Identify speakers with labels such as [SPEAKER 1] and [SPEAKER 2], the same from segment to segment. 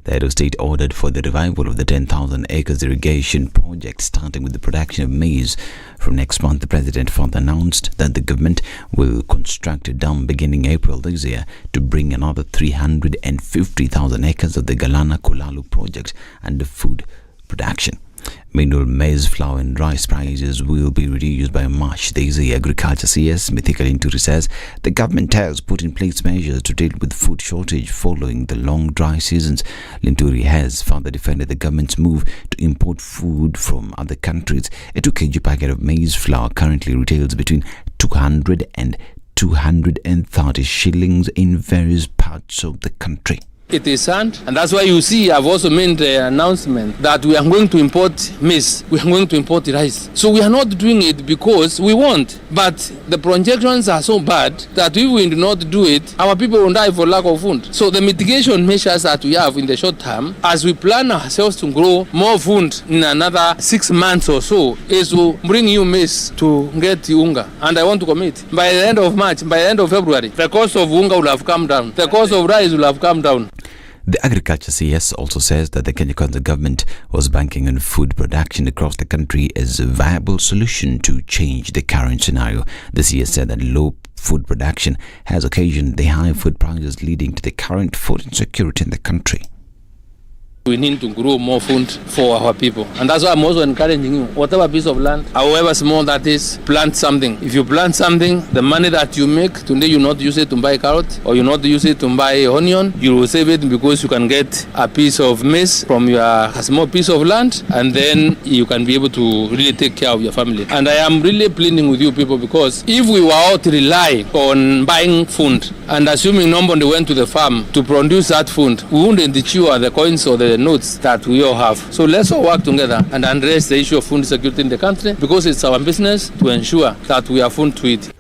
[SPEAKER 1] The head of state ordered for the revival of the 10,000 acres irrigation project, starting with the production of maize. From next month, the president further announced that the government will construct a dam beginning April this year to bring another 350,000 acres of the Galana Kulalu project under food production. Meanwhile, maize, flour and rice prices will be reduced by March this year. Agriculture CS Mithika Linturi says the government has put in place measures to deal with food shortage following the long dry seasons. Linturi has further defended the government's move to import food from other countries. A 2 kg packet of maize flour currently retails between 200 and 230 shillings in various parts of the country.
[SPEAKER 2] It is sand, and that's why you see I've also made the announcement that we are going to import maize, we are going to import rice. So we are not doing it because we want, but the projections are so bad that if we do not do it, our people will die for lack of food. So the mitigation measures that we have in the short term, as we plan ourselves to grow more food in another 6 months or so, is to bring you maize to get unga. And I want to commit, by the end of March, by the end of February, the cost of unga will have come down, the cost of rice will have come down.
[SPEAKER 1] The Agriculture CS also says that the Kenya Kwanza government was banking on food production across the country as a viable solution to change the current scenario. The CS said that low food production has occasioned the high food prices, leading to the current food insecurity in the country.
[SPEAKER 2] We need to grow more food for our people, and that's why I'm also encouraging you, whatever piece of land, however small that is, plant something. If you plant something, the money that you make today, you not use it to buy carrot, or you not use it to buy onion, you will save it because you can get a piece of maize from a small piece of land, and then you can be able to really take care of your family. And I am really pleading with you people, because if we were all to rely on buying food and assuming nobody went to the farm to produce that food, we wouldn't ensure the coins or the notes that we all have. So let's all work together and address the issue of food security in the country, because it's our business to ensure that we have food to eat.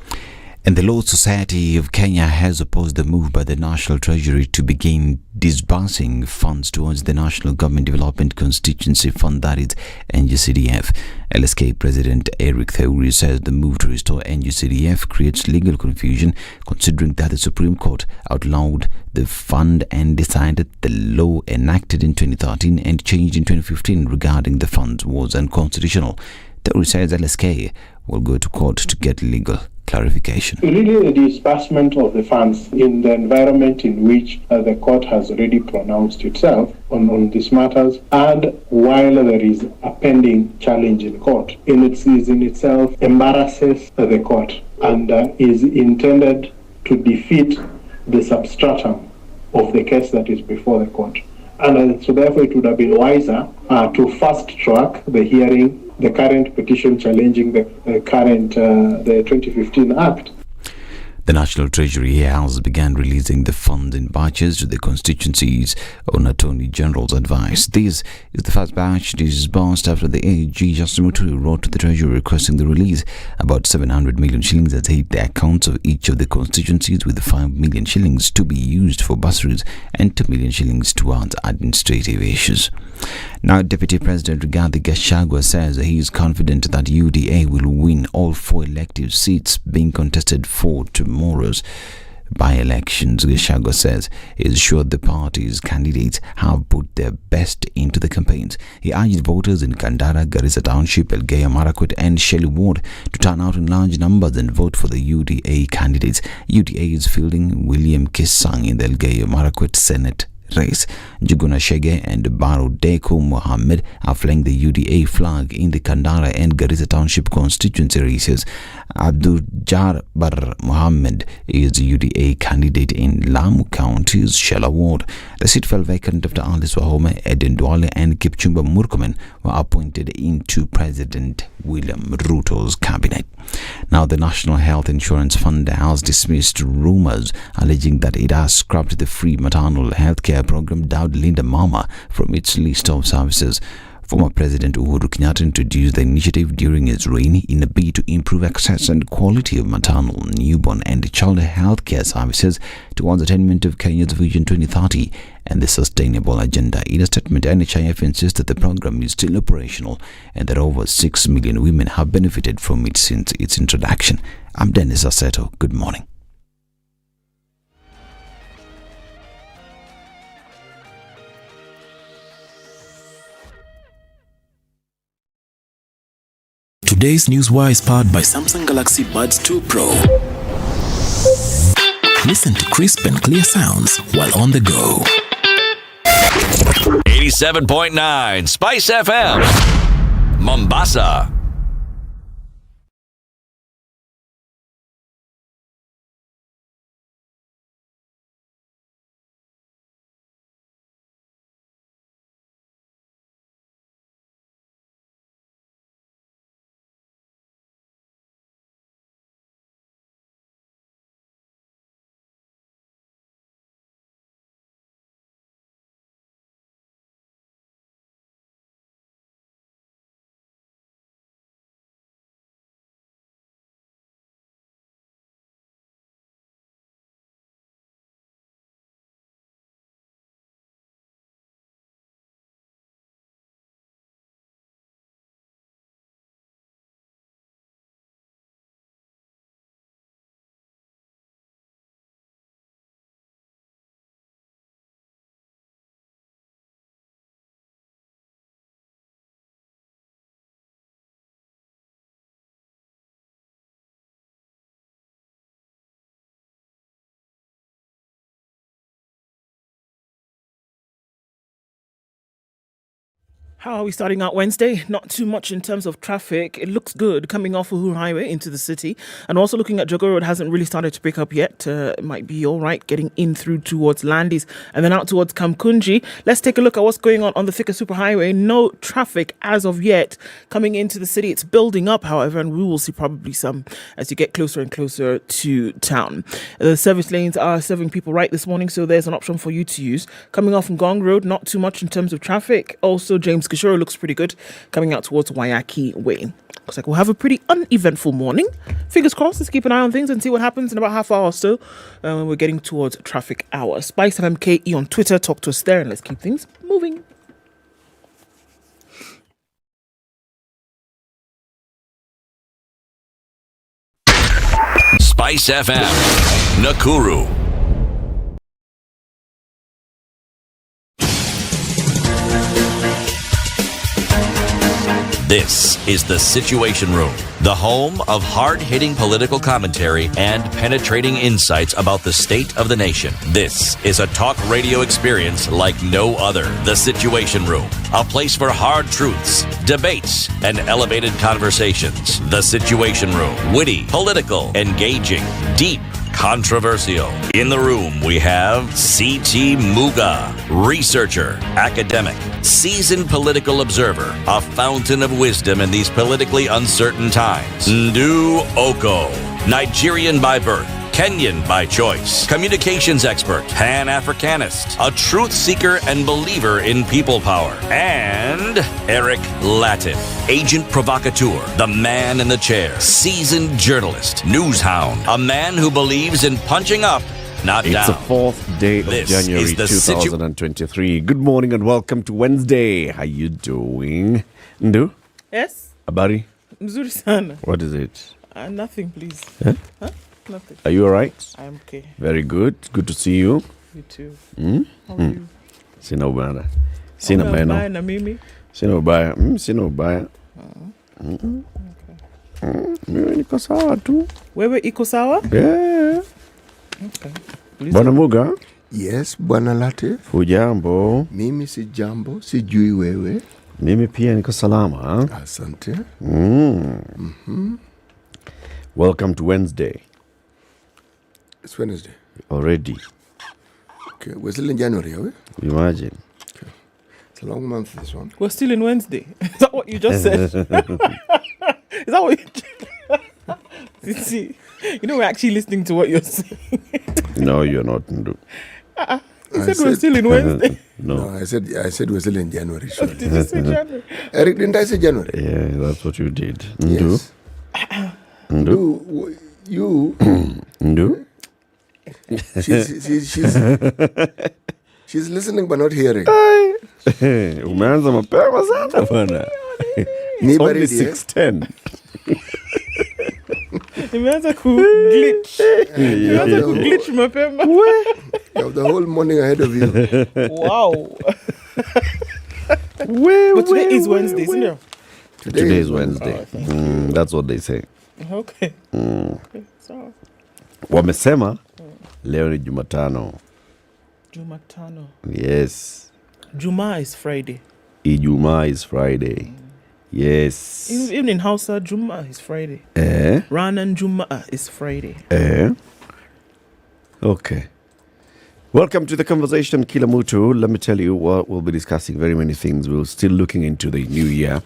[SPEAKER 1] And the Law Society of Kenya has opposed the move by the National Treasury to begin disbursing funds towards the National Government Development Constituency Fund, that is NGCDF. LSK President Eric Theuri says the move to restore NGCDF creates legal confusion, considering that the Supreme Court outlawed the fund and decided the law enacted in 2013 and changed in 2015 regarding the funds was unconstitutional. Theuri says LSK will go to court to get legal clarification.
[SPEAKER 3] Really, the disbursement of the funds in the environment in which the court has already pronounced itself on these matters, and while there is a pending challenge in court, is in itself embarrasses the court and is intended to defeat the substratum of the case that is before the court. And so therefore it would have been wiser to fast track the hearing, the current petition challenging the 2015 Act.
[SPEAKER 1] The National Treasury has begun releasing the funds in batches to the constituencies on Attorney General's advice. This is the first batch disbursed after the AG Justin Muturi wrote to the Treasury requesting the release. About 700 million shillings has hit the accounts of each of the constituencies, with 5 million shillings to be used for bursaries and 2 million shillings towards administrative issues. Now, Deputy President Rigathi Gachagua says he is confident that UDA will win all 4 elective seats being contested for tomorrow's by-elections. Gachagua says he is sure the party's candidates have put their best into the campaigns. He urged voters in Kandara, Garissa Township, Elgeyo Marakwet and Shelley Ward to turn out in large numbers and vote for the UDA candidates. UDA is fielding William Kisang in the Elgeyo Marakwet Senate race. Juguna Shege and Baro Deko Mohammed are flying the UDA flag in the Kandara and Garissa Township constituency races. Abdul Jabbar Mohammed is the UDA candidate in Lamu County's Shella Ward. The seat fell vacant after Alice Wahome, Eden Dwale and Kipchumba Murkomen were appointed into President William Ruto's cabinet. Now, the National Health Insurance Fund has dismissed rumors alleging that it has scrapped the free maternal health care program dubbed Linda Mama from its list of services. Former President Uhuru Kenyatta introduced the initiative during his reign in a bid to improve access and quality of maternal, newborn and child health care services towards attainment of Kenya's Vision 2030 and the Sustainable Agenda. In a statement, NHIF insists that the program is still operational and that over 6 million women have benefited from it since its introduction. I'm Dennis Aseto. Good morning.
[SPEAKER 4] Today's Newswire is powered by Samsung Galaxy Buds 2 Pro. Listen to crisp and clear sounds while on the go.
[SPEAKER 5] 87.9 Spice FM, Mombasa.
[SPEAKER 6] How are we starting out Wednesday? Not too much in terms of traffic. It looks good coming off Uhuru Highway into the city. And also looking at Jogoo Road, hasn't really started to pick up yet. It might be all right getting in through towards Landis and then out towards Kamkunji. Let's take a look at what's going on the Thika Superhighway. No traffic as of yet coming into the city. It's building up, however, and we will see probably some as you get closer and closer to town. The service lanes are serving people right this morning, so there's an option for you to use. Coming off from Gong Road, not too much in terms of traffic. Also, James Kishore looks pretty good coming out towards Wayaki Way. Looks like we'll have a pretty uneventful morning. Fingers crossed, let's keep an eye on things and see what happens in about half hour or so when we're getting towards traffic hour. SpiceFM KE on Twitter, talk to us there and let's keep things moving.
[SPEAKER 5] Spice FM, Nakuru. This is The Situation Room, the home of hard-hitting political commentary and penetrating insights about the state of the nation. This is a talk radio experience like no other. The Situation Room, a place for hard truths, debates, and elevated conversations. The Situation Room, witty, political, engaging, deep, controversial. In the room, we have C.T. Muga, researcher, academic, seasoned political observer, a fountain of wisdom in these politically uncertain times. Ndu Oko, Nigerian by birth, Kenyan by choice, communications expert, Pan-Africanist, a truth seeker and believer in people power, and Eric Latif, agent provocateur, the man in the chair, seasoned journalist, news hound, a man who believes in punching up, not down.
[SPEAKER 7] It's the 4th day of January 2023. Good morning and welcome to Wednesday. How you doing? Ndu?
[SPEAKER 6] Yes?
[SPEAKER 7] Habari?
[SPEAKER 6] Mzuri sana.
[SPEAKER 7] What is it?
[SPEAKER 6] Nothing, please.
[SPEAKER 7] Huh?
[SPEAKER 6] Nothing.
[SPEAKER 7] Are you alright?
[SPEAKER 6] I'm okay.
[SPEAKER 7] Very good. Good to see you.
[SPEAKER 6] You too.
[SPEAKER 7] How
[SPEAKER 6] are you?
[SPEAKER 7] Sina ubaya. Sina ubaya.
[SPEAKER 6] Na mimi?
[SPEAKER 7] Sina ubaya. Sina ubaya. Mimi niko sawa tu.
[SPEAKER 6] Wewe iko sawa?
[SPEAKER 7] Yeah.
[SPEAKER 6] Okay.
[SPEAKER 7] Bwana Muga?
[SPEAKER 8] Yes, Bwana Latif.
[SPEAKER 7] Hujambo?
[SPEAKER 8] Mimi si jambo, sijui wewe.
[SPEAKER 7] Mimi pia niko salama.
[SPEAKER 8] Asante.
[SPEAKER 7] Welcome to Wednesday.
[SPEAKER 8] It's Wednesday.
[SPEAKER 7] Already.
[SPEAKER 8] Okay, we're still in January, are we?
[SPEAKER 7] Imagine.
[SPEAKER 8] Okay. It's a long month, this one.
[SPEAKER 6] We're still in Wednesday. Is that what you just said? Is that what you see? You know, we're actually listening to what you're saying.
[SPEAKER 7] No, you're not.
[SPEAKER 6] You said we're still in Wednesday.
[SPEAKER 8] No, I said we're still in January.
[SPEAKER 6] Did you say January?
[SPEAKER 8] Eric, didn't I say January?
[SPEAKER 7] Yeah, that's what you did.
[SPEAKER 8] Yes.
[SPEAKER 7] Ndu?
[SPEAKER 8] You.
[SPEAKER 7] Ndu?
[SPEAKER 8] She's listening but not hearing.
[SPEAKER 7] Umeanza mapema sana bwana. It's only 6:10.
[SPEAKER 6] Imeanza ku-glitch. Imeanza ku-glitch mapema.
[SPEAKER 8] You have the whole morning ahead of you.
[SPEAKER 6] Wow. But today is Wednesday, isn't it?
[SPEAKER 7] Today is Wednesday. That's what they say.
[SPEAKER 6] Okay. Okay, so.
[SPEAKER 7] Wamesema leo ni Jumatano.
[SPEAKER 6] Jumatano.
[SPEAKER 7] Yes.
[SPEAKER 6] Juma is Friday.
[SPEAKER 7] Ijumaa is Friday. Yes.
[SPEAKER 6] Even in Hausa, Juma is Friday. Ranan Juma is Friday.
[SPEAKER 7] Okay. Welcome to the conversation, Kilamutu. Let me tell you what we'll be discussing. Very many things. We're still looking into the new year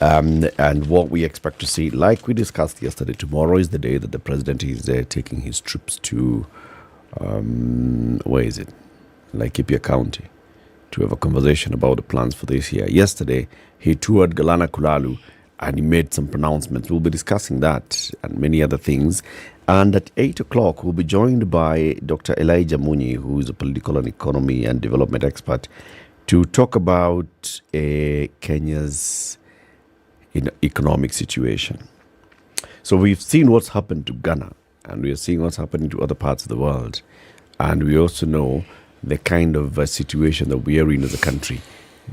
[SPEAKER 7] and what we expect to see. Like we discussed yesterday, tomorrow is the day that the president is taking his troops to, where is it? Laikipia County, to have a conversation about the plans for this year. Yesterday, he toured Galana Kulalu and he made some pronouncements. We'll be discussing that and many other things. And at 8 o'clock, we'll be joined by Dr. Elijah Munyi, who is a political and economy and development expert, to talk about Kenya's economic situation. So we've seen what's happened to Ghana, and we are seeing what's happening to other parts of the world. And we also know the kind of situation that we are in as a country.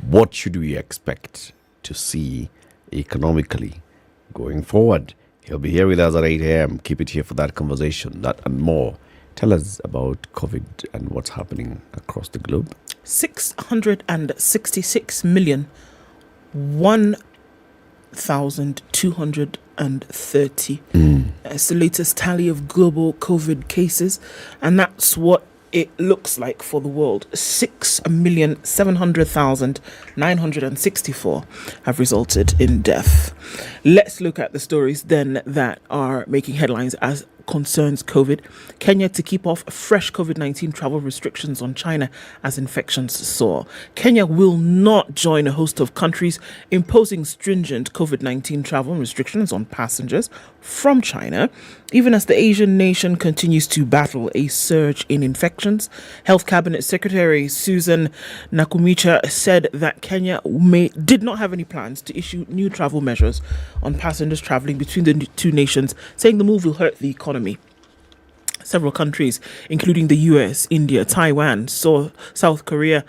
[SPEAKER 7] What should we expect to see economically going forward? He'll be here with us at 8 a.m. Keep it here for that conversation, that and more. Tell us about COVID and what's happening across the globe.
[SPEAKER 6] 666 million, 1,230. That's the latest tally of global COVID cases. And that's what it looks like for the world. 6,700,964 have resulted in death. Let's look at the stories then that are making headlines as concerns COVID. Kenya to keep off fresh COVID-19 travel restrictions on China as infections soar. Kenya will not join a host of countries imposing stringent COVID-19 travel restrictions on passengers from China, even as the Asian nation continues to battle a surge in infections. Health Cabinet Secretary Susan Nakumicha said that Kenya did not have any plans to issue new travel measures on passengers traveling between the two nations, saying the move will hurt the economy. Several countries, including the US, India, Taiwan, South Korea,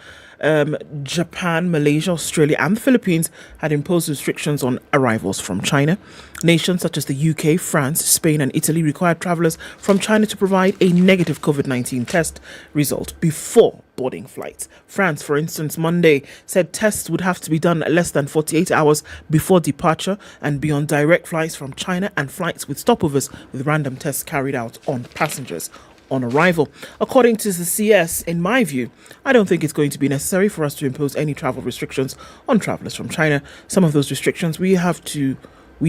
[SPEAKER 6] Japan, Malaysia, Australia and the Philippines had imposed restrictions on arrivals from China. Nations such as the UK, France, Spain and Italy required travellers from China to provide a negative COVID-19 test result before boarding flights. France, for instance, Monday said tests would have to be done less than 48 hours before departure and be on direct flights from China and flights with stopovers with random tests carried out on passengers on arrival. According to the CS, in my view, I don't think it's going to be necessary for us to impose any travel restrictions on travellers from China. Some of those restrictions we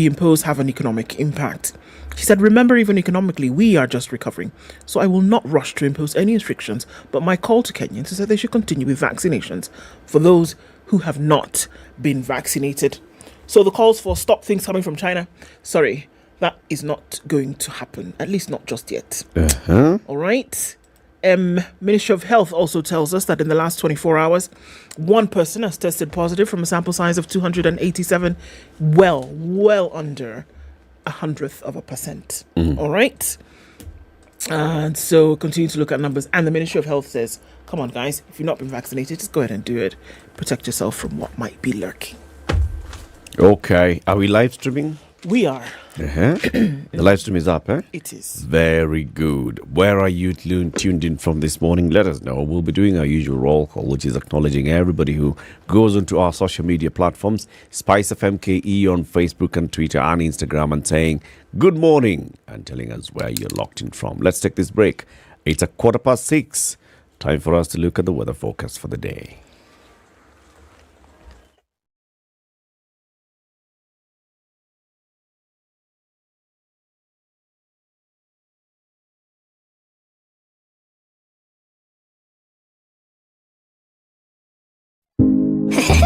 [SPEAKER 6] impose have an economic impact. She said, remember, even economically, we are just recovering. So I will not rush to impose any restrictions, but my call to Kenyans is that they should continue with vaccinations for those who have not been vaccinated. So the calls for stop things coming from China, sorry, that is not going to happen, at least not just yet. All right. Ministry of Health also tells us that in the last 24 hours, one person has tested positive from a sample size of 287, well under 0.1%. All right. And so continue to look at numbers. And the Ministry of Health says, come on, guys, if you've not been vaccinated, just go ahead and do it. Protect yourself from what might be lurking.
[SPEAKER 7] Okay. Are we live streaming?
[SPEAKER 6] We are.
[SPEAKER 7] The live stream is up, eh?
[SPEAKER 6] It is.
[SPEAKER 7] Very good. Where are you tuned in from this morning? Let us know. We'll be doing our usual roll call, which is acknowledging everybody who goes onto our social media platforms, SpiceFM KE on Facebook and Twitter and Instagram, and saying good morning and telling us where you're locked in from. Let's take this break. It's 6:15. Time for us to look at the weather forecast for the day.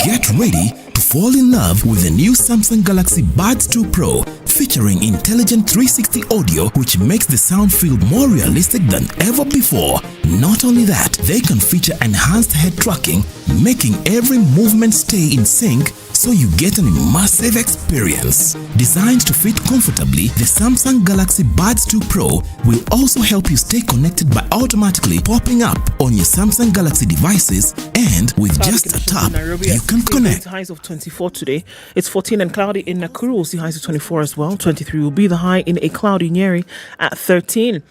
[SPEAKER 4] Get ready to fall in love with the new Samsung Galaxy Buds 2 Pro, featuring intelligent 360 audio which makes the sound feel more realistic than ever before. Not only that, they can feature enhanced head tracking, making every movement stay in sync, so you get an immersive experience. Designed to fit comfortably, the Samsung Galaxy Buds 2 Pro will also help you stay connected by automatically popping up on your Samsung Galaxy devices, and with just a tap,
[SPEAKER 6] Nairobi
[SPEAKER 4] you can connect.
[SPEAKER 6] Highs of 24 today. It's 14 and cloudy in Nakuru. We'll see highs of 24 as well. 23 will be the high in a cloudy Nyeri at 13.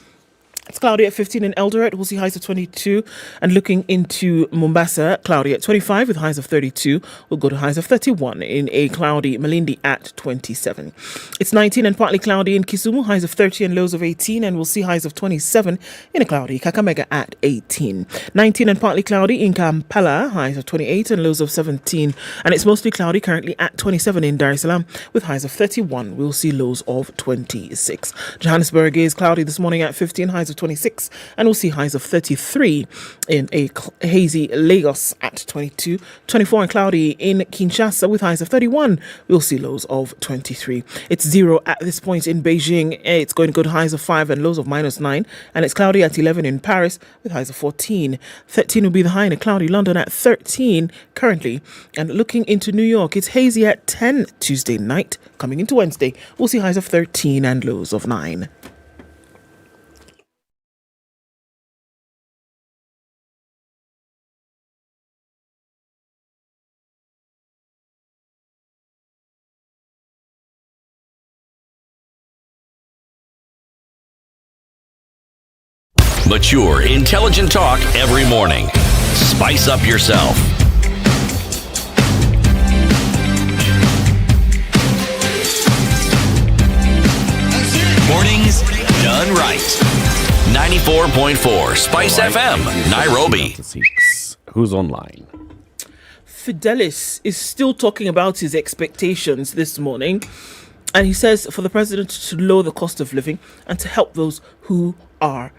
[SPEAKER 6] It's cloudy at 15 in Eldoret. We'll see highs of 22. And looking into Mombasa, cloudy at 25 with highs of 32. We'll go to highs of 31 in a cloudy Malindi at 27. It's 19 and partly cloudy in Kisumu, highs of 30 and lows of 18. And we'll see highs of 27 in a cloudy Kakamega at 18. 19 and partly cloudy in Kampala, highs of 28 and lows of 17. And it's mostly cloudy currently at 27 in Dar es Salaam with highs of 31. We'll see lows of 26. Johannesburg is cloudy this morning at 15, highs of 26, and we'll see highs of 33 in a hazy Lagos at 22, 24 and cloudy in Kinshasa with highs of 31. We'll see lows of 23. It's 0 at this point in Beijing. It's going to go to highs of 5 and lows of -9, and it's cloudy at 11 in Paris with highs of 14. 13 will be the high in a cloudy London at 13 currently. And looking into New York, it's hazy at 10 Tuesday night. Coming into Wednesday, we'll see highs of 13 and lows of 9.
[SPEAKER 5] Mature, intelligent talk every morning. Spice up yourself. Mornings done right. 94.4 Spice FM, Nairobi.
[SPEAKER 7] Who's online?
[SPEAKER 6] Fidelis is still talking about his expectations this morning. And he says for the president to lower the cost of living and to help those who are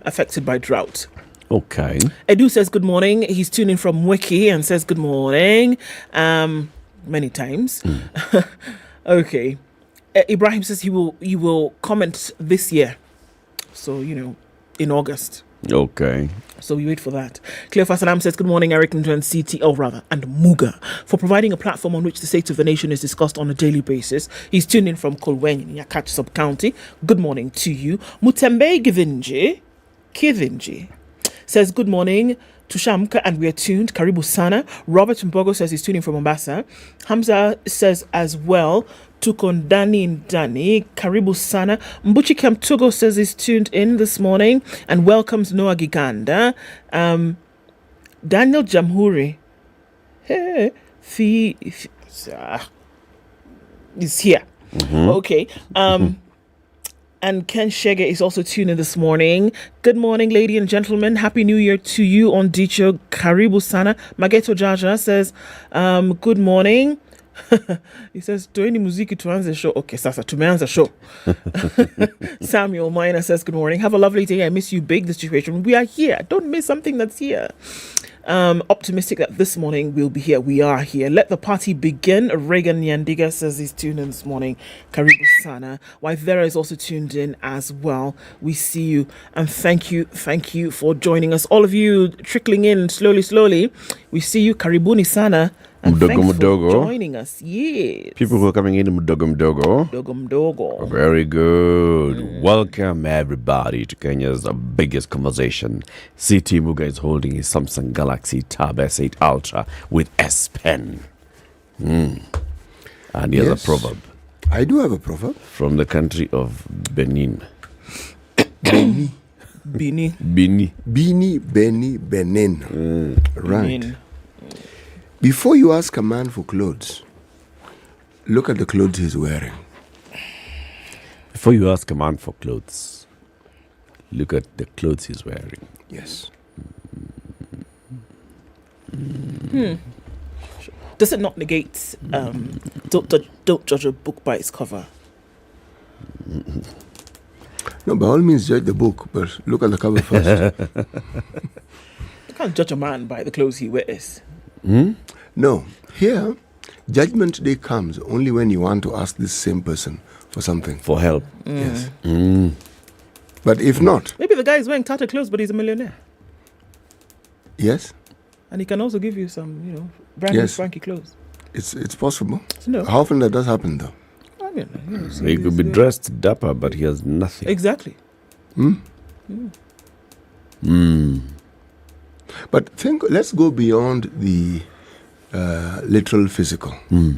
[SPEAKER 6] affected by drought.
[SPEAKER 7] Okay.
[SPEAKER 6] Edu says good morning. He's tuning from Wiki and says good morning many times. Okay. Ibrahim says he will comment this year. So, in August.
[SPEAKER 7] Okay.
[SPEAKER 6] So we wait for that. Cleophas Salam says, good morning, Eric and CTL and Muga, for providing a platform on which the state of the nation is discussed on a daily basis. He's tuned in from Kolwen in Yakach sub-county. Good morning to you. Mutembe Kivinji says, good morning to Shamka, and we are tuned. Karibu Sana. Robert Mbogo says he's tuning from Mombasa. Hamza says as well, Tukondani Ndani, Karibu Sana. Mbuchi Kamtugo says he's tuned in this morning and welcomes Noah Giganda. Daniel Jamhuri is here. Okay. And Ken Shege is also tuned in this morning. Good morning, ladies and gentlemen. Happy New Year to you on Dicho. Karibu Sana. Mageto Jaja says, good morning. He says, toeni muziki tuanze show. Okay, sasa tumeanza show. Samuel Minor says, good morning. Have a lovely day. I miss you big, the situation. We are here. Don't miss something that's here. Optimistic that this morning we'll be here. We are here. Let the party begin. Reagan Nyandiga says he's tuned in this morning. Karibu Sana. Wife Vera is also tuned in as well. We see you and thank you for joining us. All of you trickling in slowly. We see you. Karibuni Sana. And thanks for joining us. Yes.
[SPEAKER 7] People who are coming in Mdogo. Very good. Welcome everybody to Kenya's biggest conversation. CT Muga is holding his Samsung Galaxy Tab S8 Ultra with S Pen. And he has a proverb.
[SPEAKER 8] I do have a proverb.
[SPEAKER 7] From the country of Benin.
[SPEAKER 8] Beni. Benin. Right.
[SPEAKER 6] Benin.
[SPEAKER 8] Before you ask a man for clothes, look at the clothes he's wearing.
[SPEAKER 7] Before you ask a man for clothes, look at the clothes he's wearing.
[SPEAKER 8] Yes.
[SPEAKER 6] Does it not negate don't judge a book by its cover?
[SPEAKER 8] No, by all means judge the book, but look at the cover first.
[SPEAKER 6] You can't judge a man by the clothes he wears.
[SPEAKER 8] No. Here, judgment day comes only when you want to ask this same person for something.
[SPEAKER 7] For help.
[SPEAKER 8] Yes. But if not...
[SPEAKER 6] Maybe the guy is wearing tattered clothes, but he's a millionaire.
[SPEAKER 8] Yes.
[SPEAKER 6] And he can also give you some, brand new Frankie clothes.
[SPEAKER 8] It's possible.
[SPEAKER 6] No.
[SPEAKER 8] How often that does happen, though?
[SPEAKER 6] I mean,
[SPEAKER 7] He could be dressed dapper, but he has nothing.
[SPEAKER 6] Exactly.
[SPEAKER 8] But let's go beyond the literal physical.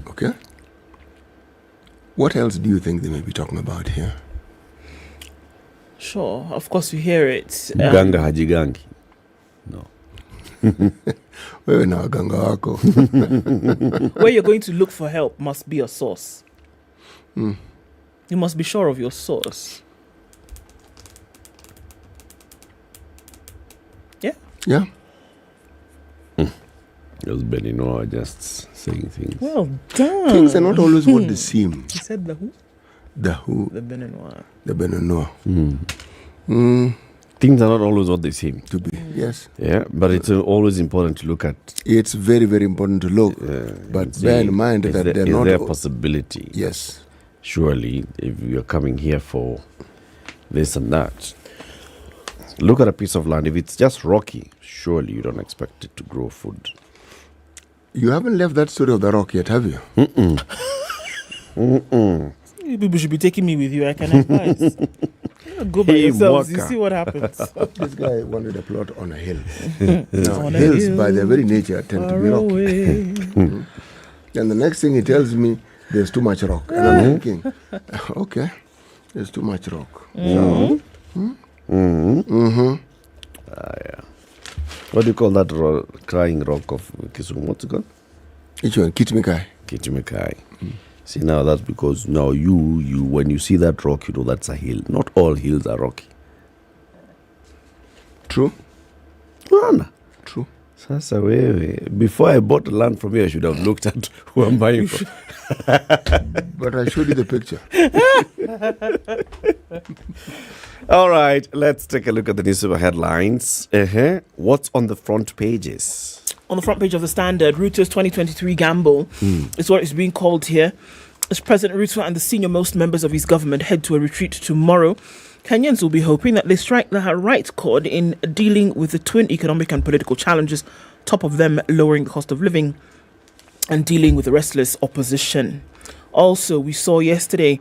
[SPEAKER 8] Okay? What else do you think they may be talking about here?
[SPEAKER 6] Sure. Of course, we hear it.
[SPEAKER 7] Ganga hajigangi. No.
[SPEAKER 8] Wewe na waganga wako.
[SPEAKER 6] Where you're going to look for help must be a source. You must be sure of your source. Yeah?
[SPEAKER 8] Yeah?
[SPEAKER 7] Those Benino are just saying things.
[SPEAKER 6] Well done.
[SPEAKER 8] Things are not always what they seem.
[SPEAKER 6] He said the who?
[SPEAKER 8] The who?
[SPEAKER 6] The Beninois.
[SPEAKER 8] The Beninois.
[SPEAKER 7] Things are not always what they seem
[SPEAKER 8] To be, yes.
[SPEAKER 7] Yeah, but it's always important to look at.
[SPEAKER 8] It's very, very important to look. But
[SPEAKER 7] See,
[SPEAKER 8] bear in mind
[SPEAKER 7] is
[SPEAKER 8] that
[SPEAKER 7] there,
[SPEAKER 8] they're
[SPEAKER 7] is
[SPEAKER 8] not...
[SPEAKER 7] there a possibility?
[SPEAKER 8] Yes.
[SPEAKER 7] Surely, if you're coming here for this and that, look at a piece of land. If it's just rocky, surely you don't expect it to grow food.
[SPEAKER 8] You haven't left that story of the rock yet, have you?
[SPEAKER 6] You people should be taking me with you. I can advise. Go by yourselves. You see what happens.
[SPEAKER 8] This guy wanted a plot on a hill. Now,
[SPEAKER 6] On a
[SPEAKER 8] hills,
[SPEAKER 6] hill,
[SPEAKER 8] by their very nature, tend to be
[SPEAKER 6] far
[SPEAKER 8] rocky.
[SPEAKER 6] away.
[SPEAKER 8] And the next thing he tells me, there's too much rock. And I'm thinking, okay, there's too much rock. So,
[SPEAKER 7] Yeah. What do you call that crying rock of Kisumu? What's it called?
[SPEAKER 8] each one, Kitmikai.
[SPEAKER 7] Kichimekai. See, now that's because now you when you see that rock, you know that's a hill. Not all hills are rocky.
[SPEAKER 8] True?
[SPEAKER 7] Rana.
[SPEAKER 8] True.
[SPEAKER 7] Sasa wewe, before I bought the land from you, I should have looked at who I'm buying from.
[SPEAKER 8] But I showed you the picture.
[SPEAKER 7] All right, let's take a look at the newspaper headlines. What's on the front pages?
[SPEAKER 6] On the front page of the Standard, Ruto's 2023 gamble is what is being called here. As President Ruto and the senior-most members of his government head to a retreat tomorrow, Kenyans will be hoping that they strike the right chord in dealing with the twin economic and political challenges, top of them lowering the cost of living and dealing with the restless opposition. Also, we saw yesterday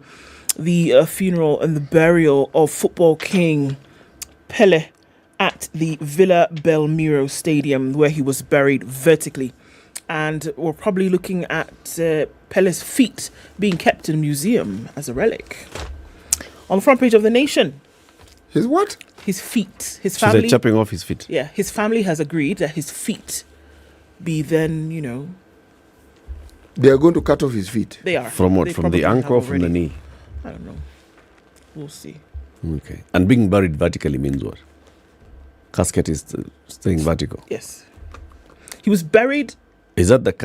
[SPEAKER 6] the funeral and the burial of football king Pele at the Villa Belmiro Stadium, where he was buried vertically. And we're probably looking at Pele's feet being kept in a museum as a relic. On the front page of The Nation.
[SPEAKER 8] His what?
[SPEAKER 6] His feet. His
[SPEAKER 7] So
[SPEAKER 6] family.
[SPEAKER 7] they're chopping off his feet.
[SPEAKER 6] Yeah, his family has agreed that his feet be then,
[SPEAKER 8] They are going to cut off his feet.
[SPEAKER 6] they are.
[SPEAKER 7] From what?
[SPEAKER 6] They
[SPEAKER 7] From
[SPEAKER 6] probably
[SPEAKER 7] the ankle or
[SPEAKER 6] have
[SPEAKER 7] from the
[SPEAKER 6] already.
[SPEAKER 7] knee?
[SPEAKER 6] I don't know. We'll see.
[SPEAKER 7] Okay. And being buried vertically means what? Casket is staying vertical.
[SPEAKER 6] Yes. He was buried.
[SPEAKER 7] Is it that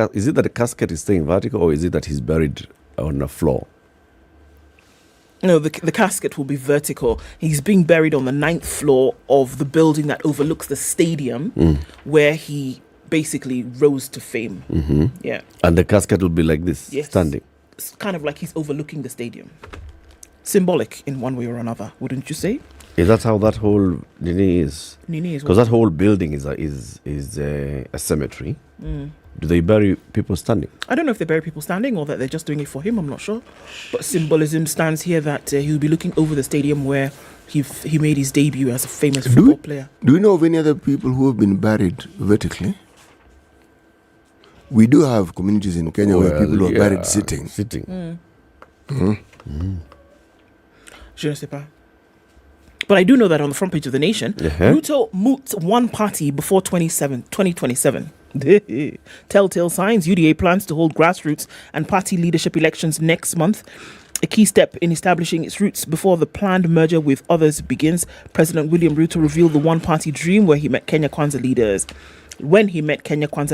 [SPEAKER 7] the casket is staying vertical, or is it that he's buried on the floor?
[SPEAKER 6] No, the casket will be vertical. He's being buried on the 9th floor of the building that overlooks the stadium, where he basically rose to fame. Yeah.
[SPEAKER 7] And the casket will be like this,
[SPEAKER 6] Yes.
[SPEAKER 7] standing.
[SPEAKER 6] It's kind of like he's overlooking the stadium. Symbolic in one way or another, wouldn't you say?
[SPEAKER 7] Is that how that whole Nini is?
[SPEAKER 6] Nini is
[SPEAKER 7] Because that whole building is a cemetery. Do they bury people standing?
[SPEAKER 6] I don't know if they bury people standing or that they're just doing it for him. I'm not sure. But symbolism stands here that he'll be looking over the stadium where he made his debut as a famous football player.
[SPEAKER 8] Do you know of any other people who have been buried vertically? We do have communities in Kenya where people who are buried sitting.
[SPEAKER 6] Je ne sais pas. But I do know that on the front page of The Nation, Ruto moots one party before 2027. Telltale signs, UDA plans to hold grassroots and party leadership elections next month. A key step in establishing its roots before the planned merger with others begins. President William Ruto revealed the one-party dream when he met Kenya Kwanza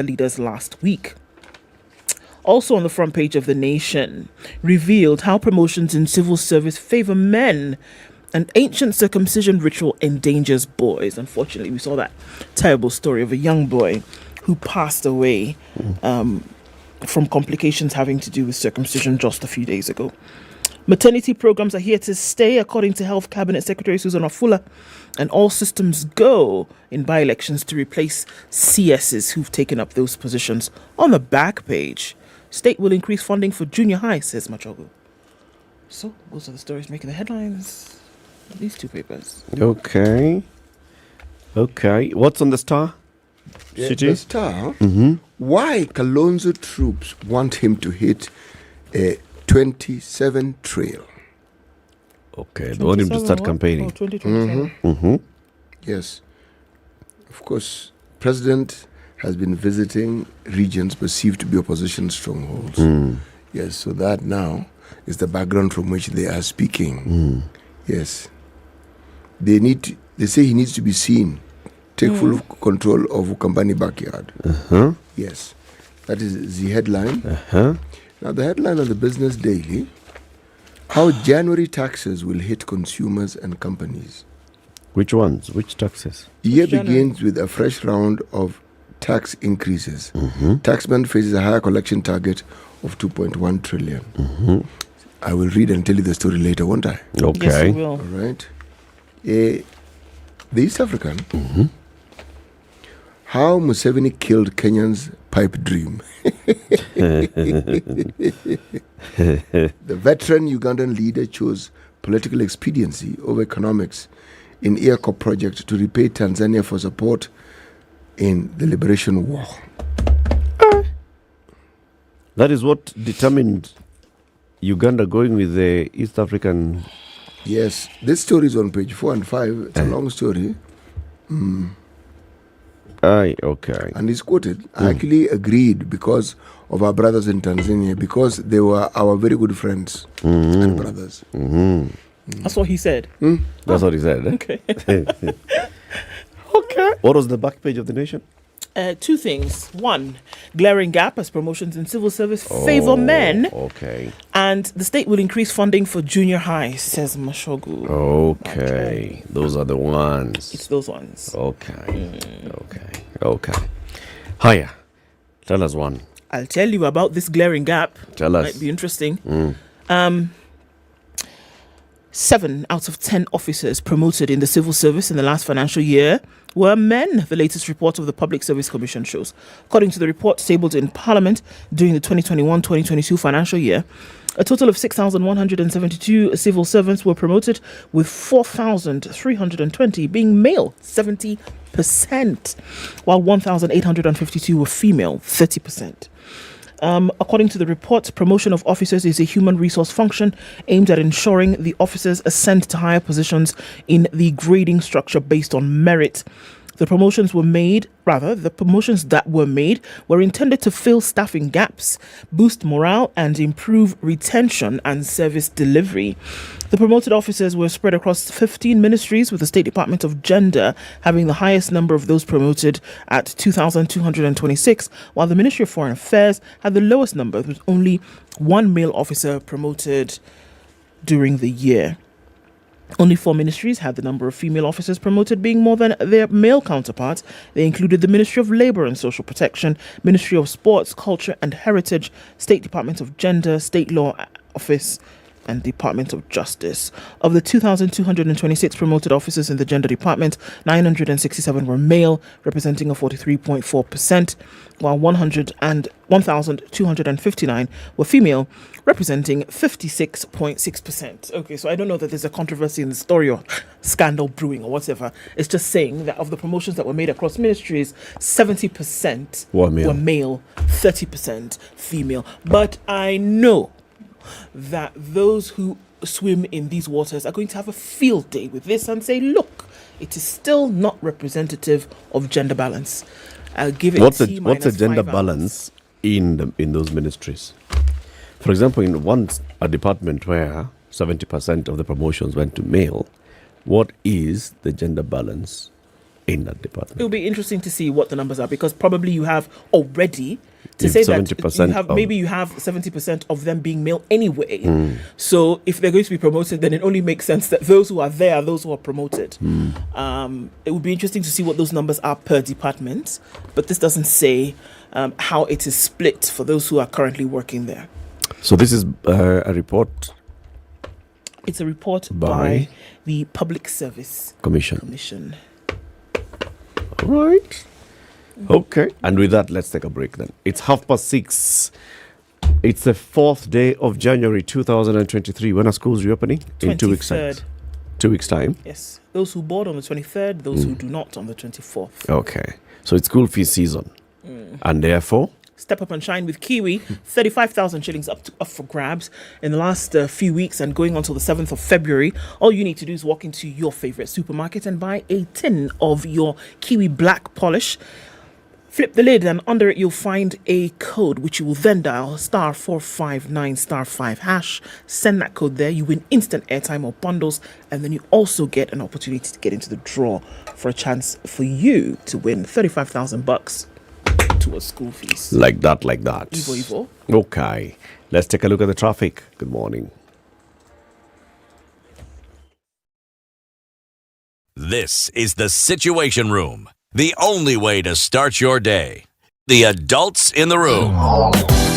[SPEAKER 6] leaders last week. Also on the front page of The Nation, revealed how promotions in civil service favor men. An ancient circumcision ritual endangers boys. Unfortunately, we saw that terrible story of a young boy who passed away from complications having to do with circumcision just a few days ago. Maternity programs are here to stay, according to Health Cabinet Secretary Susan Afula, and all systems go in by-elections to replace CSs who've taken up those positions. On the back page, State will increase funding for junior high, says Machogu. So, those are the stories making the headlines. These two papers.
[SPEAKER 7] Okay. What's on the Star? City?
[SPEAKER 8] The Star. Why Kalonzo troops want him to hit a 27 trail.
[SPEAKER 7] Okay, they want him to start campaigning.
[SPEAKER 6] 2027.
[SPEAKER 8] Yes. Of course, President has been visiting regions perceived to be opposition strongholds. Yes, so that now is the background from which they are speaking. Yes. They say he needs to be seen. Take full control of Ukambani backyard. Yes. That is the headline. Now the headline of the Business Daily, how January taxes will hit consumers and companies.
[SPEAKER 7] Which ones? Which taxes?
[SPEAKER 8] Year begins with a fresh round of tax increases. Taxman faces a higher collection target of 2.1 trillion. I will read and tell you the story later, won't I?
[SPEAKER 7] Okay.
[SPEAKER 6] Yes, you will.
[SPEAKER 8] All right. The East African, how Museveni killed Kenyan's pipe dream. The veteran Ugandan leader chose political expediency over economics in EACOP project to repay Tanzania for support in the liberation war.
[SPEAKER 7] That is what determined Uganda going with the East African.
[SPEAKER 8] Yes, this story is on page 4 and 5. It's a long story.
[SPEAKER 7] Okay.
[SPEAKER 8] And it's quoted. I actually agreed because of our brothers in Tanzania, because they were our very good friends and brothers.
[SPEAKER 6] That's what he said.
[SPEAKER 7] That's what he said.
[SPEAKER 6] Okay.
[SPEAKER 7] Okay. What was the back page of the Nation?
[SPEAKER 6] Two things. One, glaring gap as promotions in civil service favor men.
[SPEAKER 7] Okay.
[SPEAKER 6] And the state will increase funding for junior high, says Mashogu.
[SPEAKER 7] Okay. Those are the ones.
[SPEAKER 6] It's those ones.
[SPEAKER 7] Okay. Okay. Hiya. Tell us one.
[SPEAKER 6] I'll tell you about this glaring gap.
[SPEAKER 7] Tell us.
[SPEAKER 6] Might be interesting. 7 out of 10 officers promoted in the civil service in the last financial year were men, the latest report of the Public Service Commission shows. According to the report tabled in Parliament during the 2021-2022 financial year, a total of 6,172 civil servants were promoted, with 4,320 being male, 70%, while 1,852 were female, 30%. According to the report, promotion of officers is a human resource function aimed at ensuring the officers ascend to higher positions in the grading structure based on merit. The promotions that were made were intended to fill staffing gaps, boost morale, and improve retention and service delivery. The promoted officers were spread across 15 ministries, with the State Department of Gender having the highest number of those promoted at 2,226, while the Ministry of Foreign Affairs had the lowest number, with only one male officer promoted during the year. Only 4 ministries had the number of female officers promoted being more than their male counterparts. They included the Ministry of Labour and Social Protection, Ministry of Sports, Culture and Heritage, State Department of Gender, State Law Office, and Department of Justice. Of the 2,226 promoted officers in the Gender Department, 967 were male, representing a 43.4%, while 1,259 were female, representing 56.6%. Okay, so I don't know that there's a controversy in the story or scandal brewing or whatever. It's just saying that of the promotions that were made across ministries, 70% were male, 30% female. But I know that those who swim in these waters are going to have a field day with this and say, look, it is still not representative of gender balance. I'll give it
[SPEAKER 7] what's a gender balance in those ministries? For example, in a department where 70% of the promotions went to male, what is the gender balance in that department?
[SPEAKER 6] It'll be interesting to see what the numbers are, because probably you have already to say that you have 70% of them being male anyway. So if they're going to be promoted, then it only makes sense that those who are there are those who are promoted. It would be interesting to see what those numbers are per department, but this doesn't say how it is split for those who are currently working there.
[SPEAKER 7] So this is a report.
[SPEAKER 6] It's a report by the Public Service
[SPEAKER 7] Commission. All right. Okay. And with that, let's take a break then. It's 6:30. It's the 4th day of January 2023. When are schools reopening? In 2 weeks' time. 2 weeks' time?
[SPEAKER 6] Yes. Those who board on the 23rd, those who do not on the 24th.
[SPEAKER 7] Okay. So it's school fee season. And therefore?
[SPEAKER 6] Step up and shine with Kiwi. 35,000 shillings up for grabs in the last few weeks and going on till the 7th of February. All you need to do is walk into your favorite supermarket and buy a tin of your Kiwi black polish. Flip the lid and under it you'll find a code which you will then dial *459*5#. Send that code there. You win instant airtime or bundles, and then you also get an opportunity to get into the draw for a chance for you to win $35,000 towards school fees.
[SPEAKER 7] Like that.
[SPEAKER 6] Evo.
[SPEAKER 7] Okay. Let's take a look at the traffic. Good morning.
[SPEAKER 5] This is the Situation Room. The only way to start your day. The adults in the room.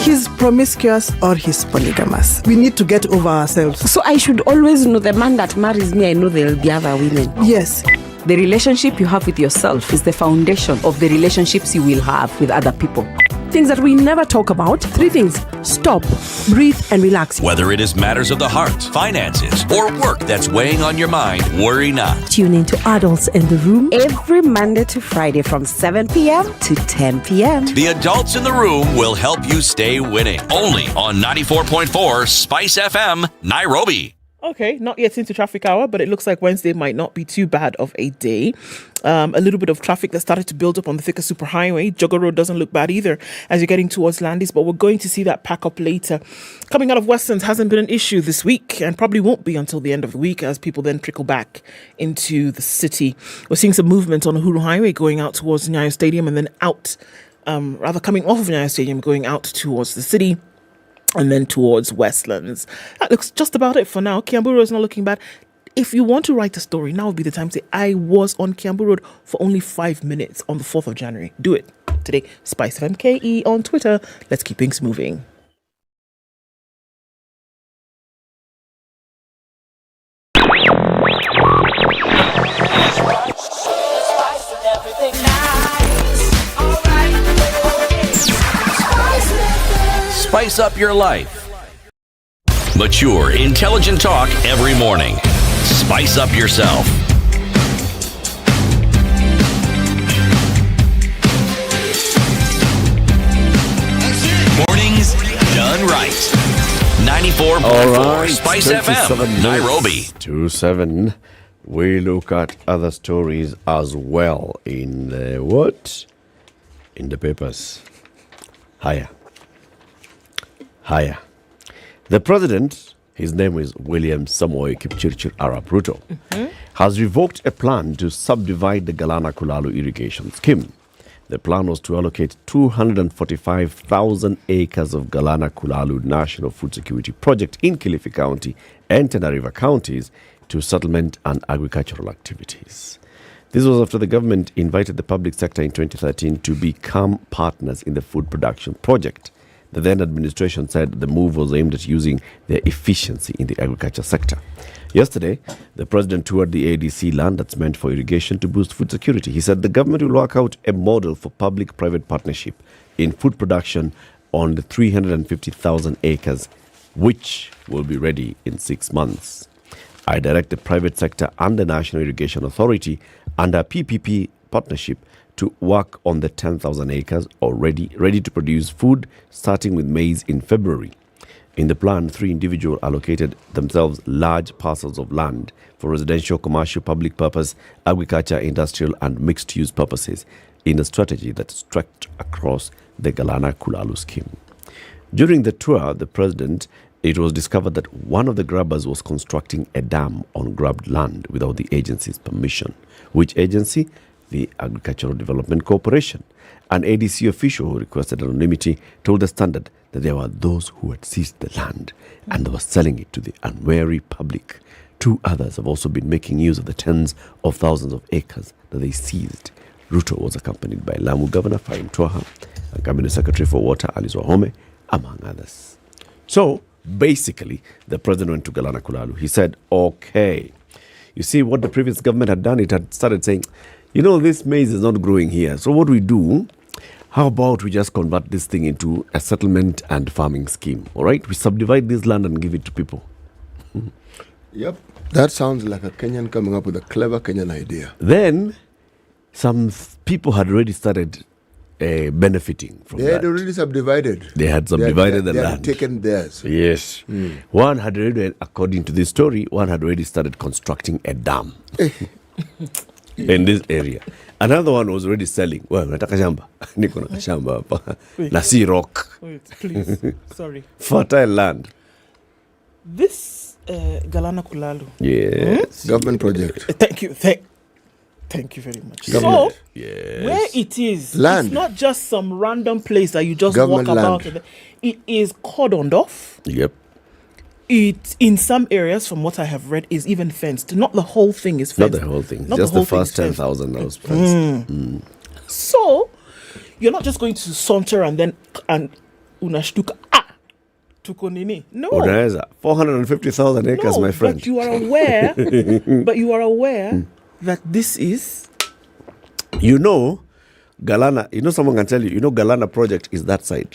[SPEAKER 9] He's promiscuous or he's polygamous. We need to get over ourselves.
[SPEAKER 10] So I should always know the man that marries me, I know there will be other women.
[SPEAKER 9] Yes.
[SPEAKER 10] The relationship you have with yourself is the foundation of the relationships you will have with other people. Things that we never talk about. 3 things. Stop, breathe, and relax.
[SPEAKER 5] Whether it is matters of the heart, finances, or work that's weighing on your mind, worry not.
[SPEAKER 11] Tune in to Adults in the Room
[SPEAKER 10] Every Monday to Friday from 7 p.m. to 10 p.m.
[SPEAKER 5] The adults in the room will help you stay winning. Only on 94.4 Spice FM, Nairobi.
[SPEAKER 6] Okay, not yet into traffic hour, but it looks like Wednesday might not be too bad of a day. A little bit of traffic that started to build up on the Thika Superhighway. Jogger Road doesn't look bad either as you're getting towards Landis, but we're going to see that pack up later. Coming out of Westlands hasn't been an issue this week and probably won't be until the end of the week as people then trickle back into the city. We're seeing some movement on Uhuru Highway going out towards Nyayo Stadium and then out, coming off of Nyayo Stadium going out towards the city. And then towards Westlands. That looks just about it for now. Kiambu Road is not looking bad. If you want to write a story, now would be the time to say, I was on Kiambu Road for only 5 minutes on the 4th of January. Do it today. SpiceFM KE on Twitter. Let's keep things moving.
[SPEAKER 5] Spice up your life. Mature, intelligent talk every morning. Spice up yourself. Mornings done right. 94.4 Spice FM, Nairobi.
[SPEAKER 7] 2-7. We look at other stories as well in the what? In the papers. Higher. The president, his name is William Samoei Kipchirchir Arap Ruto, has revoked a plan to subdivide the Galana Kulalu irrigation scheme. The plan was to allocate 245,000 acres of Galana Kulalu National Food Security Project in Kilifi County and Tana River counties to settlement and agricultural activities. This was after the government invited the public sector in 2013 to become partners in the food production project. The then administration said the move was aimed at using their efficiency in the agriculture sector. Yesterday, the president toured the ADC land that's meant for irrigation to boost food security. He said the government will work out a model for public-private partnership in food production on the 350,000 acres, which will be ready in 6 months. I direct the private sector and the National Irrigation Authority under PPP partnership to work on the 10,000 acres already ready to produce food, starting with maize in February. In the plan, 3 individuals allocated themselves large parcels of land for residential, commercial, public purpose, agriculture, industrial, and mixed-use purposes in a strategy that stretched across the Galana Kulalu scheme. During the tour, it was discovered that one of the grabbers was constructing a dam on grabbed land without the agency's permission. Which agency? The Agricultural Development Corporation. An ADC official who requested anonymity told the Standard that there were those who had seized the land and they were selling it to the unwary public. 2 others have also been making use of the tens of thousands of acres that they seized. Ruto was accompanied by Lamu Governor Faim Twaha and Cabinet Secretary for Water Alice Wahome, among others. So, basically, the president went to Galana Kulalu. He said, okay, you see what the previous government had done? It had started saying, this maize is not growing here. So what we do, How about we just convert this thing into a settlement and farming scheme? All right, we subdivide this land and give it to people.
[SPEAKER 8] Yep. That sounds like a Kenyan coming up with a clever Kenyan idea.
[SPEAKER 7] Then some people had already started benefiting from
[SPEAKER 8] They
[SPEAKER 7] that.
[SPEAKER 8] had already subdivided.
[SPEAKER 7] They had subdivided the
[SPEAKER 8] They
[SPEAKER 7] land.
[SPEAKER 8] had taken theirs.
[SPEAKER 7] Yes. One had already, according to this story, one had already started constructing a dam in this area. Another one was already selling. Well, nataka shamba. Niko na shamba hapa. Na si rock.
[SPEAKER 6] Wait, please. Sorry.
[SPEAKER 7] Fertile land.
[SPEAKER 6] This Galana Kulalu.
[SPEAKER 7] Yes.
[SPEAKER 8] Government project.
[SPEAKER 6] Thank you. Thank you very much.
[SPEAKER 8] Government.
[SPEAKER 6] So,
[SPEAKER 7] Yes.
[SPEAKER 6] where it is,
[SPEAKER 8] Land.
[SPEAKER 6] it's not just some random place that you just
[SPEAKER 8] Government
[SPEAKER 6] walk about.
[SPEAKER 8] land.
[SPEAKER 6] It is cordoned off.
[SPEAKER 7] Yep.
[SPEAKER 6] It, in some areas, from what I have read, is even fenced. Not the whole thing is
[SPEAKER 7] Not
[SPEAKER 6] fenced.
[SPEAKER 7] the whole thing.
[SPEAKER 6] Not
[SPEAKER 7] Just
[SPEAKER 6] the
[SPEAKER 7] the
[SPEAKER 6] whole
[SPEAKER 7] first
[SPEAKER 6] thing is fenced.
[SPEAKER 7] 10,000 that was fenced.
[SPEAKER 6] So, you're not just going to saunter and then unashtuka tuko nini. No.
[SPEAKER 7] Unaweza 450,000 acres,
[SPEAKER 6] No,
[SPEAKER 7] my friend.
[SPEAKER 6] But you are aware. That this is.
[SPEAKER 7] You know, Galana, someone can tell you, Galana project is that side.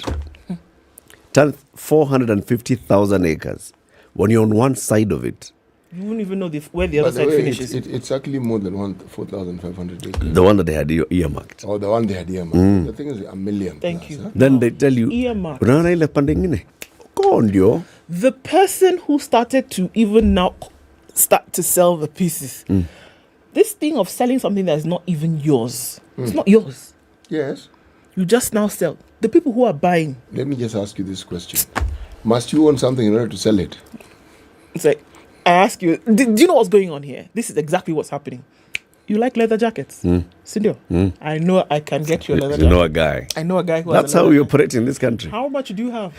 [SPEAKER 7] 450,000 acres. When you're on one side of it,
[SPEAKER 6] You wouldn't even know where the other
[SPEAKER 8] By the
[SPEAKER 6] side
[SPEAKER 8] way,
[SPEAKER 6] finishes.
[SPEAKER 8] it's actually more than 4,500 acres.
[SPEAKER 7] the one that they had earmarked.
[SPEAKER 8] Or the one they had earmarked. The thing is a million.
[SPEAKER 6] Thank
[SPEAKER 8] plus,
[SPEAKER 6] you.
[SPEAKER 8] huh?
[SPEAKER 7] Then they tell you,
[SPEAKER 6] Earmarked.
[SPEAKER 7] unaona ile pande ingine? Go on, yo.
[SPEAKER 6] The person who started to even now start to sell the pieces. This thing of selling something that is not even yours. It's not yours.
[SPEAKER 8] Yes.
[SPEAKER 6] You just now sell. The people who are buying.
[SPEAKER 8] Let me just ask you this question. Must you own something in order to sell it?
[SPEAKER 6] It's like, I ask you, do you know what's going on here? This is exactly what's happening. You like leather jackets? Sindio? I know I can get you a leather
[SPEAKER 7] You
[SPEAKER 6] jacket.
[SPEAKER 7] know a guy.
[SPEAKER 6] I know a guy who
[SPEAKER 7] That's
[SPEAKER 6] has a
[SPEAKER 7] how
[SPEAKER 6] leather
[SPEAKER 7] we
[SPEAKER 6] jacket.
[SPEAKER 7] operate in this country.
[SPEAKER 6] How much do you have?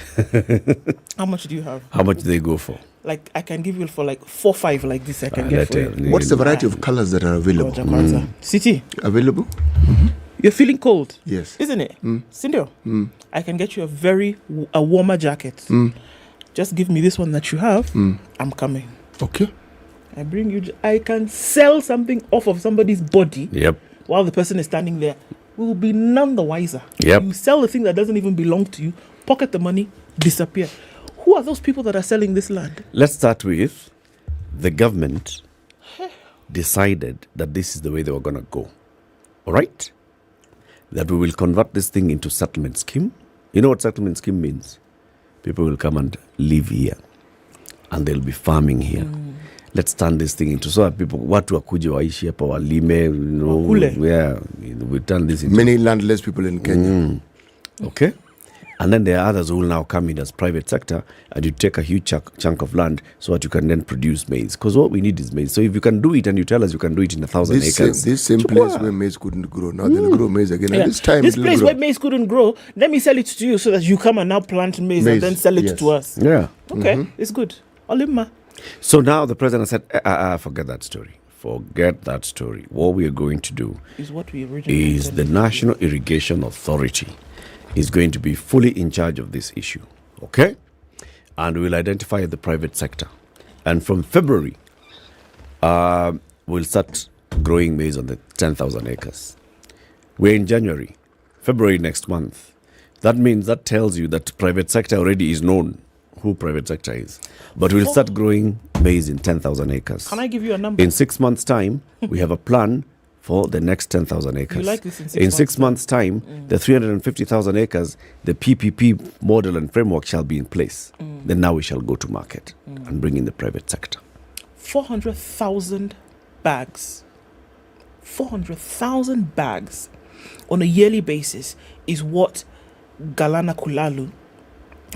[SPEAKER 6] How much do you have?
[SPEAKER 7] How much do they go for?
[SPEAKER 6] Like, I can give you for like 4, 5 like this. I can get for you.
[SPEAKER 8] What's the variety of colors that are
[SPEAKER 6] Oh,
[SPEAKER 8] available?
[SPEAKER 6] Jakarta. City,
[SPEAKER 8] Available?
[SPEAKER 6] you're feeling cold,
[SPEAKER 8] Yes.
[SPEAKER 6] isn't it? Sindio, I can get you a warmer jacket. Just give me this one that you have. I'm coming.
[SPEAKER 8] Okay.
[SPEAKER 6] I bring you. I can sell something off of somebody's body
[SPEAKER 7] Yep.
[SPEAKER 6] while the person is standing there. We will be none the wiser.
[SPEAKER 7] Yep.
[SPEAKER 6] You sell the thing that doesn't even belong to you, pocket the money, disappear. Who are those people that are selling this land?
[SPEAKER 7] Let's start with the government decided that this is the way they were going to go. All right? That we will convert this thing into settlement scheme. You know what settlement scheme means? People will come and live here and they'll be farming here. Let's turn this thing into so that people, watu wakuje waishi hapa walime,
[SPEAKER 6] Wakule.
[SPEAKER 7] yeah, we turn this into
[SPEAKER 8] Many landless people in Kenya.
[SPEAKER 7] okay. And then there are others who will now come in as private sector and you take a huge chunk of land so that you can then produce maize. Because what we need is maize. So if you can do it and you tell us you can do it in 1,000 acres.
[SPEAKER 8] This same place where maize couldn't grow. Now they'll grow maize again.
[SPEAKER 6] Yeah.
[SPEAKER 8] And this time
[SPEAKER 6] This
[SPEAKER 8] it'll
[SPEAKER 6] place
[SPEAKER 8] grow.
[SPEAKER 6] where maize couldn't grow, let me sell it to you so that you come and now plant maize and
[SPEAKER 8] Maize,
[SPEAKER 6] then sell it
[SPEAKER 8] yes.
[SPEAKER 6] to us.
[SPEAKER 7] Yeah.
[SPEAKER 6] Okay, it's good. Olimma.
[SPEAKER 7] So now the president said, forget that story. Forget that story. What we are going to do
[SPEAKER 6] Is what we originally
[SPEAKER 7] is the National Irrigation Authority is going to be fully in charge of this issue. Okay? And we'll identify the private sector. And from February, we'll start growing maize on the 10,000 acres. We're in January. February next month. That means that tells you that private sector already is known who private sector is. But we'll start growing maize in 10,000 acres.
[SPEAKER 6] Can I give you a number?
[SPEAKER 7] In 6 months' time, we have a plan for the next 10,000 acres.
[SPEAKER 6] You like this in 6
[SPEAKER 7] in
[SPEAKER 6] months'
[SPEAKER 7] 6 months' time, the 350,000 acres, the PPP model and framework shall be in place. Then now we shall go to market and bring in the private sector.
[SPEAKER 6] 400,000 bags. 400,000 bags on a yearly basis is what Galana Kulalu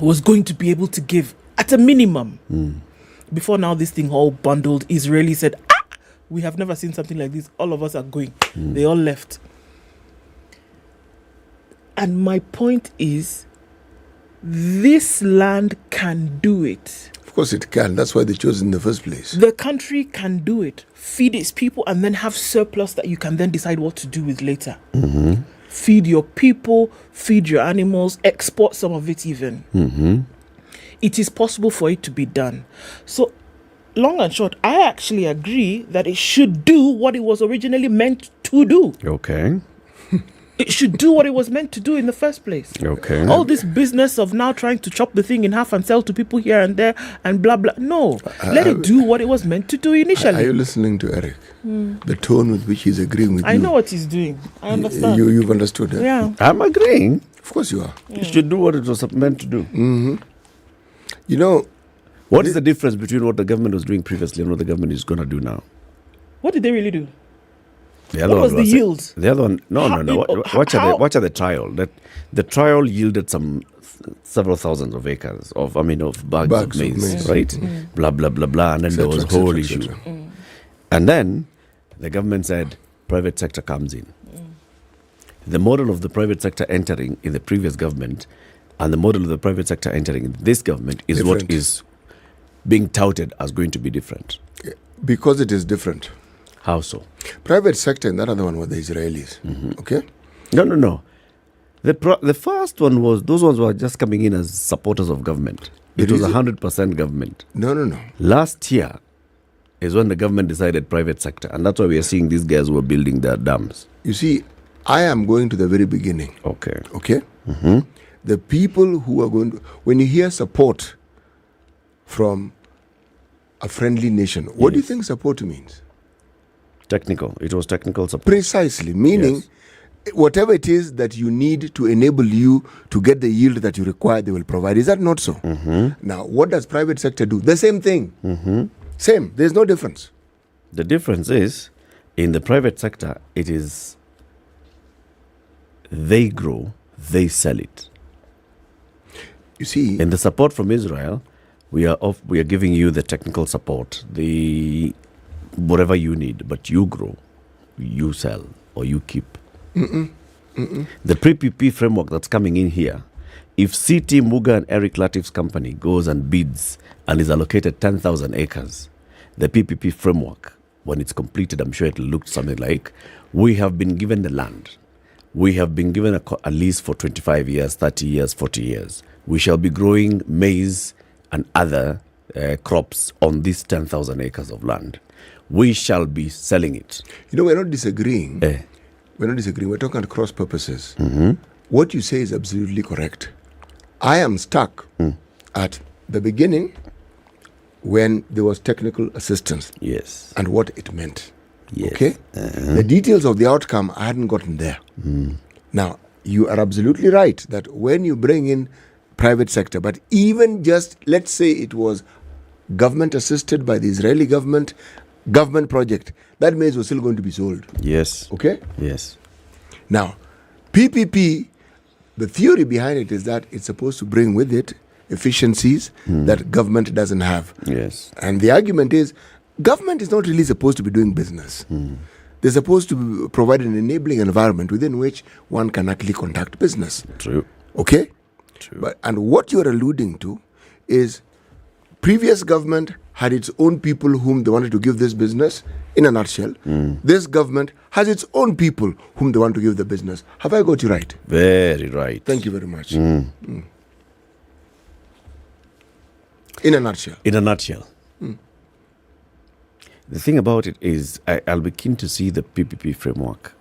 [SPEAKER 6] was going to be able to give at a minimum. Before now this thing all bundled, Israeli said, we have never seen something like this. All of us are going. They all left. And my point is, this land can do it.
[SPEAKER 8] Of course it can. That's why they chose it in the first place.
[SPEAKER 6] The country can do it. Feed its people and then have surplus that you can then decide what to do with later. Feed your people, feed your animals, export some of it even. It is possible for it to be done. So, long and short, I actually agree that it should do what it was originally meant to do.
[SPEAKER 7] Okay.
[SPEAKER 6] It should do what it was meant to do in the first place.
[SPEAKER 7] Okay.
[SPEAKER 6] All this business of now trying to chop the thing in half and sell to people here and there and blah, blah. No. Let it do what it was meant to do initially.
[SPEAKER 8] Are you listening to Eric? The tone with which he's agreeing with you.
[SPEAKER 6] I know what he's doing. I understand.
[SPEAKER 8] You've understood that?
[SPEAKER 6] Yeah.
[SPEAKER 7] I'm agreeing.
[SPEAKER 8] Of course you are.
[SPEAKER 7] It should do what it was meant to do.
[SPEAKER 8] Mm-hmm. You know,
[SPEAKER 7] what is the difference between what the government was doing previously and what the government is going to do now?
[SPEAKER 6] What did they really do?
[SPEAKER 7] The other
[SPEAKER 6] what was the yield?
[SPEAKER 7] The other one, no. Watch at the trial. That the trial yielded several thousands of acres of bags of maize, right?
[SPEAKER 6] Mm.
[SPEAKER 7] Blah blah blah blah, and then there was a whole issue. And then the government said private sector comes in. The model of the private sector entering in the previous government and the model of the private sector entering in this government is different. What is being touted as going to be different.
[SPEAKER 8] Because it is different.
[SPEAKER 7] How so?
[SPEAKER 8] Private sector and that other one were the Israelis. Okay?
[SPEAKER 7] No. The first one was, those ones were just coming in as supporters of government. It was 100% government.
[SPEAKER 8] No.
[SPEAKER 7] Last year is when the government decided private sector. And that's why we are seeing these guys who are building their dams.
[SPEAKER 8] You see, I am going to the very beginning.
[SPEAKER 7] Okay.
[SPEAKER 8] The people who are going to, when you hear support from a friendly nation, what do you think support means?
[SPEAKER 7] Technical. It was technical support.
[SPEAKER 8] Precisely. Meaning, whatever it is that you need to enable you to get the yield that you require, they will provide. Is that not so? Now, what does private sector do? The same thing. Same. There's no difference.
[SPEAKER 7] The difference is, in the private sector, it is they grow, they sell it.
[SPEAKER 8] You see,
[SPEAKER 7] in the support from Israel, we are giving you the technical support, the whatever you need, but you grow, you sell, or you keep. The pre-PPP framework that's coming in here, if CT Muga and Eric Latif's company goes and bids and is allocated 10,000 acres, the PPP framework, when it's completed, I'm sure it'll look something like, we have been given the land. We have been given a lease for 25 years, 30 years, 40 years. We shall be growing maize and other crops on these 10,000 acres of land. We shall be selling it.
[SPEAKER 8] You know, we're not disagreeing. We're not disagreeing. We're talking at cross purposes. What you say is absolutely correct. I am stuck at the beginning when there was technical assistance.
[SPEAKER 7] Yes.
[SPEAKER 8] And what it meant.
[SPEAKER 7] Yes.
[SPEAKER 8] Okay? The details of the outcome, I hadn't gotten there. Now, you are absolutely right that when you bring in private sector, but even just, let's say it was government assisted by the Israeli government project, that maize was still going to be sold.
[SPEAKER 7] Yes.
[SPEAKER 8] Okay?
[SPEAKER 7] Yes.
[SPEAKER 8] Now, PPP, the theory behind it is that it's supposed to bring with it efficiencies that government doesn't have.
[SPEAKER 7] Yes.
[SPEAKER 8] And the argument is, government is not really supposed to be doing business. They're supposed to provide an enabling environment within which one can actually conduct business.
[SPEAKER 7] True.
[SPEAKER 8] Okay?
[SPEAKER 7] True.
[SPEAKER 8] And what you're alluding to is previous government had its own people whom they wanted to give this business, in a nutshell. This government has its own people whom they want to give the business. Have I got you right?
[SPEAKER 7] Very right.
[SPEAKER 8] Thank you very much. In a nutshell.
[SPEAKER 7] In a nutshell. The thing about it is, I'll be keen to see the PPP framework,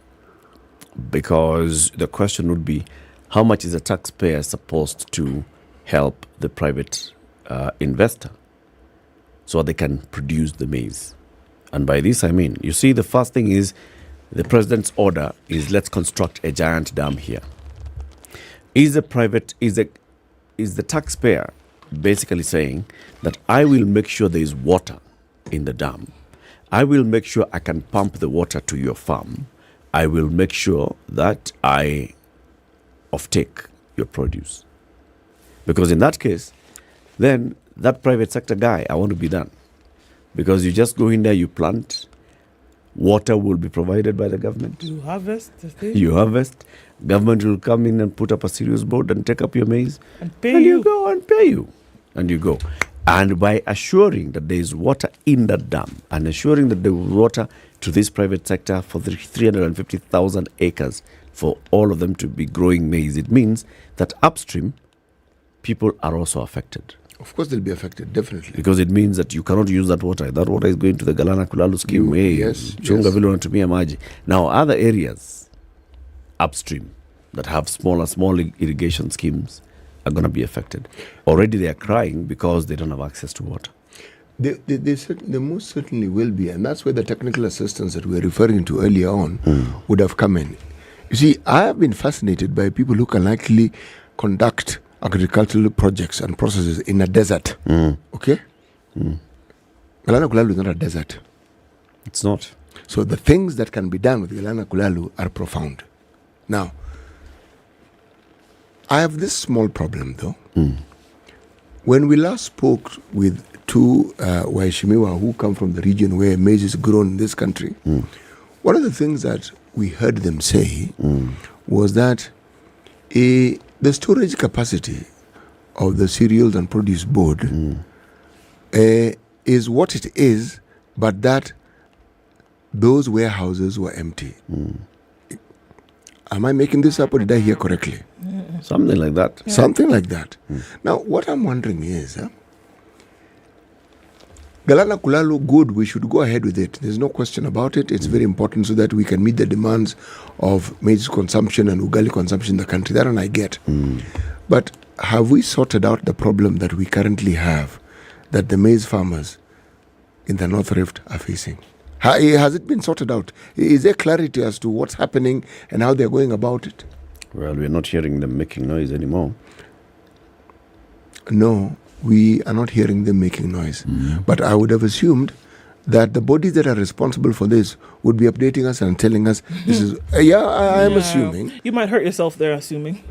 [SPEAKER 7] because the question would be, how much is the taxpayer supposed to help the private investor so they can produce the maize? And by this I mean, you see, the first thing is the president's order is, let's construct a giant dam here. Is the taxpayer basically saying that I will make sure there is water in the dam? I will make sure I can pump the water to your farm. I will make sure that I offtake your produce. Because in that case, then that private sector guy, I want to be done. Because you just go in there, you plant, water will be provided by the government.
[SPEAKER 6] You harvest.
[SPEAKER 7] You harvest. Government will come in and put up a serious board and take up your maize.
[SPEAKER 6] And pay
[SPEAKER 7] and
[SPEAKER 6] you.
[SPEAKER 7] you go and pay you. And you go. And by assuring that there is water in that dam and assuring that there is water to this private sector for the 350,000 acres for all of them to be growing maize, it means that upstream people are also affected.
[SPEAKER 8] Of course they'll be affected, definitely.
[SPEAKER 7] Because it means that you cannot use that water. That water is going to the Galana Kulalu scheme.
[SPEAKER 8] Yes.
[SPEAKER 7] Chunga vile unatumia maji. Now other areas upstream that have small irrigation schemes are going to be affected. Already they are crying because they don't have access to water.
[SPEAKER 8] They most certainly will be, and that's where the technical assistance that we were referring to earlier on would have come in. You see, I have been fascinated by people who can actually conduct agricultural projects and processes in a desert. Okay? Galana Kulalu is not a desert.
[SPEAKER 7] It's not.
[SPEAKER 8] So the things that can be done with Galana Kulalu are profound. Now, I have this small problem, though. When we last spoke with two Waheshimiwa who come from the region where maize is grown in this country, one of the things that we heard them say was that the storage capacity of the cereals and produce board is what it is, but that those warehouses were empty. Am I making this up or did I hear correctly?
[SPEAKER 7] Something like that.
[SPEAKER 8] Yeah. Something like that. Now, what I'm wondering is, Galana Kulalu, good, we should go ahead with it. There's no question about it. It's very important so that we can meet the demands of maize consumption and ugali consumption in the country. That one I get. But have we sorted out the problem that we currently have, that the maize farmers in the North Rift are facing? Has it been sorted out? Is there clarity as to what's happening and how they're going about it?
[SPEAKER 7] Well, we're not hearing them making noise anymore.
[SPEAKER 8] No, we are not hearing them making noise. But I would have assumed that the bodies that are responsible for this would be updating us and telling us this is... I am assuming.
[SPEAKER 6] You might hurt yourself there, assuming.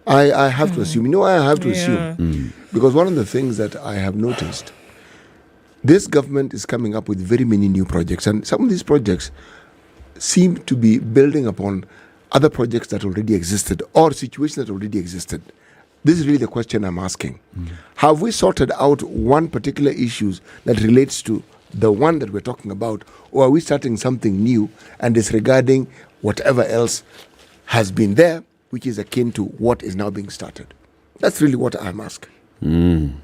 [SPEAKER 8] I have to assume. I have to assume. Because one of the things that I have noticed, this government is coming up with very many new projects, and some of these projects seem to be building upon other projects that already existed or situations that already existed. This is really the question I'm asking. Have we sorted out one particular issue that relates to the one that we're talking about, or are we starting something new and disregarding whatever else has been there, which is akin to what is now being started? That's really what I'm asking.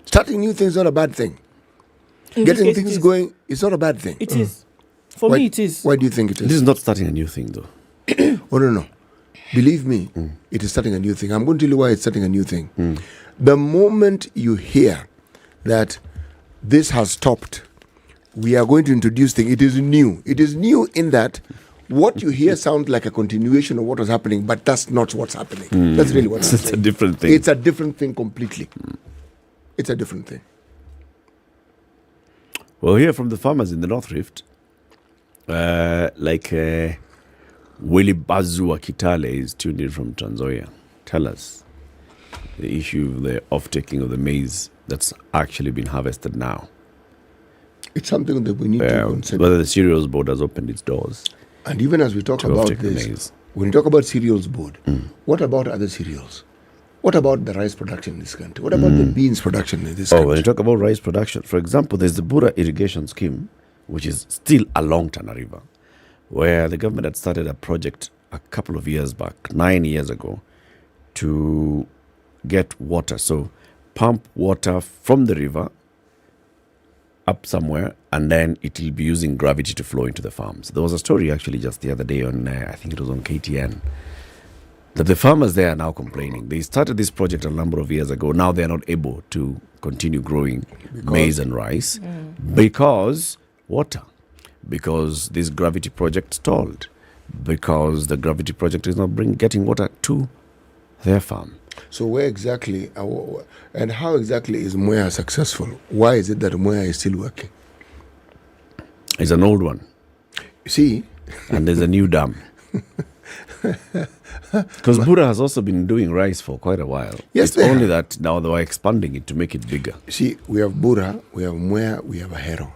[SPEAKER 8] Starting new things is not a bad thing. Getting things going is not a bad thing.
[SPEAKER 6] It is. For me, it is.
[SPEAKER 8] Why do you think it is?
[SPEAKER 7] This is not starting a new thing, though.
[SPEAKER 8] Oh, no. Believe me, it is starting a new thing. I'm going to tell you why it's starting a new thing. The moment you hear that this has stopped, we are going to introduce things, it is new. It is new in that what you hear sounds like a continuation of what was happening, but that's not what's happening. That's really what I'm saying.
[SPEAKER 7] It's a different thing.
[SPEAKER 8] It's a different thing completely. It's a different thing.
[SPEAKER 7] Well, here from the farmers in the North Rift, Willie Bazua Kitale is tuned in from Tanzania. Tell us the issue of the off-taking of the maize that's actually been harvested now.
[SPEAKER 8] It's something that we need to consider.
[SPEAKER 7] Whether the cereals board has opened its doors.
[SPEAKER 8] And even as we talk about this, when you talk about cereals board, what about other cereals? What about the rice production in this country? What about the beans production in this country?
[SPEAKER 7] When you talk about rice production, for example, there's the Bura irrigation scheme, which is still along Tana River, where the government had started a project a couple of years back, 9 years ago, to get water. So pump water from the river up somewhere, and then it will be using gravity to flow into the farms. There was a story actually just the other day on, I think it was on KTN, that the farmers there are now complaining. They started this project a number of years ago. Now they are not able to continue growing maize and rice because water. Because this gravity project stalled. Because the gravity project is not getting water to their farm.
[SPEAKER 8] So where exactly, and how exactly is Mwea successful? Why is it that Mwea is still working?
[SPEAKER 7] It's an old one.
[SPEAKER 8] You see?
[SPEAKER 7] And there's a new dam. Because Bura has also been doing rice for quite a while.
[SPEAKER 8] Yes,
[SPEAKER 7] it's only that now they are expanding it to make it bigger.
[SPEAKER 8] See, we have Bura, we have Mwea, we have Ahero.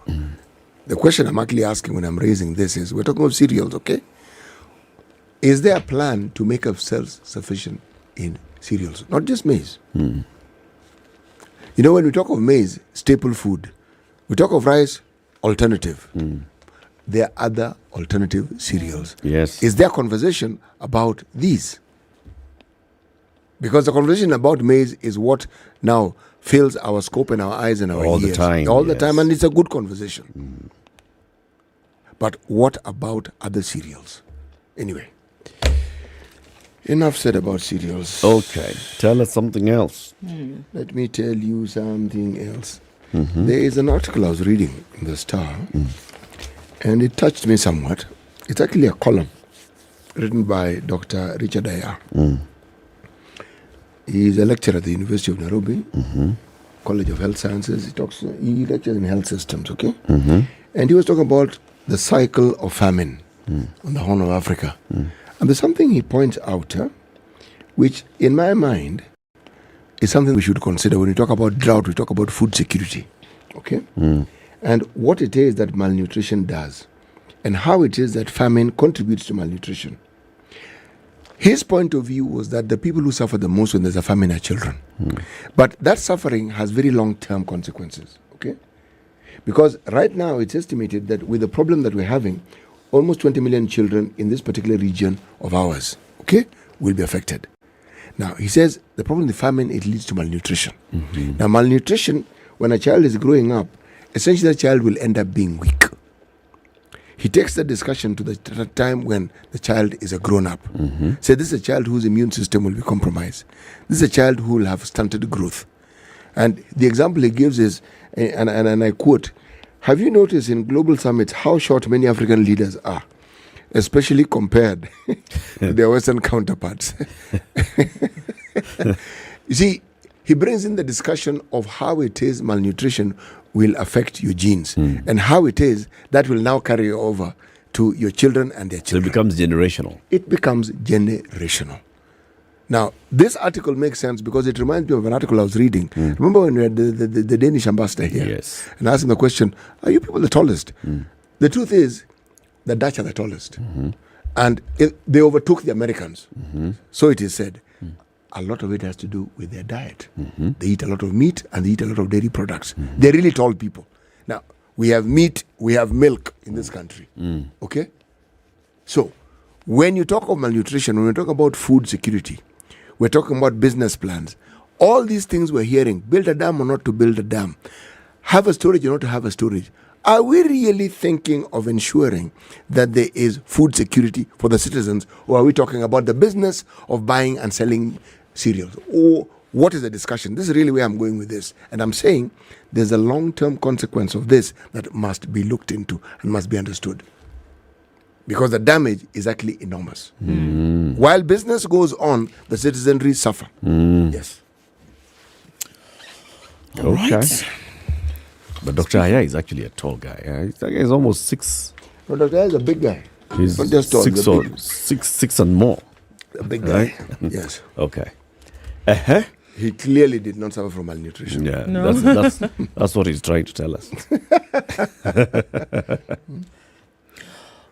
[SPEAKER 8] The question I'm actually asking when I'm raising this is, we're talking about cereals, okay? Is there a plan to make us self-sufficient in cereals? Not just maize. You know, when we talk of maize, staple food. We talk of rice, alternative. There are other alternative cereals.
[SPEAKER 7] Yes.
[SPEAKER 8] Is there a conversation about these? Because the conversation about maize is what now fills our scope and our eyes and our
[SPEAKER 7] all
[SPEAKER 8] ears.
[SPEAKER 7] The time,
[SPEAKER 8] all the time, and it's a good conversation. But what about other cereals? Anyway, enough said about cereals.
[SPEAKER 7] Okay, tell us something else.
[SPEAKER 8] Let me tell you something else. There is an article I was reading in the Star, and it touched me somewhat. It's actually a column written by Dr. Richard Ayar. He's a lecturer at the University of Nairobi, College of Health Sciences. He lectures in health systems, okay? And he was talking about the cycle of famine on the Horn of Africa. And there's something he points out, which in my mind is something we should consider. When we talk about drought, we talk about food security, okay? And what it is that malnutrition does, and how it is that famine contributes to malnutrition. His point of view was that the people who suffer the most when there's a famine are children. But that suffering has very long-term consequences, okay? Because right now it's estimated that with the problem that we're having, almost 20 million children in this particular region of ours, okay, will be affected. Now, he says the problem with famine, it leads to malnutrition. Now, malnutrition, when a child is growing up, essentially the child will end up being weak. He takes the discussion to the time when the child is a grown-up. Say, this is a child whose immune system will be compromised. This is a child who will have stunted growth. And the example he gives is, and I quote, have you noticed in global summits how short many African leaders are, especially compared to their Western counterparts? You see, he brings in the discussion of how it is malnutrition will affect your genes and how it is that will now carry over to your children and their children.
[SPEAKER 7] So it becomes generational.
[SPEAKER 8] It becomes generational. Now, this article makes sense because it reminds me of an article I was reading. Remember when we had the Danish ambassador here?
[SPEAKER 7] Yes.
[SPEAKER 8] And I asked him the question, are you people the tallest? The truth is, the Dutch are the tallest. And they overtook the Americans. So it is said. A lot of it has to do with their diet. They eat a lot of meat and they eat a lot of dairy products. They're really tall people. Now, we have meat, we have milk in this country. Okay? So, when you talk of malnutrition, when we talk about food security, we're talking about business plans. All these things we're hearing, build a dam or not to build a dam, have a storage or not to have a storage. Are we really thinking of ensuring that there is food security for the citizens, or are we talking about the business of buying and selling cereals? Or what is the discussion? This is really where I'm going with this. And I'm saying there's a long-term consequence of this that must be looked into and must be understood. Because the damage is actually enormous. While business goes on, the citizenry suffer. Yes.
[SPEAKER 6] All right.
[SPEAKER 7] But Dr. Ayar is actually a tall guy. He's almost 6.
[SPEAKER 8] No, Dr. Ayar is a big guy.
[SPEAKER 7] He's
[SPEAKER 8] not just tall,
[SPEAKER 7] 6 and more.
[SPEAKER 8] A big guy. Yes.
[SPEAKER 7] Okay.
[SPEAKER 8] He clearly did not suffer from malnutrition.
[SPEAKER 7] Yeah,
[SPEAKER 6] No.
[SPEAKER 7] that's what he's trying to tell us.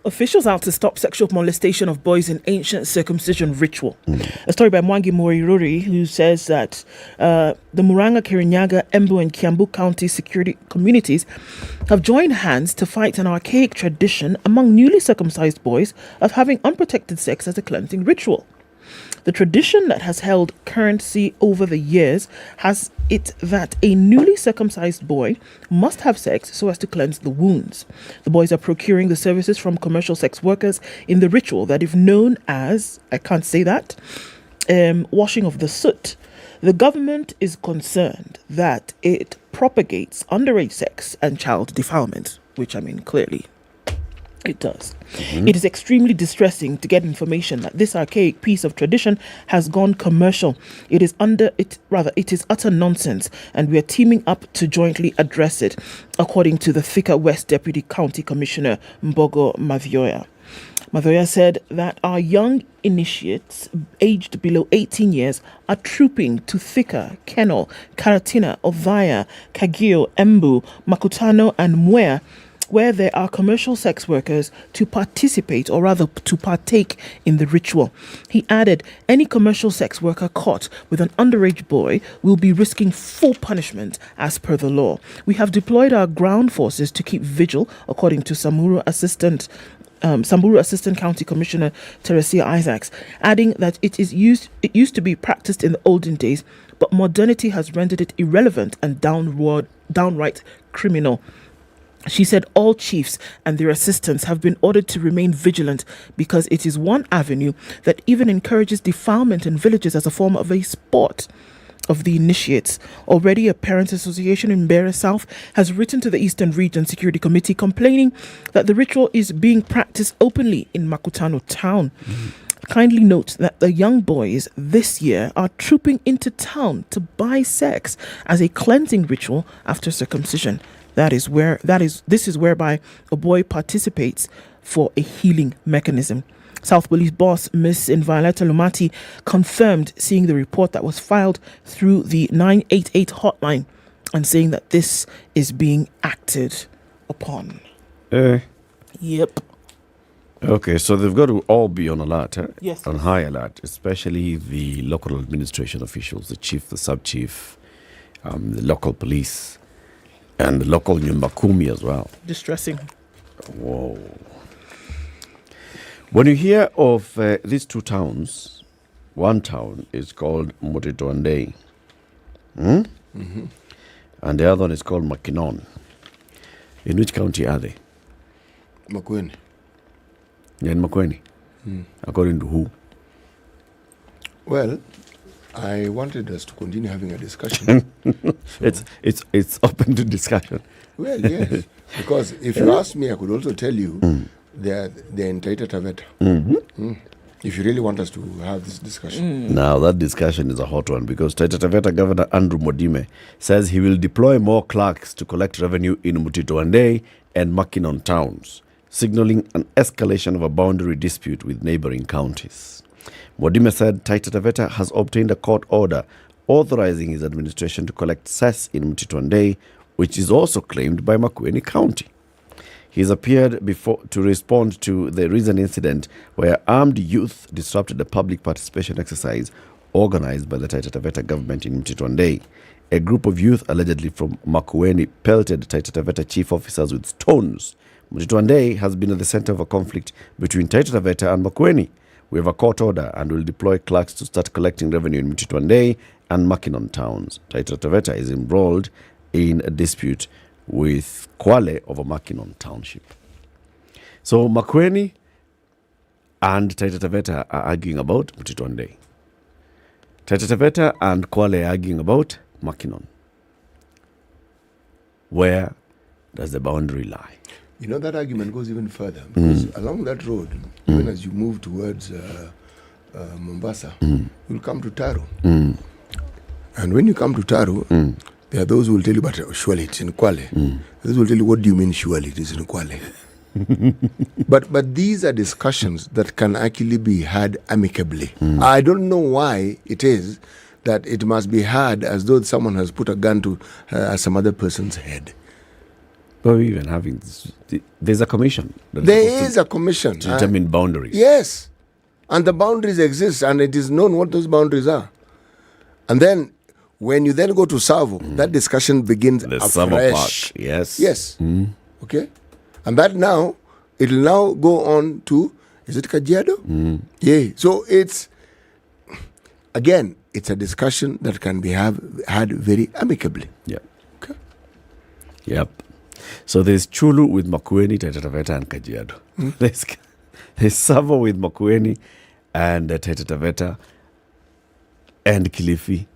[SPEAKER 6] Officials out to stop sexual molestation of boys in ancient circumcision ritual. A story by Mwangi Moriruri, who says that the Muranga, Kirinyaga, Embu and Kiambu County security communities have joined hands to fight an archaic tradition among newly circumcised boys of having unprotected sex as a cleansing ritual. The tradition that has held currency over the years has it that a newly circumcised boy must have sex so as to cleanse the wounds. The boys are procuring the services from commercial sex workers in the ritual that is known as, I can't say that, washing of the soot. The government is concerned that it propagates underage sex and child defilement, which I mean clearly it does. It is extremely distressing to get information that this archaic piece of tradition has gone commercial. It is utter nonsense, and we are teaming up to jointly address it, according to the Thika West Deputy County Commissioner Mbogo Mathioya. Mathioya said that our young initiates aged below 18 years are trooping to Thika, Kenol, Karatina, Ovaya, Kagio, Embu, Makutano and Mwea, where there are commercial sex workers to participate, or rather to partake in the ritual. He added, any commercial sex worker caught with an underage boy will be risking full punishment as per the law. We have deployed our ground forces to keep vigil, according to Samburu Assistant County Commissioner Teresia Isaacs, adding that it used to be practiced in the olden days, but modernity has rendered it irrelevant and downright criminal. She said all chiefs and their assistants have been ordered to remain vigilant because it is one avenue that even encourages defilement in villages as a form of a sport of the initiates. Already, a parents' association in Mbeere South has written to the Eastern Region Security Committee complaining that the ritual is being practiced openly in Makutano town. Kindly note that the young boys this year are trooping into town to buy sex as a cleansing ritual after circumcision. This is whereby a boy participates for a healing mechanism. South Police boss Miss Inviolata Lumati confirmed seeing the report that was filed through the 988 hotline and saying that this is being acted upon. Yep.
[SPEAKER 7] Okay, so they've got to all be on alert,
[SPEAKER 6] Yes.
[SPEAKER 7] on high alert, especially the local administration officials, the chief, the sub-chief, the local police, and the local Nyumbakumi as well.
[SPEAKER 6] Distressing.
[SPEAKER 7] Whoa. When you hear of these two towns, one town is called Mutitwandei, and the other one is called Makinon. In which county are they?
[SPEAKER 8] Makueni.
[SPEAKER 7] They're in Makueni. According to who?
[SPEAKER 8] Well, I wanted us to continue having a discussion.
[SPEAKER 7] It's open to discussion.
[SPEAKER 8] Well, yes. Because if you ask me, I could also tell you they're in Taita Taveta. If you really want us to have this discussion.
[SPEAKER 7] Now, that discussion is a hot one because Taita Taveta Governor Andrew Modime says he will deploy more clerks to collect revenue in Mutitwandei and Makinon towns, signaling an escalation of a boundary dispute with neighboring counties. Modime said Taita Taveta has obtained a court order authorizing his administration to collect cess in Mutitwandei, which is also claimed by Makueni County. He's appeared before to respond to the recent incident where armed youth disrupted a public participation exercise organized by the Taita Taveta government in Mutitwandei. A group of youth allegedly from Makueni pelted Taita Taveta chief officers with stones. Mutitwandei has been at the center of a conflict between Taita Taveta and Makueni. We have a court order and will deploy clerks to start collecting revenue in Mutitwandei and Makinon towns. Taita Taveta is embroiled in a dispute with Kwale over Makinon township. So Makueni and Taita Taveta are arguing about Mutitwandei. Taita Taveta and Kwale are arguing about Makinon. Where does the boundary lie?
[SPEAKER 8] You know, that argument goes even further because along that road, even as you move towards Mombasa, you'll come to Taro. And when you come to Taro, there are those who will tell you, but surely it's in Kwale. Those will tell you, what do you mean surely it is in Kwale? But these are discussions that can actually be had amicably. I don't know why it is that it must be had as though someone has put a gun to some other person's head.
[SPEAKER 7] But we're even having this. There's a commission.
[SPEAKER 8] There is a commission
[SPEAKER 7] to determine boundaries.
[SPEAKER 8] Yes. And the boundaries exist, and it is known what those boundaries are. And then, when you then go to Savo, that discussion begins
[SPEAKER 7] The
[SPEAKER 8] afresh.
[SPEAKER 7] Savo Park, yes.
[SPEAKER 8] Yes. Okay? And that now, it'll now go on to, is it Kajiado? Yeah. So it's, again, it's a discussion that can be had very amicably.
[SPEAKER 7] Yeah. Okay. Yep. So there's Chulu with Makueni, Taita Taveta, and Kajiado. There's Savo with Makueni and Taita Taveta and Kilifi.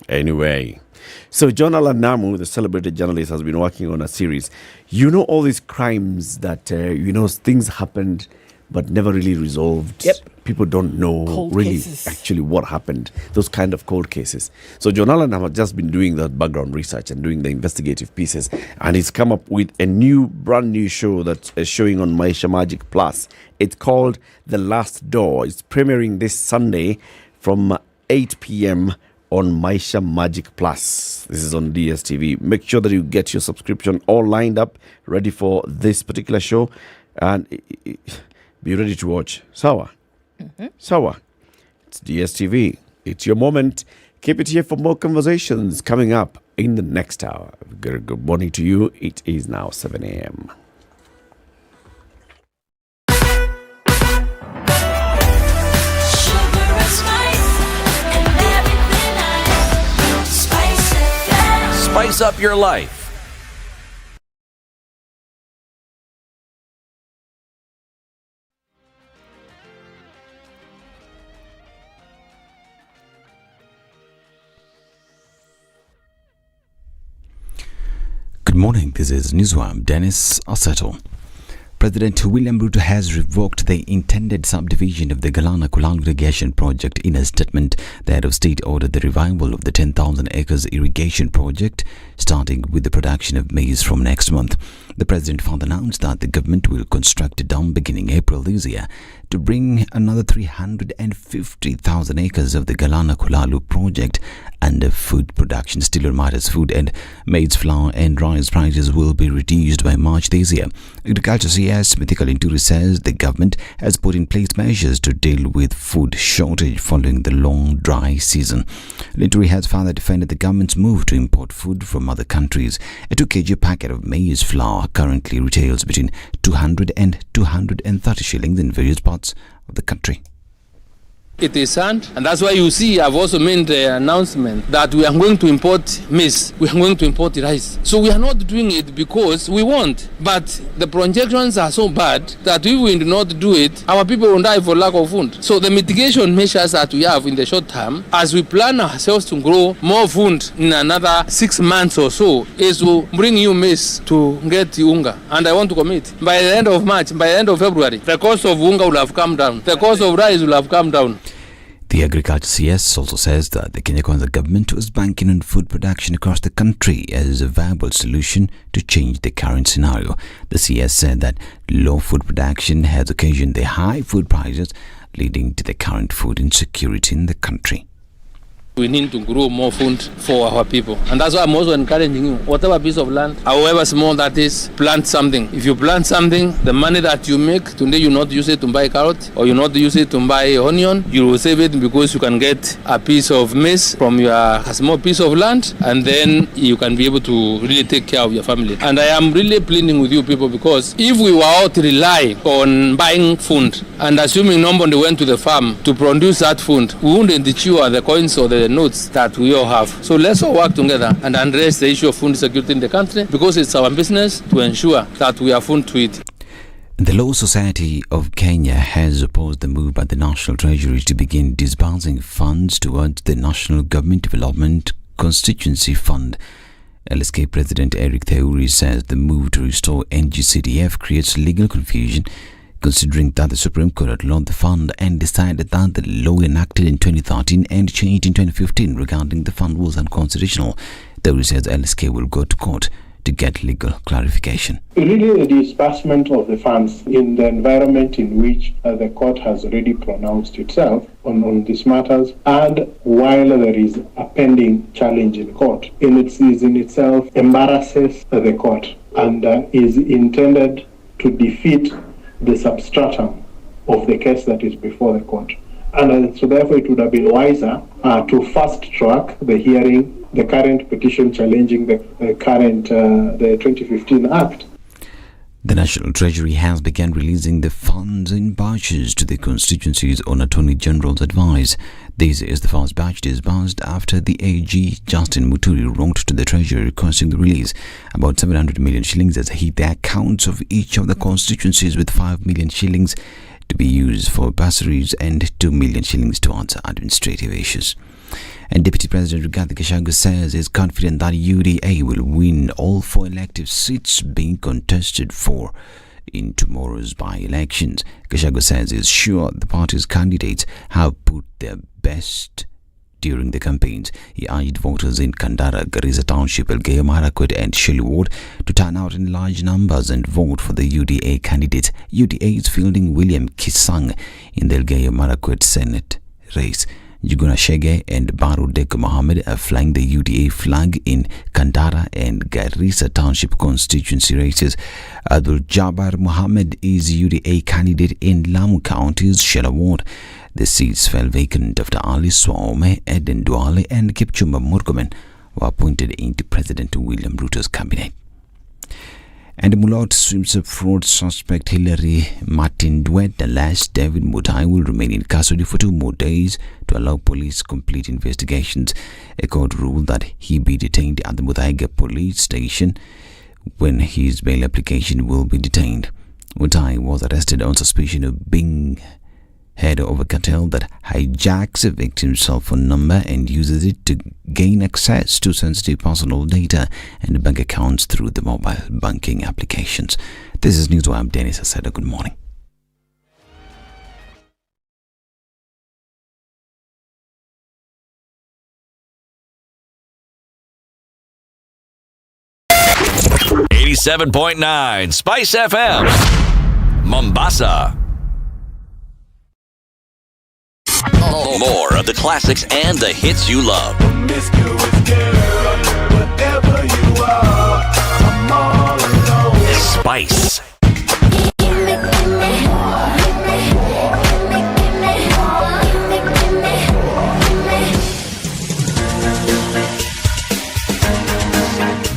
[SPEAKER 7] Anyway. So John Alan Namu, the celebrated journalist, has been working on a series. You know all these crimes that, things happened but never really resolved.
[SPEAKER 6] Yep.
[SPEAKER 7] People don't know
[SPEAKER 6] Cold
[SPEAKER 7] really
[SPEAKER 6] cases.
[SPEAKER 7] actually what happened. Those kind of cold cases. So John Alan has just been doing that background research and doing the investigative pieces. And he's come up with a brand new show that's showing on Maisha Magic Plus. It's called The Last Door. It's premiering this Sunday from 8 p.m. on Maisha Magic Plus. This is on DSTV. Make sure that you get your subscription all lined up, ready for this particular show. And be ready to watch. Sawa. Sawa. It's DSTV. It's your moment. Keep it here for more conversations coming up in the next hour. Good morning to you. It is now 7 a.m.
[SPEAKER 5] spice up your life.
[SPEAKER 1] Good morning, this is Newswire. Dennis Aseto. President William Ruto has revoked the intended subdivision of the Galana Kulalu irrigation project. In a statement, the head of state ordered the revival of the 10,000 acres irrigation project, starting with the production of maize from next month. The president further announced that the government will construct a dam beginning April this year to bring another 350,000 acres of the Galana Kulalu project under food production. Still matters food and maize flour and rice prices will be reduced by March this year. Agriculture CS Mythical Inturi says the government has put in place measures to deal with food shortage following the long dry season. Inturi has further defended the government's move to import food from other countries. A 2 kg packet of maize flour currently retails between 200 and 230 shillings in various parts of the country.
[SPEAKER 2] It is sand, and that's why you see I've also made the announcement that we are going to import maize, we are going to import rice. So we are not doing it because we want, but the projections are so bad that if we do not do it, our people will die for lack of food. So the mitigation measures that we have in the short term, as we plan ourselves to grow more food in another 6 months or so, is to bring you maize to get unga. And I want to commit, by the end of March, by the end of February, the cost of unga will have come down, the cost of rice will have come down.
[SPEAKER 1] The Agriculture CS also says that the Kenya Kwanza government was banking on food production across the country as a viable solution to change the current scenario. The CS said that low food production has occasioned the high food prices, leading to the current food insecurity in the country.
[SPEAKER 2] We need to grow more food for our people. And that's why I'm also encouraging you, whatever piece of land, however small that is, plant something. If you plant something, the money that you make, today you not use it to buy carrot, or you not use it to buy onion, you will save it because you can get a piece of maize from a small piece of land, and then you can be able to really take care of your family. And I am really pleading with you people, because if we were all to rely on buying food, and assuming nobody went to the farm to produce that food, we wouldn't ensure the coins or the notes that we all have. So let's all work together and address the issue of food security in the country, because it's our business to ensure that we have food to eat.
[SPEAKER 1] The Law Society of Kenya has opposed the move by the National Treasury to begin disbursing funds towards the National Government Development Constituency Fund. LSK President Eric Theuri says the move to restore NGCDF creates legal confusion, considering that the Supreme Court outlawed the fund and decided that the law enacted in 2013 and changed in 2015 regarding the fund was unconstitutional. Theuri says LSK will go to court to get legal clarification.
[SPEAKER 3] Really, the disbursement of the funds in the environment in which the court has already pronounced itself on these matters, and while there is a pending challenge in court, is in itself embarrasses the court and is intended to defeat the substratum of the case that is before the court. And so therefore it would have been wiser to fast track the hearing, the current petition challenging the current the 2015 Act.
[SPEAKER 1] The National Treasury has begun releasing the funds in batches to the constituencies on Attorney General's advice. This is the first batch disbursed after the AG Justin Muturi wrote to the Treasury requesting the release. About 700 million shillings has hit the accounts of each of the constituencies, with 5 million shillings to be used for bursaries and 2 million shillings towards administrative issues. And Deputy President Rigathi Gachagua says he is confident that UDA will win all 4 elective seats being contested for in tomorrow's by-elections. Gachagua says he is sure the party's candidates have put their best during the campaigns. He urged voters in Kandara, Garissa Township, Elgeyo Marakwet and Shelley Ward to turn out in large numbers and vote for the UDA candidates. UDA is fielding William Kisang in the Elgeyo Marakwet Senate race. Juguna Shege and Baru Dek Mohammed are flying the UDA flag in Kandara and Garissa Township constituency races. Abdul Jabbar Mohammed is UDA candidate in Lamu County's Shella Ward. The seats fell vacant after Ali Swaume, Eden Duale and Kipchumba Murkomen were appointed into President William Ruto's cabinet. And Mulot sweeps up fraud suspect Hilary Martin Duet. The last David Mutai will remain in custody for 2 more days to allow police complete investigations. A court ruled that he be detained at the Muthaiga police station when his bail application will be detained. Mutai was arrested on suspicion of being head of a cartel that hijacks a victim's cell phone number and uses it to gain access to sensitive personal data and bank accounts through the mobile banking applications. This is News. I'm Dennis Asada. Good morning.
[SPEAKER 5] .9 Spice FM, Mombasa. More of the classics and the hits you love. Spice.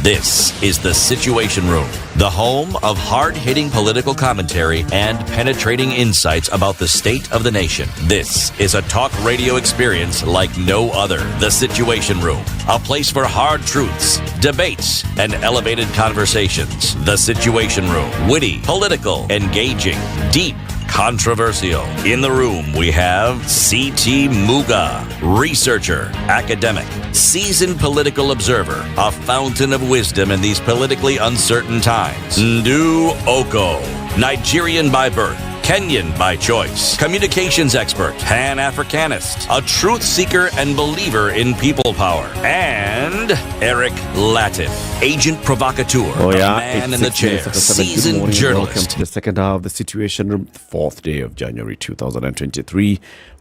[SPEAKER 5] This is the Situation Room, the home of hard-hitting political commentary and penetrating insights about the state of the nation. This is a talk radio experience like no other. The Situation Room, a place for hard truths, debates, and elevated conversations. The Situation Room, witty, political, engaging, deep, controversial. In the room, we have C.T. Muga, researcher, academic, seasoned political observer, a fountain of wisdom in these politically uncertain times. Ndu Oko, Nigerian by birth, Kenyan by choice, communications expert, Pan-Africanist, a truth seeker and believer in people power, and Eric Latif, agent provocateur, a man in the chair, seasoned journalist.
[SPEAKER 7] Welcome to the second half of the Situation Room, the 4th day of January 2023.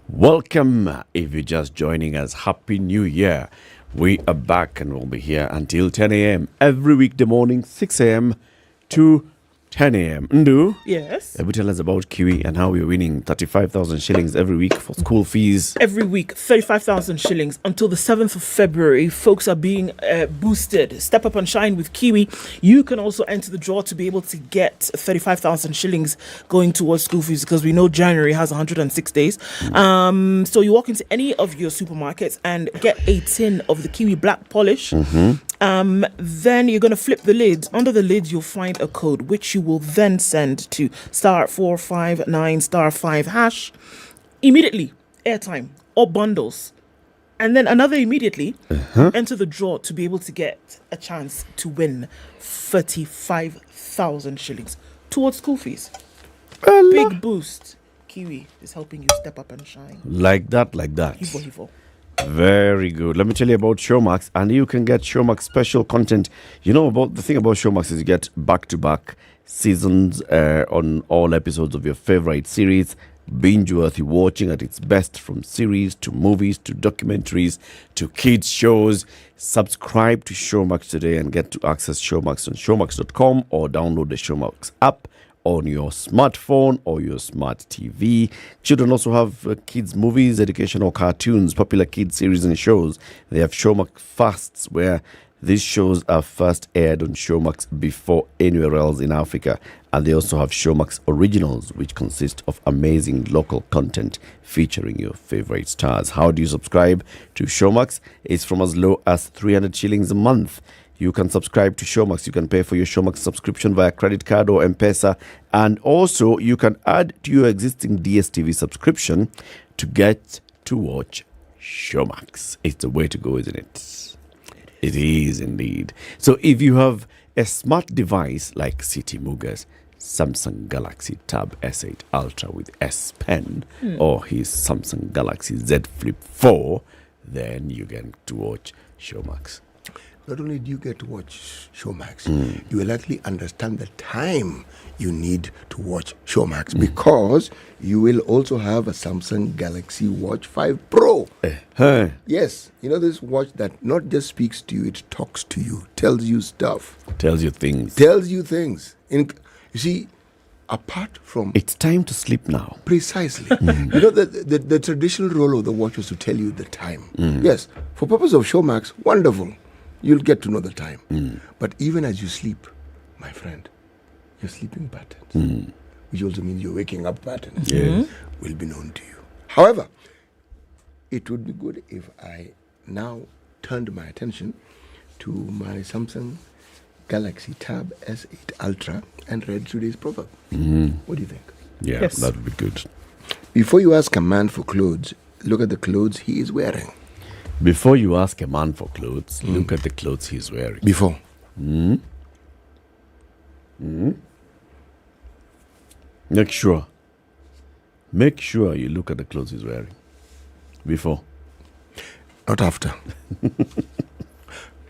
[SPEAKER 7] Welcome. If you're just joining us, Happy New Year. We are back and we'll be here until 10 a.m. every weekday morning, 6 a.m. to 10 a.m. Ndu?
[SPEAKER 6] Yes.
[SPEAKER 7] Will tell us about Kiwi and how we're winning 35,000 shillings every week for school fees.
[SPEAKER 6] Every week, 35,000 shillings until the 7th of February. Folks are being boosted. Step up and shine with Kiwi. You can also enter the draw to be able to get 35,000 shillings going towards school fees because we know January has 106 days. So you walk into any of your supermarkets and get a tin of the Kiwi Black Polish. Then you're going to flip the lid. Under the lid, you'll find a code which you will then send to *459*5# immediately, airtime or bundles, and then another immediately. Enter the draw to be able to get a chance to win 35,000 shillings towards school fees. Big boost. Kiwi is helping you step up and shine.
[SPEAKER 7] Like that.
[SPEAKER 6] Hivo.
[SPEAKER 7] Very good. Let me tell you about Showmax, and you can get Showmax special content. You know, about the thing about Showmax is you get back-to-back seasons on all episodes of your favorite series, binge-worthy watching at its best, from series to movies to documentaries to kids shows. Subscribe to Showmax today and get to access Showmax on showmax.com or download the Showmax app on your smartphone or your smart TV. Children also have kids' movies, educational cartoons, popular kids' series and shows. They have Showmax Fasts, where these shows are first aired on Showmax before anywhere else in Africa. And they also have Showmax Originals, which consist of amazing local content featuring your favorite stars. How do you subscribe to Showmax? It's from as low as 300 shillings a month. You can subscribe to Showmax. You can pay for your Showmax subscription via credit card or M-Pesa. And also, you can add to your existing DSTV subscription to get to watch Showmax. It's the way to go, isn't it? It is indeed. So if you have a smart device like City Muga's Samsung Galaxy Tab S8 Ultra with S Pen or his Samsung Galaxy Z Flip 4, then you get to watch Showmax.
[SPEAKER 8] Not only do you get to watch Showmax, you will likely understand the time you need to watch Showmax because you will also have a Samsung Galaxy Watch 5 Pro. Yes, you know this watch that not just speaks to you, it talks to you, tells you stuff.
[SPEAKER 7] Tells you things.
[SPEAKER 8] You see, apart from...
[SPEAKER 7] It's time to sleep now.
[SPEAKER 8] Precisely. You know, the traditional role of the watch was to tell you the time. Yes, for purpose of Showmax, wonderful. You'll get to know the time. But even as you sleep, my friend, your sleeping patterns, which also means your waking up patterns, will be known to you. However, it would be good if I now turned my attention to my Samsung Galaxy Tab S8 Ultra and read today's proverb. What do you think?
[SPEAKER 7] Yeah,
[SPEAKER 6] Yes.
[SPEAKER 7] that would be good.
[SPEAKER 8] Before you ask a man for clothes, look at the clothes he is wearing.
[SPEAKER 7] Before you ask a man for clothes, look at the clothes he's wearing.
[SPEAKER 8] Before.
[SPEAKER 7] Make sure you look at the clothes he's wearing. Before.
[SPEAKER 8] Not after.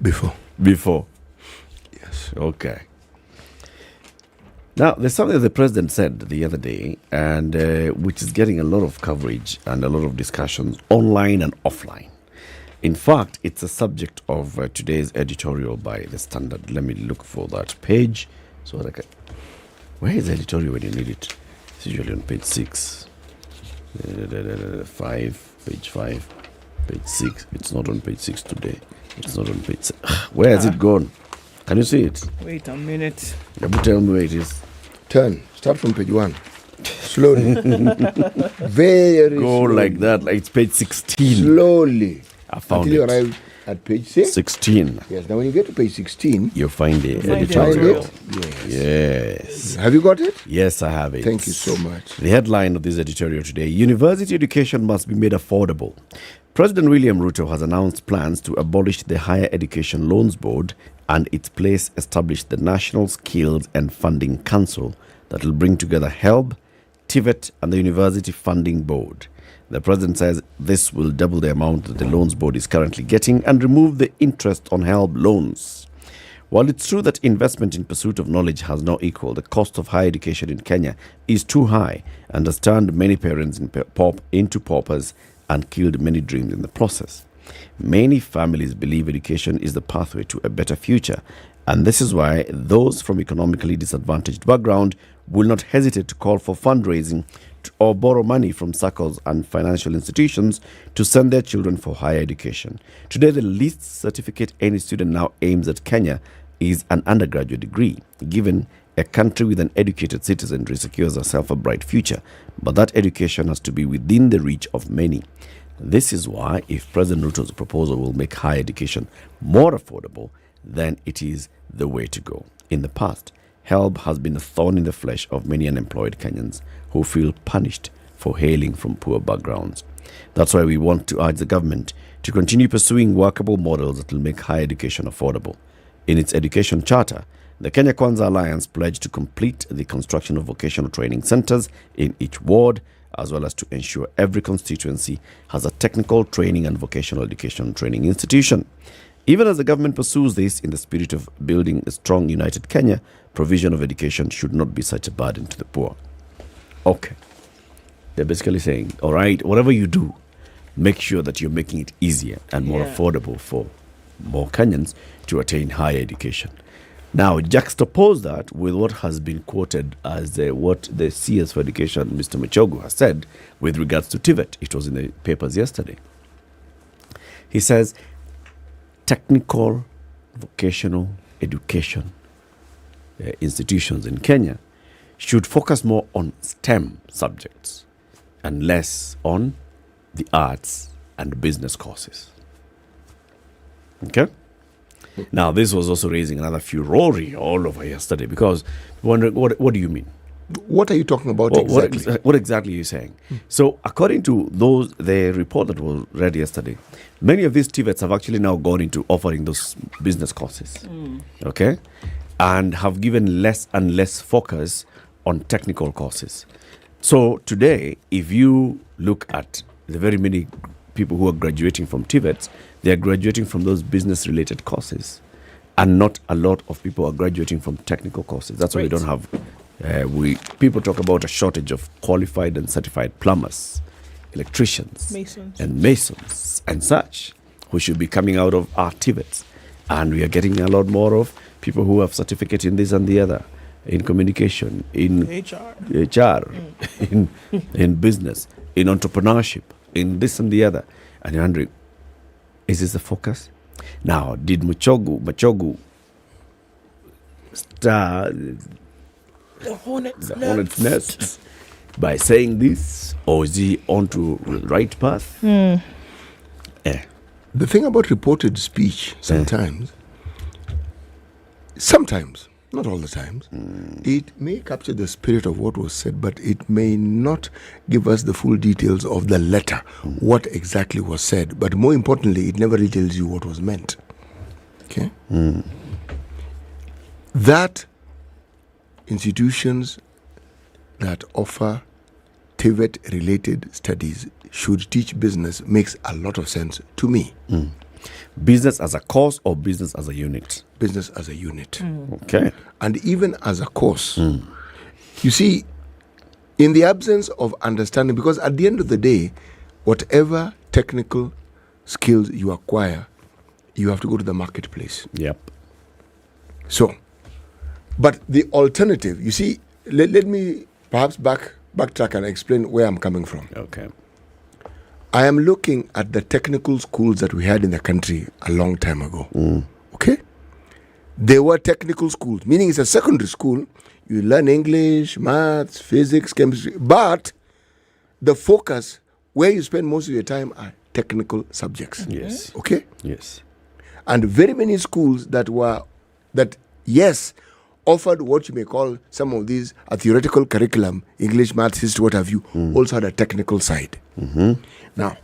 [SPEAKER 8] Before.
[SPEAKER 7] Before.
[SPEAKER 8] Yes.
[SPEAKER 7] Okay. Now, there's something that the president said the other day, and which is getting a lot of coverage and a lot of discussions online and offline. In fact, it's a subject of today's editorial by the Standard. Let me look for that page. So that I can... Where is the editorial when you need it? It's usually on page 6. 5, page 5, page 6. It's not on page 6 today. It's not on page 6. Where has it gone? Can you see it?
[SPEAKER 6] Wait a minute.
[SPEAKER 7] Tell me where it is.
[SPEAKER 8] Turn. Start from page 1. Slowly. Very
[SPEAKER 7] Go
[SPEAKER 8] slowly.
[SPEAKER 7] like that. Like it's page 16.
[SPEAKER 8] Slowly.
[SPEAKER 7] I found
[SPEAKER 8] Until you
[SPEAKER 7] it.
[SPEAKER 8] arrive at page 6.
[SPEAKER 7] 16.
[SPEAKER 8] Yes. Now when you get to page 16,
[SPEAKER 7] You find the
[SPEAKER 6] find the
[SPEAKER 7] editorial.
[SPEAKER 6] editorial.
[SPEAKER 7] Yes.
[SPEAKER 8] have you got it?
[SPEAKER 7] Yes, I have it.
[SPEAKER 8] Thank you so much.
[SPEAKER 7] The headline of this editorial today: University education must be made affordable. President William Ruto has announced plans to abolish the Higher Education Loans Board and its place establish the National Skills and Funding Council that will bring together HELB, TVET, and the University Funding Board. The president says this will double the amount that the loans board is currently getting and remove the interest on HELB loans. While it's true that investment in pursuit of knowledge has no equal, the cost of higher education in Kenya is too high and has turned many parents into paupers and killed many dreams in the process. Many families believe education is the pathway to a better future, and this is why those from economically disadvantaged background will not hesitate to call for fundraising or borrow money from circles and financial institutions to send their children for higher education. Today, the least certificate any student now aims at Kenya is an undergraduate degree, given a country with an educated citizenry secures herself a bright future, but that education has to be within the reach of many. This is why, if President Ruto's proposal will make higher education more affordable, then it is the way to go. In the past, HELB has been a thorn in the flesh of many unemployed Kenyans who feel punished for hailing from poor backgrounds. That's why we want to urge the government to continue pursuing workable models that will make higher education affordable. In its education charter, the Kenya Kwanza Alliance pledged to complete the construction of vocational training centers in each ward, as well as to ensure every constituency has a technical training and vocational education training institution. Even as the government pursues this in the spirit of building a strong, united Kenya, provision of education should not be such a burden to the poor. Okay. They're basically saying, all right, whatever you do, make sure that you're making it easier and more affordable for more Kenyans to attain higher education. Now, juxtapose that with what has been quoted as what the CS for Education, Mr. Machogu, has said with regards to TVET. It was in the papers yesterday. He says, technical vocational education institutions in Kenya should focus more on STEM subjects and less on the arts and business courses. Okay? Now, this was also raising another furore all over yesterday because wondering, what do you mean?
[SPEAKER 8] What are you talking about exactly?
[SPEAKER 7] What exactly are you saying? So, according to the report that was read yesterday, many of these TVETs have actually now gone into offering those business courses, okay, and have given less and less focus on technical courses. So, today, if you look at the very many people who are graduating from TVETs, they are graduating from those business-related courses, and not a lot of people are graduating from technical courses. That's why we don't have. People talk about a shortage of qualified and certified plumbers, electricians, masons, and such, who should be coming out of our TVETs. And we are getting a lot more of people who have certificate in this and the other, in communication, in HR, in business, in entrepreneurship, in this and the other. And you're wondering, is this the focus? Now, did Machogu
[SPEAKER 6] The hornet's
[SPEAKER 7] nest by saying this, or is he on to the right path?
[SPEAKER 8] The thing about reported speech sometimes, not all the times, it may capture the spirit of what was said, but it may not give us the full details of the letter, what exactly was said. But more importantly, it never really tells you what was meant. Okay? That institutions that offer TVET-related studies should teach business makes a lot of sense to me.
[SPEAKER 7] Business as a course or business as a unit?
[SPEAKER 8] Business as a unit.
[SPEAKER 7] Okay.
[SPEAKER 8] And even as a course. You see, in the absence of understanding, because at the end of the day, whatever technical skills you acquire, you have to go to the marketplace.
[SPEAKER 7] Yep.
[SPEAKER 8] So, but the alternative, you see, let me perhaps backtrack and explain where I'm coming from.
[SPEAKER 7] Okay.
[SPEAKER 8] I am looking at the technical schools that we had in the country a long time ago. Okay? They were technical schools, meaning it's a secondary school. You learn English, maths, physics, chemistry, but the focus, where you spend most of your time, are technical subjects.
[SPEAKER 7] Yes.
[SPEAKER 8] Okay?
[SPEAKER 7] Yes.
[SPEAKER 8] And very many schools that offered what you may call some of these a theoretical curriculum, English, maths, history, what have you, also had a technical side. Now,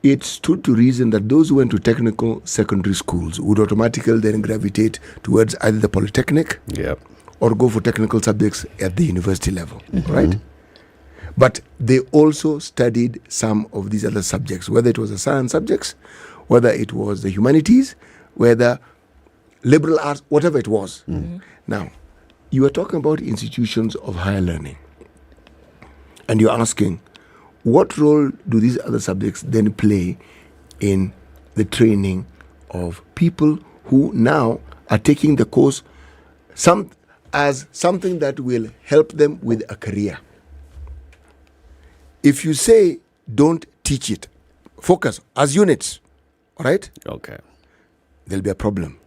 [SPEAKER 8] it stood to reason that those who went to technical secondary schools would automatically then gravitate towards either the polytechnic or go for technical subjects at the university level, right? But they also studied some of these other subjects, whether it was the science subjects, whether it was the humanities, whether liberal arts, whatever it was. Now, you are talking about institutions of higher learning. And you're asking, what role do these other subjects then play in the training of people who now are taking the course as something that will help them with a career? If you say, don't teach it, focus as units, all right?
[SPEAKER 7] Okay.
[SPEAKER 8] There'll be a problem.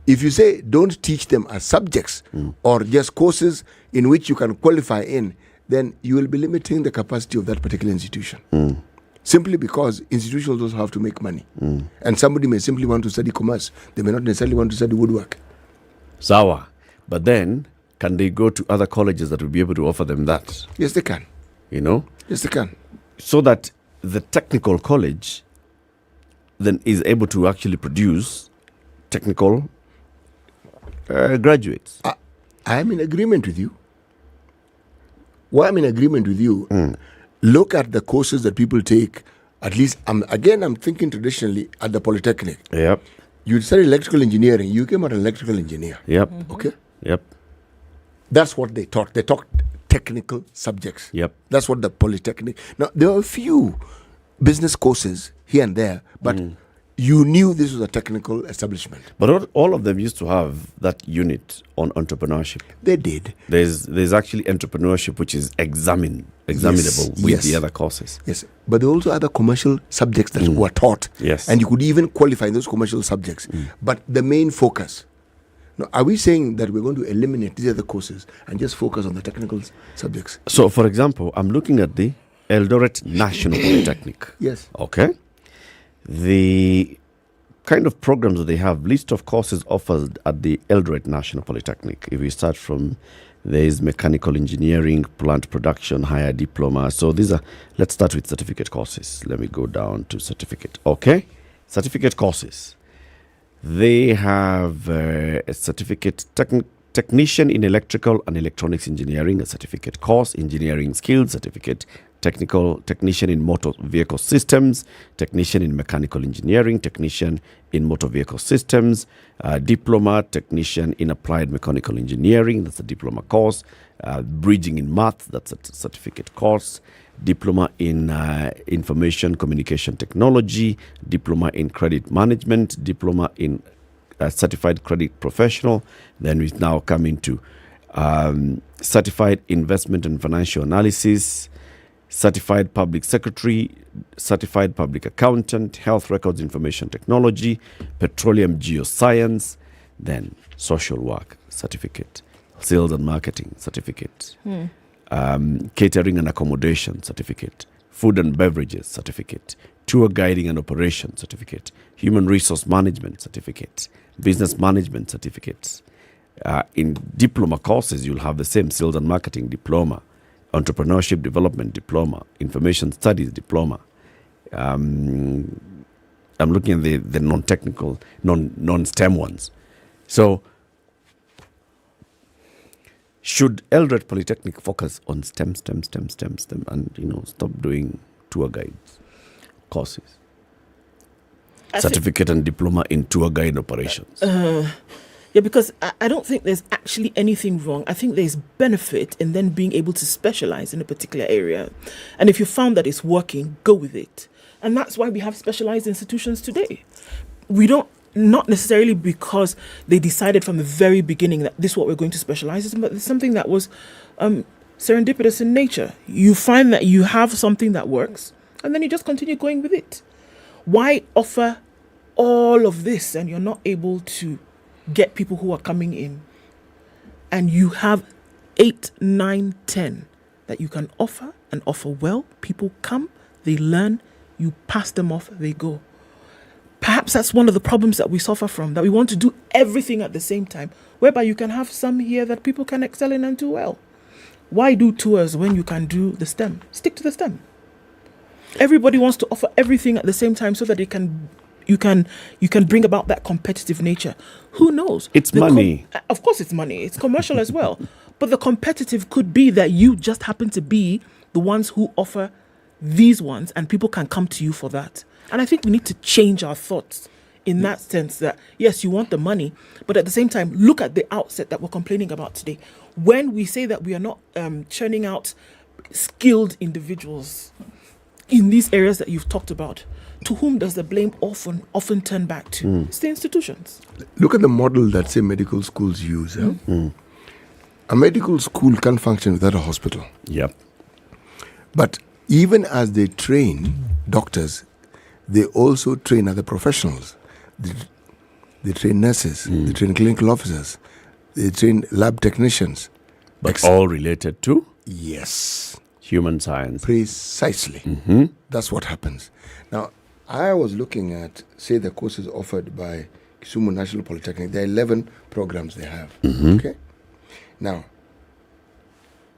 [SPEAKER 8] If you say, don't teach them as subjects or just courses in which you can qualify in, then you will be limiting the capacity of that particular institution. Simply because institutions also have to make money. And somebody may simply want to study commerce. They may not necessarily want to study woodwork.
[SPEAKER 7] Sawa. But then, can they go to other colleges that will be able to offer them that?
[SPEAKER 8] Yes, they can.
[SPEAKER 7] You know?
[SPEAKER 8] Yes, they can.
[SPEAKER 7] So that the technical college then is able to actually produce technical graduates.
[SPEAKER 8] I am in agreement with you. Why I'm in agreement with you, look at the courses that people take. At least, I'm thinking traditionally at the Polytechnic.
[SPEAKER 7] Yep.
[SPEAKER 8] You study electrical engineering. You came out an electrical engineer.
[SPEAKER 7] Yep.
[SPEAKER 8] Okay?
[SPEAKER 7] Yep.
[SPEAKER 8] That's what they taught. They taught technical subjects.
[SPEAKER 7] Yep.
[SPEAKER 8] That's what the Polytechnic. Now, there are a few business courses here and there, but you knew this was a technical establishment.
[SPEAKER 7] But all of them used to have that unit on entrepreneurship.
[SPEAKER 8] They did.
[SPEAKER 7] There's actually entrepreneurship, which is examinable with the other courses.
[SPEAKER 8] Yes. But there are also other commercial subjects that were taught.
[SPEAKER 7] Yes.
[SPEAKER 8] And you could even qualify in those commercial subjects. But the main focus. Now, are we saying that we're going to eliminate these other courses and just focus on the technical subjects?
[SPEAKER 7] So, for example, I'm looking at the Eldoret National Polytechnic.
[SPEAKER 8] Yes.
[SPEAKER 7] Okay. The kind of programs that they have, list of courses offered at the Eldoret National Polytechnic. If we start from, there is mechanical engineering, plant production, higher diploma. So let's start with certificate courses. Let me go down to certificate. Okay. Certificate courses. They have a certificate technician in electrical and electronics engineering, a certificate course, engineering skills certificate, technician in motor vehicle systems, technician in mechanical engineering, technician in motor vehicle systems, diploma, technician in applied mechanical engineering, that's a diploma course, bridging in math, that's a certificate course, diploma in information communication technology, diploma in credit management, diploma in certified credit professional. Then we now come into certified investment and financial analysis, certified public secretary, certified public accountant, health records information technology, petroleum geoscience, then social work, certificate. Sales and marketing certificate. Catering and accommodation certificate. Food and beverages certificate. Tour guiding and operation certificate. Human resource management certificate. Business management certificates. In diploma courses, you'll have the same sales and marketing diploma, entrepreneurship development diploma, information studies diploma. I'm looking at the non-technical, non-STEM ones. So, should Eldoret Polytechnic focus on STEM, and stop doing tour guides courses? Certificate and diploma in tour guide operations.
[SPEAKER 6] Yeah, because I don't think there's actually anything wrong. I think there's benefit in then being able to specialize in a particular area. And if you found that it's working, go with it. And that's why we have specialized institutions today. We don't, not necessarily because they decided from the very beginning that this is what we're going to specialize in, but it's something that was serendipitous in nature. You find that you have something that works, and then you just continue going with it. Why offer all of this and you're not able to get people who are coming in? And you have 8, 9, 10 that you can offer and offer well. People come, they learn, you pass them off, they go. Perhaps that's one of the problems that we suffer from, that we want to do everything at the same time, whereby you can have some here that people can excel in and do well. Why do tours when you can do the STEM? Stick to the STEM. Everybody wants to offer everything at the same time so that you can bring about that competitive nature. Who knows?
[SPEAKER 7] It's money.
[SPEAKER 6] Of course it's money. It's commercial as well. But the competitive could be that you just happen to be the ones who offer these ones and people can come to you for that. And I think we need to change our thoughts in that sense that, yes, you want the money, but at the same time, look at the outset that we're complaining about today. When we say that we are not churning out skilled individuals in these areas that you've talked about, to whom does the blame often turn back to? It's the institutions.
[SPEAKER 8] Look at the model that, say, medical schools use. A medical school can't function without a hospital.
[SPEAKER 7] Yep.
[SPEAKER 8] But even as they train doctors, they also train other professionals. They train nurses, they train clinical officers, they train lab technicians.
[SPEAKER 7] But all related to?
[SPEAKER 8] Yes.
[SPEAKER 7] Human science.
[SPEAKER 8] Precisely. That's what happens. Now, I was looking at, say, the courses offered by Kisumu National Polytechnic. There are 11 programs they have. Okay? Now,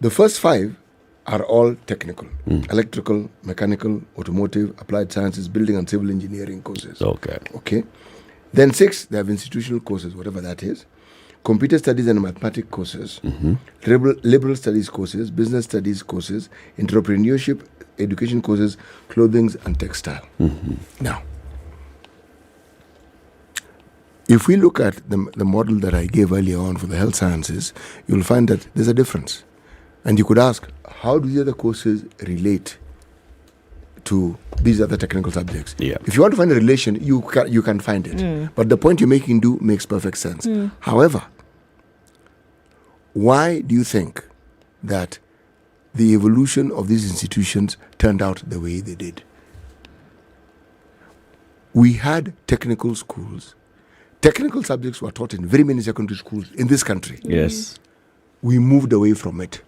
[SPEAKER 8] the first 5 are all technical. Electrical, mechanical, automotive, applied sciences, building and civil engineering courses. Okay. Then 6, they have institutional courses, whatever that is. Computer studies and mathematics courses, liberal studies courses, business studies courses, entrepreneurship, education courses, clothing and textile. Now, if we look at the model that I gave earlier on for the health sciences, you'll find that there's a difference. And you could ask, how do the other courses relate to these other technical subjects? If you want to find a relation, you can find it. But the point you're making makes perfect sense. However, why do you think that the evolution of these institutions turned out the way they did? We had technical schools. Technical subjects were taught in very many secondary schools in this country.
[SPEAKER 7] Yes.
[SPEAKER 8] We moved away from it,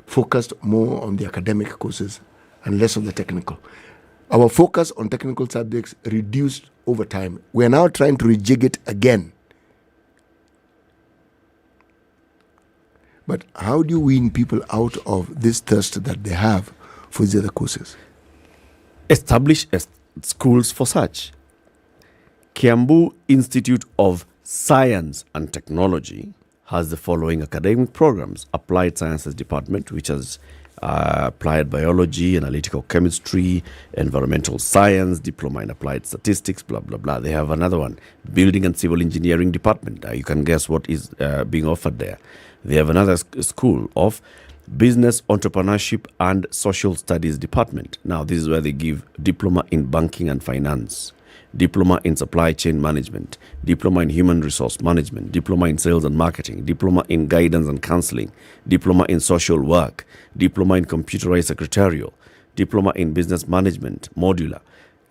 [SPEAKER 8] focused more on the academic courses and less on the technical. Our focus on technical subjects reduced over time. We are now trying to rejig it again. But how do you wean people out of this thirst that they have for these other courses?
[SPEAKER 7] Establish schools for such. Kiambu Institute of Science and Technology has the following academic programs: Applied Sciences Department, which has applied biology, analytical chemistry, environmental science, diploma in applied statistics, blah, blah, blah. They have another one, Building and Civil Engineering Department. You can guess what is being offered there. They have another school of Business, Entrepreneurship and Social Studies Department. Now, this is where they give diploma in banking and finance, diploma in supply chain management, diploma in human resource management, diploma in sales and marketing, diploma in guidance and counseling, diploma in social work, diploma in computerized secretarial, diploma in business management, modular,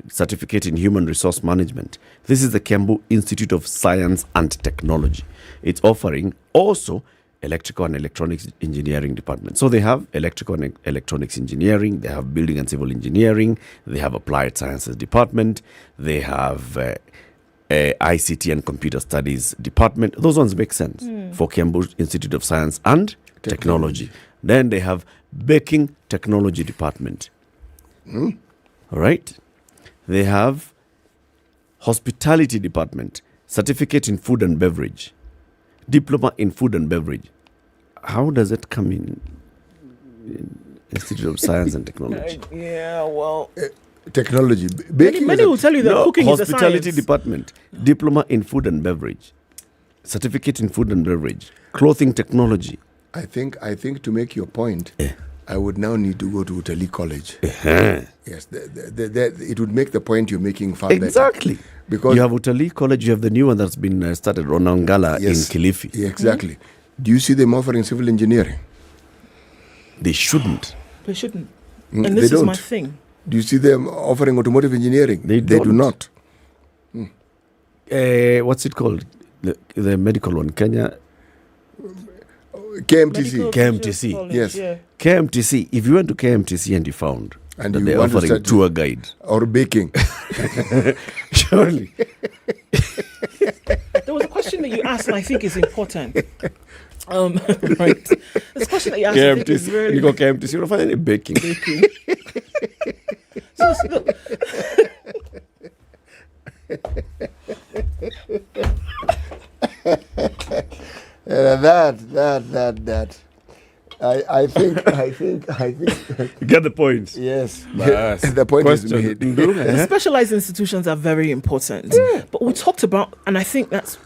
[SPEAKER 7] certificate in human resource management. This is the Kiambu Institute of Science and Technology. It's offering also electrical and electronics engineering department. So they have electrical and electronics engineering, they have building and civil engineering, they have applied sciences department, they have ICT and computer studies department. Those ones make sense for Kiambu Institute of Science and Technology. Then they have baking technology department. All right. They have hospitality department, certificate in food and beverage, diploma in food and beverage. How does it come in Institute of Science and Technology?
[SPEAKER 8] Technology.
[SPEAKER 6] Many will tell you that cooking is a science.
[SPEAKER 7] Hospitality department, diploma in food and beverage, certificate in food and beverage, clothing technology.
[SPEAKER 8] I think to make your point, I would now need to go to Utali College. Yes, it would make the point you're making far better.
[SPEAKER 7] Exactly. Because you have Utali College, you have the new one that's been started, Ronangala in Kilifi.
[SPEAKER 8] Yeah, exactly. Do you see them offering civil engineering?
[SPEAKER 7] They shouldn't.
[SPEAKER 6] They shouldn't. And this is my thing.
[SPEAKER 8] Do you see them offering automotive engineering? They do not.
[SPEAKER 7] What's it called? The medical one, Kenya.
[SPEAKER 8] KMTC.
[SPEAKER 7] KMTC.
[SPEAKER 8] Yes.
[SPEAKER 6] Yeah.
[SPEAKER 7] KMTC. If you went to KMTC and you found
[SPEAKER 8] and
[SPEAKER 7] that
[SPEAKER 8] you
[SPEAKER 7] they're
[SPEAKER 8] want to
[SPEAKER 7] offering
[SPEAKER 8] start
[SPEAKER 7] tour guide
[SPEAKER 8] or baking,
[SPEAKER 7] surely.
[SPEAKER 6] There was a question that you asked, and I think is important. Right. This question that you asked, I think is really
[SPEAKER 7] you go KMTC, you don't find any baking.
[SPEAKER 6] So, look.
[SPEAKER 8] that. I think.
[SPEAKER 7] You get the point.
[SPEAKER 8] Yes.
[SPEAKER 7] The
[SPEAKER 8] point is made.
[SPEAKER 6] The specialized institutions are very important. But we talked about, and I think that's.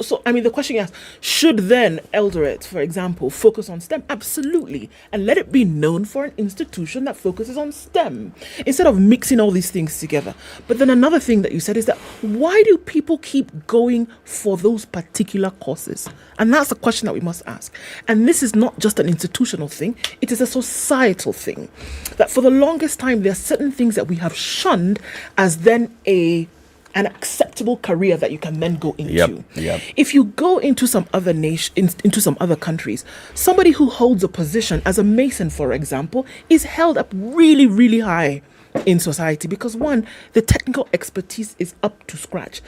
[SPEAKER 6] So, I mean, the question you asked, should then Eldoret, for example, focus on STEM? Absolutely. And let it be known for an institution that focuses on STEM instead of mixing all these things together. But then another thing that you said is that why do people keep going for those particular courses? And that's the question that we must ask. And this is not just an institutional thing. It is a societal thing. That for the longest time, there are certain things that we have shunned as then an acceptable career that you can then go into.
[SPEAKER 7] Yep.
[SPEAKER 6] If you go into some other into some other countries, somebody who holds a position as a mason, for example, is held up really, really high in society because one, the technical expertise is up to scratch.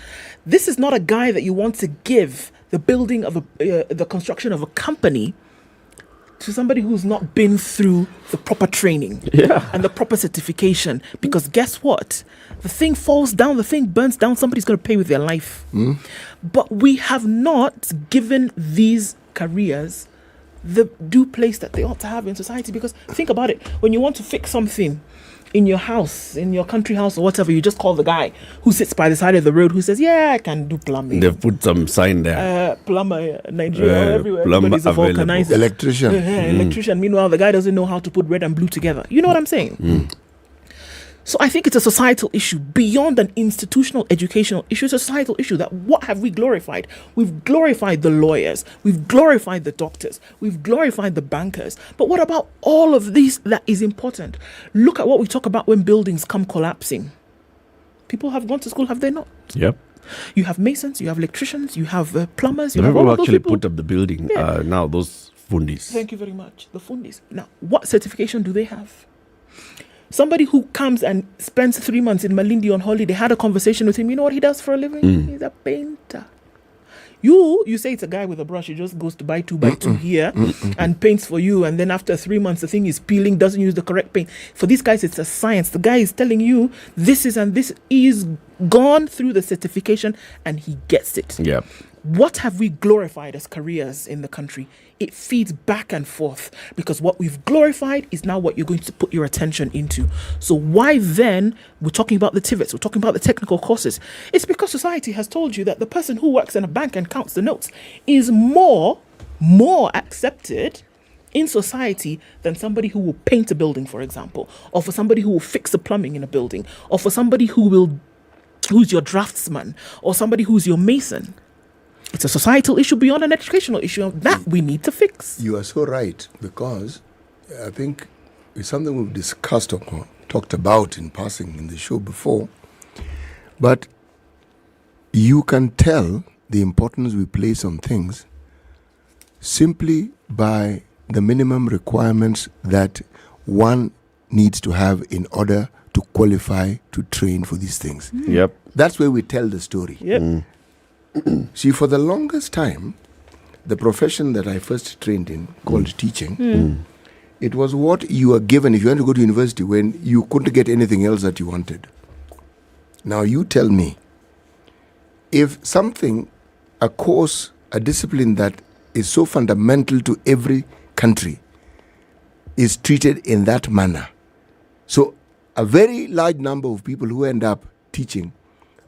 [SPEAKER 6] This is not a guy that you want to give the building of the construction of a company to somebody who's not been through the proper training and the proper certification. Because guess what? The thing falls down, the thing burns down, somebody's going to pay with their life. But we have not given these careers the due place that they ought to have in society. Because think about it, when you want to fix something in your house, in your country house or whatever, you just call the guy who sits by the side of the road who says, yeah, I can do plumbing.
[SPEAKER 7] They've put some sign there.
[SPEAKER 6] Plumber, Nigeria, everywhere.
[SPEAKER 7] Plumber
[SPEAKER 6] Everybody's a vulcanizer.
[SPEAKER 8] Electrician.
[SPEAKER 6] Electrician. Meanwhile, the guy doesn't know how to put red and blue together. You know what I'm saying? So I think it's a societal issue beyond an institutional educational issue. It's a societal issue that what have we glorified? We've glorified the lawyers. We've glorified the doctors. We've glorified the bankers. But what about all of this that is important? Look at what we talk about when buildings come collapsing. People have gone to school, have they not?
[SPEAKER 7] Yep.
[SPEAKER 6] You have masons, you have electricians, you have plumbers. You
[SPEAKER 7] the
[SPEAKER 6] have
[SPEAKER 7] people
[SPEAKER 6] all
[SPEAKER 7] who
[SPEAKER 6] of those
[SPEAKER 7] actually
[SPEAKER 6] people.
[SPEAKER 7] put up the building now, those fundis.
[SPEAKER 6] Thank you very much. The fundis. Now, what certification do they have? Somebody who comes and spends 3 months in Malindi on holiday, had a conversation with him. You know what he does for a living? He's a painter. You say it's a guy with a brush. He just goes to buy 2x2 here and paints for you. And then after 3 months, the thing is peeling, doesn't use the correct paint. For these guys, it's a science. The guy is telling you this is and this is gone through the certification and he gets it.
[SPEAKER 7] Yep.
[SPEAKER 6] What have we glorified as careers in the country? It feeds back and forth because what we've glorified is now what you're going to put your attention into. So why then, we're talking about the TVETs, we're talking about the technical courses. It's because society has told you that the person who works in a bank and counts the notes is more accepted in society than somebody who will paint a building, for example, or for somebody who will fix the plumbing in a building, or for somebody who's your draftsman, or somebody who's your mason. It's a societal issue beyond an educational issue that we need to fix.
[SPEAKER 8] You are so right, because I think it's something we've discussed upon. talked about in passing in the show before. But you can tell the importance we place on things simply by the minimum requirements that one needs to have in order to qualify to train for these things.
[SPEAKER 7] Yep.
[SPEAKER 8] That's where we tell the story.
[SPEAKER 6] Yep.
[SPEAKER 8] See, for the longest time, the profession that I first trained in, called teaching, it was what you were given if you want to go to university when you couldn't get anything else that you wanted. Now you tell me, if something, a course, a discipline that is so fundamental to every country is treated in that manner. So a very large number of people who end up teaching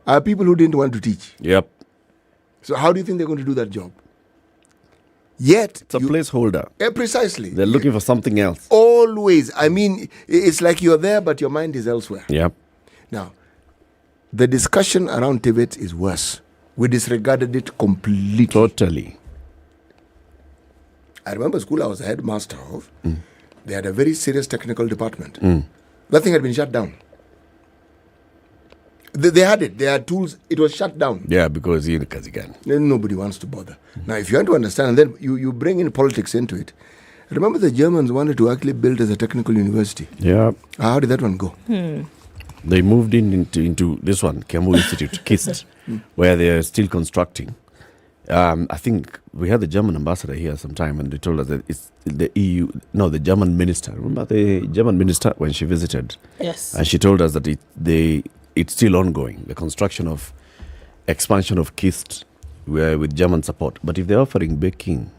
[SPEAKER 8] are people who didn't want to teach.
[SPEAKER 7] Yep.
[SPEAKER 8] So how do you think they're going to do that job? Yet
[SPEAKER 7] It's a placeholder.
[SPEAKER 8] Precisely.
[SPEAKER 7] They're looking for something else.
[SPEAKER 8] Always. I mean, it's like you're there, but your mind is elsewhere.
[SPEAKER 7] Yep.
[SPEAKER 8] Now, the discussion around TVET is worse. We disregarded it completely.
[SPEAKER 7] Totally.
[SPEAKER 8] I remember school I was a headmaster of. They had a very serious technical department. That thing had been shut down. They had it. They had tools. It was shut down.
[SPEAKER 7] Yeah, because you can.
[SPEAKER 8] Nobody wants to bother. Now, if you want to understand, and then you bring in politics into it. Remember the Germans wanted to actually build as a technical university.
[SPEAKER 7] Yeah.
[SPEAKER 8] How did that one go?
[SPEAKER 7] They moved into this one, Kiambu Institute, KIST, where they are still constructing. I think we had the German ambassador here sometime, and they told us that it's the the German minister. Remember the German minister when she visited?
[SPEAKER 6] Yes.
[SPEAKER 7] And she told us that it's still ongoing, the construction of expansion of KIST with German support. But if they're offering baking...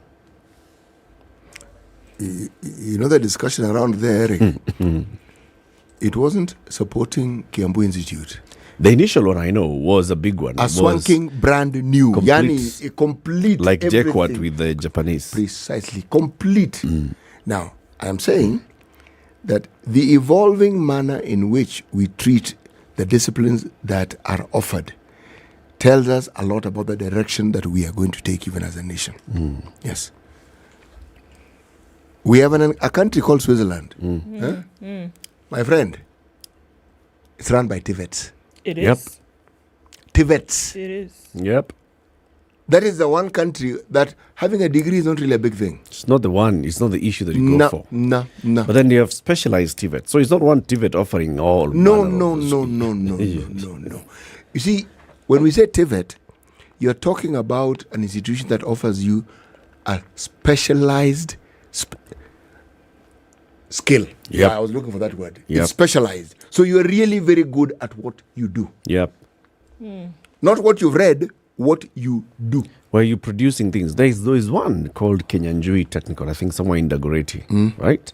[SPEAKER 8] You know the discussion around there, Eric? It wasn't supporting Kiambu Institute.
[SPEAKER 7] The initial one I know was a big one.
[SPEAKER 8] A swanking brand new. Yani, a complete.
[SPEAKER 7] Like Jequat
[SPEAKER 8] everything.
[SPEAKER 7] with the Japanese.
[SPEAKER 8] Precisely. Complete. Now, I am saying that the evolving manner in which we treat the disciplines that are offered tells us a lot about the direction that we are going to take even as a nation. Yes. We have a country called Switzerland. My friend, it's run by TVETs.
[SPEAKER 6] It is.
[SPEAKER 7] Yep.
[SPEAKER 8] TVETs.
[SPEAKER 6] It is.
[SPEAKER 7] Yep.
[SPEAKER 8] That is the one country that having a degree is not really a big thing.
[SPEAKER 7] It's not the one. It's not the issue that you go for.
[SPEAKER 8] No.
[SPEAKER 7] But then you have specialized TVET. So it's not one TVET offering all.
[SPEAKER 8] No. You see, when we say TVET, you're talking about an institution that offers you a specialized skill.
[SPEAKER 7] Yep.
[SPEAKER 8] Yeah, I was looking for that word.
[SPEAKER 7] Yep.
[SPEAKER 8] It's specialized. So you're really very good at what you do.
[SPEAKER 7] Yep.
[SPEAKER 8] Not what you've read, what you do.
[SPEAKER 7] Where you're producing things. There is one called Kenyanjui Technical, I think somewhere in Dagoretti, right?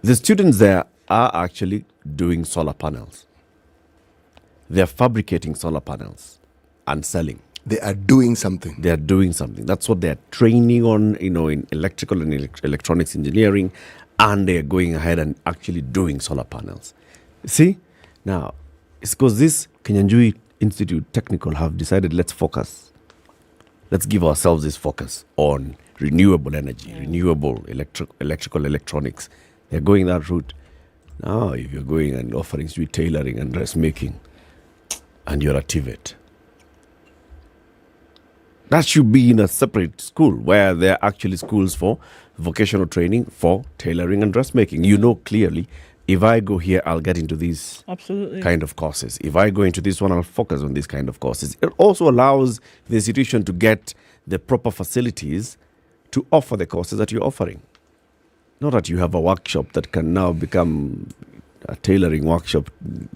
[SPEAKER 7] The students there are actually doing solar panels. They're fabricating solar panels and selling.
[SPEAKER 8] They are doing something.
[SPEAKER 7] They are doing something. That's what they're training on, in electrical and electronics engineering, and they're going ahead and actually doing solar panels. See? Now, it's because this Kenyanjui Institute Technical have decided, let's focus. Let's give ourselves this focus on renewable energy, renewable electrical electronics. They're going that route. Now, if you're going and offering sweet tailoring and dressmaking, and you're a TVET, that should be in a separate school where there are actually schools for vocational training for tailoring and dressmaking. You know clearly, if I go here, I'll get into these kind of courses. If I go into this one, I'll focus on this kind of courses. It also allows the institution to get the proper facilities to offer the courses that you're offering. Not that you have a workshop that can now become a tailoring workshop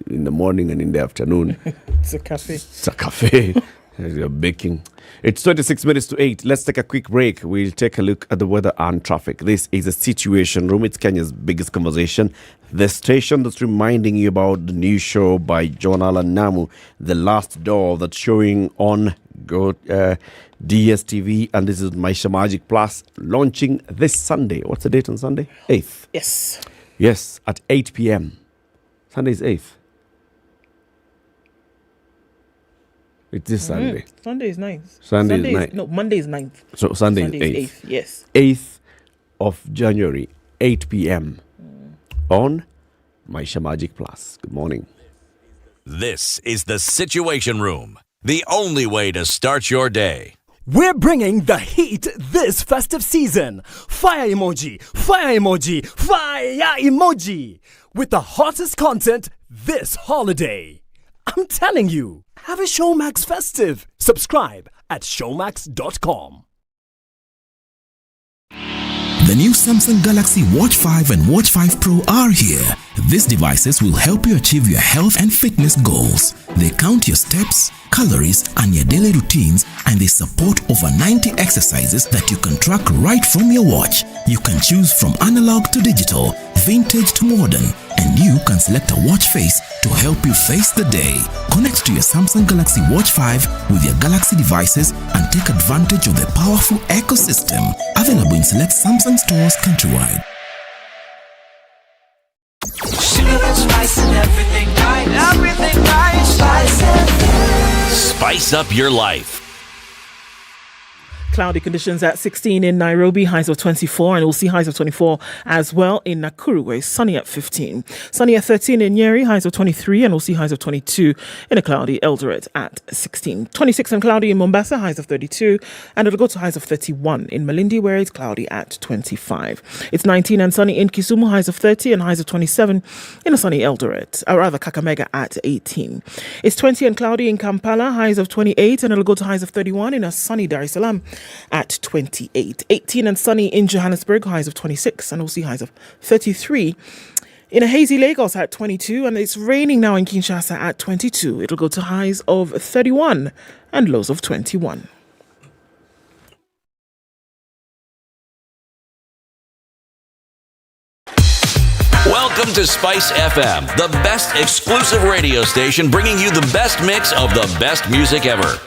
[SPEAKER 7] in the morning and in the afternoon.
[SPEAKER 6] It's a cafe.
[SPEAKER 7] It's a cafe. You're baking. It's 26 minutes to 8. Let's take a quick break. We'll take a look at the weather and traffic. This is a Situation Room. It's Kenya's biggest conversation. The station that's reminding you about the new show by John Allen Namu, The Last Door, that's showing on DSTV. And this is Maisha Magic Plus, launching this Sunday. What's the date on Sunday? 8th.
[SPEAKER 6] Yes.
[SPEAKER 7] Yes, at 8 p.m. Sunday is 8th. It's this Sunday.
[SPEAKER 6] Sunday is 9th.
[SPEAKER 7] Sunday is 9th.
[SPEAKER 6] No, Monday is 9th.
[SPEAKER 7] So Sunday is 8th.
[SPEAKER 6] Yes.
[SPEAKER 7] 8th of January, 8 p.m. on Maisha Magic Plus. Good morning.
[SPEAKER 5] This is the Situation Room, the only way to start your day.
[SPEAKER 12] We're bringing the heat this festive season. Fire emoji, fire emoji, fire emoji. With the hottest content this holiday. I'm telling you, have a Showmax festive. Subscribe at showmax.com.
[SPEAKER 4] The new Samsung Galaxy Watch 5 and Watch 5 Pro are here. These devices will help you achieve your health and fitness goals. They count your steps, calories, and your daily routines, and they support over 90 exercises that you can track right from your watch. You can choose from analog to digital, vintage to modern, and you can select a watch face to help you face the day. Connect to your Samsung Galaxy Watch 5 with your Galaxy devices and take advantage of the powerful ecosystem. Available in select Samsung stores countrywide.
[SPEAKER 5] Spice up your life.
[SPEAKER 6] Cloudy conditions at 16 in Nairobi, highs of 24, and we'll see highs of 24 as well in Nakuru, where it's sunny at 15. Sunny at 13 in Nyeri, highs of 23, and we'll see highs of 22 in a cloudy Eldoret at 16. 26 and cloudy in Mombasa, highs of 32, and it'll go to highs of 31 in Malindi, where it's cloudy at 25. It's 19 and sunny in Kisumu, highs of 30, and highs of 27 in a sunny Eldoret, or rather Kakamega at 18. It's 20 and cloudy in Kampala, highs of 28, and it'll go to highs of 31 in a sunny Dar es Salaam at 28. 18 and sunny in Johannesburg, highs of 26, and we'll see highs of 33. In a hazy Lagos at 22, and it's raining now in Kinshasa at 22. It'll go to highs of 31 and lows of 21.
[SPEAKER 5] Welcome to Spice FM, the best exclusive radio station bringing you the best mix of the best music ever.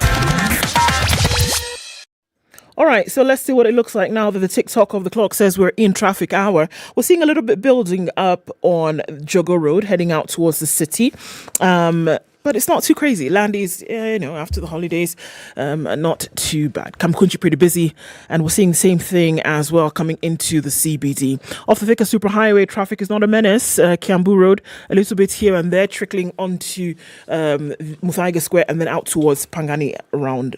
[SPEAKER 6] All right, so let's see what it looks like now that the tick-tock of the clock says we're in traffic hour. We're seeing a little bit building up on Jogo Road, heading out towards the city. But it's not too crazy. Landy's, after the holidays, not too bad. Kamkunji pretty busy, and we're seeing the same thing as well coming into the CBD. Off the Thika Superhighway, traffic is not a menace. Kiambu Road, a little bit here and there, trickling onto Muthaiga Square and then out towards Pangani around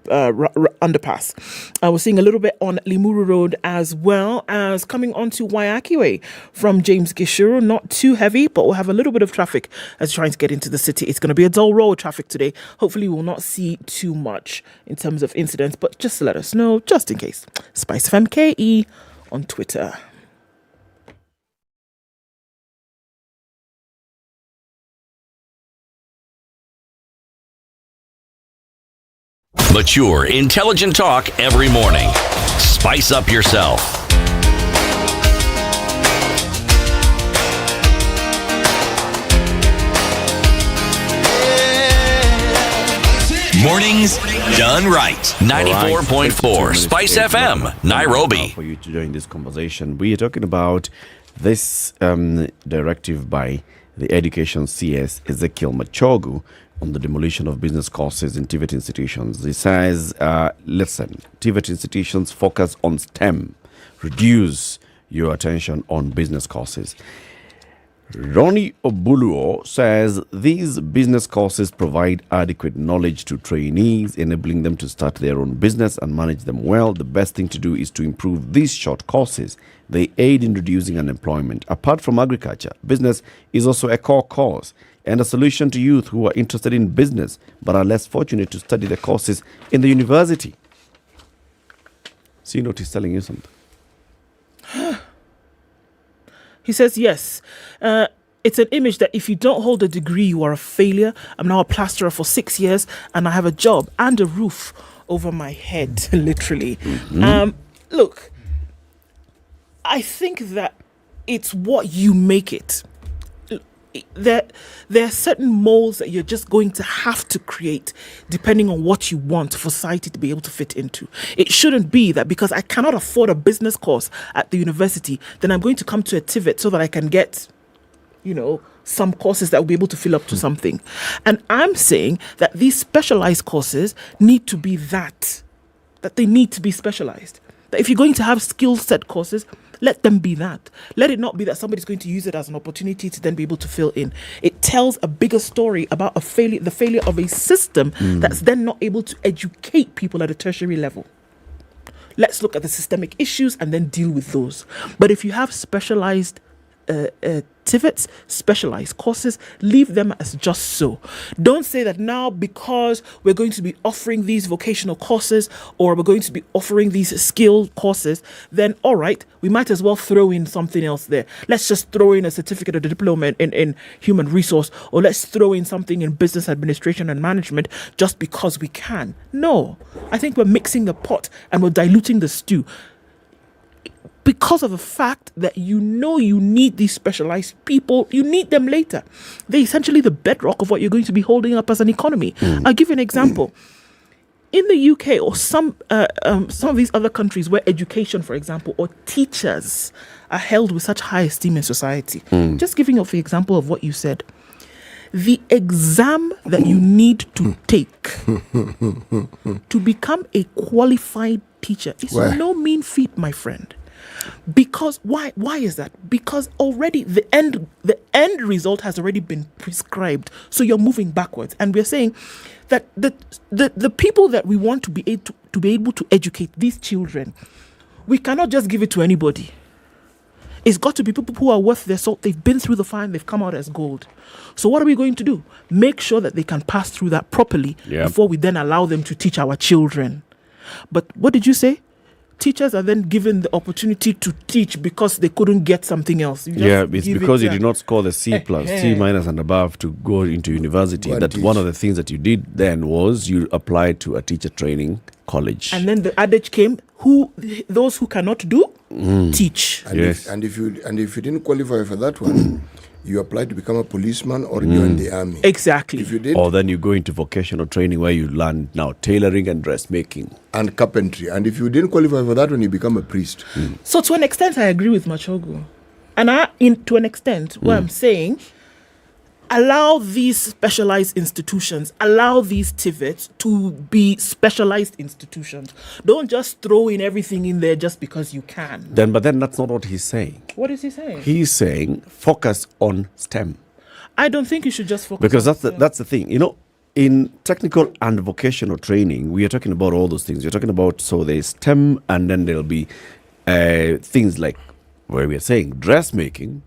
[SPEAKER 6] underpass. We're seeing a little bit on Limuru Road as well as coming onto Waiyaki Way from James Gishuru. Not too heavy, but we'll have a little bit of traffic as trying to get into the city. It's going to be a dull road traffic today. Hopefully we'll not see too much in terms of incidents, but just to let us know, just in case. SpiceFM KE on Twitter.
[SPEAKER 5] Mature, intelligent talk every morning. Spice up yourself. Mornings done right. 94.4 Spice FM, Nairobi.
[SPEAKER 7] For you to join this conversation, we are talking about this directive by the Education CS Ezekiel Machogu on the demolition of business courses in TVET institutions. He says, listen, TVET institutions focus on STEM. Reduce your attention on business courses. Ronnie Obuluo says these business courses provide adequate knowledge to trainees, enabling them to start their own business and manage them well. The best thing to do is to improve these short courses. They aid in reducing unemployment. Apart from agriculture, business is also a core course and a solution to youth who are interested in business but are less fortunate to study the courses in the university. So you know he's telling you something.
[SPEAKER 6] He says, yes, it's an image that if you don't hold a degree, you are a failure. I'm now a plasterer for 6 years and I have a job and a roof over my head, literally. Look, I think that it's what you make it. There are certain molds that you're just going to have to create depending on what you want for society to be able to fit into. It shouldn't be that because I cannot afford a business course at the university, then I'm going to come to a TVET so that I can get, some courses that will be able to fill up to something. And I'm saying that these specialized courses need to be that they need to be specialized. That if you're going to have skill set courses, Let them be that. Let it not be that somebody's going to use it as an opportunity to then be able to fill in. It tells a bigger story about the failure of a system that's then not able to educate people at a tertiary level. Let's look at the systemic issues and then deal with those. But if you have specialized TVETs, specialized courses, leave them as just so. Don't say that now because we're going to be offering these vocational courses or we're going to be offering these skill courses, then all right, we might as well throw in something else there. Let's just throw in a certificate or a diploma in human resource, or let's throw in something in business administration and management just because we can. No, I think we're mixing the pot and we're diluting the stew. Because of the fact that you need these specialized people, you need them later. They're essentially the bedrock of what you're going to be holding up as an economy. I'll give you an example. In the UK or some of these other countries where education, for example, or teachers are held with such high esteem in society, just giving off the example of what you said, the exam that you need to take to become a qualified teacher is no mean feat, my friend. Because why is that? Because already the end result has already been prescribed. So you're moving backwards. And we're saying that the people that we want to be able to educate these children, we cannot just give it to anybody. It's got to be people who are worth their salt. They've been through the fire and they've come out as gold. So what are we going to do? Make sure that they can pass through that properly before we then allow them to teach our children. But what did you say? Teachers are then given the opportunity to teach because they couldn't get something else.
[SPEAKER 7] It's because you did not score the C+, C minus and above to go into university. One of the things that you did then was you applied to a teacher training college.
[SPEAKER 6] And then the adage came, those who cannot do, teach.
[SPEAKER 8] And if you didn't qualify for that one, you apply to become a policeman or join the army.
[SPEAKER 6] Exactly.
[SPEAKER 8] If you did,
[SPEAKER 7] or then you go into vocational training where you learn now tailoring and dressmaking.
[SPEAKER 8] And carpentry. And if you didn't qualify for that one, you become a priest.
[SPEAKER 6] So to an extent, I agree with Machogu. And to an extent, what I'm saying, allow these specialized institutions, allow these TVETs to be specialized institutions. Don't just throw in everything in there just because you can.
[SPEAKER 7] But then that's not what he's saying.
[SPEAKER 6] What is he saying?
[SPEAKER 7] He's saying focus on STEM.
[SPEAKER 6] I don't think you should just focus
[SPEAKER 7] because
[SPEAKER 6] on STEM.
[SPEAKER 7] That's the thing. In technical and vocational training, we are talking about all those things. You're talking about, so there's STEM, and then there'll be things like, where we are saying dressmaking.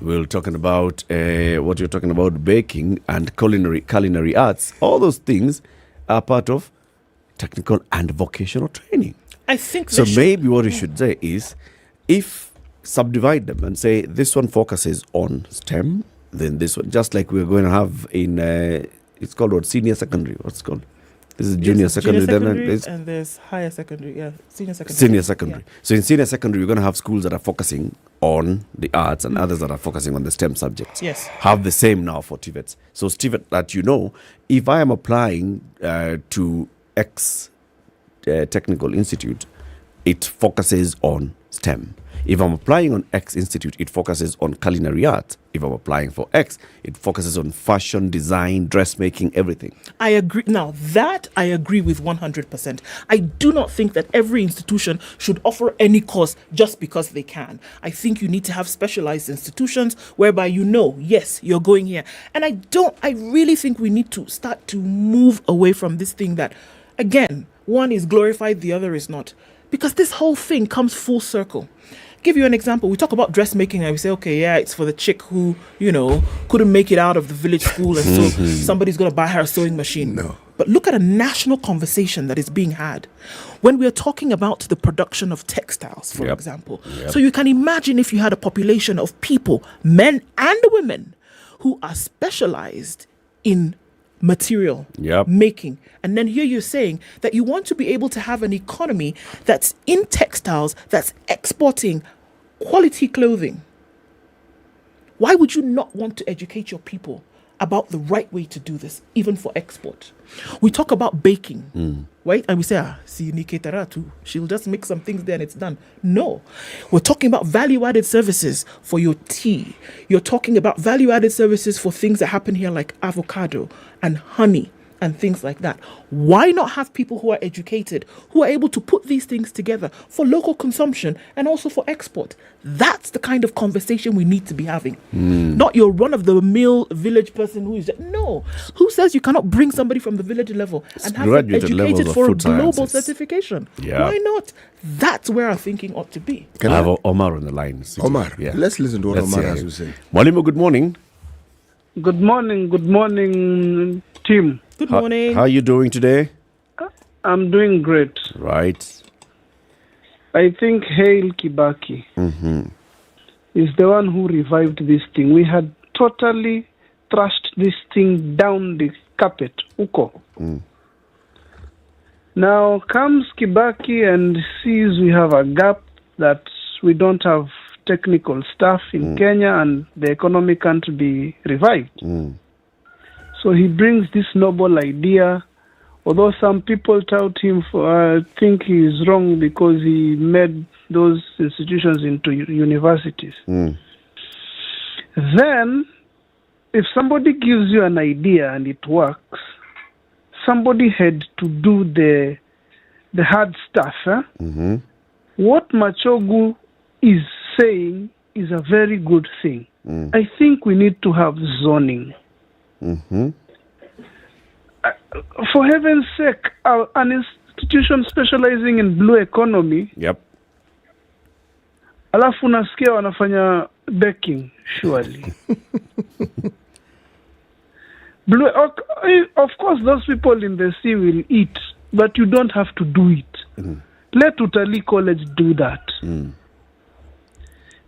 [SPEAKER 7] We're talking about what you're talking about, baking and culinary arts. All those things are part of technical and vocational training.
[SPEAKER 6] I think
[SPEAKER 7] so. Maybe what you should say is, if subdivide them and say this one focuses on STEM, then this one, just like we're going to have in it's called what, senior secondary. What's it called? This is junior secondary.
[SPEAKER 6] And there's higher secondary, senior secondary.
[SPEAKER 7] Senior secondary. Yeah. So in senior secondary, you're going to have schools that are focusing on the arts and others that are focusing on the STEM subjects.
[SPEAKER 6] Yes.
[SPEAKER 7] Have the same now for TVETs. So TVET that if I am applying to X technical institute, it focuses on STEM. If I'm applying on X institute, it focuses on culinary art. If I'm applying for X, it focuses on fashion, design, dressmaking, everything.
[SPEAKER 6] I agree. Now, that I agree with 100%. I do not think that every institution should offer any course just because they can. I think you need to have specialized institutions whereby yes, you're going here. And I really think we need to start to move away from this thing that, again, one is glorified, the other is not. Because this whole thing comes full circle. Give you an example. We talk about dressmaking and we say, okay, it's for the chick who, couldn't make it out of the village school and so somebody's going to buy her a sewing machine.
[SPEAKER 8] No.
[SPEAKER 6] But look at a national conversation that is being had when we are talking about the production of textiles, for example. Yep. So you can imagine if you had a population of people, men and women, who are specialized in material making. And then here you're saying that you want to be able to have an economy that's in textiles, that's exporting quality clothing. Why would you not want to educate your people about the right way to do this, even for export? We talk about baking, right? And we say, she'll just make some things there and it's done. No. We're talking about value-added services for your tea. You're talking about value-added services for things that happen here like avocado and honey and things like that. Why not have people who are educated, who are able to put these things together for local consumption and also for export? That's the kind of conversation we need to be having. Not your run-of-the-mill village person who is... No. Who says you cannot bring somebody from the village level and have them educated for a global certification?
[SPEAKER 7] Yeah.
[SPEAKER 6] Why not? That's where our thinking ought to be.
[SPEAKER 7] Can I have Omar on the line?
[SPEAKER 8] Omar, let's listen to what Omar has to say.
[SPEAKER 7] Mwalimu, good morning.
[SPEAKER 13] Good morning, team.
[SPEAKER 6] Good morning.
[SPEAKER 7] How are you doing today?
[SPEAKER 13] I'm doing great.
[SPEAKER 7] Right.
[SPEAKER 13] I think Hail Kibaki is the one who revived this thing. We had totally thrashed this thing down the carpet. Uko. Now comes Kibaki and sees we have a gap that we don't have technical staff in Kenya and the economy can't be revived. So he brings this noble idea, although some people tout him for think he is wrong because he made those institutions into universities. Then, if somebody gives you an idea and it works, somebody had to do the hard stuff. What Machogu is saying is a very good thing. I think we need to have zoning. For heaven's sake, an institution specializing in blue economy.
[SPEAKER 7] Yep.
[SPEAKER 13] Alafu nasikia wanafanya baking, surely. Blue, of course, those people in the sea will eat, but you don't have to do it. Let Utalii College do that.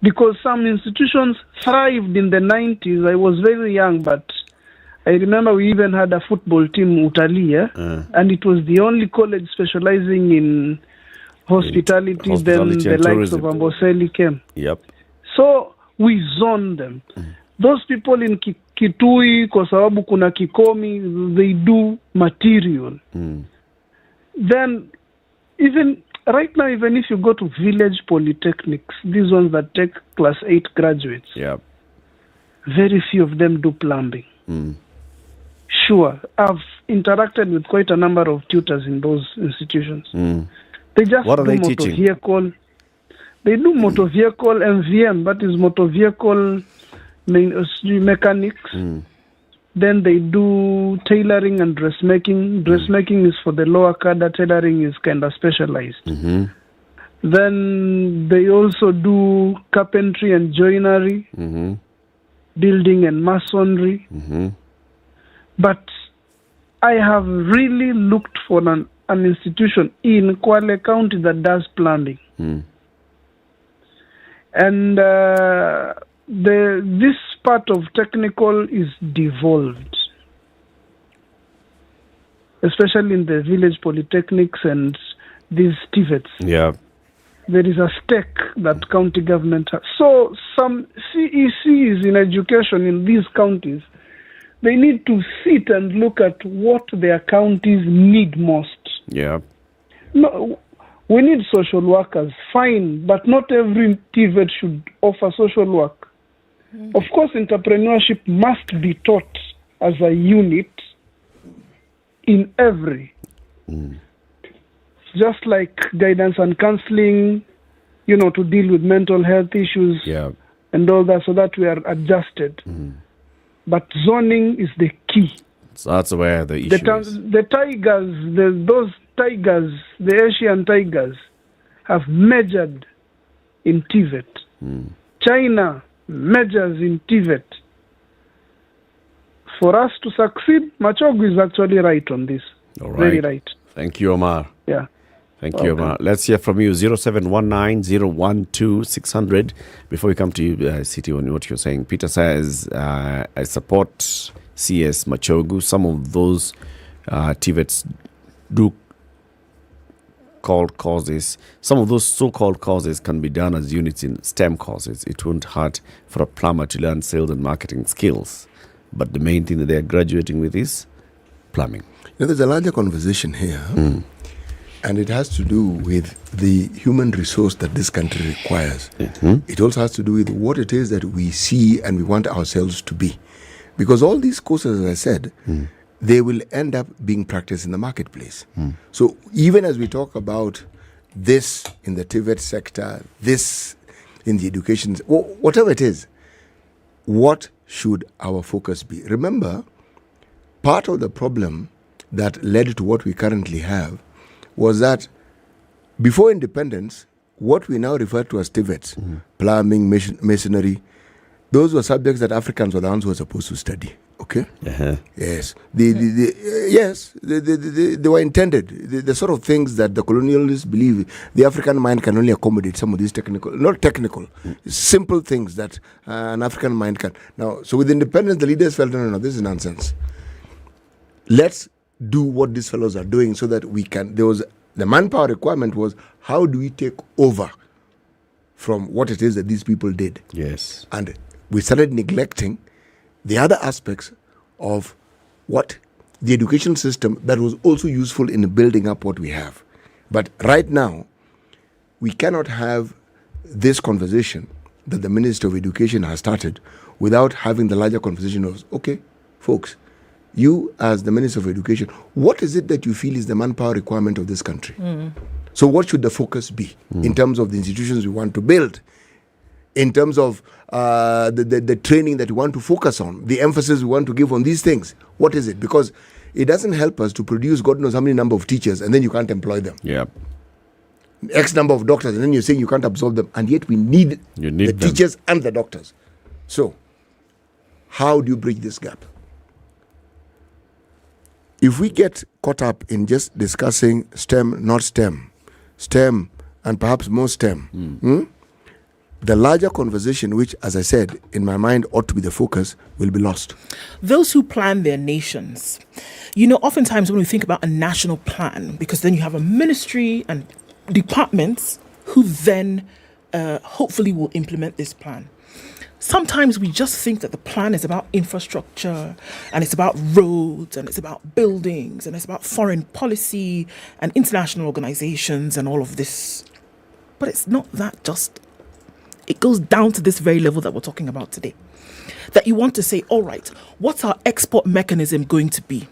[SPEAKER 13] Because some institutions thrived in the 90s. I was very young, but I remember we even had a football team, Utalii, and it was the only college specializing in hospitality. Then the likes of Amboseli came.
[SPEAKER 7] Yep.
[SPEAKER 13] So we zoned them. Those people in Kitui, kwa sababu kuna Kikomi, they do material. Then even right now, even if you go to village polytechnics, these ones that take class 8 graduates, very few of them do plumbing. Sure, I've interacted with quite a number of tutors in those institutions. They just
[SPEAKER 7] what are
[SPEAKER 13] do
[SPEAKER 7] they
[SPEAKER 13] motor
[SPEAKER 7] teaching?
[SPEAKER 13] vehicle. They do motor vehicle MVM, that is motor vehicle mechanics. Then they do tailoring and dressmaking. Dressmaking is for the lower cadre. Tailoring is kind of specialized. Then they also do carpentry and joinery, building and masonry. But I have really looked for an institution in Kwale County that does plumbing. And this part of technical is devolved, especially in the village polytechnics and these TVETs.
[SPEAKER 7] Yeah.
[SPEAKER 13] There is a stake that county government has. So some CECs in education in these counties, they need to sit and look at what their counties need most.
[SPEAKER 7] Yeah.
[SPEAKER 13] No, we need social workers, fine, but not every TVET should offer social work. Of course, entrepreneurship must be taught as a unit in every. Just like guidance and counseling, to deal with mental health issues and all that, so that we are adjusted. But zoning is the key.
[SPEAKER 7] So that's where the issue is.
[SPEAKER 13] The tigers, those tigers, the Asian tigers, have majored in TVET. China majors in TVET. For us to succeed, Machogu is actually right on this.
[SPEAKER 7] All right.
[SPEAKER 13] Very right.
[SPEAKER 7] Thank you, Omar.
[SPEAKER 13] Yeah.
[SPEAKER 7] Thank you, Omar. Let's hear from you. 0719-012-600. Before we come to you, City, on what you're saying, Peter says, I support CS Machogu. Some of those TVETs do called courses. Some of those so-called courses can be done as units in STEM courses. It won't hurt for a plumber to learn sales and marketing skills. But the main thing that they're graduating with is plumbing.
[SPEAKER 8] There's a larger conversation here. And it has to do with the human resource that this country requires. It also has to do with what it is that we see and we want ourselves to be. Because all these courses, as I said, they will end up being practiced in the marketplace. So even as we talk about this in the TVET sector, this in the education, whatever it is, what should our focus be? Remember, part of the problem that led to what we currently have was that before independence, what we now refer to as TVETs, plumbing, masonry, those were subjects that Africans were the ones who were supposed to study. Okay? Yes. They were intended. The sort of things that the colonialists believe the African mind can only accommodate some of these simple things that an African mind can. Now, so with independence, the leaders felt, no, this is nonsense. Let's do what these fellows are doing so that we can. The manpower requirement was, how do we take over from what it is that these people did?
[SPEAKER 7] Yes.
[SPEAKER 8] And we started neglecting the other aspects of what the education system that was also useful in building up what we have. But right now, we cannot have this conversation that the Minister of Education has started without having the larger conversation of, okay, folks, you as the Minister of Education, what is it that you feel is the manpower requirement of this country? So what should the focus be in terms of the institutions we want to build? In terms of the training that we want to focus on, the emphasis we want to give on these things. What is it? Because it doesn't help us to produce God knows how many number of teachers and then you can't employ them.
[SPEAKER 7] Yeah.
[SPEAKER 8] X number of doctors and then you're saying you can't absorb them. And yet we need the teachers and the doctors. So, how do you bridge this gap? If we get caught up in just discussing STEM, not STEM, STEM and perhaps more STEM, the larger conversation, which, as I said, in my mind ought to be the focus, will be lost.
[SPEAKER 6] Those who plan their nations, oftentimes when we think about a national plan, because then you have a ministry and departments who then hopefully will implement this plan. Sometimes we just think that the plan is about infrastructure and it's about roads and it's about buildings and it's about foreign policy and international organizations and all of this. But it's not that just. It goes down to this very level that we're talking about today. That you want to say, all right, what's our export mechanism going to be?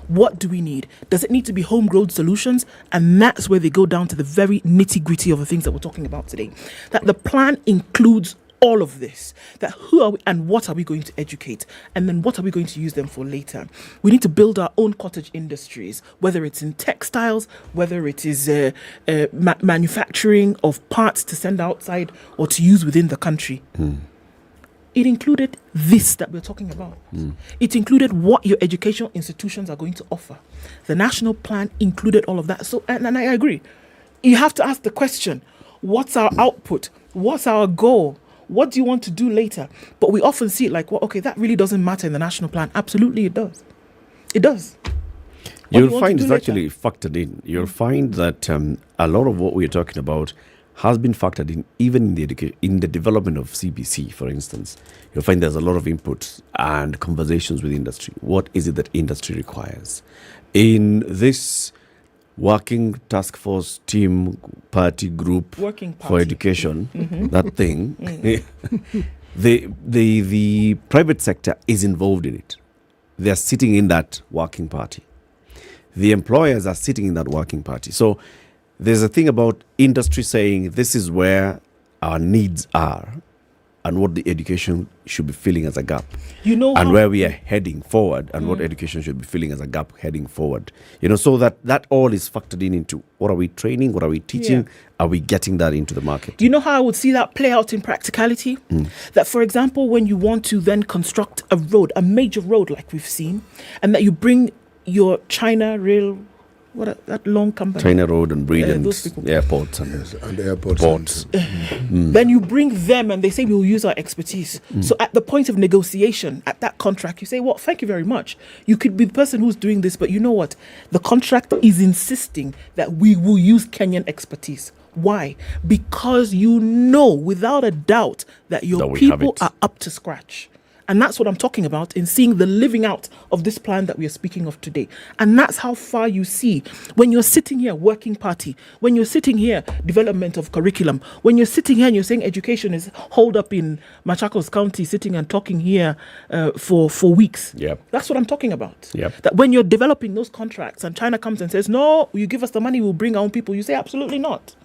[SPEAKER 6] What do we need? Does it need to be homegrown solutions? And that's where they go down to the very nitty-gritty of the things that we're talking about today. That the plan includes all of this. That who are we and what are we going to educate? And then what are we going to use them for later? We need to build our own cottage industries, whether it's in textiles, whether it is manufacturing of parts to send outside or to use within the country. It included this that we're talking about. It included what your educational institutions are going to offer. The national plan included all of that. So, and I agree. You have to ask the question, what's our output? What's our goal? What do you want to do later? But we often see it like, well, okay, that really doesn't matter in the national plan. Absolutely, it does. It does.
[SPEAKER 7] You'll find it's actually factored in. You'll find that a lot of what we're talking about has been factored in, even in the development of CBC, for instance. You'll find there's a lot of input and conversations with industry. What is it that industry requires? In this working task force team party group for education, that thing, the private sector is involved in it. They're sitting in that working party. The employers are sitting in that working party. So there's a thing about industry saying this is where our needs are and what the education should be filling as a gap. And where we are heading forward and what education should be filling as a gap heading forward. So that all is factored into what are we training, what are we teaching, are we getting that into the market?
[SPEAKER 6] You know how I would see that play out in practicality? That, for example, when you want to then construct a road, a major road like we've seen, and that you bring your China Rail, that long company,
[SPEAKER 7] China Road and Breed and airports and
[SPEAKER 8] airports,
[SPEAKER 7] ports.
[SPEAKER 6] Then you bring them and they say we'll use our expertise. So at the point of negotiation, at that contract, you say, well, thank you very much. You could be the person who's doing this, but you know what? The contract is insisting that we will use Kenyan expertise. Why? Because you know without a doubt that your people are up to scratch. And that's what I'm talking about in seeing the living out of this plan that we are speaking of today. And that's how far you see when you're sitting here, working party, when you're sitting here, development of curriculum, when you're sitting here and you're saying education is holed up in Machakos County, sitting and talking here for weeks.
[SPEAKER 7] Yep.
[SPEAKER 6] That's what I'm talking about.
[SPEAKER 7] Yep.
[SPEAKER 6] That when you're developing those contracts and China comes and says, no, you give us the money, we'll bring our own people. You say, absolutely not.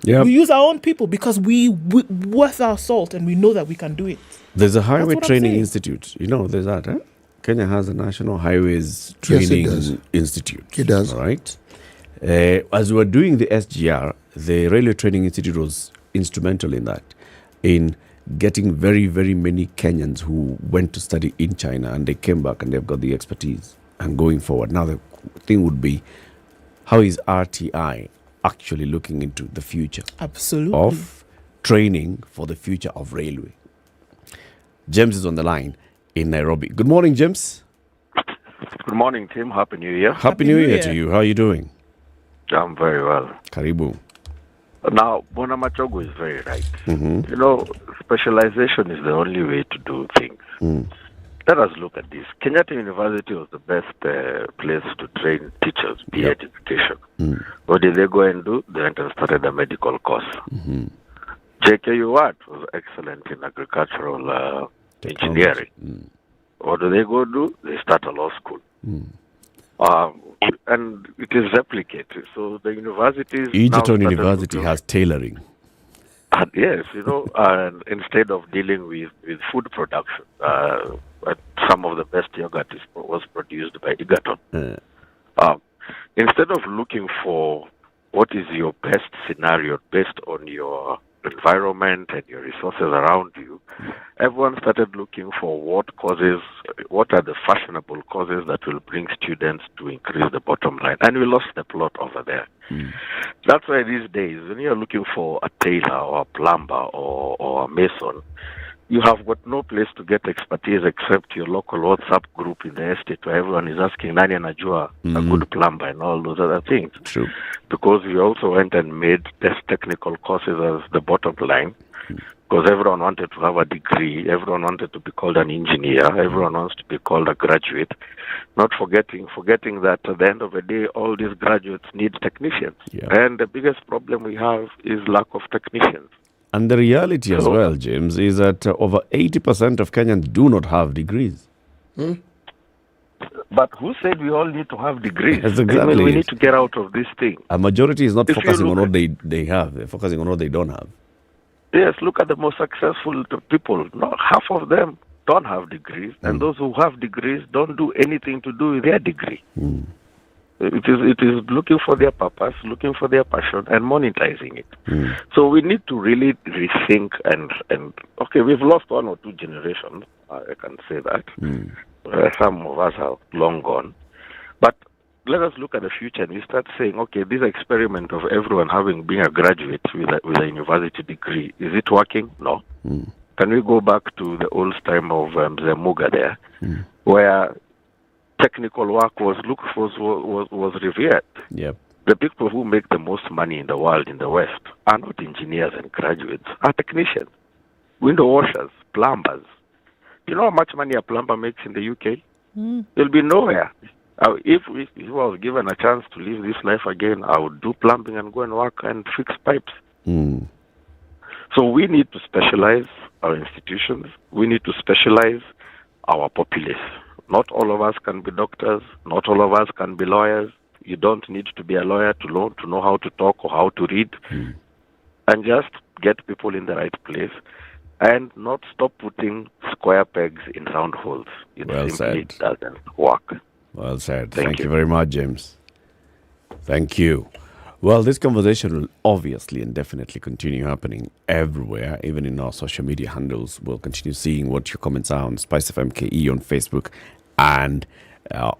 [SPEAKER 7] Yep.
[SPEAKER 6] We use our own people because we worth our salt and we know that we can do it.
[SPEAKER 7] There's a highway training institute. You know, there's that, huh? Kenya has a national highways training institute.
[SPEAKER 8] It does.
[SPEAKER 7] All right. As we were doing the SGR, the Railway Training Institute was instrumental in that, in getting very, very many Kenyans who went to study in China and they came back and they've got the expertise and going forward. Now, the thing would be, how is RTI actually looking into the future of training for the future of railway? James is on the line in Nairobi. Good morning, James.
[SPEAKER 14] Good morning, Tim. Happy New Year.
[SPEAKER 7] Happy New Year to you. How are you doing?
[SPEAKER 14] I'm very well.
[SPEAKER 7] Karibu.
[SPEAKER 14] Now, Bona Machogo is very right.
[SPEAKER 7] Mm-hmm.
[SPEAKER 14] You know, specialization is the only way to do things. Let us look at this. Kenyatta University was the best place to train teachers, B.Ed education. What did they go and do? They went and started a medical course. JKU Watt was excellent in agricultural engineering. What do they go do? They start a law school. And it is replicated. So the universities...
[SPEAKER 7] Egerton University has tailoring.
[SPEAKER 14] Yes, you know, instead of dealing with food production, some of the best yogurt was produced by Egerton. Instead of looking for what is your best scenario based on your environment and your resources around you, everyone started looking for what are the fashionable causes that will bring students to increase the bottom line. And we lost the plot over there. That's why these days, when you're looking for a tailor or a plumber or a mason, you have got no place to get expertise except your local WhatsApp group in the estate where everyone is asking, Nani anajua a good plumber and all those other things.
[SPEAKER 7] True.
[SPEAKER 14] Because we also went and made less technical courses as the bottom line. Because everyone wanted to have a degree, everyone wanted to be called an engineer, everyone wants to be called a graduate. Not forgetting that at the end of the day, all these graduates need technicians. And the biggest problem we have is lack of technicians.
[SPEAKER 7] And the reality as well, James, is that over 80% of Kenyans do not have degrees.
[SPEAKER 14] But who said we all need to have degrees?
[SPEAKER 7] That's exactly
[SPEAKER 14] we need to get out of this thing.
[SPEAKER 7] A majority is not focusing on what they have. They're focusing on what they don't have.
[SPEAKER 14] Yes, look at the most successful people. Not half of them don't have degrees. And those who have degrees don't do anything to do with their degree. It is looking for their purpose, looking for their passion, and monetizing it. So we need to really rethink and okay, we've lost one or two generations. I can say that. Some of us are long gone. But let us look at the future and we start saying, okay, this experiment of everyone being a graduate with a university degree, is it working? No. Can we go back to the old time of Zemuga there, where technical work was revered? The people who make the most money in the world in the West are not engineers and graduates, are technicians, window washers, plumbers. You know how much money a plumber makes in the UK? They'll be nowhere. If I was given a chance to live this life again, I would do plumbing and go and work and fix pipes. So we need to specialize our institutions. We need to specialize our populace. Not all of us can be doctors. Not all of us can be lawyers. You don't need to be a lawyer to know how to talk or how to read. And just get people in the right place and not stop putting square pegs in round holes. It simply doesn't work.
[SPEAKER 7] Well said. Thank you very much, James. Thank you. Well, this conversation will obviously and definitely continue happening everywhere, even in our social media handles. We'll continue seeing what your comments are on SpiceFM KE on Facebook and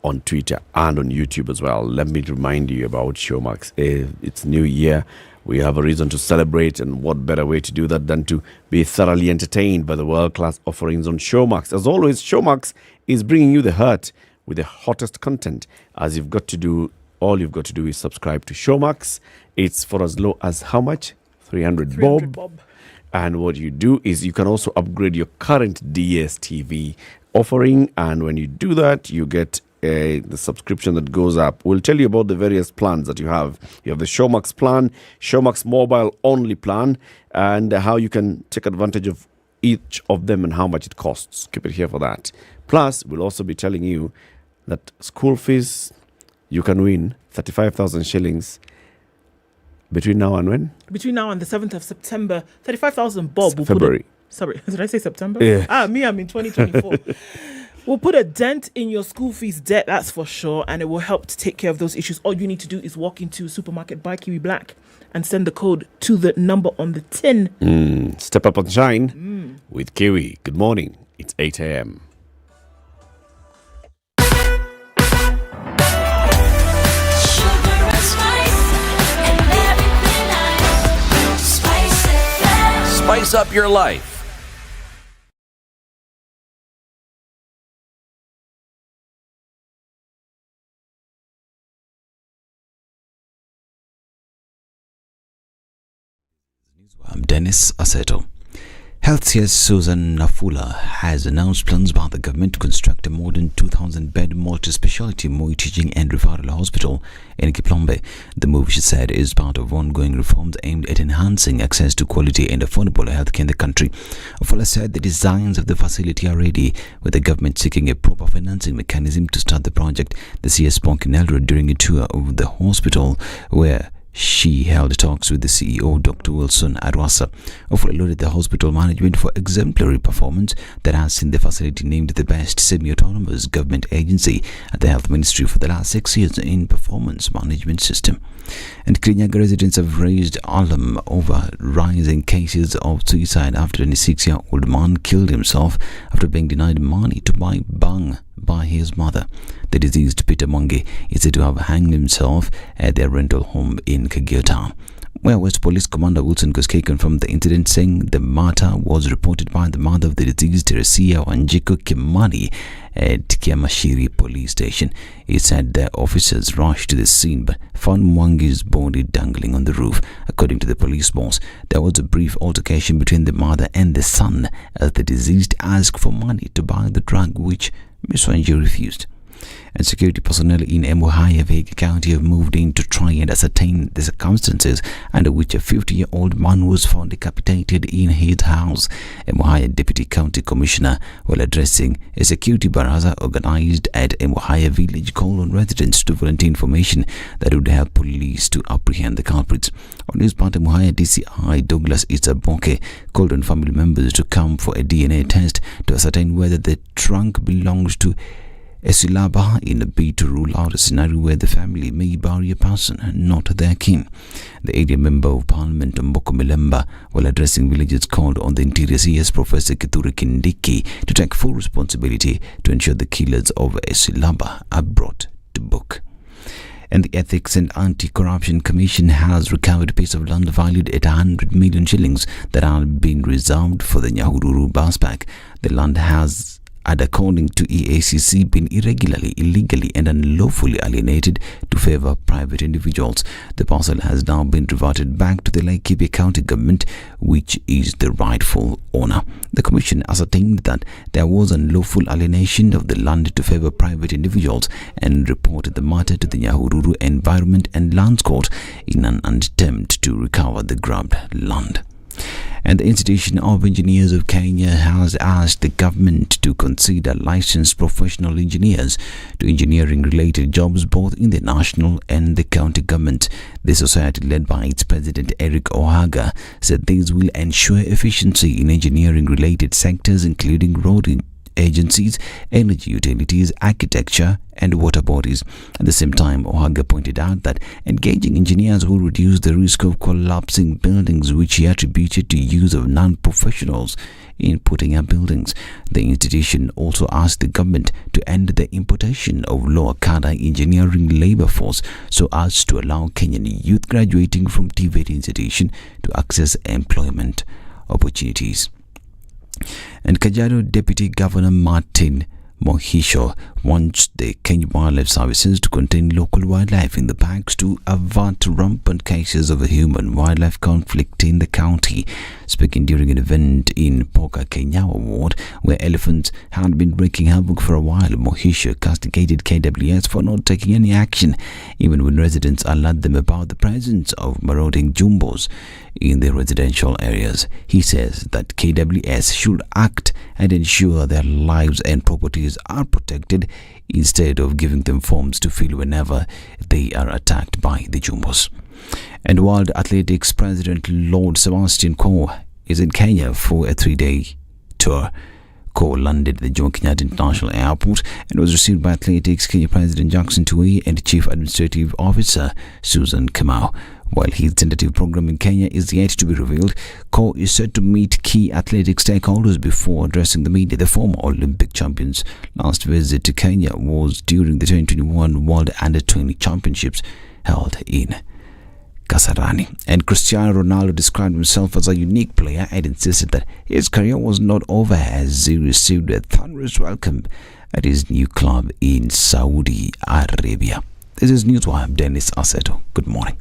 [SPEAKER 7] on Twitter and on YouTube as well. Let me remind you about Showmax. It's New Year. We have a reason to celebrate, and what better way to do that than to be thoroughly entertained by the world-class offerings on Showmax. As always, Showmax is bringing you the heart with the hottest content. All you've got to do is subscribe to Showmax. It's for as low as how much? 300 bob. And what you do is you can also upgrade your current DSTV offering. And when you do that, you get the subscription that goes up. We'll tell you about the various plans that you have. You have the Showmax plan, Showmax mobile only plan, and how you can take advantage of each of them and how much it costs. Keep it here for that. Plus, we'll also be telling you that school fees, you can win 35,000 shillings between now and when?
[SPEAKER 6] Between now and the 7th of September. 35,000 bob. We'll
[SPEAKER 7] February.
[SPEAKER 6] Sorry, did I say September?
[SPEAKER 7] Yeah.
[SPEAKER 6] I'm in 2024. We'll put a dent in your school fees debt, that's for sure, and it will help to take care of those issues. All you need to do is walk into a supermarket, buy Kiwi Black, and send the code to the number on the tin.
[SPEAKER 7] Step up and shine with Kiwi. Good morning. It's 8 a.m.
[SPEAKER 5] Spice up your life.
[SPEAKER 1] I'm Dennis Aseto. Health CS Susan Nafula has announced plans by the government to construct a modern 2,000-bed multi-speciality Moi Teaching and Referral Hospital in Kiplombe. The move, she said, is part of ongoing reforms aimed at enhancing access to quality and affordable healthcare in the country. Nafula said the designs of the facility are ready, with the government seeking a proper financing mechanism to start the project. The CS spoke in Eldoret during a tour of the hospital, where she held talks with the CEO, Dr. Wilson Arwasa. Nafula lauded the hospital management for exemplary performance that has seen the facility named the best semi-autonomous government agency at the Health Ministry for the last 6 years in performance management system. And Kirinyaga residents have raised alarm over rising cases of suicide after a 26-year-old man killed himself after being denied money to buy bang by his mother. The deceased Peter Mange is said to have hanged himself at their rental home in Kagio, where West Police Commander Wilson Koskei confirmed the incident, saying the matter was reported by the mother of the deceased, Teresia Wanjiku Kimani, at Kiamashiri Police Station. He said the officers rushed to the scene but found Mwangi's body dangling on the roof. According to the police boss, there was a brief altercation between the mother and the son as the deceased asked for money to buy the drug, which Ms. Wanji refused. And security personnel in Emuhaya, Vihiga County, have moved in to try and ascertain the circumstances under which a 50-year-old man was found decapitated in his house. Emuhaya Deputy County Commissioner, while addressing a security baraza organized at Emuhaya village, called on residents to volunteer information that would help police to apprehend the culprits. On his part, Emuhaya DCI Douglas Itzaboke called on family members to come for a DNA test to ascertain whether the trunk belongs to Esilaba, in a bid to rule out a scenario where the family may bury a person, not their kin. The area member of Parliament, Mboko Milemba, while addressing villagers, called on the Interior CS Professor Kithure Kindiki to take full responsibility to ensure the killers of Esilaba are brought to book. And the Ethics and Anti-Corruption Commission has recovered a piece of land valued at 100 million shillings that had been reserved for the Nyahururu bus park. The land has, and according to EACC, been irregularly, illegally and unlawfully alienated to favour private individuals. The parcel has now been reverted back to the Laikipia County Government, which is the rightful owner. The Commission ascertained that there was unlawful alienation of the land to favour private individuals and reported the matter to the Nyahururu Environment and Lands Court in an attempt to recover the grabbed land. And the Institution of Engineers of Kenya has asked the government to consider licensed professional engineers to engineering-related jobs both in the national and the county government. The society, led by its president Eric Ohaga, said these will ensure efficiency in engineering-related sectors including road agencies, energy utilities, architecture and water bodies. At the same time, Ohaga pointed out that engaging engineers will reduce the risk of collapsing buildings, which he attributed to use of non-professionals in putting up buildings. The institution also asked the government to end the importation of lower cadre engineering labor force so as to allow Kenyan youth graduating from TVET institution to access employment opportunities. And Kajiado Deputy Governor Martin Mohisho wants the Kenya Wildlife Services to contain local wildlife in the parks to avert rampant cases of a human-wildlife conflict in the county. Speaking during an event in Poka Kenyawa ward, where elephants had been wreaking havoc for a while, Mohisha castigated KWS for not taking any action, even when residents alert them about the presence of marauding jumbos in their residential areas. He says that KWS should act and ensure their lives and properties are protected instead of giving them forms to fill whenever they are attacked by the jumbos. And World Athletics President Lord Sebastian Coe is in Kenya for a 3-day tour. Coe landed at the Jomo Kenyatta International Airport and was received by Athletics Kenya President Jackson Tuwei and Chief Administrative Officer Susan Kamau. While his tentative program in Kenya is yet to be revealed, Coe is set to meet key athletic stakeholders before addressing the media. The former Olympic champion's last visit to Kenya was during the 2021 World Under-20 Championships held in Kasarani. And Cristiano Ronaldo described himself as a unique player and insisted that his career was not over as he received a thunderous welcome at his new club in Saudi Arabia. This is Newswire. Dennis Aseto. Good morning.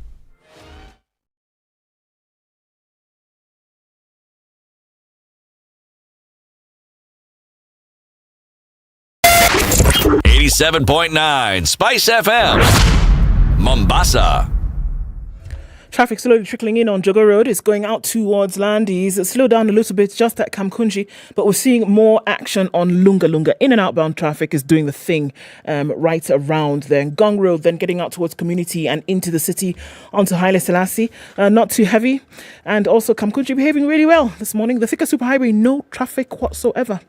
[SPEAKER 5] .9 Spice FM, Mombasa.
[SPEAKER 6] Traffic slowly trickling in on Jogo Road. It's going out towards Landis. It's slowed down a little bit just at Kamkunji, but we're seeing more action on Lunga Lunga. In and outbound traffic is doing the thing right around there. Gong Road, then getting out towards Community and into the city onto Haile Selassie. Not too heavy. And also Kamkunji behaving really well this morning. The Thika Superhighway, no traffic whatsoever.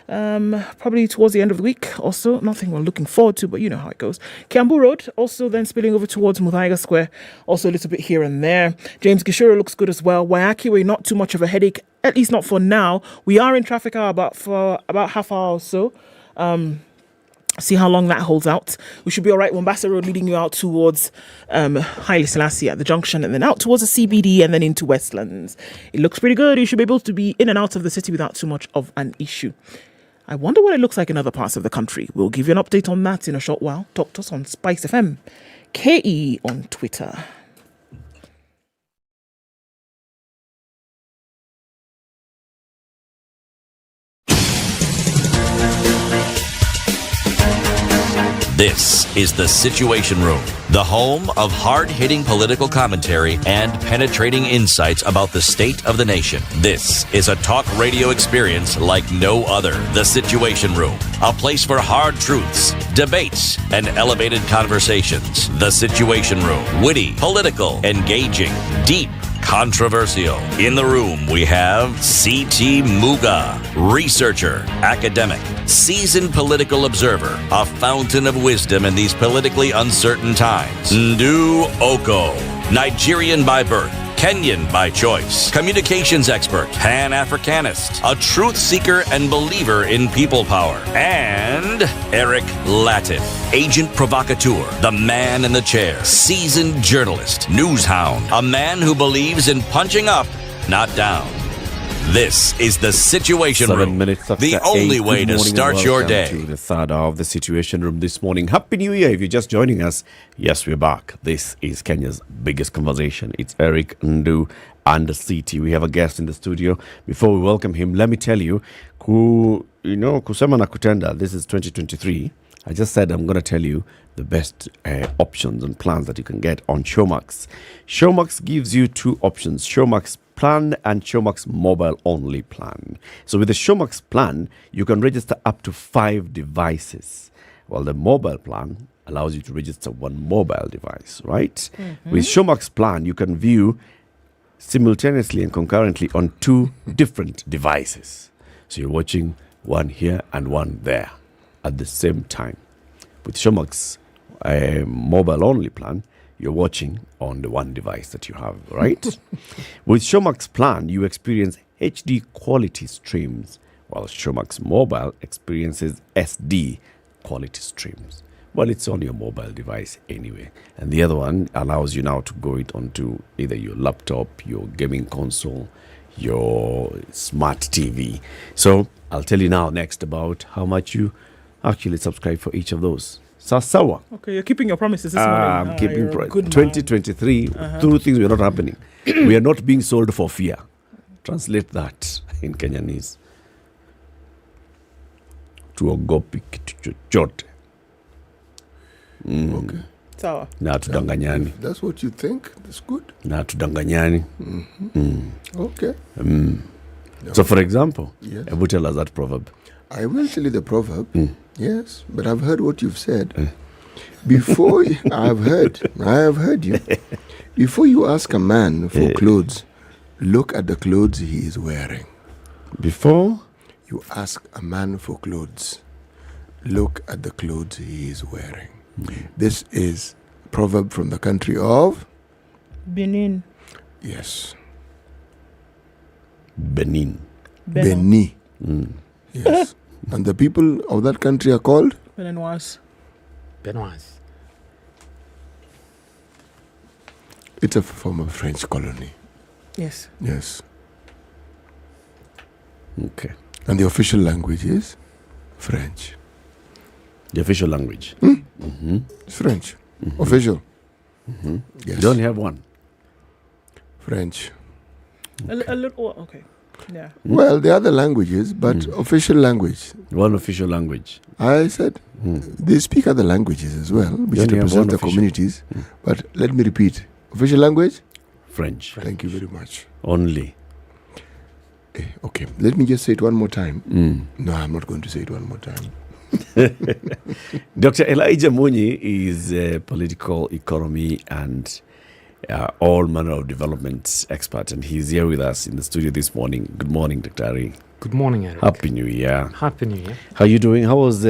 [SPEAKER 6] Probably towards the end of the week also. Nothing we're looking forward to, but you know how it goes. Kiambu Road also then spilling over towards Muthaiga Square. Also a little bit here and there. James Gishuru looks good as well. Waiaki Way, not too much of a headache, at least not for now. We are in traffic hour for about half hour or so. See how long that holds out. We should be all right. Mombasa Road leading you out towards Haile Selassie at the junction and then out towards the CBD and then into Westlands. It looks pretty good. You should be able to be in and out of the city without too much of an issue. I wonder what it looks like in other parts of the country. We'll give you an update on that in a short while. Talk to us on SpiceFM, KE on Twitter.
[SPEAKER 5] This is the Situation Room, the home of hard-hitting political commentary and penetrating insights about the state of the nation. This is a talk radio experience like no other. The Situation Room, a place for hard truths, debates, and elevated conversations. The Situation Room, witty, political, engaging, deep, controversial. In the room, we have C.T. Muga, researcher, academic, seasoned political observer, a fountain of wisdom in these politically uncertain times. Ndu Oko, Nigerian by birth, Kenyan by choice, communications expert, Pan-Africanist, a truth seeker and believer in people power, and Eric Latif, agent provocateur, the man in the chair, seasoned journalist, news hound, a man who believes in punching up, not down. This is the Situation Room, the only way to start your day.
[SPEAKER 7] To the third hour of the Situation Room this morning. Happy New Year if you're just joining us. Yes, we're back. This is Kenya's biggest conversation. It's Eric Ndu and CT. We have a guest in the studio. Before we welcome him, let me tell you, kusema na kutenda, this is 2023. I just said I'm going to tell you the best options and plans that you can get on Showmax. Showmax gives you two options, Showmax Plan and Showmax Mobile Only Plan. So with the Showmax Plan, you can register up to 5 devices, while the mobile plan allows you to register 1 mobile device, right? Mm-hmm. With Showmax Plan, you can view simultaneously and concurrently on 2 different devices. So you're watching one here and one there at the same time. With Showmax Mobile Only Plan, you're watching on the one device that you have, right? With Showmax Plan, you experience HD quality streams, while Showmax Mobile experiences SD quality streams. Well, it's on your mobile device anyway. And the other one allows you now to go it onto either your laptop, your gaming console, your smart TV. So I'll tell you now next about how much actually subscribe for each of those. Sawa.
[SPEAKER 6] Okay, you're keeping your promises this morning.
[SPEAKER 7] I'm keeping
[SPEAKER 6] you're a good man.
[SPEAKER 7] 2023, through things were not happening. We are not being sold for fear. Translate that in Kenyanese. Tuogopi kitu chochote.
[SPEAKER 8] Okay.
[SPEAKER 6] Sawa.
[SPEAKER 7] Na tudanganyani.
[SPEAKER 8] If that's what you think, that's good.
[SPEAKER 7] Na tudanganyani.
[SPEAKER 8] Okay.
[SPEAKER 7] So for example,
[SPEAKER 8] Yes.
[SPEAKER 7] Ebu tell us that proverb.
[SPEAKER 8] I will tell you the proverb. Yes, but I've heard what you've said. Before I have heard you. Before you ask a man for clothes, look at the clothes he is wearing.
[SPEAKER 7] Before
[SPEAKER 8] you ask a man for clothes, look at the clothes he is wearing. This is a proverb from the country of
[SPEAKER 6] Benin.
[SPEAKER 8] Yes.
[SPEAKER 7] Benin.
[SPEAKER 8] Benin. Yes. And the people of that country are called?
[SPEAKER 6] Beninois.
[SPEAKER 15] Benoist.
[SPEAKER 8] It's a former French colony.
[SPEAKER 6] Yes.
[SPEAKER 8] Yes.
[SPEAKER 7] Okay.
[SPEAKER 8] And the official language is French.
[SPEAKER 7] The official language?
[SPEAKER 8] It's French. Official. Yes.
[SPEAKER 7] You don't have one?
[SPEAKER 8] French.
[SPEAKER 6] A little, okay. Yeah.
[SPEAKER 8] Well, the other languages, but official language.
[SPEAKER 7] One official language.
[SPEAKER 8] I said they speak other languages as well, which
[SPEAKER 7] only have
[SPEAKER 8] represent
[SPEAKER 7] one
[SPEAKER 8] the
[SPEAKER 7] official.
[SPEAKER 8] communities. But let me repeat. Official language?
[SPEAKER 7] French.
[SPEAKER 8] Thank you very much.
[SPEAKER 7] Only.
[SPEAKER 8] Okay, let me just say it one more time. No, I'm not going to say it one more time.
[SPEAKER 7] Dr. Elijah Munyi is a political economy and all manner of development expert, and he's here with us in the studio this morning. Good morning, Dr. Ari.
[SPEAKER 15] Good morning, Eric.
[SPEAKER 7] Happy New Year.
[SPEAKER 15] Happy New Year.
[SPEAKER 7] How are you doing? How was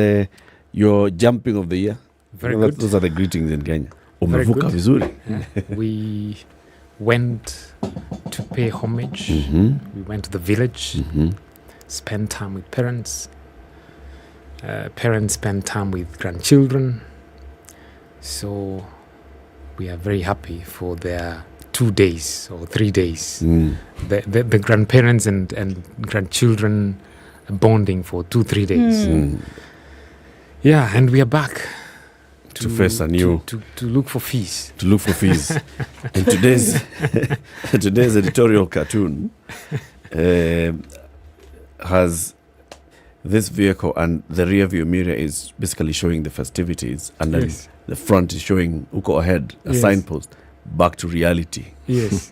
[SPEAKER 7] your jumping of the year?
[SPEAKER 15] Very good.
[SPEAKER 7] Those are the greetings in Kenya.
[SPEAKER 15] Very
[SPEAKER 7] Umevuka
[SPEAKER 15] good.
[SPEAKER 7] vizuri.
[SPEAKER 15] We went to pay homage. We went to the village, spent time with parents. Parents spend time with grandchildren. So we are very happy for their 2 days or 3 days. The grandparents and grandchildren bonding for 2-3 days. Yeah, and we are back
[SPEAKER 7] to face a new
[SPEAKER 15] to look for fees.
[SPEAKER 7] To look for fees. And today's editorial cartoon has this vehicle, and the rear view mirror is basically showing the festivities, and then the front is showing uko ahead, a signpost, back to reality.
[SPEAKER 15] Yes.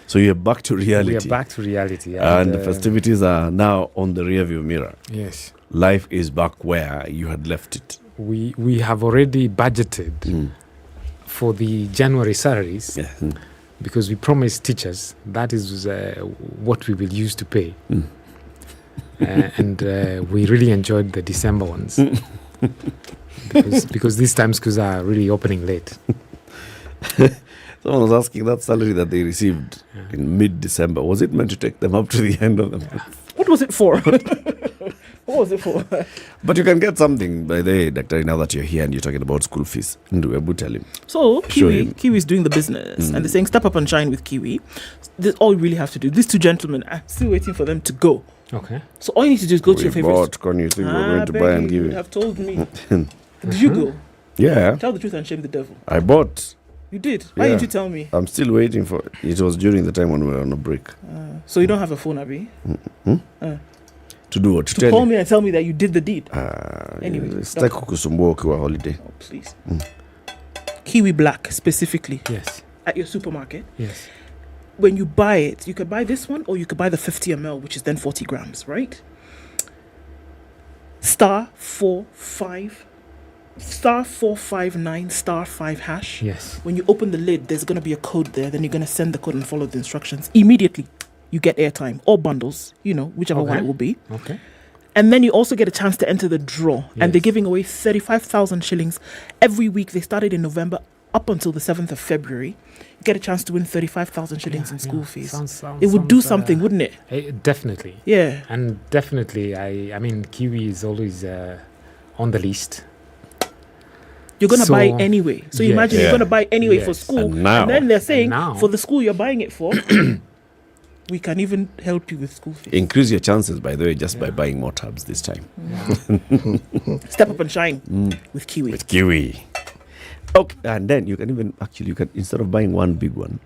[SPEAKER 7] So you're back to reality.
[SPEAKER 15] We are back to reality.
[SPEAKER 7] And the festivities are now on the rear view mirror.
[SPEAKER 15] Yes.
[SPEAKER 7] Life is back where you had left it.
[SPEAKER 15] We have already budgeted for the January salaries because we promised teachers that is what we will use to pay. And we really enjoyed the December ones because these time schools are really opening late.
[SPEAKER 7] Someone was asking that salary that they received in mid-December, was it meant to take them up to the end of the month?
[SPEAKER 6] What was it for? What was it for?
[SPEAKER 7] But you can get something by the way, Dr. Now that you're here and you're talking about school fees. Ndu, tell him.
[SPEAKER 6] So Kiwi is doing the business and they're saying step up and shine with Kiwi. This is all you really have to do. These two gentlemen, I'm still waiting for them to go.
[SPEAKER 15] Okay.
[SPEAKER 6] So all you need to do is go to your favorite.
[SPEAKER 7] Can you think we're going to buy and give
[SPEAKER 6] You
[SPEAKER 7] it?
[SPEAKER 6] have told me. Did you go?
[SPEAKER 7] Yeah.
[SPEAKER 6] Tell the truth and shame the devil.
[SPEAKER 7] I bought.
[SPEAKER 6] You did? Why didn't you tell me?
[SPEAKER 7] I'm still waiting for it. It was during the time when we were on a break.
[SPEAKER 6] So you don't have a phone, Abby?
[SPEAKER 7] To do what?
[SPEAKER 6] To call me and tell me that you did the deed. Anyway.
[SPEAKER 7] Sitaki kukusumbua ukiwa holiday.
[SPEAKER 6] Oh, please. Kiwi Black specifically.
[SPEAKER 15] Yes.
[SPEAKER 6] At your supermarket.
[SPEAKER 15] Yes.
[SPEAKER 6] When you buy it, you could buy this one or you could buy the 50 ml, which is then 40 grams, right? *459*5#.
[SPEAKER 15] Yes.
[SPEAKER 6] When you open the lid, there's going to be a code there. Then you're going to send the code and follow the instructions. Immediately, you get airtime or bundles, whichever one it will be.
[SPEAKER 15] Okay.
[SPEAKER 6] And then you also get a chance to enter the draw. And they're giving away 35,000 shillings every week. They started in November up until the 7th of February. You get a chance to win 35,000 shillings in school fees. It would do something, wouldn't it?
[SPEAKER 15] Definitely.
[SPEAKER 6] Yeah.
[SPEAKER 15] And definitely, I mean, Kiwi is always on the list.
[SPEAKER 6] You're going to buy anyway. So imagine you're going to buy anyway for school.
[SPEAKER 7] And now,
[SPEAKER 6] and then they're saying for the school you're buying it for, We can even help you with school fees.
[SPEAKER 7] Increase your chances, by the way, just by buying more tabs this time.
[SPEAKER 6] Step up and shine with Kiwi.
[SPEAKER 7] With Kiwi. Okay, and then you can instead of buying one big one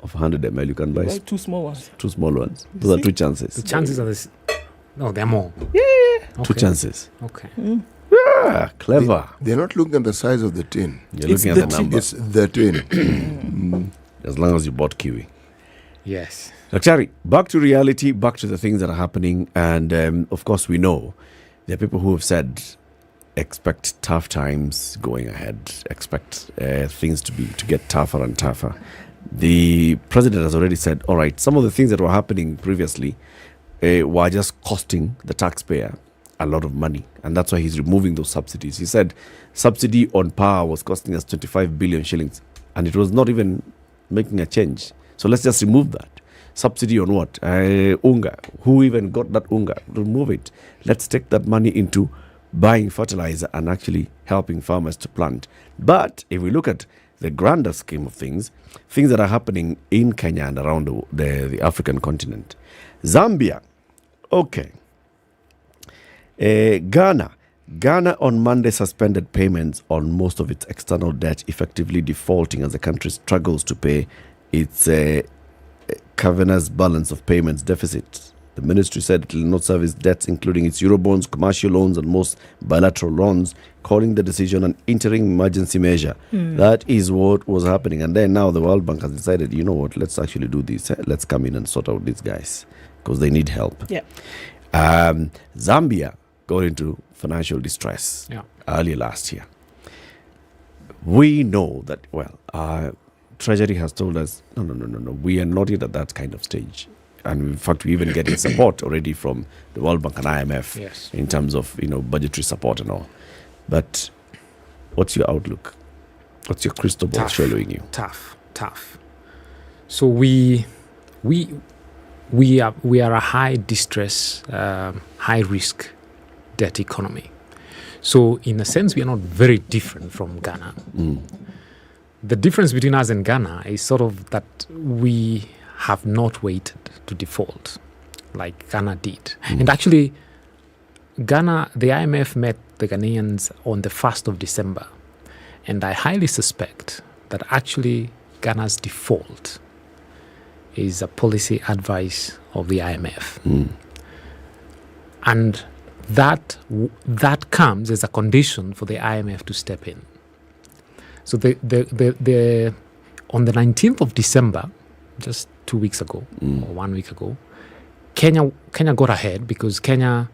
[SPEAKER 7] of 100 ml, you can buy
[SPEAKER 6] 2 small ones.
[SPEAKER 7] 2 small ones. Those are 2 chances.
[SPEAKER 15] The chances are this. No, they're more.
[SPEAKER 6] Yeah.
[SPEAKER 7] Okay. 2 chances.
[SPEAKER 15] Okay.
[SPEAKER 7] Yeah, clever.
[SPEAKER 8] They're not looking at the size of the tin.
[SPEAKER 7] You're looking at the number.
[SPEAKER 8] It's the tin.
[SPEAKER 7] As long as you bought Kiwi.
[SPEAKER 15] Yes.
[SPEAKER 7] Daktari, back to reality, back to the things that are happening. And of course, we know there are people who have said, expect tough times going ahead, expect things to get tougher and tougher. The president has already said, all right, some of the things that were happening previously were just costing the taxpayer a lot of money. And that's why he's removing those subsidies. He said subsidy on power was costing us 25 billion shillings. And it was not even making a change. So let's just remove that. Subsidy on what? Unga. Who even got that unga? Remove it. Let's take that money into buying fertilizer and actually helping farmers to plant. But if we look at the grander scheme of things that are happening in Kenya and around the African continent. Zambia. Okay. Ghana on Monday suspended payments on most of its external debt, effectively defaulting as the country struggles to pay its cavernous balance of payments deficit. The ministry said it will not service debts, including its Eurobonds, commercial loans, and most bilateral loans, calling the decision an interim emergency measure. That is what was happening. And then now the World Bank has decided, you know what, let's actually do this. Let's come in and sort out these guys because they need help.
[SPEAKER 6] Yeah.
[SPEAKER 7] Zambia got into financial distress earlier last year. We know that, Treasury has told us, no, we are not yet at that kind of stage. And in fact, we're even getting support already from the World Bank and IMF in terms of, budgetary support and all. But what's your outlook? What's your crystal ball showing you?
[SPEAKER 15] Tough. So we are a high distress, high risk debt economy. So in a sense, we are not very different from Ghana. The difference between us and Ghana is sort of that we have not waited to default like Ghana did. And actually, Ghana, the IMF met the Ghanaians on the 1st of December. And I highly suspect that actually Ghana's default is a policy advice of the IMF. And that comes as a condition for the IMF to step in. So the on the 19th of December, just 2 weeks ago or 1 week ago, Kenya got ahead because Kenya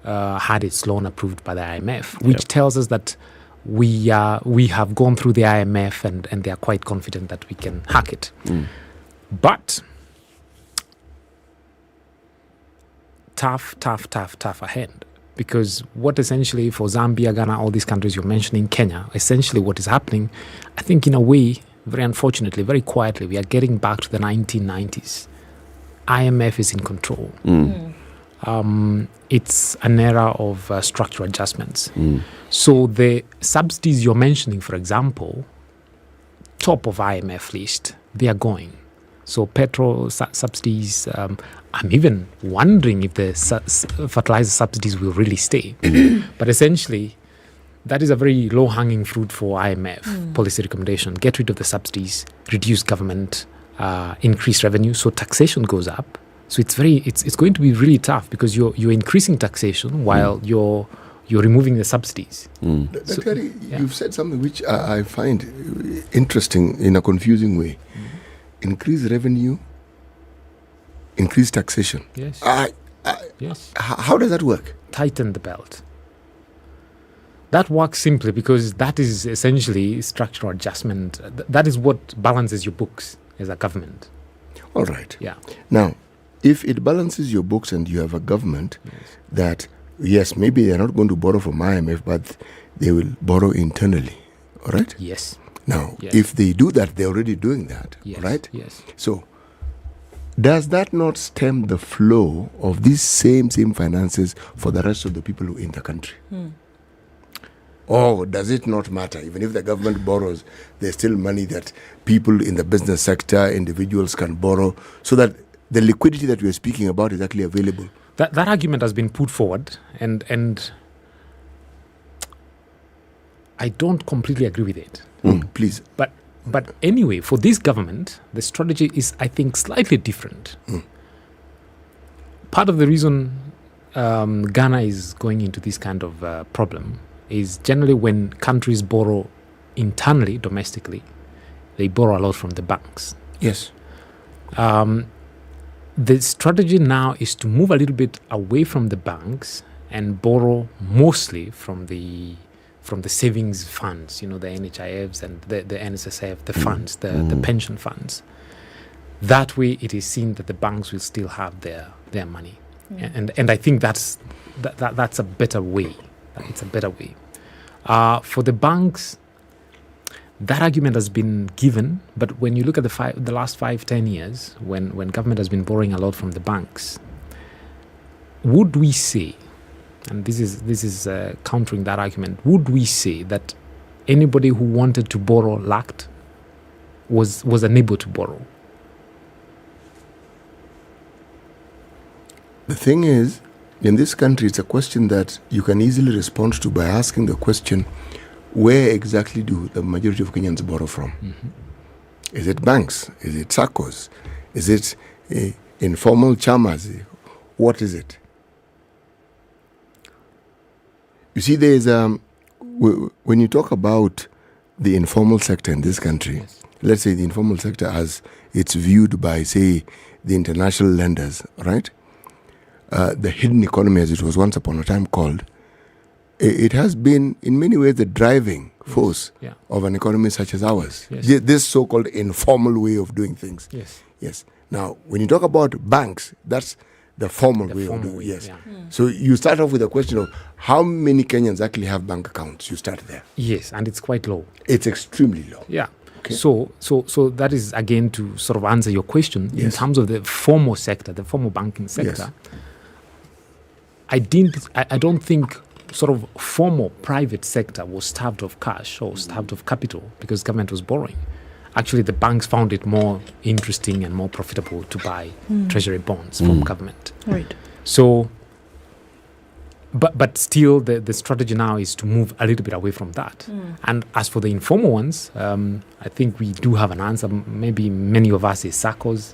[SPEAKER 15] had its loan approved by the IMF, which tells us that we have gone through the IMF and they are quite confident that we can hack it. But tough ahead. Because what essentially for Zambia, Ghana, all these countries you're mentioning, Kenya, essentially what is happening, I think in a way, very unfortunately, very quietly, we are getting back to the 1990s. IMF is in control. It's an era of structural adjustments. So the subsidies you're mentioning, for example, top of IMF list, they are going. So petrol subsidies, I'm even wondering if the fertilizer subsidies will really stay. But essentially, that is a very low-hanging fruit for IMF policy recommendation. Get rid of the subsidies, reduce government, increase revenue, so taxation goes up. So it's going to be really tough because you're increasing taxation while you're removing the subsidies.
[SPEAKER 8] You've said something which I find interesting in a confusing way. Increase revenue, increase taxation.
[SPEAKER 15] Yes.
[SPEAKER 8] Yes. How does that work?
[SPEAKER 15] Tighten the belt. That works simply because that is essentially structural adjustment. That is what balances your books as a government.
[SPEAKER 8] All right.
[SPEAKER 15] Yeah.
[SPEAKER 8] Now, if it balances your books and you have a government that, yes, maybe they're not going to borrow from IMF, but they will borrow internally. All right?
[SPEAKER 15] Yes.
[SPEAKER 8] Now, if they do that, they're already doing that, right?
[SPEAKER 15] Yes.
[SPEAKER 8] So, does that not stem the flow of these same finances for the rest of the people in the country? Or does it not matter? Even if the government borrows, there's still money that people in the business sector, individuals can borrow, so that the liquidity that we are speaking about is actually available.
[SPEAKER 15] That argument has been put forward, and I don't completely agree with it.
[SPEAKER 8] Please.
[SPEAKER 15] But anyway, for this government, the strategy is, I think, slightly different. Part of the reason Ghana is going into this kind of problem is generally when countries borrow internally, domestically, they borrow a lot from the banks.
[SPEAKER 8] Yes.
[SPEAKER 15] The strategy now is to move a little bit away from the banks and borrow mostly from the savings funds, the NHIFs and the NSSF, the funds, the pension funds. That way, it is seen that the banks will still have their money, and I think that's a better way. It's a better way. For the banks, that argument has been given, but when you look at the last 5-10 years, when government has been borrowing a lot from the banks, would we say, and this is countering that argument, would we say that anybody who wanted to borrow lacked, was unable to borrow?
[SPEAKER 8] The thing is, in this country, it's a question that you can easily respond to by asking the question, where exactly do the majority of Kenyans borrow from? Is it banks? Is it SACCOs? Is it informal chamas? What is it? You see, there is when you talk about the informal sector in this country, let's say the informal sector as it's viewed by, say, the international lenders, right? The hidden economy, as it was once upon a time called, it has been, in many ways, the driving force of an economy such as ours.
[SPEAKER 15] Yes.
[SPEAKER 8] This so-called informal way of doing things.
[SPEAKER 15] Yes.
[SPEAKER 8] Now, when you talk about banks, that's the formal way of doing it. Yes.
[SPEAKER 15] Yeah.
[SPEAKER 8] So you start off with the question of how many Kenyans actually have bank accounts. You start there.
[SPEAKER 15] Yes, and it's quite low.
[SPEAKER 8] It's extremely low.
[SPEAKER 15] Yeah.
[SPEAKER 8] Okay.
[SPEAKER 15] So that is, again, to sort of answer your question, in terms of the formal sector, the formal banking sector, I don't think sort of formal private sector was starved of cash or starved of capital because government was borrowing. Actually, the banks found it more interesting and more profitable to buy treasury bonds from government.
[SPEAKER 6] Right.
[SPEAKER 15] So, but still, the strategy now is to move a little bit away from that. And as for the informal ones, I think we do have an answer. Maybe many of us is SACCOs,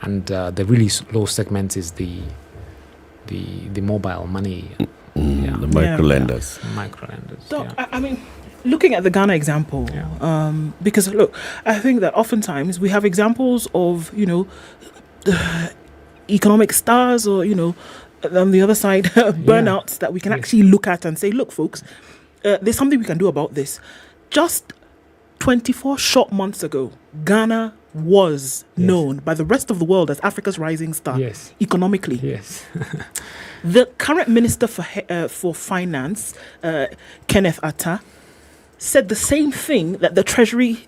[SPEAKER 15] and the really low segments is the mobile money.
[SPEAKER 7] The micro-lenders.
[SPEAKER 6] Doc, I mean, looking at the Ghana example, because look, I think that oftentimes we have examples of, economic stars or, on the other side, burnouts that we can actually look at and say, look, folks, there's something we can do about this. Just 24 short months ago, Ghana was known by the rest of the world as Africa's rising star economically.
[SPEAKER 15] Yes.
[SPEAKER 6] The current Minister for Finance, Kenneth Atta, said the same thing that the Treasury,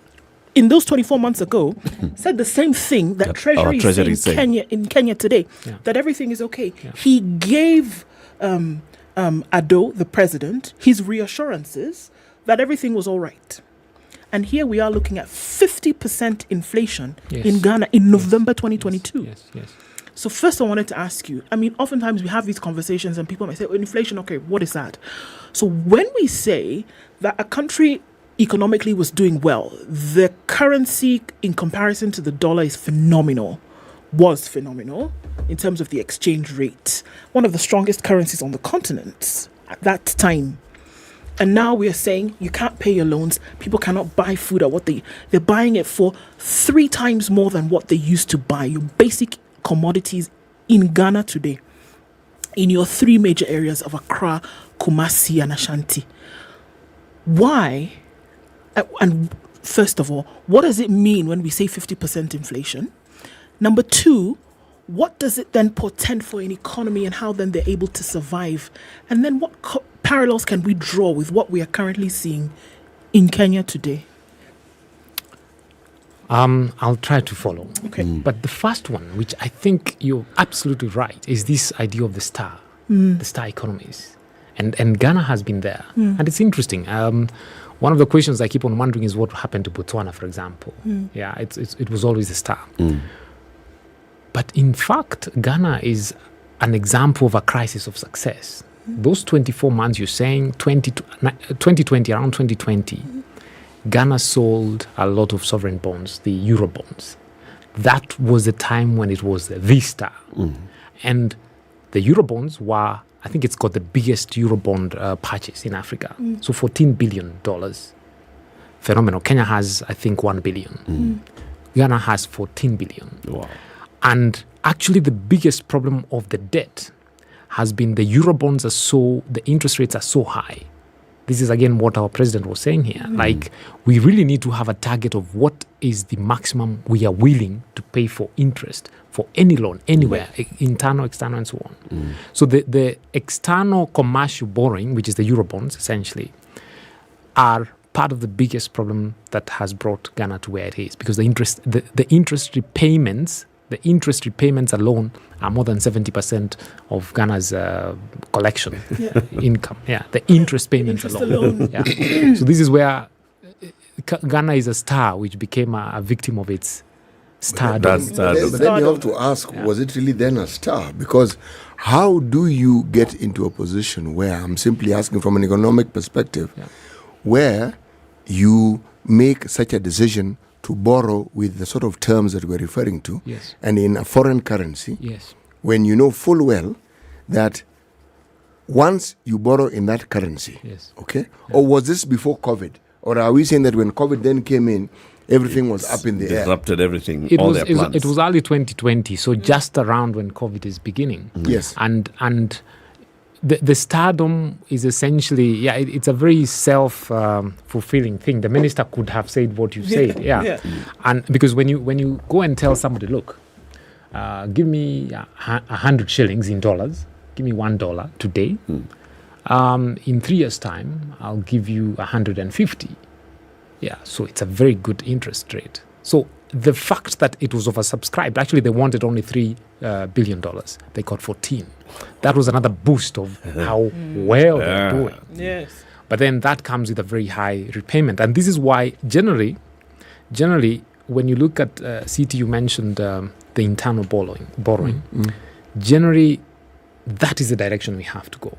[SPEAKER 6] in those 24 months ago, said the same thing that Treasury is in Kenya today, that everything is okay. He gave Ado, the president, his reassurances that everything was all right. And here we are looking at 50% inflation in Ghana in November 2022.
[SPEAKER 15] Yes.
[SPEAKER 6] So first I wanted to ask you, I mean, oftentimes we have these conversations and people might say, inflation, okay, what is that? So when we say that a country economically was doing well, the currency in comparison to the dollar is was phenomenal in terms of the exchange rate. One of the strongest currencies on the continent at that time. And now we are saying you can't pay your loans. People cannot buy food at what they're buying it for 3 times more than what they used to buy. Your basic commodities in Ghana today, in your 3 major areas of Accra, Kumasi, and Ashanti. Why? And first of all, what does it mean when we say 50% inflation? Number 2, what does it then portend for an economy and how then they're able to survive? And then what parallels can we draw with what we are currently seeing in Kenya today?
[SPEAKER 15] I'll try to follow.
[SPEAKER 6] Okay.
[SPEAKER 15] But the first one, which I think you're absolutely right, is this idea of the star economies. And Ghana has been there. And it's interesting. One of the questions I keep on wondering is what happened to Botswana, for example. Yeah, it was always a star. But in fact, Ghana is an example of a crisis of success. Those 24 months you're saying, 2020, around 2020, Ghana sold a lot of sovereign bonds, the Euro bonds. That was the time when it was the star. And the Euro bonds were, I think it's got the biggest Eurobond purchase in Africa. So $14 billion. Phenomenal. Kenya has, I think, 1 billion. Ghana has 14 billion.
[SPEAKER 7] Wow.
[SPEAKER 15] And actually the biggest problem of the debt has been the Eurobonds the interest rates are so high. This is again what our president was saying here. Like, we really need to have a target of what is the maximum we are willing to pay for interest for any loan, anywhere, internal, external, and so on. So the external commercial borrowing, which is the Eurobonds essentially, are part of the biggest problem that has brought Ghana to where it is, because the interest repayments alone are more than 70% of Ghana's collection income. Yeah, the interest payments alone. Yeah. So this is where Ghana is a star, which became a victim of its stardom.
[SPEAKER 8] But then you have to ask, was it really then a star? Because how do you get into a position where, I'm simply asking from an economic perspective, where you make such a decision to borrow with the sort of terms that we're referring to, and in a foreign currency, when you know full well that once you borrow in that currency, okay? Or was this before COVID? Or are we saying that when COVID then came in, everything was up in the air?
[SPEAKER 7] Disrupted everything,
[SPEAKER 15] It
[SPEAKER 7] all
[SPEAKER 15] was
[SPEAKER 7] their plans.
[SPEAKER 15] it was early 2020, so just around when COVID is beginning.
[SPEAKER 8] Yes.
[SPEAKER 15] And the stardom is essentially, it's a very self-fulfilling thing. The minister could have said what you said, and because when you go and tell somebody, look, give me 100 shillings in dollars, give me $1 today. In 3 years' time, I'll give you 150. Yeah, so it's a very good interest rate. So the fact that it was oversubscribed, actually they wanted only $3 billion. They got 14. That was another boost of how well they're doing.
[SPEAKER 6] Yes.
[SPEAKER 15] But then that comes with a very high repayment. And this is why generally, when you look at CT, you mentioned the internal borrowing. Generally, that is the direction we have to go.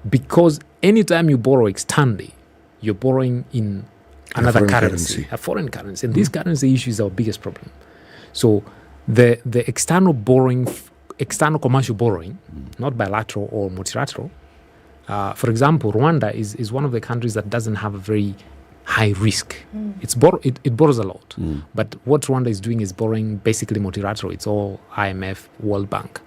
[SPEAKER 15] Because anytime you borrow externally, you're borrowing in another currency, a foreign currency. And this currency issue is our biggest problem. So the external borrowing, external commercial borrowing, not bilateral or multilateral. For example, Rwanda is one of the countries that doesn't have a very high risk. It borrows a lot. But what Rwanda is doing is borrowing basically multilateral. It's all IMF, World Bank.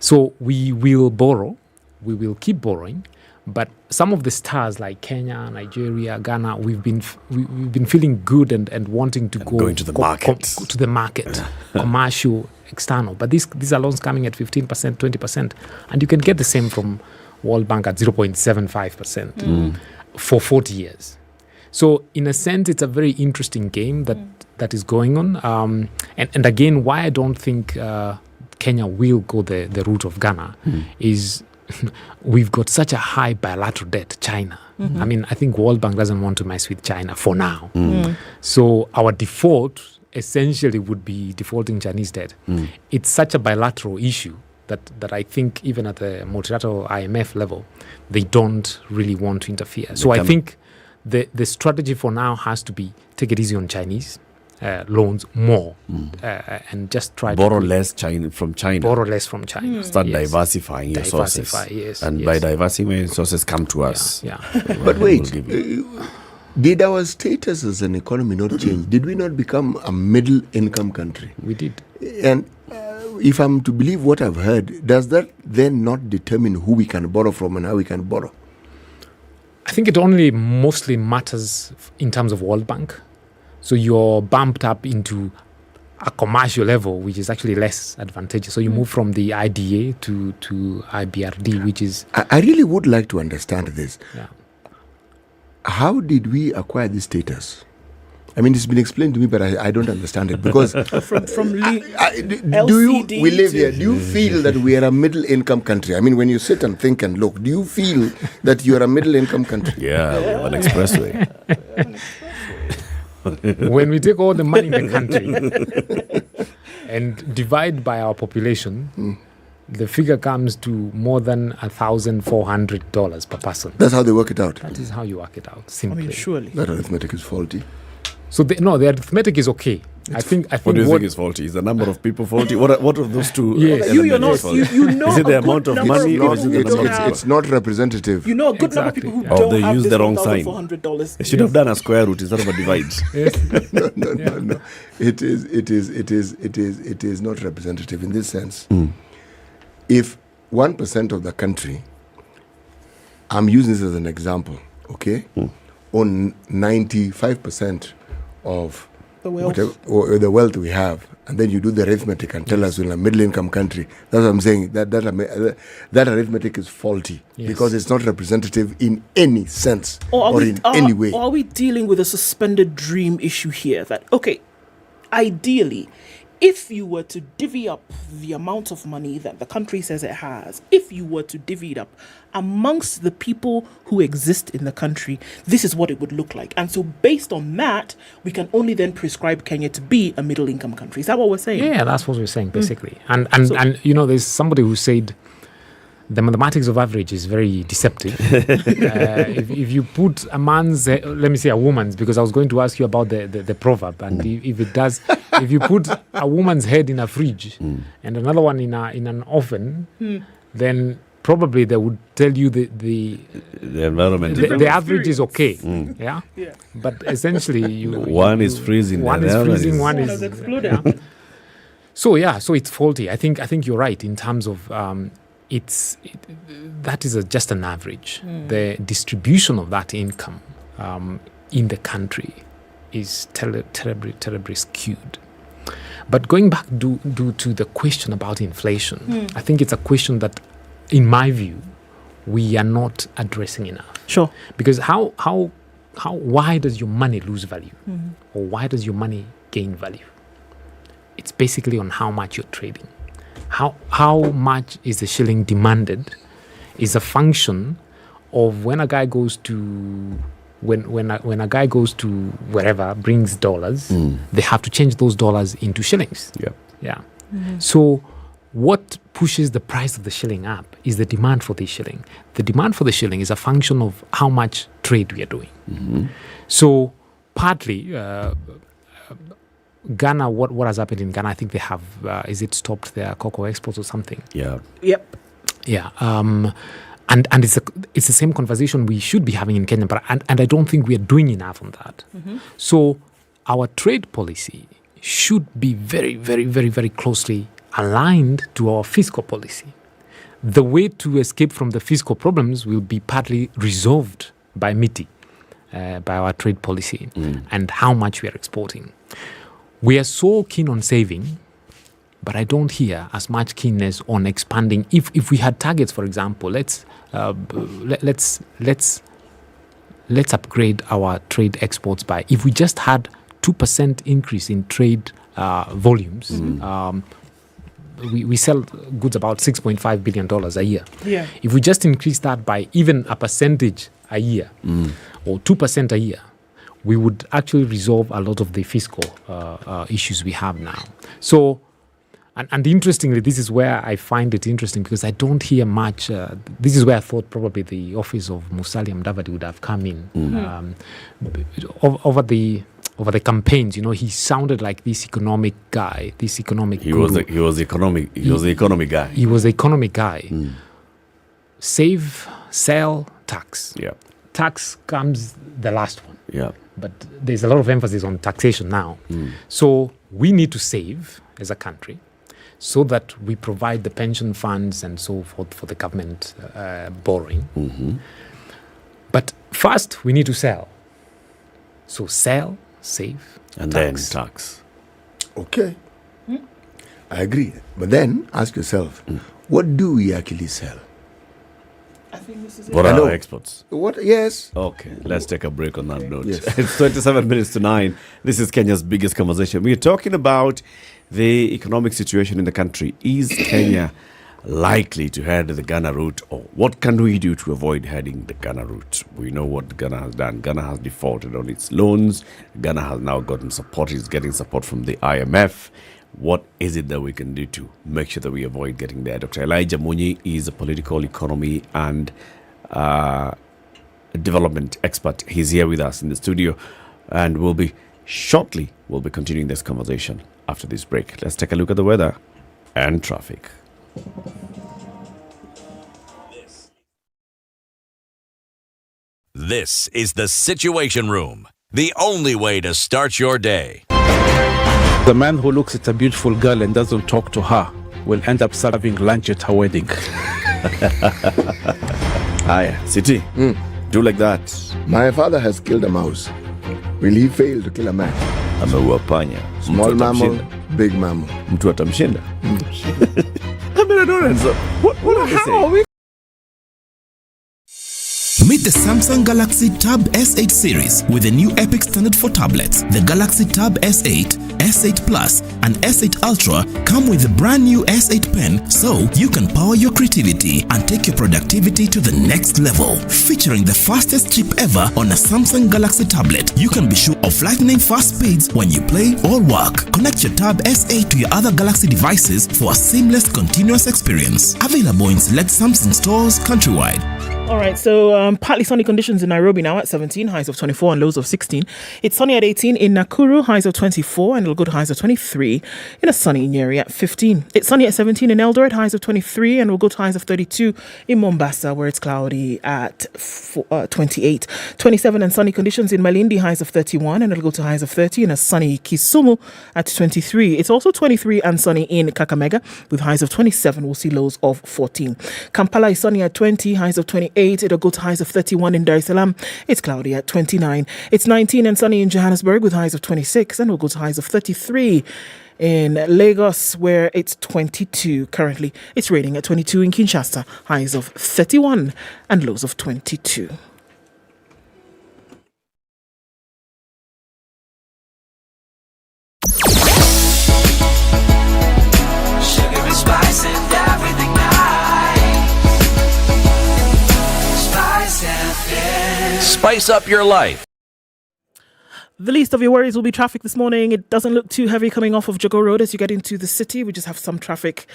[SPEAKER 15] So we will borrow. We will keep borrowing, but some of the stars like Kenya, Nigeria, Ghana, we've been feeling good and wanting to go
[SPEAKER 7] to the market,
[SPEAKER 15] to the market, commercial, external. But these are loans coming at 15%, 20%, and you can get the same from World Bank at 0.75% for 40 years. So in a sense, it's a very interesting game that is going on. And again, why I don't think Kenya will go the route of Ghana is we've got such a high bilateral debt, China. I mean, I think World Bank doesn't want to mess with China for now. So our default essentially would be defaulting Chinese debt. It's such a bilateral issue that I think even at the multilateral IMF level, they don't really want to interfere. So I think the strategy for now has to be take it easy on Chinese loans more and just try
[SPEAKER 7] borrow
[SPEAKER 15] to
[SPEAKER 7] less from China.
[SPEAKER 15] Borrow less from China.
[SPEAKER 7] Start diversifying your sources. And by diversifying your sources, come to us.
[SPEAKER 8] But wait, did our status as an economy not change? Did we not become a middle income country?
[SPEAKER 15] We did.
[SPEAKER 8] And if I'm to believe what I've heard, does that then not determine who we can borrow from and how we can borrow?
[SPEAKER 15] I think it only mostly matters in terms of World Bank. So you're bumped up into a commercial level, which is actually less advantageous. So you move from the IDA to IBRD, which is...
[SPEAKER 8] I really would like to understand this. How did we acquire this status? I mean, it's been explained to me, but I don't understand it. Because we live here. Do you feel that we are a middle-income country? I mean, when you sit and think and look, do you feel that you are a middle-income country?
[SPEAKER 7] Yeah, we have an expressway.
[SPEAKER 15] When we take all the money in the country and divide by our population, the figure comes to more than $1,400 per person.
[SPEAKER 8] That's how they work it out.
[SPEAKER 15] That is how you work it out, simply.
[SPEAKER 6] Surely.
[SPEAKER 8] That arithmetic is faulty.
[SPEAKER 15] So the arithmetic is okay. I think.
[SPEAKER 7] What do you think is faulty? Is the number of people faulty? What are those two?
[SPEAKER 15] Yes.
[SPEAKER 6] You're not. You know.
[SPEAKER 7] Is it the amount of money or is it the number of
[SPEAKER 8] It's not representative.
[SPEAKER 6] You know a good number of people who
[SPEAKER 7] Or
[SPEAKER 6] don't
[SPEAKER 7] they
[SPEAKER 6] have
[SPEAKER 7] use
[SPEAKER 6] this
[SPEAKER 7] the wrong sign.
[SPEAKER 6] $1,400.
[SPEAKER 7] They should have done a square root instead of a divide.
[SPEAKER 8] No. It is not representative in this sense. If 1% of the country, I'm using this as an example, okay, on 95% of
[SPEAKER 6] The wealth.
[SPEAKER 8] or the wealth we have, and then you do the arithmetic and tell us we're in a middle-income country. That's what I'm saying. That arithmetic is faulty because it's not representative in any sense or in any way.
[SPEAKER 6] Or are we dealing with a suspended dream issue here? That, okay, ideally, if you were to divvy up the amount of money that the country says it has, if you were to divvy it up amongst the people who exist in the country, this is what it would look like. And so based on that, we can only then prescribe Kenya to be a middle-income country. Is that what we're saying?
[SPEAKER 15] Yeah, that's what we're saying, basically. And you know, there's somebody who said the mathematics of average is very deceptive. If you put a man's, let me say a woman's, because I was going to ask you about the proverb, and if it does, if you put a woman's head in a fridge and another one in an oven, then probably they would tell you the
[SPEAKER 7] environment.
[SPEAKER 15] The average is okay. Yeah? But essentially,
[SPEAKER 7] one is freezing.
[SPEAKER 15] One is freezing. One is exploding. Yeah. So it's faulty. I think you're right in terms of. That is just an average. The distribution of that income in the country is terribly skewed. But going back to the question about inflation, I think it's a question that, in my view, we are not addressing enough.
[SPEAKER 6] Sure.
[SPEAKER 15] Because why does your money lose value, or why does your money gain value? It's basically on how much you're trading. How much is the shilling demanded is a function of when a guy goes to when a guy goes to wherever, brings dollars, they have to change those dollars into shillings. Yeah. So what pushes the price of the shilling up is the demand for the shilling. The demand for the shilling is a function of how much trade we are doing. So partly Ghana, what has happened in Ghana? I think they have, is it stopped their cocoa exports or something?
[SPEAKER 7] Yeah.
[SPEAKER 6] Yep.
[SPEAKER 15] Yeah. And it's the same conversation we should be having in Kenya, but and I don't think we are doing enough on that. So our trade policy should be very, very, very, very closely aligned to our fiscal policy. The way to escape from the fiscal problems will be partly resolved by MITI, by our trade policy, and how much we are exporting. We are so keen on saving, but I don't hear as much keenness on expanding. If we had targets, for example, let's upgrade our trade exports by. If we just had 2% increase in trade volumes, we sell goods about $6.5 billion a year.
[SPEAKER 6] Yeah.
[SPEAKER 15] If we just increase that by even a percentage a year, or 2% a year, we would actually resolve a lot of the fiscal issues we have now. So, and interestingly, this is where I find it interesting because I don't hear much. This is where I thought probably the office of Musalia Mudavadi would have come in. Over the campaigns, he sounded like this economic guy, this economic guru.
[SPEAKER 7] He was the economic guy.
[SPEAKER 15] He was the economic guy. Save, sell, tax.
[SPEAKER 7] Yeah.
[SPEAKER 15] Tax comes the last one.
[SPEAKER 7] Yeah.
[SPEAKER 15] But there's a lot of emphasis on taxation now. So we need to save as a country so that we provide the pension funds and so forth for the government borrowing. But first, we need to sell. So sell, save,
[SPEAKER 7] and
[SPEAKER 15] tax.
[SPEAKER 7] then tax.
[SPEAKER 8] Okay. I agree. But then ask yourself, what do we actually sell?
[SPEAKER 6] I think this is
[SPEAKER 7] What are our exports?
[SPEAKER 8] What? Yes.
[SPEAKER 7] Okay, let's take a break on that note.
[SPEAKER 8] Yes.
[SPEAKER 7] It's 27 minutes to 9. This is Kenya's biggest conversation. We're talking about the economic situation in the country. Is Kenya likely to head the Ghana route, or what can we do to avoid heading the Ghana route? We know what Ghana has done. Ghana has defaulted on its loans. Ghana has now gotten support. It's getting support from the IMF. what is it that we can do to make sure that we avoid getting there? Dr. Elijah Munyi is a political economy and development expert. He's here with us in the studio, and we'll be continuing this conversation after this break. Let's take a look at the weather and traffic.
[SPEAKER 5] This is the Situation Room, the only way to start your day.
[SPEAKER 16] The man who looks at a beautiful girl and doesn't talk to her will end up serving lunch at her wedding.
[SPEAKER 7] Hiya, City. Do like that.
[SPEAKER 8] My father has killed a mouse. Will he fail to kill a man?
[SPEAKER 7] Ameua panya.
[SPEAKER 8] Small mammal, big mammal.
[SPEAKER 7] Mtu atamshinda. I mean, I don't answer. What are they saying?
[SPEAKER 4] Meet the Samsung Galaxy Tab S8 series with the new Epic standard for tablets. The Galaxy Tab S8, S8 Plus, and S8 Ultra come with the brand new S8 Pen, so you can power your creativity and take your productivity to the next level. Featuring the fastest chip ever on a Samsung Galaxy tablet, you can be sure of lightning fast speeds when you play or work. Connect your Tab S8 to your other Galaxy devices for a seamless, continuous experience. Available in select Samsung stores countrywide.
[SPEAKER 6] All right, so partly sunny conditions in Nairobi now at 17, highs of 24 and lows of 16. It's sunny at 18 in Nakuru, highs of 24 and it'll go to highs of 23. In a sunny Nyeri at 15. It's sunny at 17 in Eldoret, highs of 23 and will go to highs of 32 in Mombasa, where it's cloudy at 28. 27 and sunny conditions in Malindi, highs of 31 and it'll go to highs of 30. In a sunny Kisumu at 23. It's also 23 and sunny in Kakamega with highs of 27. We'll see lows of 14. Kampala is sunny at 20, highs of 28. It'll go to highs of 31 in Dar es Salaam. It's cloudy at 29. It's 19 and sunny in Johannesburg with highs of 26 and will go to highs of 33 in Lagos, where it's 22 currently. It's raining at 22 in Kinshasa, highs of 31 and lows of 22.
[SPEAKER 17] Sugar and spice and everything nice.
[SPEAKER 5] Spice up your life.
[SPEAKER 6] The least of your worries will be traffic this morning. It doesn't look too heavy coming off of Jogo Road as you get into the city. We just have some traffic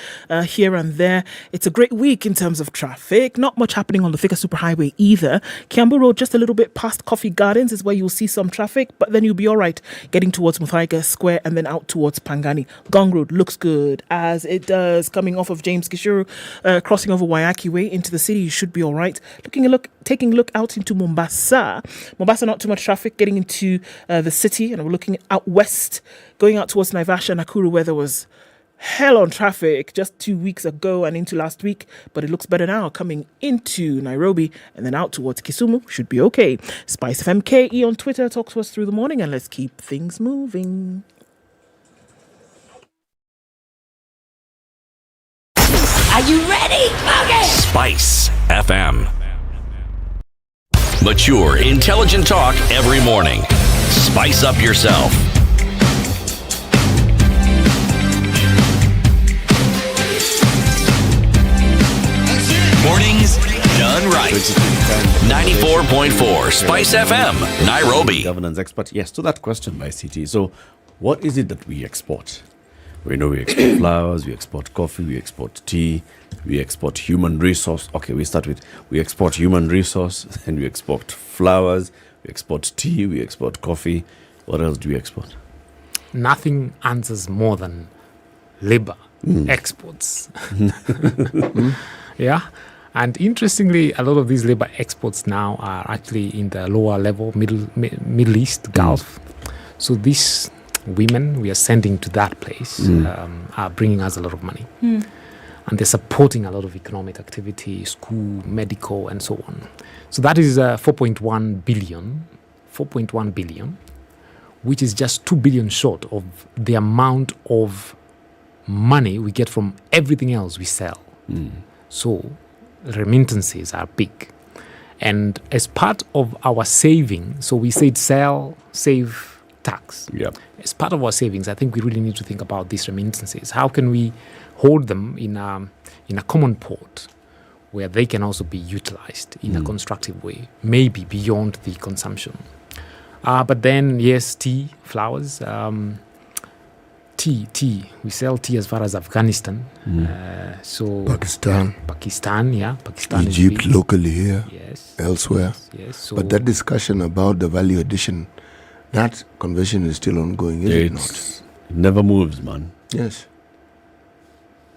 [SPEAKER 6] here and there. It's a great week in terms of traffic. Not much happening on the Thika Superhighway either. Kiambu Road, just a little bit past Coffee Gardens is where you'll see some traffic, but then you'll be all right getting towards Muthaiga Square and then out towards Pangani. Gong Road looks good as it does coming off of James Gishuru, crossing over Waiyaki Way into the city. You should be all right. Taking a look out into Mombasa. Mombasa, not too much traffic getting into the city, and we're looking out west, going out towards Naivasha, Nakuru, where there was hell on traffic just 2 weeks ago and into last week, but it looks better now coming into Nairobi and then out towards Kisumu. Should be okay. SpiceFM KE on Twitter, talk to us through the morning and let's keep things moving.
[SPEAKER 17] Are you ready? Okay.
[SPEAKER 5] Spice FM. Mature, intelligent talk every morning. Spice up yourself. Mornings done right. 94.4 Spice FM, Nairobi.
[SPEAKER 7] Governance expert. Yes, to that question by CT. So, what is it that we export? We know we export flowers, we export coffee, we export tea, we export human resource. Okay, we start with we export human resource, and we export flowers, we export tea, we export coffee. What else do we export?
[SPEAKER 15] Nothing answers more than labor exports. Yeah. And interestingly, a lot of these labor exports now are actually in the lower level, Middle East, Gulf. So these women we are sending to that place are bringing us a lot of money. And they're supporting a lot of economic activity, school, medical, and so on. So that is 4.1 billion, which is just 2 billion short of the amount of money we get from everything else we sell. So remittances are big. And as part of our saving, so we said sell, save, tax.
[SPEAKER 7] Yep.
[SPEAKER 15] As part of our savings, I think we really need to think about these remittances. How can we hold them in a common pot where they can also be utilized in a constructive way, maybe beyond the consumption? But then, yes, tea, flowers. tea. We sell tea as far as Afghanistan. So
[SPEAKER 8] Pakistan,
[SPEAKER 15] Pakistan, is
[SPEAKER 8] Egypt,
[SPEAKER 15] big.
[SPEAKER 8] locally here,
[SPEAKER 15] Yes.
[SPEAKER 8] elsewhere.
[SPEAKER 15] Yes. So
[SPEAKER 8] But that discussion about the value addition, that conversation is still ongoing, is it not?
[SPEAKER 7] It never moves, man.
[SPEAKER 8] Yes.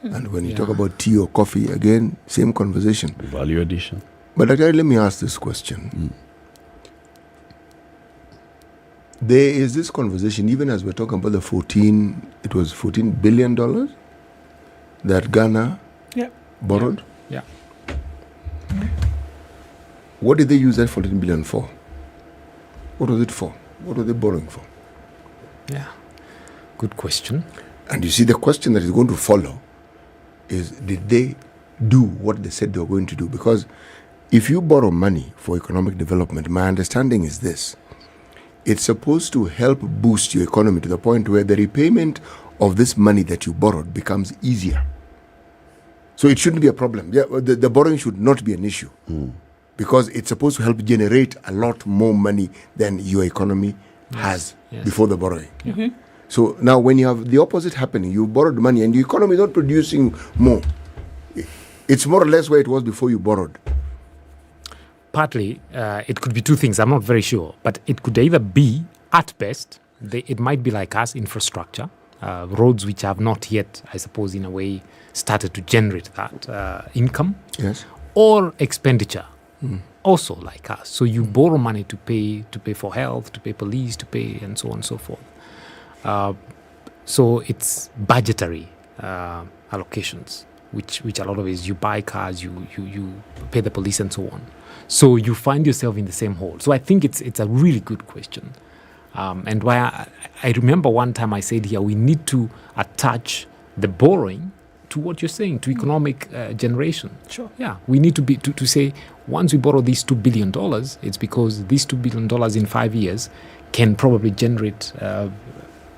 [SPEAKER 8] And when you talk about tea or coffee, again, same conversation.
[SPEAKER 7] Value addition.
[SPEAKER 8] But actually, let me ask this question. There is this conversation, even as we're talking about the $14 billion that Ghana borrowed.
[SPEAKER 15] Yeah.
[SPEAKER 8] What did they use that 14 billion for? What was it for? What were they borrowing for?
[SPEAKER 15] Yeah. Good question.
[SPEAKER 8] And you see, the question that is going to follow is, did they do what they said they were going to do? Because if you borrow money for economic development, my understanding is this: it's supposed to help boost your economy to the point where the repayment of this money that you borrowed becomes easier. So it shouldn't be a problem. Yeah, the borrowing should not be an issue, because it's supposed to help generate a lot more money than your economy has before the borrowing. So now when you have the opposite happening, you borrowed money and the economy is not producing more. It's more or less where it was before you borrowed.
[SPEAKER 15] Partly, it could be two things. I'm not very sure. But it could either be, at best, it might be like us, infrastructure, roads which have not yet, I suppose, in a way, started to generate that income.
[SPEAKER 8] Yes.
[SPEAKER 15] Or expenditure, also like us. So you borrow money to pay for health, to pay police, to pay and so on and so forth. So it's budgetary allocations, which a lot of it is you buy cars, you pay the police and so on. So you find yourself in the same hole. So I think it's a really good question. And why I remember one time I said here, we need to attach the borrowing to what you're saying, to economic generation.
[SPEAKER 6] Sure.
[SPEAKER 15] Yeah, we need to say, once we borrow these $2 billion, it's because these $2 billion in 5 years can probably generate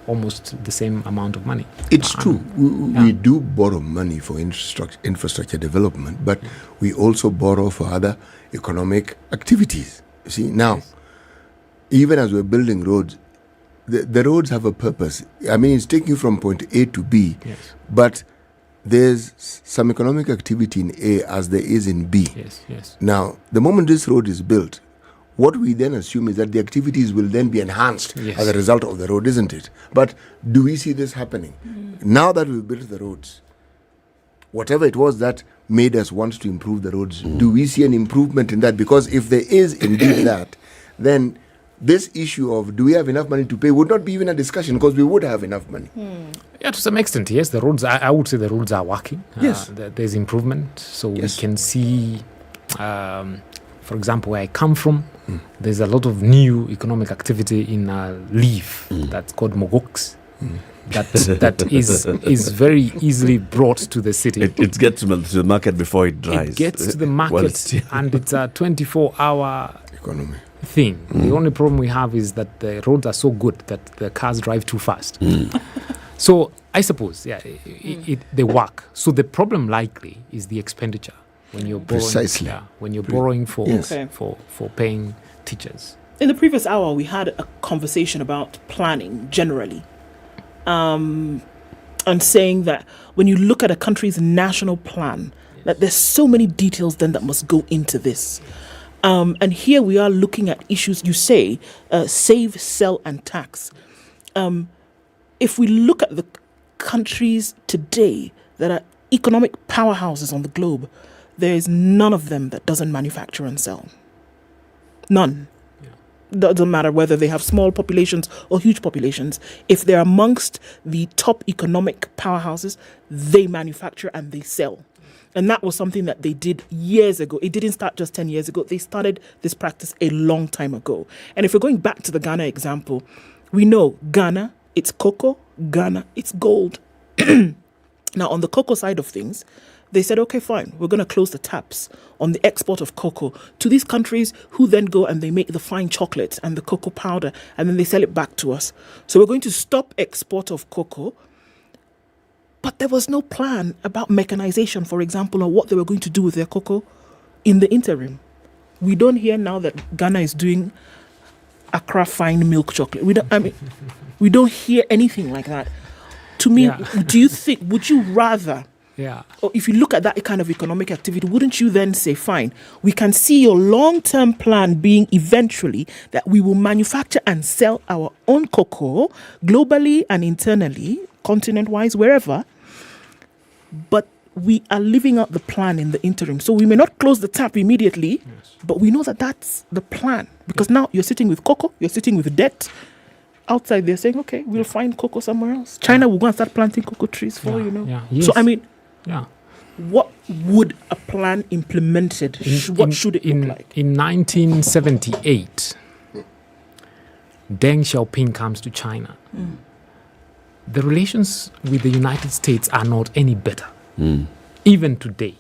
[SPEAKER 15] almost the same amount of money.
[SPEAKER 8] It's true. We do borrow money for infrastructure development, but we also borrow for other economic activities. You see, now, even as we're building roads, the roads have a purpose. I mean, it's taking you from point A to B, but there's some economic activity in A as there is in B.
[SPEAKER 15] Yes.
[SPEAKER 8] Now, the moment this road is built, what we then assume is that the activities will then be enhanced as a result of the road, isn't it? But do we see this happening? Now that we've built the roads, whatever it was that made us want to improve the roads, do we see an improvement in that? Because if there is indeed that, then this issue of do we have enough money to pay would not be even a discussion, because we would have enough money.
[SPEAKER 15] Yeah, to some extent, yes. The roads, I would say the roads are working.
[SPEAKER 8] Yes.
[SPEAKER 15] There's improvement. So we can see, for example, where I come from, there's a lot of new economic activity in Leaf that's called Mogoks. That is very easily brought to the city.
[SPEAKER 7] It gets to the market before it dries.
[SPEAKER 15] It gets to the market, and it's a 24-hour
[SPEAKER 8] economy
[SPEAKER 15] thing. The only problem we have is that the roads are so good that the cars drive too fast. So I suppose, they work. So the problem likely is the expenditure when you're borrowing.
[SPEAKER 8] Precisely.
[SPEAKER 15] When you're borrowing for paying teachers.
[SPEAKER 6] In the previous hour, we had a conversation about planning generally. And saying that when you look at a country's national plan, that there's so many details then that must go into this. And here we are looking at issues, you say, save, sell, and tax. If we look at the countries today that are economic powerhouses on the globe, there is none of them that doesn't manufacture and sell. None. Doesn't matter whether they have small populations or huge populations. If they're amongst the top economic powerhouses, they manufacture and they sell. And that was something that they did years ago. It didn't start just 10 years ago. They started this practice a long time ago. And if we're going back to the Ghana example, we know Ghana, it's cocoa. Ghana, it's gold. Now, on the cocoa side of things, they said, okay, fine, we're going to close the taps on the export of cocoa to these countries who then go and they make the fine chocolate and the cocoa powder and then they sell it back to us. So we're going to stop export of cocoa. But there was no plan about mechanization, for example, or what they were going to do with their cocoa in the interim. We don't hear now that Ghana is doing Accra fine milk chocolate. We don't hear anything like that. To me, do you think, would you rather,
[SPEAKER 15] Yeah.
[SPEAKER 6] or if you look at that kind of economic activity, wouldn't you then say, fine, we can see your long-term plan being eventually that we will manufacture and sell our own cocoa globally and internally, continent-wise, wherever, but we are living out the plan in the interim. So we may not close the tap immediately, but we know that that's the plan. Because now you're sitting with cocoa, you're sitting with debt. Outside they're saying, okay, we'll find cocoa somewhere else. China will go and start planting cocoa trees for,
[SPEAKER 15] Yes.
[SPEAKER 6] So, I mean,
[SPEAKER 15] Yeah.
[SPEAKER 6] what would a plan implemented, what should it look like?
[SPEAKER 15] In 1978, Deng Xiaoping comes to China. The relations with the United States are not any better, even today.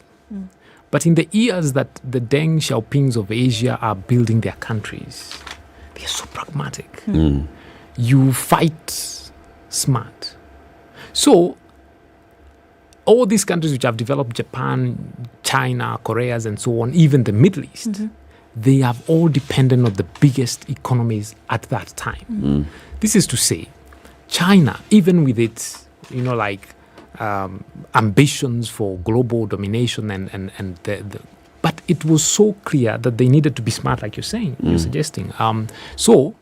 [SPEAKER 15] But in the years that the Deng Xiaopings of Asia are building their countries, they're so pragmatic. You fight smart. So, all these countries which have developed, Japan, China, Koreas, and so on, even the Middle East, they have all depended on the biggest economies at that time. This is to say, China, even with its, ambitions for global domination but it was so clear that they needed to be smart, like you're saying, you're suggesting. So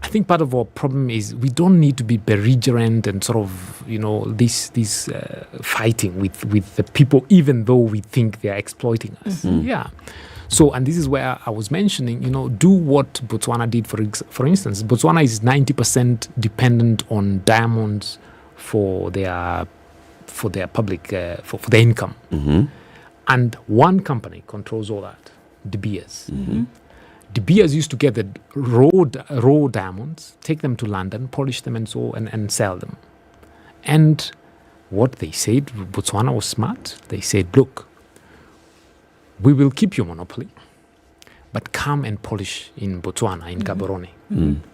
[SPEAKER 15] I think part of our problem is we don't need to be belligerent and sort of, this fighting with the people, even though we think they are exploiting us. Yeah. So, and this is where I was mentioning, do what Botswana did, for instance. Botswana is 90% dependent on diamonds for their public, for their income. And one company controls all that, De Beers. De Beers used to get the raw diamonds, take them to London, polish them and and sell them. And what they said, Botswana was smart. They said, look, we will keep your monopoly, but come and polish in Botswana, in Gaborone.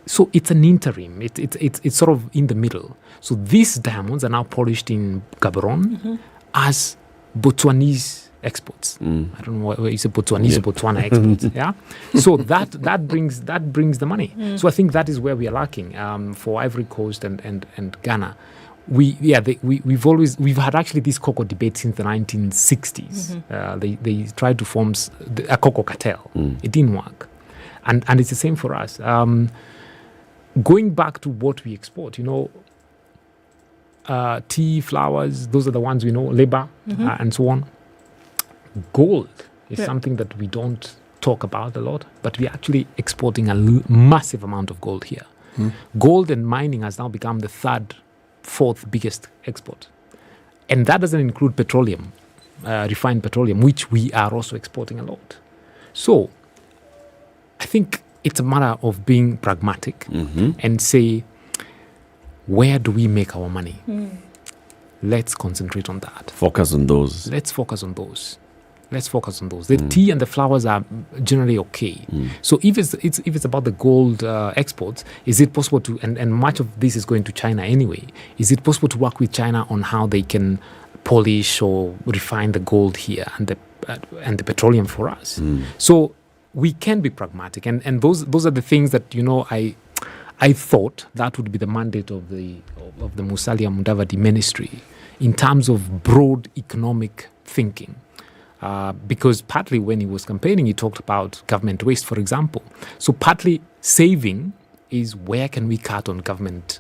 [SPEAKER 15] So it's an interim. It's sort of in the middle. So these diamonds are now polished in Gaborone as Botswanese exports. I don't know whether it's a Botswanese or Botswana exports. Yeah. So that brings the money. So I think that is where we are lacking for Ivory Coast and Ghana. We've had actually this cocoa debate since the 1960s. They tried to form a cocoa cartel. It didn't work, and it's the same for us. Going back to what we export, tea, flowers, those are the ones we know, labor, and so on. Gold is something that we don't talk about a lot, but we're actually exporting a massive amount of gold here. Gold and mining has now become the fourth biggest export. And that doesn't include petroleum, refined petroleum, which we are also exporting a lot. So I think it's a matter of being pragmatic and say, where do we make our money? Let's concentrate on that.
[SPEAKER 7] Focus on those.
[SPEAKER 15] Let's focus on those. The tea and the flowers are generally okay. So if it's about the gold exports, is it possible to, and much of this is going to China anyway, is it possible to work with China on how they can polish or refine the gold here and the petroleum for us? So we can be pragmatic, and those are the things that I thought that would be the mandate of the Musalia Mudavadi ministry in terms of broad economic thinking. Because partly when he was campaigning, he talked about government waste, for example. So partly saving is where can we cut on government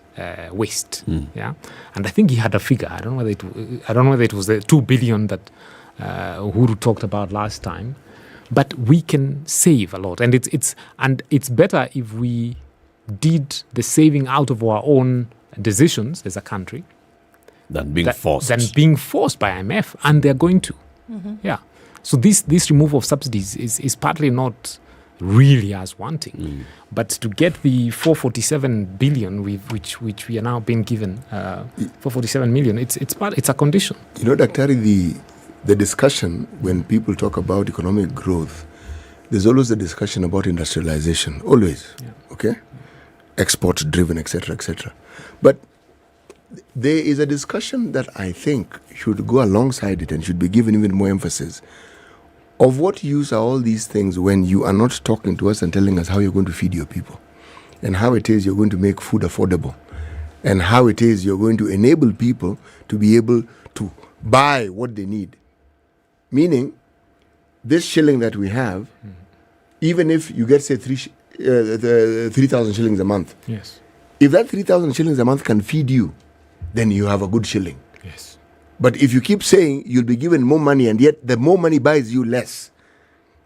[SPEAKER 15] waste? Yeah, and I think he had a figure. I don't know whether it was the 2 billion that Uhuru talked about last time, but we can save a lot, and it's better if we did the saving out of our own decisions as a country
[SPEAKER 7] than being forced
[SPEAKER 15] by IMF, and they're going to. Yeah. So this removal of subsidies is partly not really as wanting, but to get the 447 billion which we are now being given, 447 million, it's a condition.
[SPEAKER 8] Daktari, the discussion when people talk about economic growth, there's always the discussion about industrialization, always. Okay, export driven, etc., etc. But there is a discussion that I think should go alongside it and should be given even more emphasis. Of what use are all these things when you are not talking to us and telling us how you're going to feed your people and how it is you're going to make food affordable and how it is you're going to enable people to be able to buy what they need. Meaning, this shilling that we have, even if you get, say, 3,000 shillings a month,
[SPEAKER 15] Yes.
[SPEAKER 8] if that 3,000 shillings a month can feed you, then you have a good shilling.
[SPEAKER 15] Yes.
[SPEAKER 8] But if you keep saying you'll be given more money and yet the more money buys you less,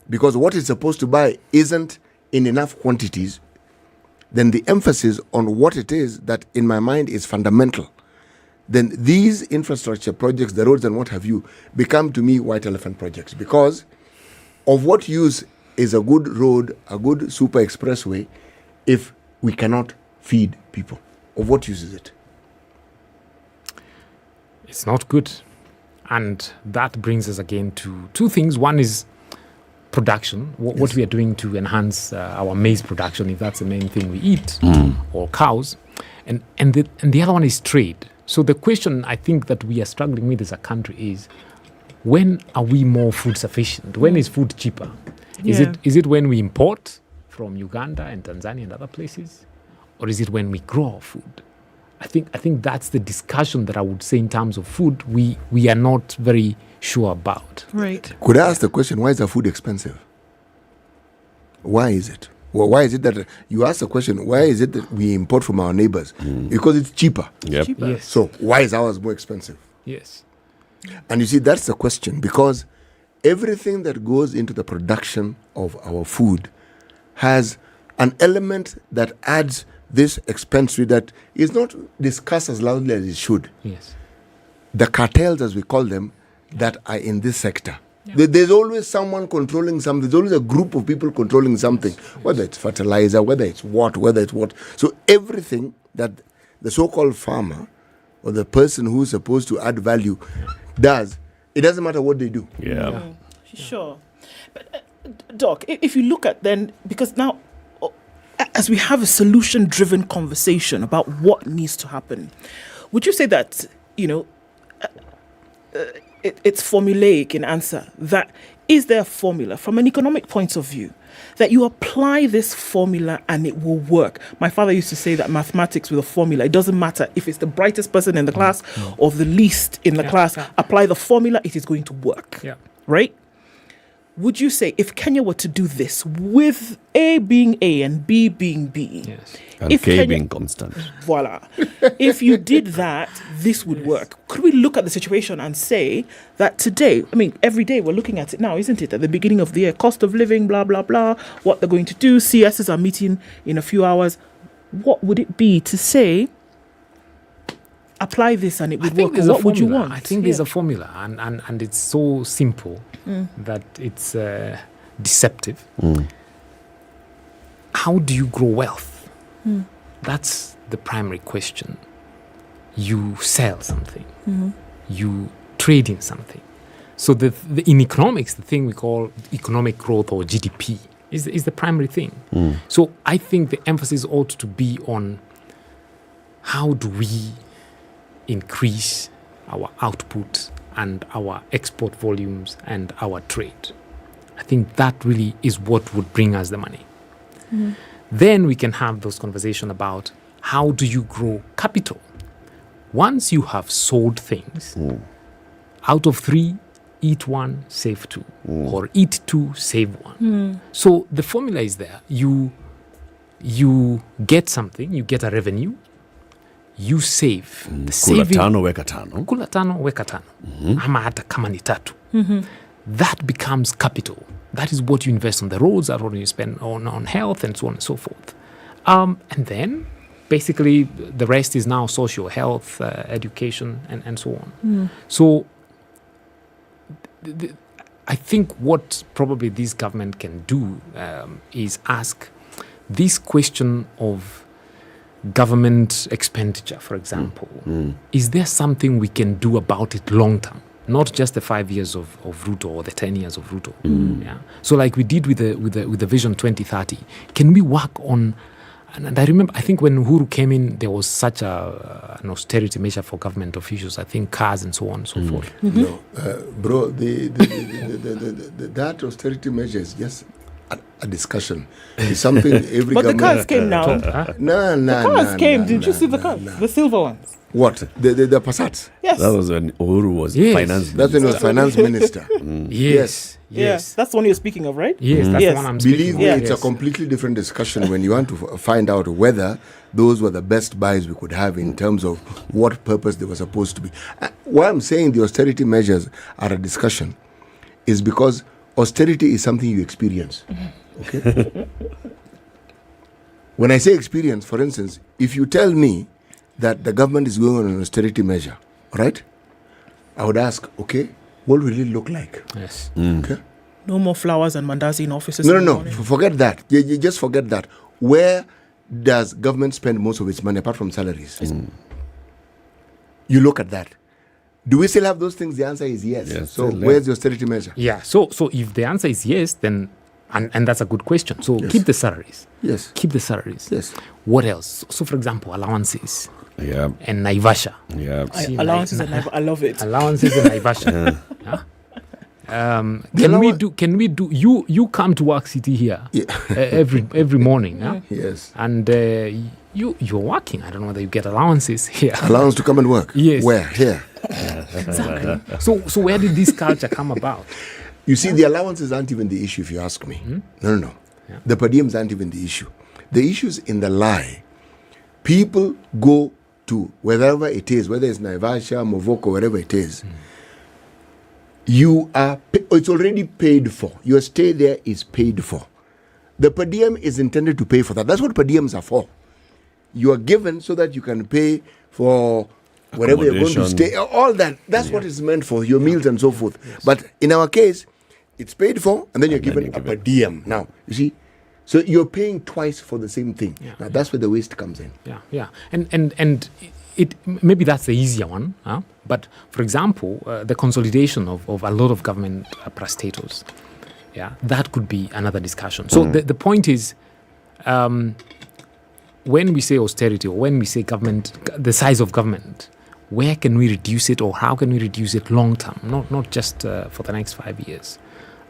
[SPEAKER 8] because what it's supposed to buy isn't in enough quantities, then the emphasis on what it is that in my mind is fundamental, then these infrastructure projects, the roads and what have you, become to me white elephant projects. Because of what use is a good road, a good super expressway, if we cannot feed people? Of what use is it?
[SPEAKER 15] It's not good. And that brings us again to two things. One is production, what we are doing to enhance our maize production, if that's the main thing we eat, or cows. And the other one is trade. So the question I think that we are struggling with as a country is, when are we more food sufficient? When is food cheaper? Is it when we import from Uganda and Tanzania and other places? Or is it when we grow our food? I think that's the discussion that I would say in terms of food we are not very sure about.
[SPEAKER 6] Right.
[SPEAKER 8] Could I ask the question, why is our food expensive? Why is it? Well, why is it that you ask the question, why is it that we import from our neighbors? Because it's cheaper.
[SPEAKER 7] Yep.
[SPEAKER 6] Cheaper.
[SPEAKER 15] Yes.
[SPEAKER 8] So why is ours more expensive?
[SPEAKER 15] Yes.
[SPEAKER 8] And you see, that's the question, because everything that goes into the production of our food has an element that adds this expense that is not discussed as loudly as it should.
[SPEAKER 15] Yes.
[SPEAKER 8] The cartels, as we call them, that are in this sector. There's always someone controlling something. There's always a group of people controlling something, whether it's fertilizer, whether it's what. So everything that the so-called farmer or the person who's supposed to add value does, it doesn't matter what they do.
[SPEAKER 7] Yeah.
[SPEAKER 6] Sure. But, Doc, if you look at then, because now, as we have a solution-driven conversation about what needs to happen, would you say that, it's formulaic in answer, that is there a formula from an economic point of view that you apply this formula and it will work? My father used to say that mathematics with a formula, it doesn't matter if it's the brightest person in the class or the least in the class, apply the formula, it is going to work.
[SPEAKER 15] Yeah.
[SPEAKER 6] Right? Would you say if Kenya were to do this with A being A and B being B,
[SPEAKER 7] And
[SPEAKER 6] if
[SPEAKER 7] K
[SPEAKER 6] Kenya-
[SPEAKER 7] being constant.
[SPEAKER 6] voila, if you did that, this would work. Could we look at the situation and say that today, every day we're looking at it now, isn't it? At the beginning of the year, cost of living, blah, blah, blah, what they're going to do, CSs are meeting in a few hours. What would it be to say, apply this and it would work? What would you want?
[SPEAKER 15] I think there's a formula, and it's so simple that it's deceptive. How do you grow wealth? That's the primary question. You sell something. You trade in something. So in economics, the thing we call economic growth or GDP is the primary thing. So I think the emphasis ought to be on how do we increase our output and our export volumes and our trade. I think that really is what would bring us the money. Then we can have those conversations about how do you grow capital. Once you have sold things, out of 3, eat 1, save 2, or eat 2, save 1. So the formula is there. You get something, you get a revenue, you save. The
[SPEAKER 7] Kula
[SPEAKER 15] saving,
[SPEAKER 7] tano weka tano.
[SPEAKER 15] kula tano weka tano, ama hata kama ni tatu. That becomes capital. That is what you invest on the roads, that what you spend on health and so on and so forth. And then basically the rest is now social health, education and so on. So I think what probably this government can do is ask this question of government expenditure, for example. Is there something we can do about it long term? Not just the 5 years of Ruto or the 10 years of Ruto. Yeah. So like we did with the Vision 2030, can we work on? And I remember, I think when Uhuru came in, there was such an austerity measure for government officials. I think cars and so on and so forth.
[SPEAKER 8] No, bro, that austerity measure is just a discussion. It's something every
[SPEAKER 6] But the
[SPEAKER 8] government...
[SPEAKER 6] cars came now.
[SPEAKER 8] No.
[SPEAKER 6] The cars came. Did you see the cars? The silver ones.
[SPEAKER 8] What? The Passats?
[SPEAKER 6] Yes.
[SPEAKER 7] That was when Uhuru was finance minister.
[SPEAKER 8] That's when he was finance minister.
[SPEAKER 6] Yes. That's the one you're speaking of, right?
[SPEAKER 15] Yes, that's the one I'm speaking
[SPEAKER 8] Believe
[SPEAKER 15] of.
[SPEAKER 8] me,
[SPEAKER 6] Yeah.
[SPEAKER 8] it's a completely different discussion when you want to find out whether those were the best buys we could have in terms of what purpose they were supposed to be. Why I'm saying the austerity measures are a discussion is because austerity is something you experience. Okay? When I say experience, for instance, if you tell me that the government is going on an austerity measure, right? I would ask, okay, what will it look like?
[SPEAKER 15] Yes.
[SPEAKER 8] Okay.
[SPEAKER 6] No more flowers and mandazi in offices.
[SPEAKER 8] No. Forget that. You just forget that. Where does government spend most of its money apart from salaries? You look at that. Do we still have those things? The answer is yes. So where's the austerity measure?
[SPEAKER 15] Yeah. So if the answer is yes, then and that's a good question. So keep the salaries.
[SPEAKER 8] Yes.
[SPEAKER 15] Keep the salaries.
[SPEAKER 8] Yes.
[SPEAKER 15] What else? So for example, allowances.
[SPEAKER 7] Yeah.
[SPEAKER 15] And Naivasha.
[SPEAKER 7] Yeah.
[SPEAKER 6] Allowances and I love it.
[SPEAKER 15] Allowances and Naivasha. Can we do you come to work city here every morning, yeah?
[SPEAKER 8] Yes.
[SPEAKER 15] And you're working. I don't know whether you get allowances here.
[SPEAKER 8] Allowance to come and work?
[SPEAKER 15] Yes.
[SPEAKER 8] Where? Here.
[SPEAKER 15] Exactly. So where did this culture come about?
[SPEAKER 8] You see, the allowances aren't even the issue if you ask me. No.
[SPEAKER 15] Yeah.
[SPEAKER 8] The per diems aren't even the issue. The issue is in the lie. People go to wherever it is, whether it's Naivasha, Movoko, wherever it is. It's already paid for. Your stay there is paid for. The per diem is intended to pay for that. That's what per diems are for. You are given so that you can pay for wherever you're going to stay. All that. That's what it's meant for, your meals and so forth. Yes. But in our case, it's paid for and then you're given a per diem. Now, you see, so you're paying twice for the same thing. Now, that's where the waste comes in.
[SPEAKER 15] Yeah. And it maybe that's the easier one. But for example, the consolidation of a lot of government parastatals, that could be another discussion. So the point is, when we say austerity or when we say government, the size of government, where can we reduce it or how can we reduce it long term, not just for the next 5 years?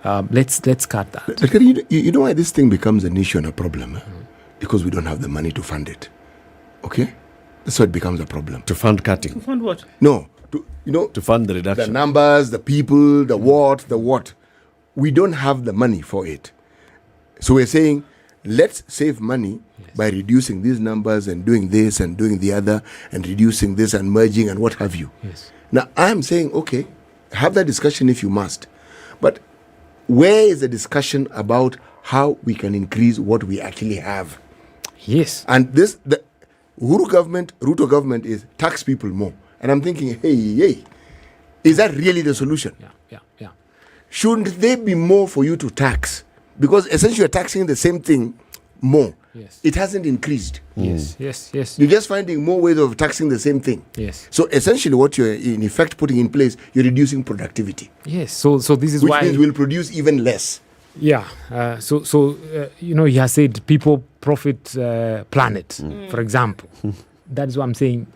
[SPEAKER 15] Let's cut that.
[SPEAKER 8] You know why this thing becomes an issue and a problem? Because we don't have the money to fund it. Okay? That's why it becomes a problem.
[SPEAKER 7] To fund cutting.
[SPEAKER 6] To fund what?
[SPEAKER 8] No.
[SPEAKER 7] To fund the reduction.
[SPEAKER 8] The numbers, the people, the what. We don't have the money for it. So we're saying, let's save money by reducing these numbers and doing this and doing the other and reducing this and merging and what have you.
[SPEAKER 15] Yes.
[SPEAKER 8] Now, I'm saying, okay, have that discussion if you must. But where is the discussion about how we can increase what we actually have?
[SPEAKER 15] Yes.
[SPEAKER 8] And the Ruto government is tax people more. And I'm thinking, hey, is that really the solution?
[SPEAKER 15] Yeah.
[SPEAKER 8] Shouldn't there be more for you to tax? Because essentially you're taxing the same thing more.
[SPEAKER 15] Yes.
[SPEAKER 8] It hasn't increased.
[SPEAKER 15] Yes.
[SPEAKER 8] You're just finding more ways of taxing the same thing.
[SPEAKER 15] Yes.
[SPEAKER 8] So essentially what you're in effect putting in place, you're reducing productivity.
[SPEAKER 15] Yes. So this is
[SPEAKER 8] which
[SPEAKER 15] why...
[SPEAKER 8] means we'll produce even less.
[SPEAKER 15] Yeah. He has said people profit planet, for example. That is what I'm saying.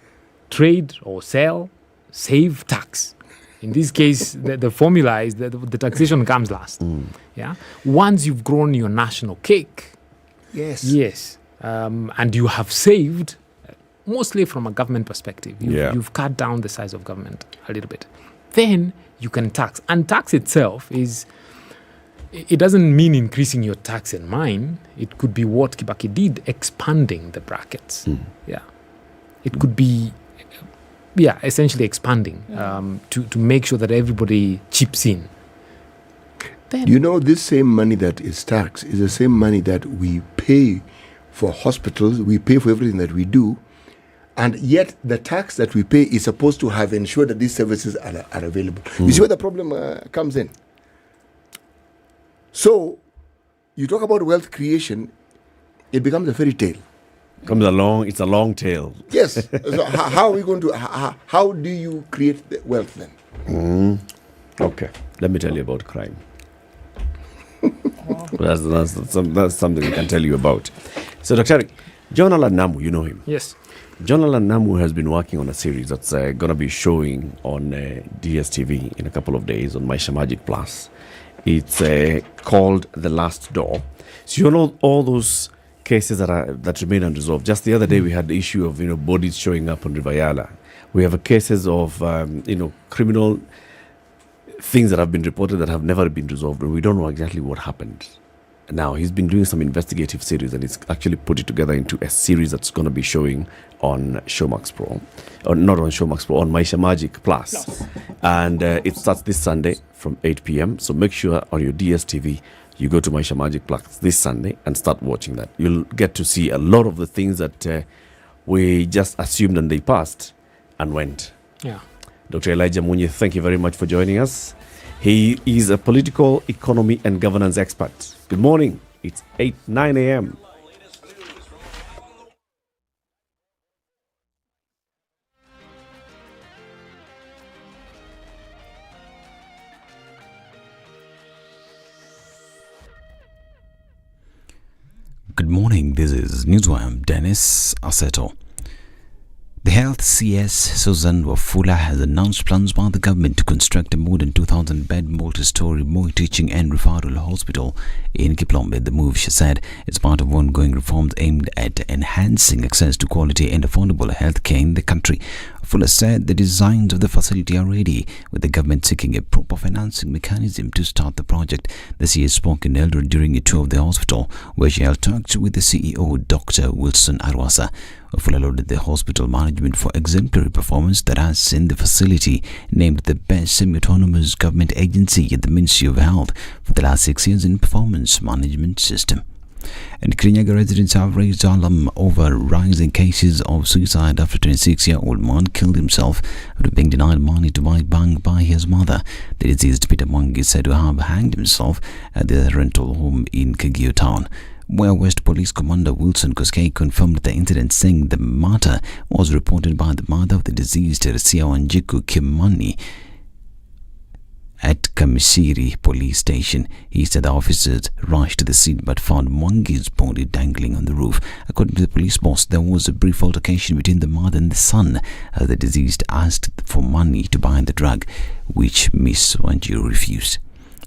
[SPEAKER 15] Trade or sell, save, tax. In this case, the formula is that the taxation comes last. Yeah. Once you've grown your national cake, yes, and you have saved, mostly from a government perspective, you've cut down the size of government a little bit. Then you can tax, and tax itself it doesn't mean increasing your tax and mine. It could be what Kibaki did, expanding the brackets. Yeah, it could be. Essentially expanding to make sure that everybody chips in. Then,
[SPEAKER 8] this same money that is taxed is the same money that we pay for hospitals, we pay for everything that we do, and yet the tax that we pay is supposed to have ensured that these services are available. You see where the problem comes in? So, you talk about wealth creation, it becomes a fairy tale.
[SPEAKER 7] It's a long tail.
[SPEAKER 8] Yes. So how are we going to? How do you create the wealth then?
[SPEAKER 7] Okay. Let me tell you about crime. That's something I can tell you about. So, Dr. John Alan Namu, you know him.
[SPEAKER 15] Yes.
[SPEAKER 7] John Alan Namu has been working on a series that's going to be showing on DSTV in a couple of days on Maisha Magic Plus. It's called The Last Door. So you know all those cases that remain unresolved. Just the other day we had the issue of bodies showing up on River Yala. We have cases of criminal things that have been reported that have never been resolved, and we don't know exactly what happened. Now, he's been doing some investigative series, and he's actually put it together into a series that's going to be showing on Showmax Pro. Or not on Showmax Pro, on Maisha Magic Plus. And it starts this Sunday from 8 p.m. So make sure on your DSTV, you go to Maisha Magic Plus this Sunday and start watching that. You'll get to see a lot of the things that we just assumed and they passed and went.
[SPEAKER 15] Yeah.
[SPEAKER 7] Dr. Elijah Munye, thank you very much for joining us. He is a political economy and governance expert. Good morning. It's 9 a.m.
[SPEAKER 1] Good morning. This is Newswire. Dennis Aseto. The Health CS Susan Wafula has announced plans by the government to construct a more than 2,000-bed multi-story Moi Teaching and Referral Hospital in Kiplombe. The move, she said, is part of ongoing reforms aimed at enhancing access to quality and affordable health care in the country. Fuller said the designs of the facility are ready, with the government seeking a proper financing mechanism to start the project. The CS spoke in Eldoret during a tour of the hospital, where she held talks with the CEO, Dr. Wilson Arwasa. Fuller lauded the hospital management for exemplary performance that has seen the facility named the best semi-autonomous government agency at the Ministry of Health for the last 6 years in performance management system. And Kirinyaga residents have raised alarm over rising cases of suicide after a 26-year-old man killed himself after being denied money to buy bank by his mother. The deceased Peter Mwangi is said to have hanged himself at the rental home in Kagio town, where West Police Commander Wilson Koskei confirmed the incident, saying the matter was reported by the mother of the deceased, Resia Wanjiku Kimani, at Kamisiri police station. He said the officers rushed to the scene but found Mwangi's body dangling on the roof. According to the police boss, there was a brief altercation between the mother and the son as the deceased asked for money to buy the drug, which Miss Wanjiru refused.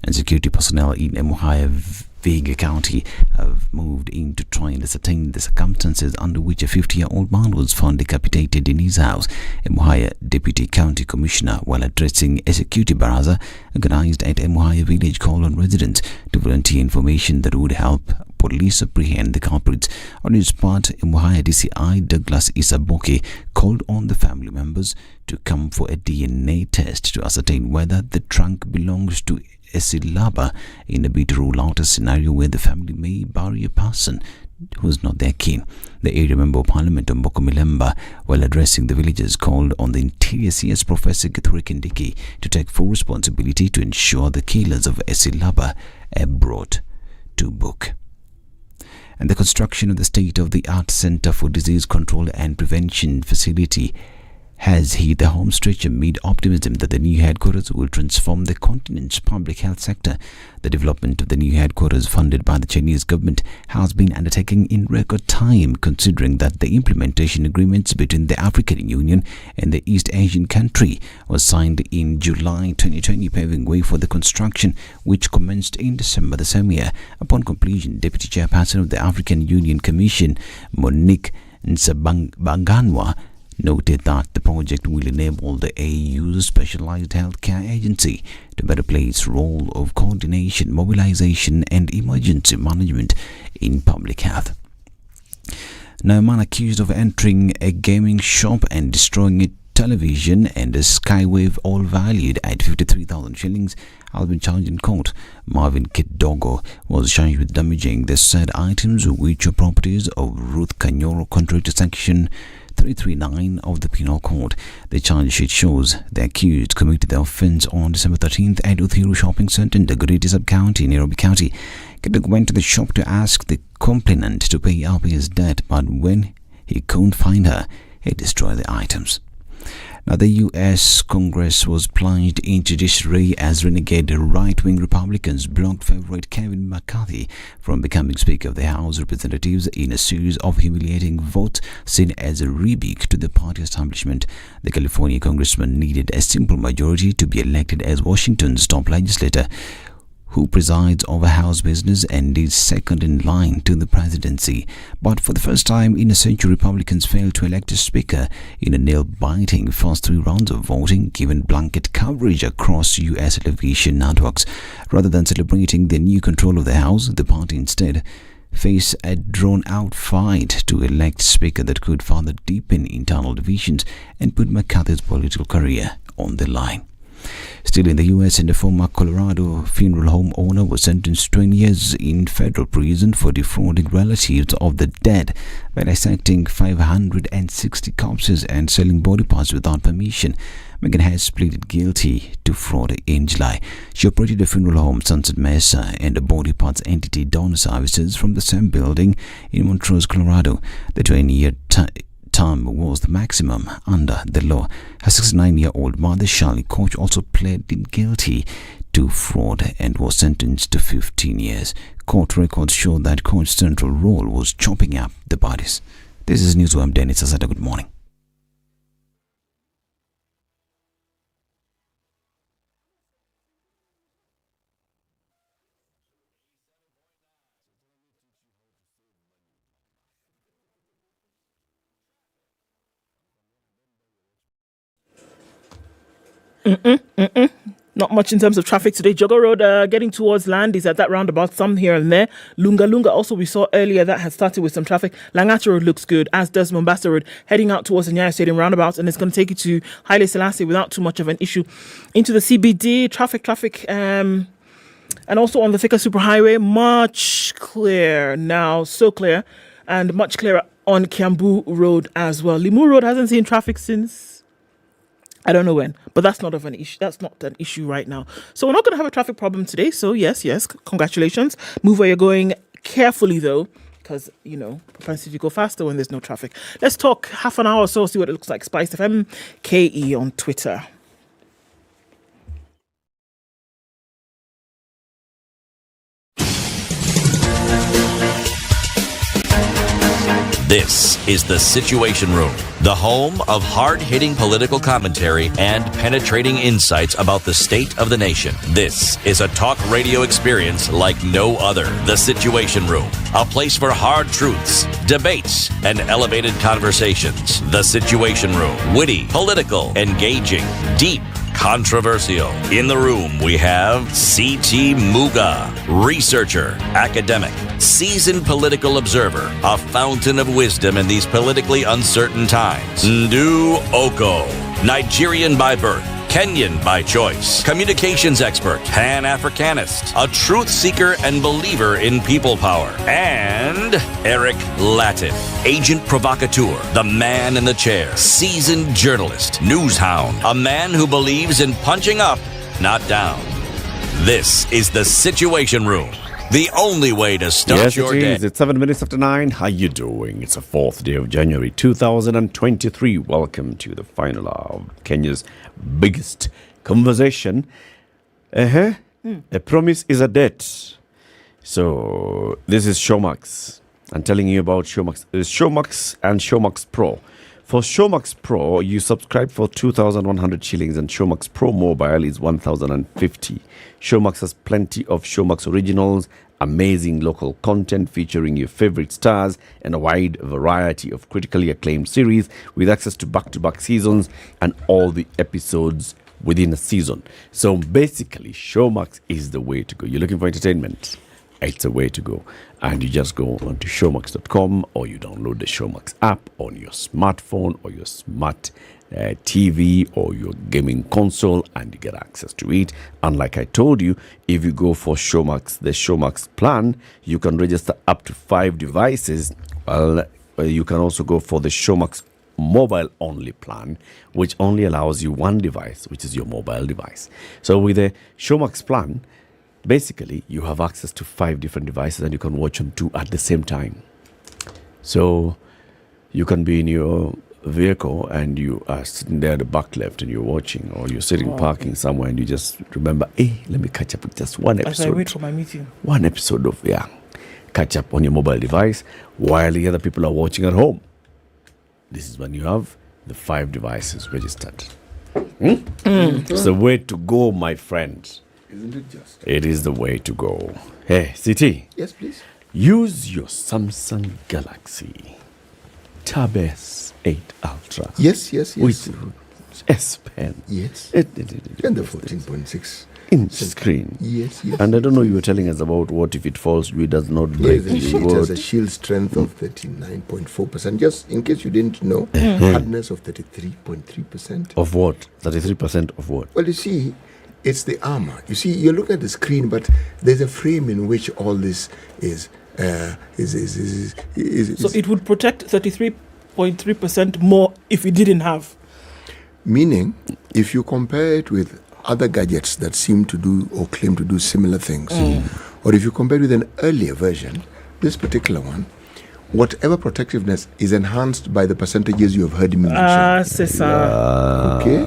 [SPEAKER 1] And security personnel in Emuhaya, Vihiga County, have moved in to try and ascertain the circumstances under which a 50-year-old man was found decapitated in his house. Emuhaya Deputy County Commissioner, while addressing a security baraza organized at Emuhaya village, called on residents to volunteer information that would help police apprehend the culprits. On his part, Emuhaya DCI Douglas Isaboke called on the family members to come for a DNA test to ascertain whether the trunk belongs to Esilaba, in a bid to rule out a scenario where the family may bury a person who is not their kin. The area member of parliament, Mboko Milemba, while addressing the villagers, called on the Interior CS Professor Githure Kindiki to take full responsibility to ensure the killers of Esilaba are brought to book. And the construction of the state-of-the-art Center for Disease Control and Prevention facility has hit the home stretch amid optimism that the new headquarters will transform the continent's public health sector. The development of the new headquarters, funded by the Chinese government, has been undertaken in record time, considering that the implementation agreements between the African Union and the East Asian country was signed in July 2020, paving way for the construction, which commenced in December the same year. Upon completion, Deputy Chairperson of the African Union Commission, Monique Nsabanganwa, noted that the project will enable the AU's specialized healthcare agency to better play its role of coordination, mobilization, and emergency management in public health. Now, a man accused of entering a gaming shop and destroying a television and a Skywave, all valued at 53,000 shillings, has been charged in court. Marvin Kidogo was charged with damaging the said items, which are properties of Ruth Kanyoro, contrary to Section 339 of the Penal Code. The charge sheet shows the accused committed the offence on December 13th at Uthiru Shopping Centre in the Goriti Sub-County, Nairobi County. Kidogo went to the shop to ask the complainant to pay up his debt, but when he couldn't find her, he destroyed the items. Now, the U.S. Congress was plunged into disarray as renegade right-wing Republicans blocked favorite Kevin McCarthy from becoming Speaker of the House of Representatives in a series of humiliating votes seen as a rebuke to the party establishment. The California congressman needed a simple majority to be elected as Washington's top legislator, who presides over House business and is second in line to the presidency. But for the first time in a century, Republicans failed to elect a speaker in a nail-biting first 3 rounds of voting, given blanket coverage across U.S. television networks. Rather than celebrating their new control of the House, the party instead face a drawn-out fight to elect a speaker that could further deepen internal divisions and put McCarthy's political career on the line. Still in the U.S., and a former Colorado funeral home owner was sentenced to 20 years in federal prison for defrauding relatives of the dead by dissecting 560 corpses and selling body parts without permission. Megan has pleaded guilty to fraud in July. She operated a funeral home, Sunset Mesa, and a body parts entity, Dawn Services, from the same building in Montrose, Colorado. The 20-year term was the maximum under the law. Her 69-year-old mother, Charlie Koch, also pleaded guilty to fraud and was sentenced to 15 years. Court records show that Koch's central role was chopping up the bodies. This is Newsworm Dennis Asada. Good morning.
[SPEAKER 6] Not much in terms of traffic today. Jogo Road getting towards land is at that roundabout, some here and there. Lunga also we saw earlier that has started with some traffic. Langata Road looks good, as does Mombasa Road, heading out towards the Nyeri Stadium roundabout, and it's going to take you to Haile Selassie without too much of an issue. Into the CBD, traffic, and also on the Thika Superhighway, much clear now, so clear, and much clearer on Kiambu Road as well. Limu Road hasn't seen traffic since I don't know when, but that's not an issue right now. So we're not going to have a traffic problem today. So yes, congratulations. Move where you're going carefully though, because propensity to go faster when there's no traffic. Let's talk half an hour or so, see what it looks like. SpiceFM KE on Twitter.
[SPEAKER 5] This is the Situation Room, the home of hard-hitting political commentary and penetrating insights about the state of the nation. This is a talk radio experience like no other. The Situation Room, a place for hard truths, debates, and elevated conversations. The Situation Room, witty, political, engaging, deep, controversial. In the room, we have C.T. Muga, researcher, academic, seasoned political observer, a fountain of wisdom in these politically uncertain times. Ndu Oko, Nigerian by birth, Kenyan by choice, communications expert, Pan-Africanist, a truth seeker and believer in people power, and Eric Latif, agent provocateur, the man in the chair, seasoned journalist, news hound, a man who believes in punching up, not down. This is the Situation Room, the only way to start your day.
[SPEAKER 7] Yes, it is. It's 7 minutes after 9. How you doing? It's the 4th day of January 2023. Welcome to the final hour of Kenya's biggest conversation. A promise is a debt. So this is Showmax. I'm telling you about Showmax. It's Showmax and Showmax Pro. For Showmax Pro, you subscribe for 2,100 shillings, and Showmax Pro Mobile is 1,050. Showmax has plenty of Showmax originals, amazing local content featuring your favorite stars, and a wide variety of critically acclaimed series with access to back-to-back seasons and all the episodes within a season. So basically, Showmax is the way to go. You're looking for entertainment? It's a way to go. And you just go onto showmax.com, or you download the Showmax app on your smartphone or your smart TV or your gaming console, and you get access to it. And like I told you, if you go for Showmax, the Showmax plan, you can register up to 5 devices. Well, you can also go for the Showmax mobile only plan, which only allows you one device, which is your mobile device. So with the Showmax plan, basically you have access to 5 different devices, and you can watch on 2 at the same time. So you can be in your vehicle and you are sitting there at the back left and you're watching, or you're sitting parking somewhere and you just remember, hey, let me catch up with just one episode.
[SPEAKER 6] As I wait for my meeting.
[SPEAKER 7] One episode of catch up on your mobile device while the other people are watching at home. This is when you have the 5 devices registered. It's the way to go, my friend.
[SPEAKER 8] Isn't it just?
[SPEAKER 7] It is the way to go. Hey, CT.
[SPEAKER 8] Yes, please.
[SPEAKER 7] Use your Samsung Galaxy Tab S8 Ultra.
[SPEAKER 8] Yes.
[SPEAKER 7] With S Pen.
[SPEAKER 8] Yes.
[SPEAKER 7] And
[SPEAKER 8] the 14.6
[SPEAKER 7] inch screen.
[SPEAKER 8] Yes.
[SPEAKER 7] And I don't know, you were telling us about what if it falls, it does not break.
[SPEAKER 8] Yes, it has a shield strength of 39.4%. Just in case you didn't know, hardness of 33.3%.
[SPEAKER 7] Of what? 33% of what?
[SPEAKER 8] Well, you see, it's the armor. You see, you look at the screen, but there's a frame in which all this is.
[SPEAKER 6] So it would protect 33.3% more if it didn't have.
[SPEAKER 8] Meaning, if you compare it with other gadgets that seem to do or claim to do similar things, or if you compare it with an earlier version, this particular one, whatever protectiveness is enhanced by the percentages you have heard me mention.
[SPEAKER 6] C'est ça.
[SPEAKER 8] Okay?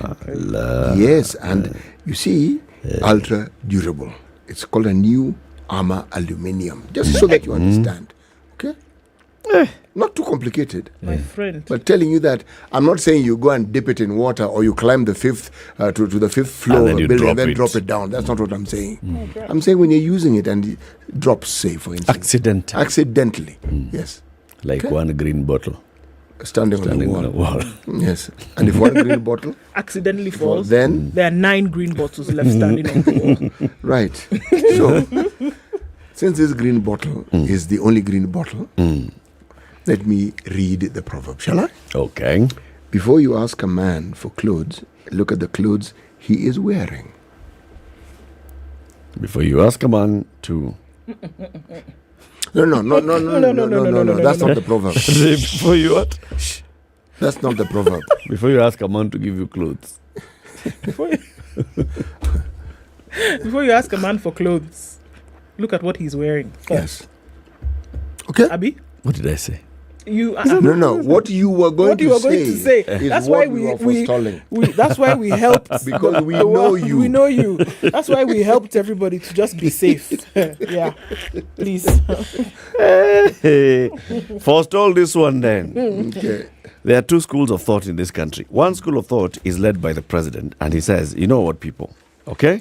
[SPEAKER 8] Yes, and you see, ultra durable. It's called a new armor aluminium, just so that you understand. Okay? Not too complicated.
[SPEAKER 6] My friend.
[SPEAKER 8] But telling you that, I'm not saying you go and dip it in water or you climb the fifth to the fifth floor of a building and then drop it down. That's not what I'm saying. I'm saying when you're using it and it drops, say, for instance. Accidentally. Yes.
[SPEAKER 7] Like one green bottle.
[SPEAKER 8] Standing on the wall. Yes. And if one green bottle
[SPEAKER 6] accidentally falls,
[SPEAKER 8] then
[SPEAKER 6] there are 9 green bottles left standing on the wall.
[SPEAKER 8] Right. So, since this green bottle is the only green bottle, let me read the proverb, shall I?
[SPEAKER 7] Okay.
[SPEAKER 8] Before you ask a man for clothes, look at the clothes he is wearing.
[SPEAKER 7] Before you ask a man to...
[SPEAKER 8] No. That's not the proverb.
[SPEAKER 7] Before you what?
[SPEAKER 8] That's not the proverb.
[SPEAKER 7] Before you ask a man to give you clothes.
[SPEAKER 6] Before you ask a man for clothes, look at what he's wearing first.
[SPEAKER 8] Yes. Okay.
[SPEAKER 6] Abi?
[SPEAKER 7] What did I say?
[SPEAKER 8] No. What you were going to say is
[SPEAKER 6] that's
[SPEAKER 8] what
[SPEAKER 6] why
[SPEAKER 8] we were forestalling.
[SPEAKER 6] That's why we helped.
[SPEAKER 8] Because we know you.
[SPEAKER 6] We know you. That's why we helped everybody to just be safe. Yeah. Please.
[SPEAKER 7] Forestall this one then.
[SPEAKER 8] Okay.
[SPEAKER 7] There are 2 schools of thought in this country. One school of thought is led by the president, and he says, you know what, people, okay?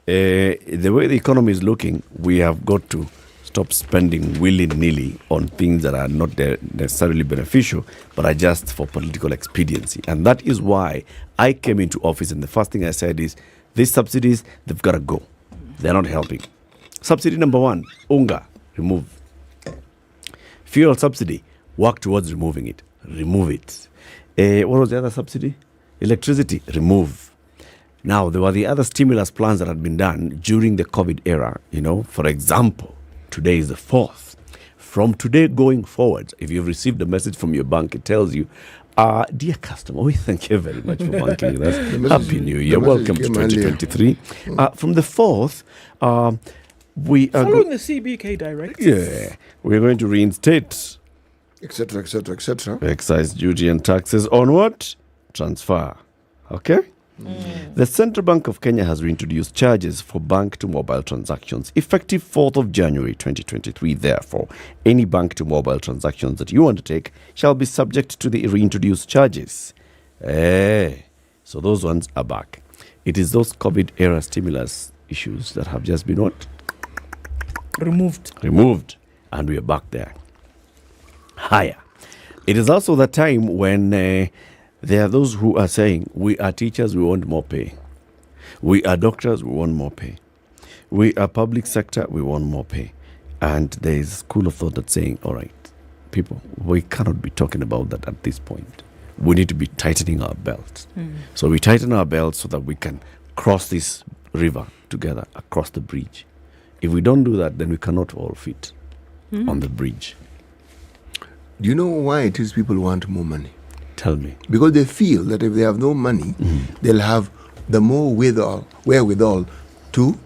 [SPEAKER 7] The way the economy is looking, we have got to stop spending willy-nilly on things that are not necessarily beneficial, but are just for political expediency. And that is why I came into office, and the first thing I said is, these subsidies, they've got to go. They're not helping. Subsidy number 1, unga, remove. Fuel subsidy, work towards removing it. Remove it. What was the other subsidy? Electricity, remove. Now, there were the other stimulus plans that had been done during the COVID era. For example, today is the 4th. From today going forward, if you've received a message from your bank, it tells you, dear customer, we thank you very much for banking with us. Happy New Year. Welcome to 2023. From the 4th, we are...
[SPEAKER 6] Following the CBK directives.
[SPEAKER 7] Yeah. We're going to reinstate...
[SPEAKER 8] etc.
[SPEAKER 7] excise duty and taxes on what? Transfer. Okay? The Central Bank of Kenya has reintroduced charges for bank-to-mobile transactions effective 4th of January 2023. Therefore, any bank-to-mobile transactions that you undertake shall be subject to the reintroduced charges. So those ones are back. It is those COVID-era stimulus issues that have just been what?
[SPEAKER 6] Removed.
[SPEAKER 7] And we are back there. Higher. It is also the time when there are those who are saying, we are teachers, we want more pay. We are doctors, we want more pay. We are public sector, we want more pay. And there is a school of thought that's saying, all right, people, we cannot be talking about that at this point. We need to be tightening our belts. So we tighten our belts so that we can cross this river together, across the bridge. If we don't do that, then we cannot all fit on the bridge.
[SPEAKER 8] Do you know why it is people want more money?
[SPEAKER 7] Tell me.
[SPEAKER 8] Because they feel that if they have no money, they'll have the more wherewithal to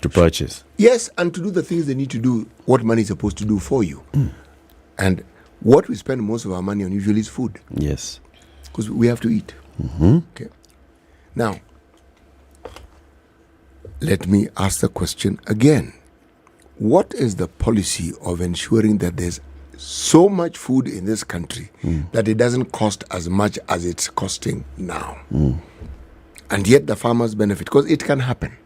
[SPEAKER 7] purchase.
[SPEAKER 8] Yes, and to do the things they need to do, what money is supposed to do for you. And what we spend most of our money on usually is food.
[SPEAKER 7] Yes.
[SPEAKER 8] Because we have to eat. Okay. Now, let me ask the question again. What is the policy of ensuring that there's so much food in this country that it doesn't cost as much as it's costing now? and yet the farmers benefit, because it can happen.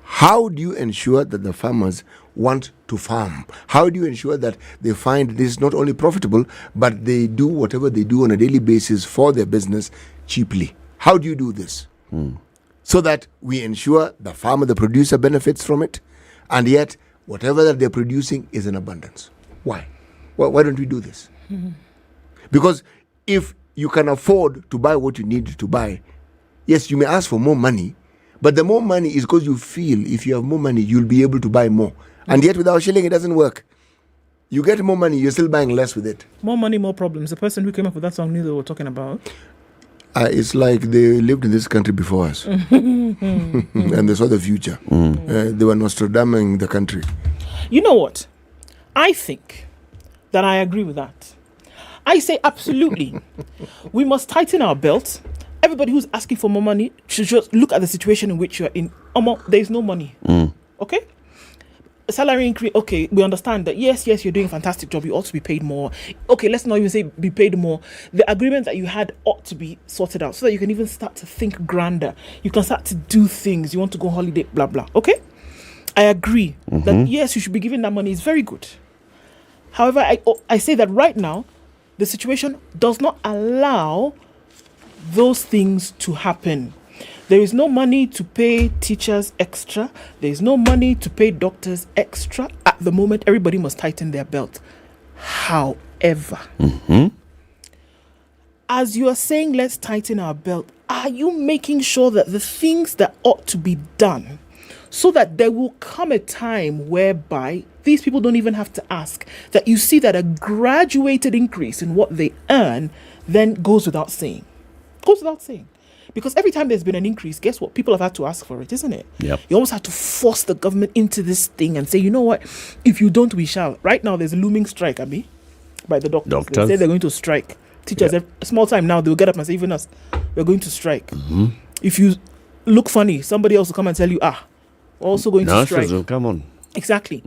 [SPEAKER 8] How do you ensure that the farmers want to farm? How do you ensure that they find this not only profitable, but they do whatever they do on a daily basis for their business cheaply? How do you do this? So that we ensure the farmer, the producer, benefits from it, and yet whatever that they're producing is in abundance. Why? Why don't we do this? Because if you can afford to buy what you need to buy, yes, you may ask for more money, but the more money is because you feel if you have more money, you'll be able to buy more. And yet without shilling, it doesn't work. You get more money, you're still buying less with it.
[SPEAKER 6] More money, more problems. The person who came up with that song knew they were talking about.
[SPEAKER 8] It's like they lived in this country before us. And they saw the future. They were Nostradamus the country.
[SPEAKER 6] You know what? I think that I agree with that. I say absolutely. We must tighten our belt. Everybody who's asking for more money should just look at the situation in which you're in. There is no money. Okay? Salary increase. Okay, we understand that. Yes, you're doing a fantastic job. You ought to be paid more. Okay, let's not even say be paid more. The agreement that you had ought to be sorted out so that you can even start to think grander. You can start to do things. You want to go on holiday, blah, blah. Okay? I agree that yes, you should be giving that money. It's very good. However, I say that right now, the situation does not allow those things to happen. There is no money to pay teachers extra. There is no money to pay doctors extra. At the moment, everybody must tighten their belt. However, as you are saying, let's tighten our belt, are you making sure that the things that ought to be done, so that there will come a time whereby these people don't even have to ask, that you see that a graduated increase in what they earn then goes without saying? Goes without saying. Because every time there's been an increase, guess what? People have had to ask for it, isn't it?
[SPEAKER 7] Yep.
[SPEAKER 6] You almost have to force the government into this thing and say, you know what? If you don't, we shall. Right now, there's a looming strike, Abi, by the doctors. They say they're going to strike. Teachers, a small time now, they'll get up and say, even us, we're going to strike. If you look funny, somebody else will come and tell you, we're also going to strike.
[SPEAKER 7] Will come on.
[SPEAKER 6] Exactly.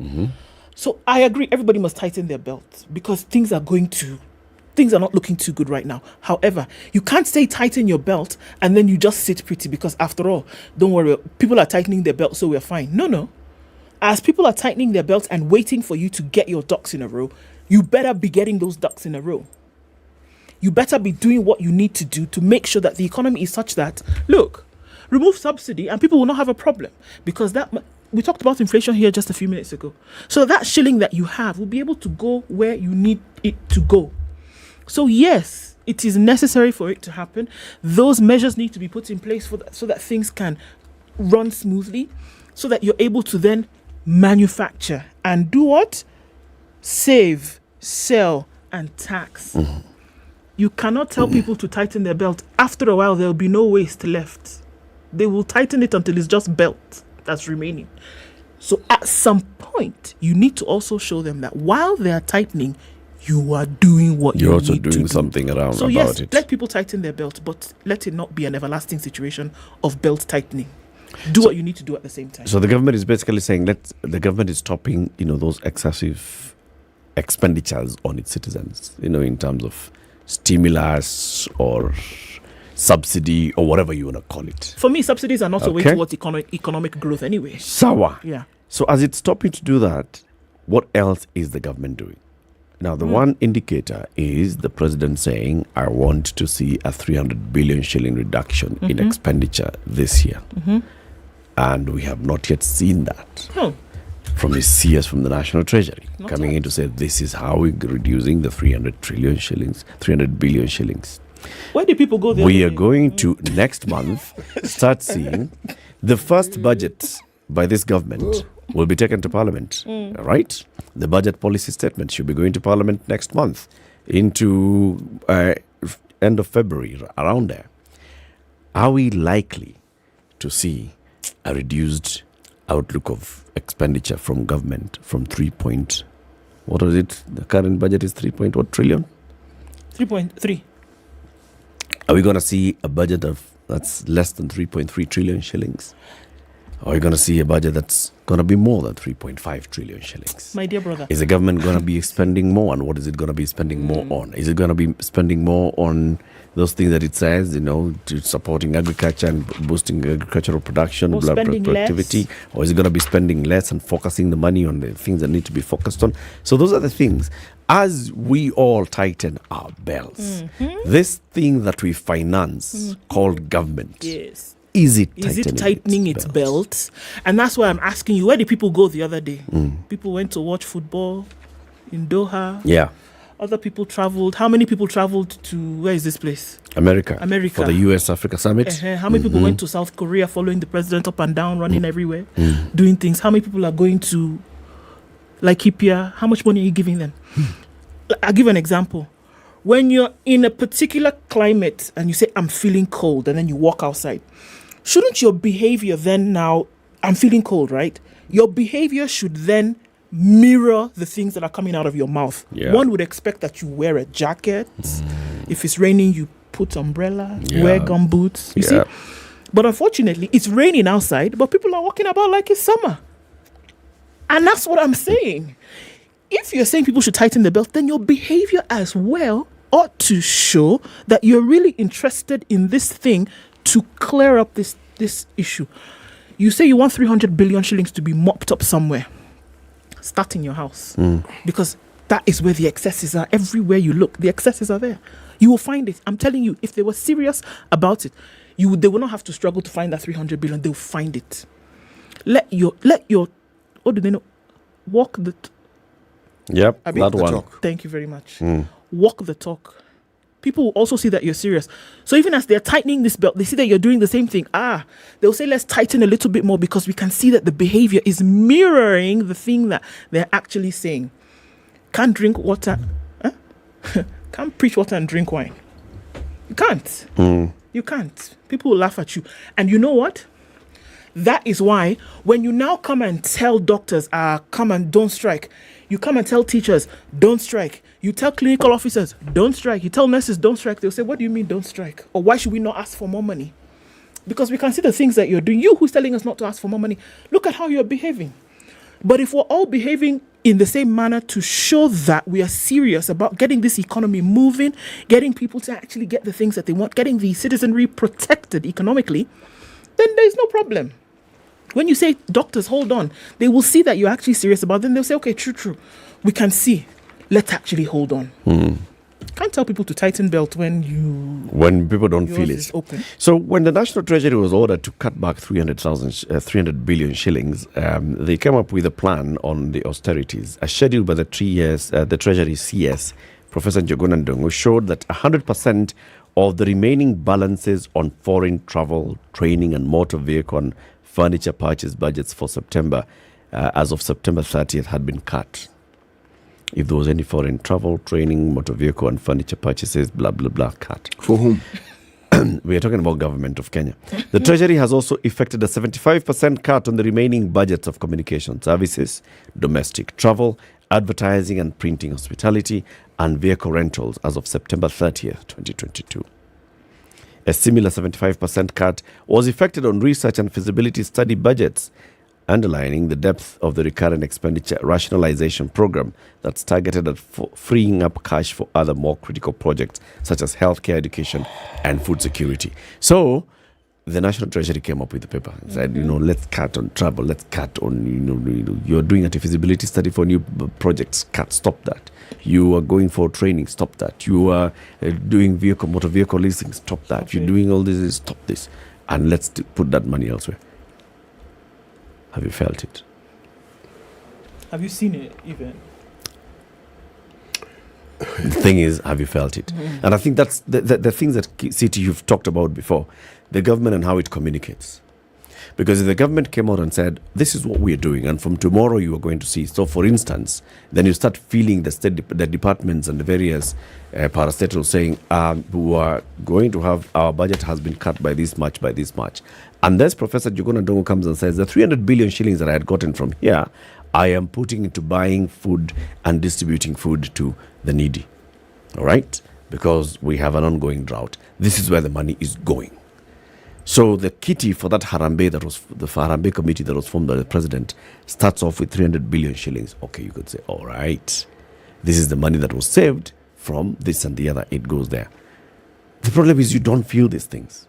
[SPEAKER 6] So I agree, everybody must tighten their belt because things are not looking too good right now. However, you can't say tighten your belt and then you just sit pretty because after all, don't worry, people are tightening their belt, so we're fine. No. As people are tightening their belts and waiting for you to get your ducks in a row, you better be getting those ducks in a row. You better be doing what you need to do to make sure that the economy is such that, look, remove subsidy and people will not have a problem because we talked about inflation here just a few minutes ago. So that shilling that you have will be able to go where you need it to go. So yes, it is necessary for it to happen. Those measures need to be put in place so that things can run smoothly, so that you're able to then manufacture and do what? Save, sell, and tax. You cannot tell people to tighten their belt. After a while, there will be no waste left. They will tighten it until it's just belt that's remaining. So at some point, you need to also show them that while they are tightening, you are doing what you need to do. You're also doing
[SPEAKER 7] something around
[SPEAKER 6] so
[SPEAKER 7] about
[SPEAKER 6] yes,
[SPEAKER 7] it.
[SPEAKER 6] Let people tighten their belt, but let it not be an everlasting situation of belt tightening. Do what you need to do at the same time.
[SPEAKER 7] So the government is basically saying the government is stopping, those excessive expenditures on its citizens, in terms of stimulus or subsidy or whatever you want to call it.
[SPEAKER 6] For me, subsidies are not a way towards economic growth anyway.
[SPEAKER 7] Sawa.
[SPEAKER 6] Yeah.
[SPEAKER 7] So as it's stopping to do that, what else is the government doing? Now, the one indicator is the president saying, I want to see a 300 billion shilling reduction in expenditure this year. And we have not yet seen that from his CS from the National Treasury coming in to say, this is how we're reducing the 300 billion shillings.
[SPEAKER 6] Where do people go there?
[SPEAKER 7] We are going to, next month, start seeing the first budget by this government will be taken to Parliament, right? The budget policy statement should be going to Parliament next month into end of February, around there. Are we likely to see a reduced outlook of expenditure from government from 3 point, what is it? The current budget is 3 point what trillion?
[SPEAKER 6] 3.3.
[SPEAKER 7] Are we going to see a budget that's less than 3.3 trillion shillings? Or are you going to see a budget that's going to be more than 3.5 trillion shillings?
[SPEAKER 6] My dear brother.
[SPEAKER 7] Is the government going to be spending more? And what is it going to be spending more on? Is it going to be spending more on those things that it says, to supporting agriculture and boosting agricultural production,
[SPEAKER 6] or spending
[SPEAKER 7] productivity?
[SPEAKER 6] less?
[SPEAKER 7] Or is it going to be spending less and focusing the money on the things that need to be focused on? So those are the things. As we all tighten our belts, this thing that we finance called government,
[SPEAKER 6] yes.
[SPEAKER 7] Is it
[SPEAKER 6] tightening its belt? And that's why I'm asking you, where did people go the other day? People went to watch football in Doha.
[SPEAKER 7] Yeah.
[SPEAKER 6] Other people traveled. How many people traveled to, where is this place?
[SPEAKER 7] America.
[SPEAKER 6] For
[SPEAKER 7] the US-Africa Summit.
[SPEAKER 6] How many people went to South Korea following the president up and down, running everywhere, doing things? How many people are going to Laikipia? How much money are you giving them? I'll give an example. When you're in a particular climate and you say, I'm feeling cold, and then you walk outside, shouldn't your behavior then now, I'm feeling cold, right? Your behavior should then mirror the things that are coming out of your mouth.
[SPEAKER 7] Yeah.
[SPEAKER 6] One would expect that you wear a jacket. If it's raining, you put umbrella, wear gumboots. You see? But unfortunately, it's raining outside, but people are walking about like it's summer. And that's what I'm saying. If you're saying people should tighten the belt, then your behavior as well ought to show that you're really interested in this thing to clear up this issue. You say you want 300 billion shillings to be mopped up somewhere. Start in your house. Because that is where the excesses are. Everywhere you look, the excesses are there. You will find it. I'm telling you, if they were serious about it, they will not have to struggle to find that 300 billion. They'll find it. Let your what do they know? Walk the
[SPEAKER 7] that one.
[SPEAKER 6] Talk. Thank you very much. Walk the talk. People will also see that you're serious. So even as they're tightening this belt, they see that you're doing the same thing. They'll say, let's tighten a little bit more because we can see that the behavior is mirroring the thing that they're actually saying. Can't drink water. Can't preach water and drink wine. You can't. You can't. People will laugh at you. And you know what? That is why when you now come and tell doctors, come and don't strike. You come and tell teachers, don't strike. You tell clinical officers, don't strike. You tell nurses, don't strike. They'll say, what do you mean don't strike? Or why should we not ask for more money? Because we can see the things that you're doing. You who's telling us not to ask for more money, look at how you're behaving. But if we're all behaving in the same manner to show that we are serious about getting this economy moving, getting people to actually get the things that they want, getting the citizenry protected economically, then there's no problem. When you say, doctors, hold on, they will see that you're actually serious about it. Then they'll say, okay, true. We can see. Let's actually hold on. Can't tell people to tighten belt when
[SPEAKER 7] people don't feel it.
[SPEAKER 6] Open.
[SPEAKER 7] So when the National Treasury was ordered to cut back 300 billion shillings, they came up with a plan on the austerities, as scheduled by the Treasury CS, Professor Njuguna Ndung'u, showed that 100% of the remaining balances on foreign travel, training and motor vehicle and furniture purchase budgets for September, as of September 30th, had been cut. If there was any foreign travel, training, motor vehicle and furniture purchases, blah, blah, blah, cut.
[SPEAKER 8] For whom?
[SPEAKER 7] We are talking about government of Kenya. The Treasury has also effected a 75% cut on the remaining budgets of communication services, domestic travel, advertising and printing, hospitality, and vehicle rentals as of September 30th, 2022. A similar 75% cut was effected on research and feasibility study budgets, underlining the depth of the recurrent expenditure rationalization program that's targeted at freeing up cash for other more critical projects such as healthcare, education, and food security. So the National Treasury came up with the paper and said, let's cut on travel, let's cut on, you're doing a feasibility study for new projects, stop that. You are going for training, stop that. You are doing motor vehicle leasing, stop that. Okay. You're doing all this, stop this. And let's put that money elsewhere. Have you felt it?
[SPEAKER 6] Have you seen it even?
[SPEAKER 7] The thing is, have you felt it? And I think that's the things that CT you've talked about before, the government and how it communicates. Because if the government came out and said, this is what we're doing, and from tomorrow you are going to see. So, for instance, then you start feeling the departments and the various parastatals saying, we are going to have, our budget has been cut by this much, And then Professor Njuguna Ndung'u comes and says, the 300 billion shillings that I had gotten from here, I am putting into buying food and distributing food to the needy. All right? Because we have an ongoing drought. This is where the money is going. So the kitty for that Harambe, that was the Harambe committee that was formed by the president, starts off with 300 billion shillings. Okay, you could say, all right, this is the money that was saved from this and the other. It goes there. The problem is you don't feel these things.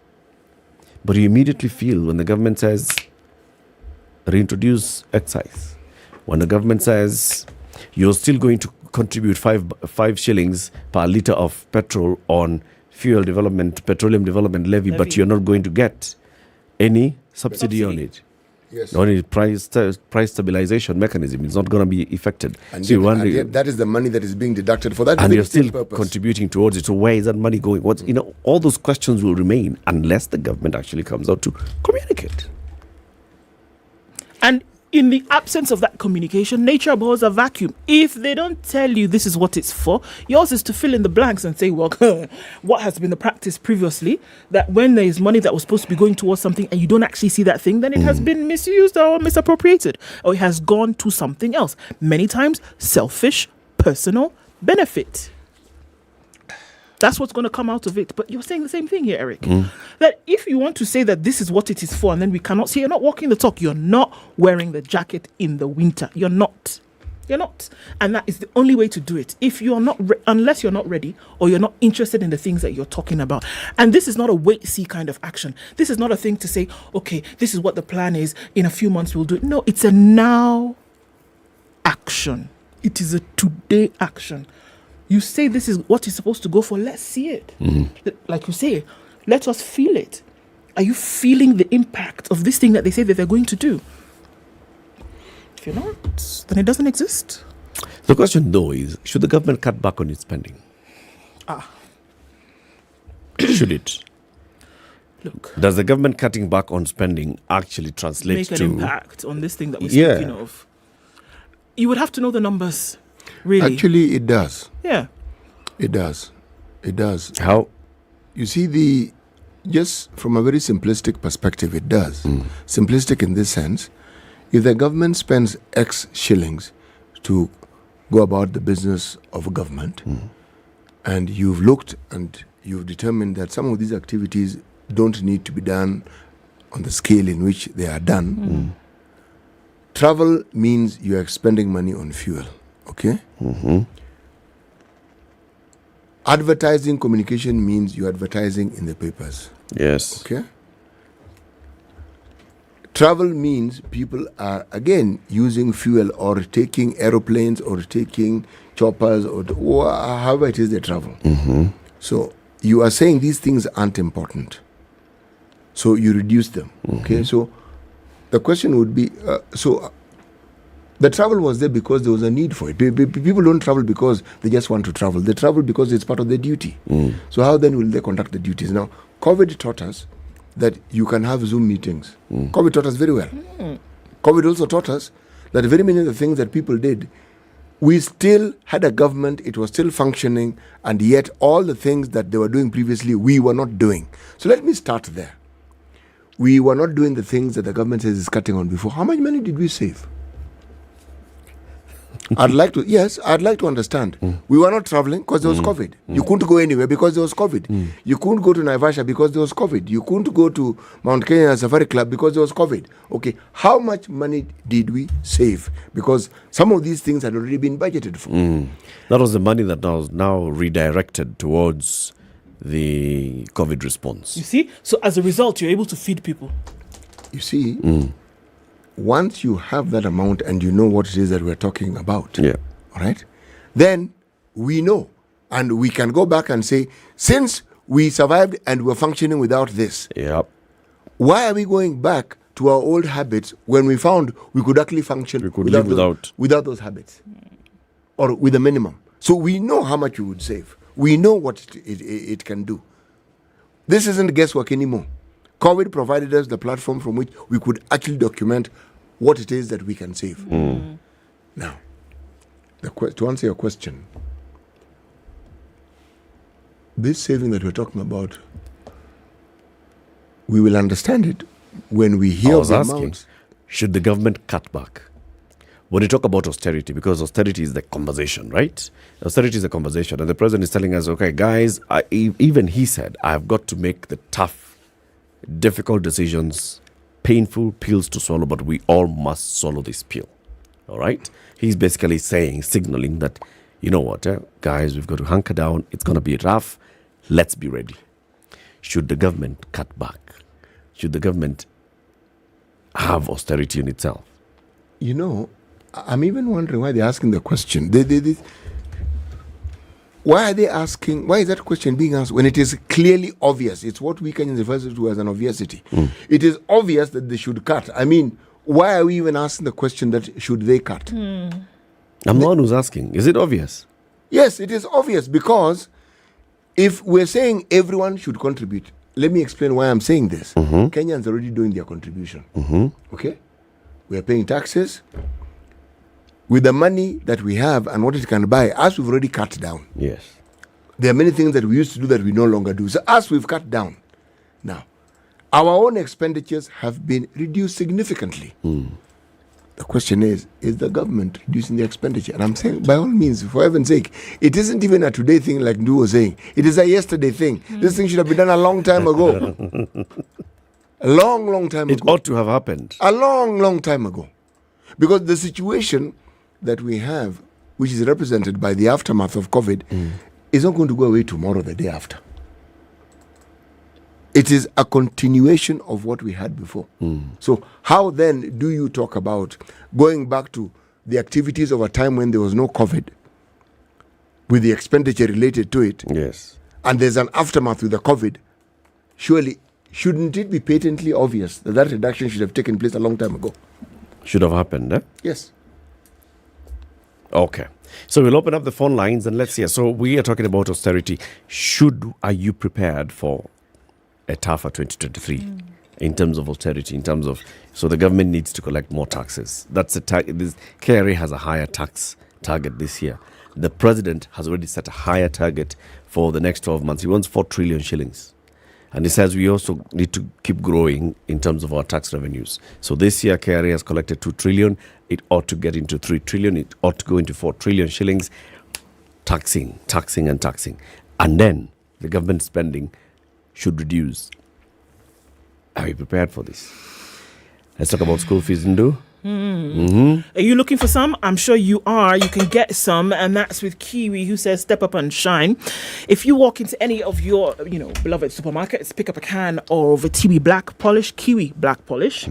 [SPEAKER 7] But you immediately feel when the government says, reintroduce excise. When the government says, you're still going to contribute five shillings per litre of petrol on petroleum development levy, but you're not going to get any subsidy on it.
[SPEAKER 8] Yes.
[SPEAKER 7] Only price stabilization mechanism is not going to be affected.
[SPEAKER 8] And,
[SPEAKER 7] so
[SPEAKER 8] yet that is the money that is being deducted for that.
[SPEAKER 7] And you're still
[SPEAKER 8] purpose.
[SPEAKER 7] contributing towards it. So where is that money going? All those questions will remain unless the government actually comes out to communicate.
[SPEAKER 6] And in the absence of that communication, nature abhors a vacuum. If they don't tell you this is what it's for, yours is to fill in the blanks and say, well, what has been the practice previously, that when there is money that was supposed to be going towards something and you don't actually see that thing, then it has been misused or misappropriated, or it has gone to something else. Many times, selfish, personal benefit. That's what's going to come out of it. But you're saying the same thing here, Eric. That if you want to say that this is what it is for, and then we cannot see, you're not walking the talk. You're not wearing the jacket in the winter. You're not. You're not. And that is the only way to do it. If you're not, unless you're not ready or you're not interested in the things that you're talking about. And this is not a wait-see kind of action. This is not a thing to say, okay, this is what the plan is. In a few months, we'll do it. No, it's a now action. It is a today action. You say this is what you're supposed to go for. Let's see it. Like you say, let us feel it. Are you feeling the impact of this thing that they say that they're going to do? If you're not, then it doesn't exist.
[SPEAKER 7] The question, though, is should the government cut back on its spending? Should it?
[SPEAKER 6] Look.
[SPEAKER 7] Does the government cutting back on spending actually translate
[SPEAKER 6] Make an
[SPEAKER 7] to
[SPEAKER 6] impact on this thing that we're speaking of? You would have to know the numbers. Really?
[SPEAKER 8] Actually, it does.
[SPEAKER 6] Yeah.
[SPEAKER 8] It does. It does.
[SPEAKER 7] How?
[SPEAKER 8] You see, just from a very simplistic perspective, it does. Simplistic in this sense, if the government spends X shillings to go about the business of a government, and you've looked and you've determined that some of these activities don't need to be done on the scale in which they are done, travel means you are spending money on fuel. Okay? Advertising, communication means you're advertising in the papers.
[SPEAKER 7] Yes.
[SPEAKER 8] Okay? Travel means people are, again, using fuel or taking aeroplanes or taking choppers or however it is they travel. So you are saying these things aren't important. So you reduce them. Okay? So the question would be, the travel was there because there was a need for it. People don't travel because they just want to travel. They travel because it's part of their duty. So how then will they conduct the duties? Now, COVID taught us that you can have Zoom meetings. COVID taught us very well. COVID also taught us that very many of the things that people did, we still had a government, it was still functioning, and yet all the things that they were doing previously, we were not doing. So let me start there. We were not doing the things that the government says is cutting on before. How much money did we save? I'd like to understand. We were not traveling because there was COVID. You couldn't go anywhere because there was COVID. You couldn't go to Naivasha because there was COVID. You couldn't go to Mount Kenya Safari Club because there was COVID. Okay, how much money did we save? Because some of these things had already been budgeted for.
[SPEAKER 7] That was the money that was now redirected towards the COVID response.
[SPEAKER 6] You see? So as a result, you're able to feed people.
[SPEAKER 8] You see? Once you have that amount and you know what it is that we're talking about, all right, then we know and we can go back and say, since we survived and we're functioning without this, why are we going back to our old habits when we found we could actually function without those habits or with a minimum? So we know how much we would save. We know what it can do. This isn't guesswork anymore. COVID provided us the platform from which we could actually document what it is that we can save. Now, to answer your question, this saving that we're talking about, we will understand it when we hear the amounts.
[SPEAKER 7] Should the government cut back? When you talk about austerity, because austerity is the conversation, right? Austerity is the conversation. And the president is telling us, okay, guys, even he said, I've got to make the tough difficult decisions, painful pills to swallow, but we all must swallow this pill. All right? He's basically signaling that, you know what, guys, we've got to hunker down. It's going to be rough. Let's be ready. Should the government cut back? Should the government have austerity in itself?
[SPEAKER 8] You know, I'm even wondering why they're asking the question. Why are they asking? Why is that question being asked when it is clearly obvious? It's what we can refer to as an obviousity. It is obvious that they should cut. I mean, why are we even asking the question that should they cut?
[SPEAKER 7] I'm the one who's asking. Is it obvious?
[SPEAKER 8] Yes, it is obvious, because if we're saying everyone should contribute, let me explain why I'm saying this. Kenyans are already doing their contribution. Okay? We are paying taxes. With the money that we have and what it can buy, us, we've already cut down.
[SPEAKER 7] Yes.
[SPEAKER 8] There are many things that we used to do that we no longer do. So us, we've cut down. Now, our own expenditures have been reduced significantly. The question is the government reducing the expenditure? And I'm saying, by all means, for heaven's sake, it isn't even a today thing like Ndu was saying. It is a yesterday thing. This thing should have been done a long time ago. A long time ago.
[SPEAKER 7] It ought to have happened.
[SPEAKER 8] A long time ago. Because the situation that we have, which is represented by the aftermath of COVID, is not going to go away tomorrow, the day after. It is a continuation of what we had before. So how then do you talk about going back to the activities of a time when there was no COVID, with the expenditure related to it?
[SPEAKER 7] Yes.
[SPEAKER 8] And there's an aftermath with the COVID. Surely, shouldn't it be patently obvious that that reduction should have taken place a long time ago?
[SPEAKER 7] Should have happened, eh?
[SPEAKER 8] Yes.
[SPEAKER 7] Okay. So we'll open up the phone lines and let's hear. So we are talking about austerity. Are you prepared for a tougher 2023 in terms of austerity, so the government needs to collect more taxes. That's a target. KRA has a higher tax target this year. The president has already set a higher target for the next 12 months. He wants 4 trillion shillings. And he says we also need to keep growing in terms of our tax revenues. So this year, KRA has collected 2 trillion. It ought to get into 3 trillion. It ought to go into 4 trillion shillings. Taxing. And then the government spending should reduce. Are you prepared for this? Let's talk about school fees, Ndu.
[SPEAKER 6] Are you looking for some? I'm sure you are. You can get some, and that's with Kiwi, who says step up and shine. If you walk into any of your beloved supermarkets, pick up a can of a Kiwi black polish,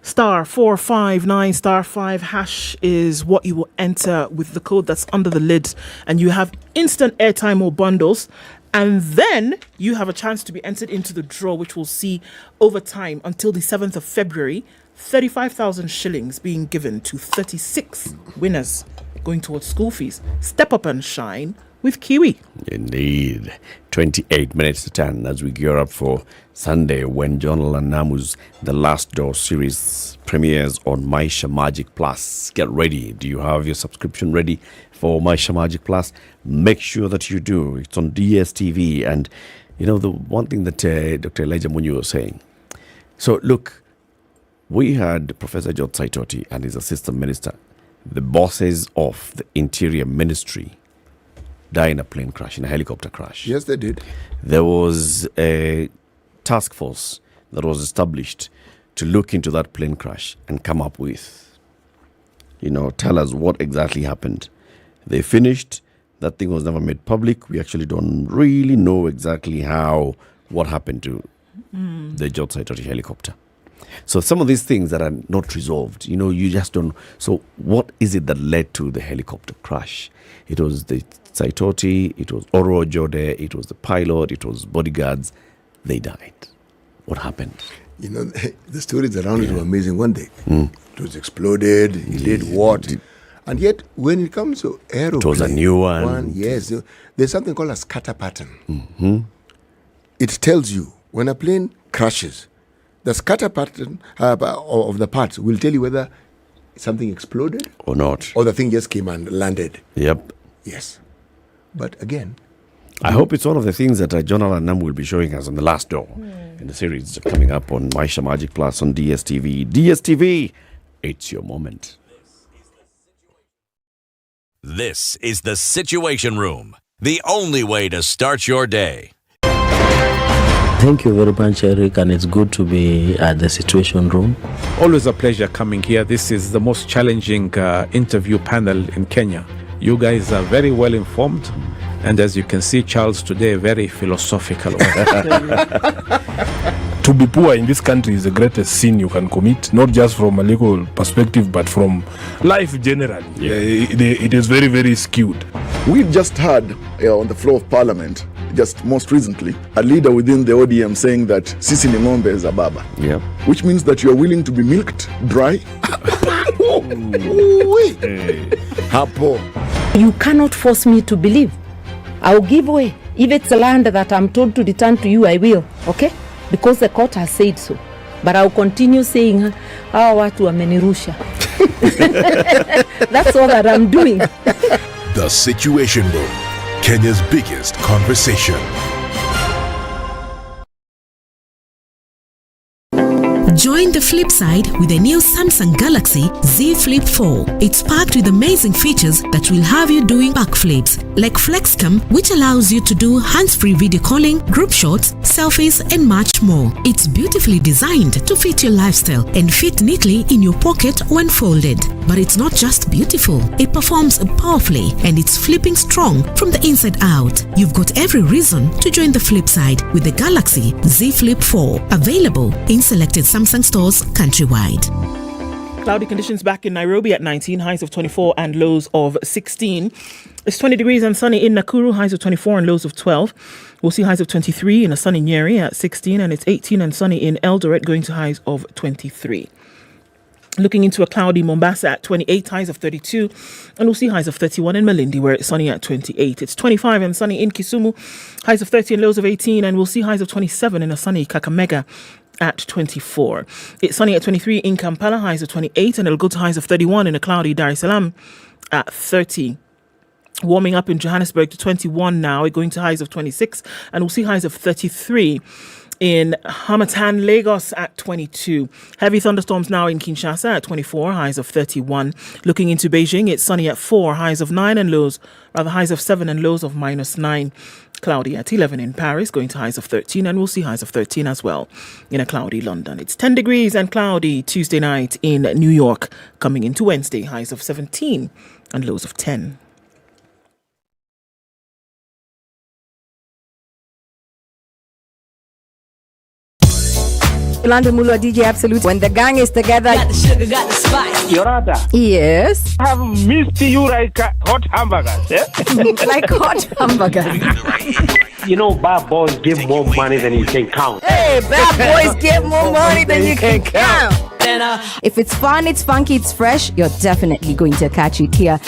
[SPEAKER 6] star 459 star 5 hash is what you will enter with the code that's under the lid, and you have instant airtime or bundles. And then you have a chance to be entered into the draw, which we'll see over time until the 7th of February. 35,000 shillings being given to 36 winners going towards school fees. Step up and shine with Kiwi.
[SPEAKER 7] Indeed. 28 minutes to 10 as we gear up for Sunday when John Lanamu's The Last Door series premieres on Maisha Magic Plus. Get ready. Do you have your subscription ready for Maisha Magic Plus? Make sure that you do. It's on DSTV. And, the one thing that Dr. Elijah Munyu was saying. So, look, we had Professor George Saitoti and his assistant minister, the bosses of the Interior Ministry, die in a plane crash, in a helicopter crash.
[SPEAKER 8] Yes, they did.
[SPEAKER 7] There was a task force that was established to look into that plane crash and come up with, tell us what exactly happened. They finished. That thing was never made public. We actually don't really know exactly what happened to the George Saitoti helicopter. So some of these things that are not resolved, you just don't. So what is it that led to the helicopter crash? It was the Saitoti, it was Oro Jode, it was the pilot, it was bodyguards. They died. What happened?
[SPEAKER 8] The stories around it were amazing. One day, it was exploded, he did what? And yet, when it comes to aeroplane,
[SPEAKER 7] it was a new one.
[SPEAKER 8] Yes, there's something called a scatter pattern. It tells you when a plane crashes, the scatter pattern of the parts will tell you whether something exploded
[SPEAKER 7] or not,
[SPEAKER 8] or the thing just came and landed.
[SPEAKER 7] Yep.
[SPEAKER 8] Yes. But again,
[SPEAKER 7] I hope it's one of the things that John Alanam will be showing us on The Last Door in the series coming up on Maisha Magic Plus on DSTV. DSTV, it's your moment.
[SPEAKER 5] This is the Situation Room, the only way to start your day.
[SPEAKER 18] Thank you very much, Eric, and it's good to be at the Situation Room.
[SPEAKER 16] Always a pleasure coming here. This is the most challenging interview panel in Kenya. You guys are very well informed, and as you can see, Charles today, very philosophical.
[SPEAKER 19] To be poor in this country is the greatest sin you can commit, not just from a legal perspective, but from life generally. It is very, very skewed.
[SPEAKER 20] We just heard on the floor of Parliament, just most recently, a leader within the ODM saying that Sisi ni ng'ombe is a baba.
[SPEAKER 7] Yeah.
[SPEAKER 20] Which means that you are willing to be milked dry.
[SPEAKER 7] Hapo.
[SPEAKER 21] You cannot force me to believe. I'll give way. If it's a land that I'm told to return to you, I will. Okay? Because the court has said so. But I'll continue saying, hawa watu wamenirusha. That's all that I'm doing.
[SPEAKER 22] The Situation Room, Kenya's biggest conversation.
[SPEAKER 23] Join the flip side with the new Samsung Galaxy Z Flip 4. It's packed with amazing features that will have you doing backflips, like FlexCam, which allows you to do hands-free video calling, group shots, selfies, and much more. It's beautifully designed to fit your lifestyle and fit neatly in your pocket when folded. But it's not just beautiful. It performs powerfully and it's flipping strong from the inside out. You've got every reason to join the flip side with the Galaxy Z Flip 4. Available in selected Samsung stores countrywide.
[SPEAKER 6] Cloudy conditions back in Nairobi at 19, highs of 24 and lows of 16. It's 20 degrees and sunny in Nakuru, highs of 24 and lows of 12. We'll see highs of 23 in a sunny Nyeri at 16, and it's 18 and sunny in Eldoret, going to highs of 23. Looking into a cloudy Mombasa at 28, highs of 32, and we'll see highs of 31 in Malindi, where it's sunny at 28. It's 25 and sunny in Kisumu, highs of 30 and lows of 18, and we'll see highs of 27 in a sunny Kakamega at 24. It's sunny at 23 in Kampala, highs of 28, and it'll go to highs of 31 in a cloudy Dar es Salaam at 30. Warming up in Johannesburg to 21 now, we're going to highs of 26, and we'll see highs of 33 in Hamatan, Lagos at 22. Heavy thunderstorms now in Kinshasa at 24, highs of 31. Looking into Beijing, it's sunny at 4, highs of 9 and lows, rather highs of 7 and lows of -9. Cloudy at 11 in Paris, going to highs of 13, and we'll see highs of 13 as well in a cloudy London. It's 10 degrees and cloudy Tuesday night in New York, coming into Wednesday, highs of 17 and lows of 10.
[SPEAKER 24] London Mulu, DJ Absolute. When the gang is together,
[SPEAKER 25] got the sugar, got the spice.
[SPEAKER 24] Yorada. Yes.
[SPEAKER 25] I have missed you like hot hamburgers. Yeah?
[SPEAKER 24] Like hot hamburgers.
[SPEAKER 25] You know, bad boys give more money than you can count.
[SPEAKER 24] Hey, bad boys give more money than you can count. If it's fun, it's funky, it's fresh, you're definitely going to catch it here.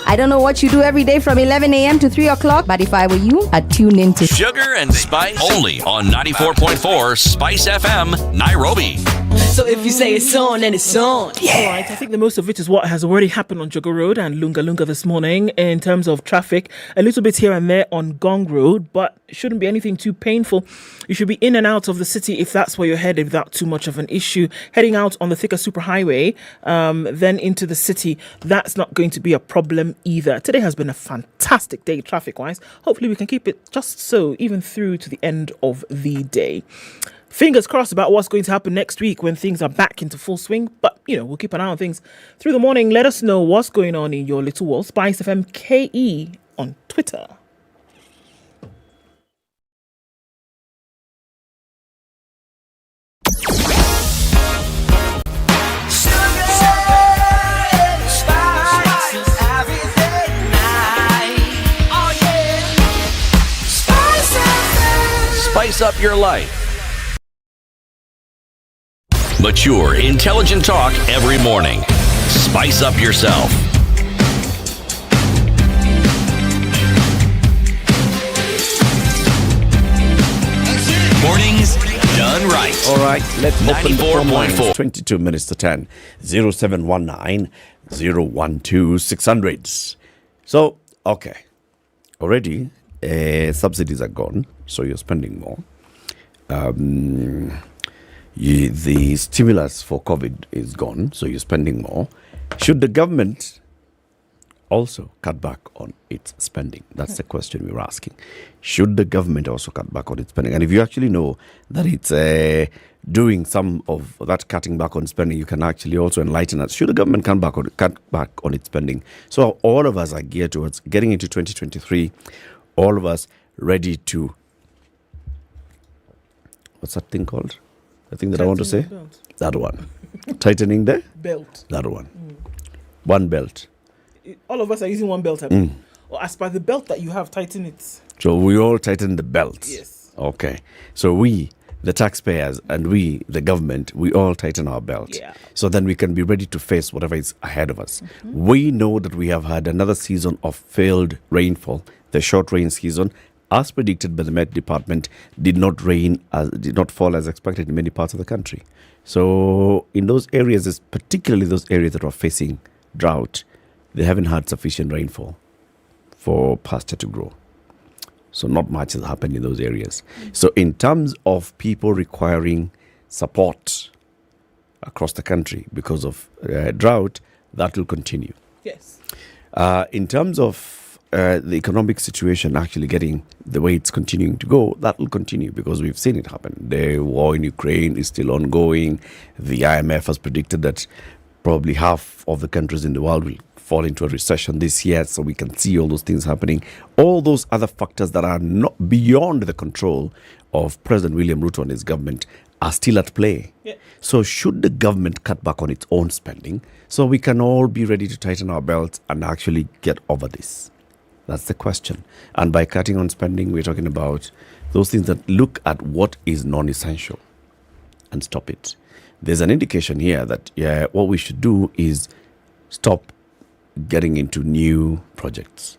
[SPEAKER 24] I don't know what you do every day from 11 a.m. to 3 o'clock, but if I were you, I'd tune in to
[SPEAKER 5] Sugar and Spice only on 94.4 Spice FM, Nairobi.
[SPEAKER 25] So if you say it's on, then it's on.
[SPEAKER 6] Yeah. All right, I think the most of it is what has already happened on Jogo Road and Lunga Lunga this morning in terms of traffic. A little bit here and there on Gong Road, but it shouldn't be anything too painful. You should be in and out of the city if that's where you're headed without too much of an issue. Heading out on the Thika Superhighway, then into the city, that's not going to be a problem either. Today has been a fantastic day traffic-wise. Hopefully we can keep it just so, even through to the end of the day. Fingers crossed about what's going to happen next week when things are back into full swing. But, we'll keep an eye on things through the morning. Let us know what's going on in your little world. SpiceFM KE on Twitter.
[SPEAKER 5] Spice up your life. Mature, intelligent talk every morning. Spice up yourself. Mornings done right.
[SPEAKER 7] All right, let's open the phone lines.
[SPEAKER 5] 94.4.
[SPEAKER 7] 22 minutes to 10. 0719 012 600. So, okay. Already, subsidies are gone, so you're spending more. The stimulus for COVID is gone, so you're spending more. Should the government also cut back on its spending? That's the question we're asking. Should the government also cut back on its spending? And if you actually know that it's doing some of that cutting back on spending, you can actually also enlighten us. Should the government cut back on its spending? So all of us are geared towards getting into 2023, all of us ready to, what's that thing called? The thing that I want to say? That one. Tightening the
[SPEAKER 6] belt.
[SPEAKER 7] That one. One belt.
[SPEAKER 6] All of us are using one belt. Or as per the belt that you have, tighten it.
[SPEAKER 7] So we all tighten the belts.
[SPEAKER 6] Yes.
[SPEAKER 7] Okay. So we, the taxpayers, and we, the government, we all tighten our belt.
[SPEAKER 6] Yeah.
[SPEAKER 7] So then we can be ready to face whatever is ahead of us. We know that we have had another season of failed rainfall. The short rain season, as predicted by the Met Department, did not fall as expected in many parts of the country. So in those areas, particularly those areas that are facing drought, they haven't had sufficient rainfall for pasture to grow. So not much has happened in those areas. So in terms of people requiring support across the country because of drought, that will continue.
[SPEAKER 6] Yes.
[SPEAKER 7] In terms of the economic situation actually getting the way it's continuing to go, that will continue because we've seen it happen. The war in Ukraine is still ongoing. The IMF has predicted that probably half of the countries in the world will fall into a recession this year, so we can see all those things happening. All those other factors that are not beyond the control of President William Ruto and his government are still at play.
[SPEAKER 6] Yeah.
[SPEAKER 7] So should the government cut back on its own spending so we can all be ready to tighten our belts and actually get over this? That's the question. And by cutting on spending, we're talking about those things that look at what is non-essential and stop it. There's an indication here that what we should do is stop getting into new projects.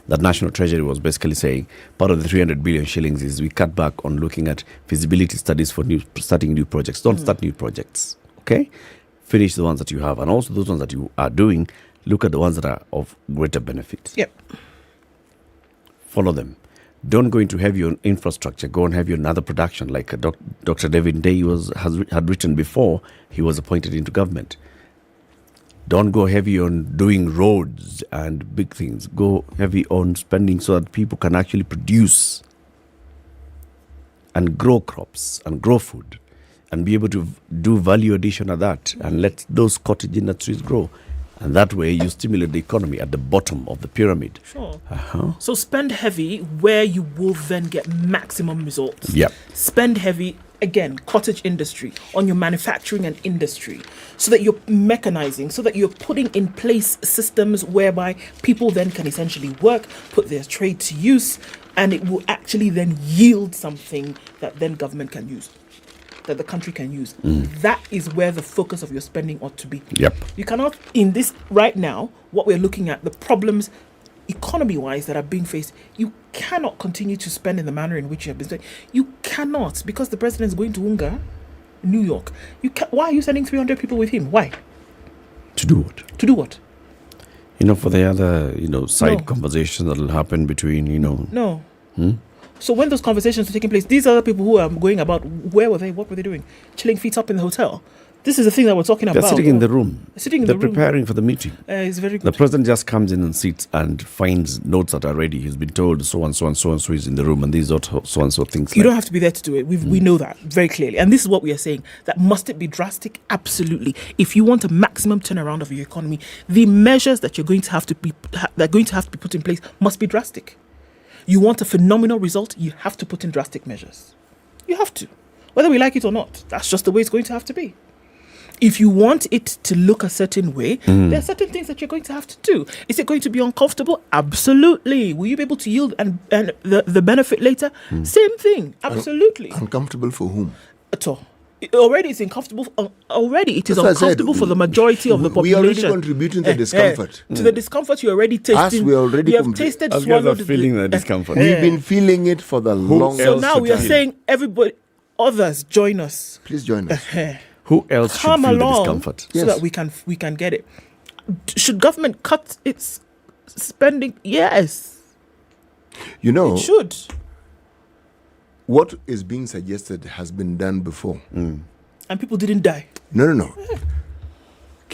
[SPEAKER 7] That National Treasury was basically saying part of the 300 billion shillings is we cut back on looking at feasibility studies for starting new projects. Don't start new projects, okay? Finish the ones that you have. And also those ones that you are doing, look at the ones that are of greater benefit.
[SPEAKER 6] Yep.
[SPEAKER 7] Follow them. Don't go into heavy on infrastructure. Go and heavy on other production, like Dr. David Day had written before he was appointed into government. Don't go heavy on doing roads and big things. Go heavy on spending so that people can actually produce and grow crops and grow food and be able to do value addition of that and let those cottage industries grow. And that way you stimulate the economy at the bottom of the pyramid.
[SPEAKER 6] Sure. So spend heavy where you will then get maximum results.
[SPEAKER 7] Yep.
[SPEAKER 6] Spend heavy, again, cottage industry, on your manufacturing and industry, so that you're mechanizing, so that you're putting in place systems whereby people then can essentially work, put their trade to use, and it will actually then yield something that then government can use, that the country can use. That is where the focus of your spending ought to be.
[SPEAKER 7] Yep.
[SPEAKER 6] You cannot, in this right now, what we're looking at, the problems economy-wise that are being faced, you cannot continue to spend in the manner in which you have been spending. You cannot, because the president is going to Unga, New York. Why are you sending 300 people with him? Why?
[SPEAKER 7] To do what?
[SPEAKER 6] To do what?
[SPEAKER 7] For the other, side conversations that will happen between,
[SPEAKER 6] No. So when those conversations are taking place, these other people who are going about, where were they? What were they doing? Chilling feet up in the hotel. This is the thing that we're talking about.
[SPEAKER 7] They're sitting in the room.
[SPEAKER 6] They're
[SPEAKER 7] preparing for the meeting.
[SPEAKER 6] It's very good.
[SPEAKER 7] The president just comes in and sits and finds notes that are ready. He's been told so and so and so and so is in the room, and these are so and so things.
[SPEAKER 6] You don't have to be there to do it. We know that very clearly. And this is what we are saying. That must it be drastic? Absolutely. If you want a maximum turnaround of your economy, the measures that you're going to have to be put in place must be drastic. You want a phenomenal result, you have to put in drastic measures. You have to. Whether we like it or not. That's just the way it's going to have to be. If you want it to look a certain way, there are certain things that you're going to have to do. Is it going to be uncomfortable? Absolutely. Will you be able to yield and the benefit later? Same thing. Absolutely.
[SPEAKER 8] Uncomfortable for whom?
[SPEAKER 6] At all. Already it's uncomfortable. Already it is uncomfortable for the majority of the population.
[SPEAKER 8] We already contributing to the discomfort.
[SPEAKER 6] To the discomfort you already tasting.
[SPEAKER 8] As we already
[SPEAKER 6] you have tasted, swallowed.
[SPEAKER 7] Feeling the discomfort.
[SPEAKER 8] We've been feeling it for the longest time.
[SPEAKER 6] So now we are saying, everybody, others, join us.
[SPEAKER 8] Please join us.
[SPEAKER 7] Who else should feel the discomfort?
[SPEAKER 6] So that we can get it. Should government cut its spending? Yes. It should.
[SPEAKER 8] What is being suggested has been done before.
[SPEAKER 6] And people didn't die.
[SPEAKER 8] No.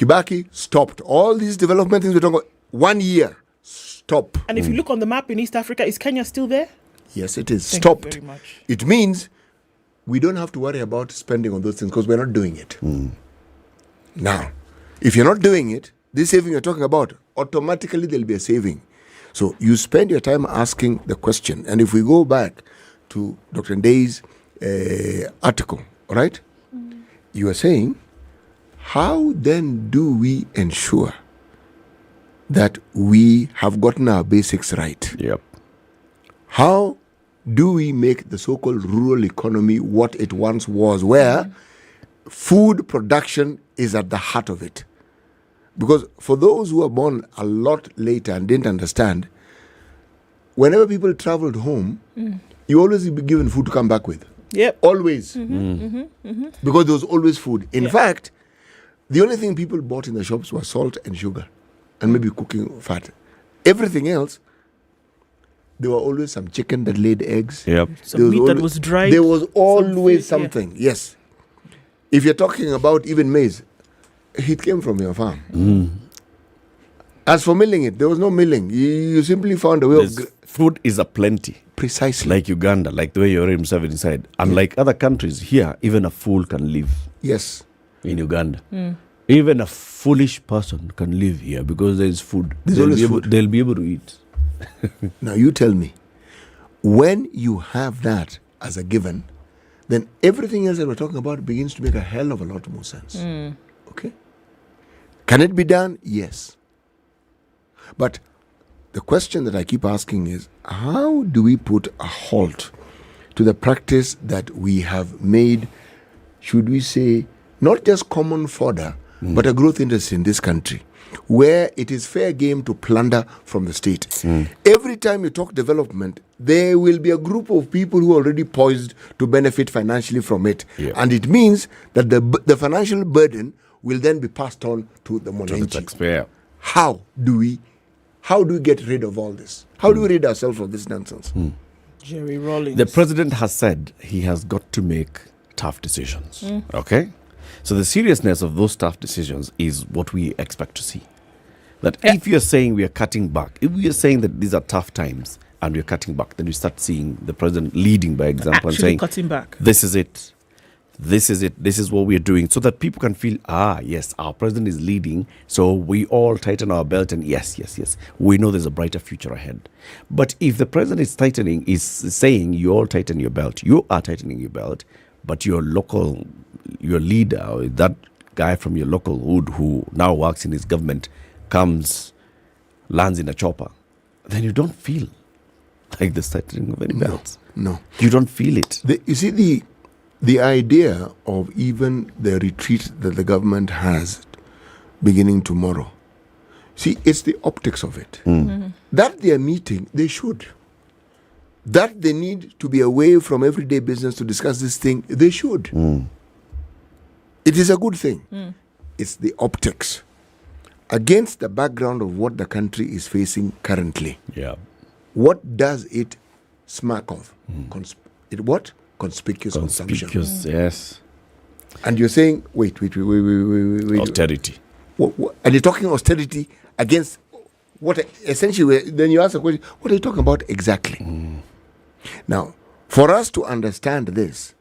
[SPEAKER 8] Kibaki stopped. All these development things we're talking about, 1 year, stop.
[SPEAKER 6] And if you look on the map in East Africa, is Kenya still there?
[SPEAKER 8] Yes, it is.
[SPEAKER 6] Thank you
[SPEAKER 8] Stopped.
[SPEAKER 6] very much.
[SPEAKER 8] It means we don't have to worry about spending on those things because we're not doing it. Now, if you're not doing it, this saving you're talking about, automatically there'll be a saving. So you spend your time asking the question. And if we go back to Dr. Ndei's article, all right? You are saying, how then do we ensure that we have gotten our basics right?
[SPEAKER 7] Yep.
[SPEAKER 8] How do we make the so-called rural economy what it once was, where food production is at the heart of it? Because for those who were born a lot later and didn't understand, whenever people traveled home, you always be given food to come back with.
[SPEAKER 6] Yep.
[SPEAKER 8] Always. Because there was always food. In fact, the only thing people bought in the shops was salt and sugar and maybe cooking fat. Everything else, there were always some chicken that laid eggs.
[SPEAKER 7] Yep.
[SPEAKER 6] Some meat that was dried.
[SPEAKER 8] There was always
[SPEAKER 6] Some
[SPEAKER 8] something. Yes. If you're talking about even maize, it came from your farm. As for milling it, there was no milling. You simply found a way of...
[SPEAKER 7] Food is a plenty.
[SPEAKER 8] Precisely.
[SPEAKER 7] Like Uganda, like the way you're Museveni said. Unlike other countries, here, even a fool can live.
[SPEAKER 8] Yes.
[SPEAKER 7] In Uganda. Even a foolish person can live here because there is food. They'll be able to eat.
[SPEAKER 8] Now you tell me, when you have that as a given, then everything else that we're talking about begins to make a hell of a lot more sense. Okay? Can it be done? Yes. But the question that I keep asking is, how do we put a halt to the practice that we have made, should we say, not just common fodder, but a growth industry in this country, where it is fair game to plunder from the state? Every time you talk development, there will be a group of people who are already poised to benefit financially from it. And it means that the financial burden will then be passed on to the money.
[SPEAKER 7] Taxpayer.
[SPEAKER 8] How do we get rid of all this? How do we rid ourselves of this nonsense?
[SPEAKER 6] Jerry Rawlings.
[SPEAKER 7] The president has said he has got to make tough decisions. Okay? So the seriousness of those tough decisions is what we expect to see. That if you're saying we are cutting back, if we are saying that these are tough times and we're cutting back, then we start seeing the president leading by example and saying,
[SPEAKER 6] cutting back.
[SPEAKER 7] This is it. This is it. This is what we are doing, so that people can feel, yes, our president is leading, so we all tighten our belt and yes, we know there's a brighter future ahead. But if the president is saying you all tighten your belt, you are tightening your belt, but your leader, or that guy from your local hood who now works in his government, lands in a chopper, then you don't feel like the tightening of any belts.
[SPEAKER 8] No.
[SPEAKER 7] You don't feel it.
[SPEAKER 8] You see, the idea of even the retreat that the government has beginning tomorrow, see, it's the optics of it. That they are meeting, they should. That they need to be away from everyday business to discuss this thing, they should. It is a good thing. It's the optics against the background of what the country is facing currently.
[SPEAKER 7] Yeah.
[SPEAKER 8] What does it smack of? What? Conspicuous consumption.
[SPEAKER 7] Yes.
[SPEAKER 8] And you're saying, wait.
[SPEAKER 7] Austerity.
[SPEAKER 8] And you're talking austerity against what essentially, then you ask the question, what are you talking about exactly? Now, for us to understand this,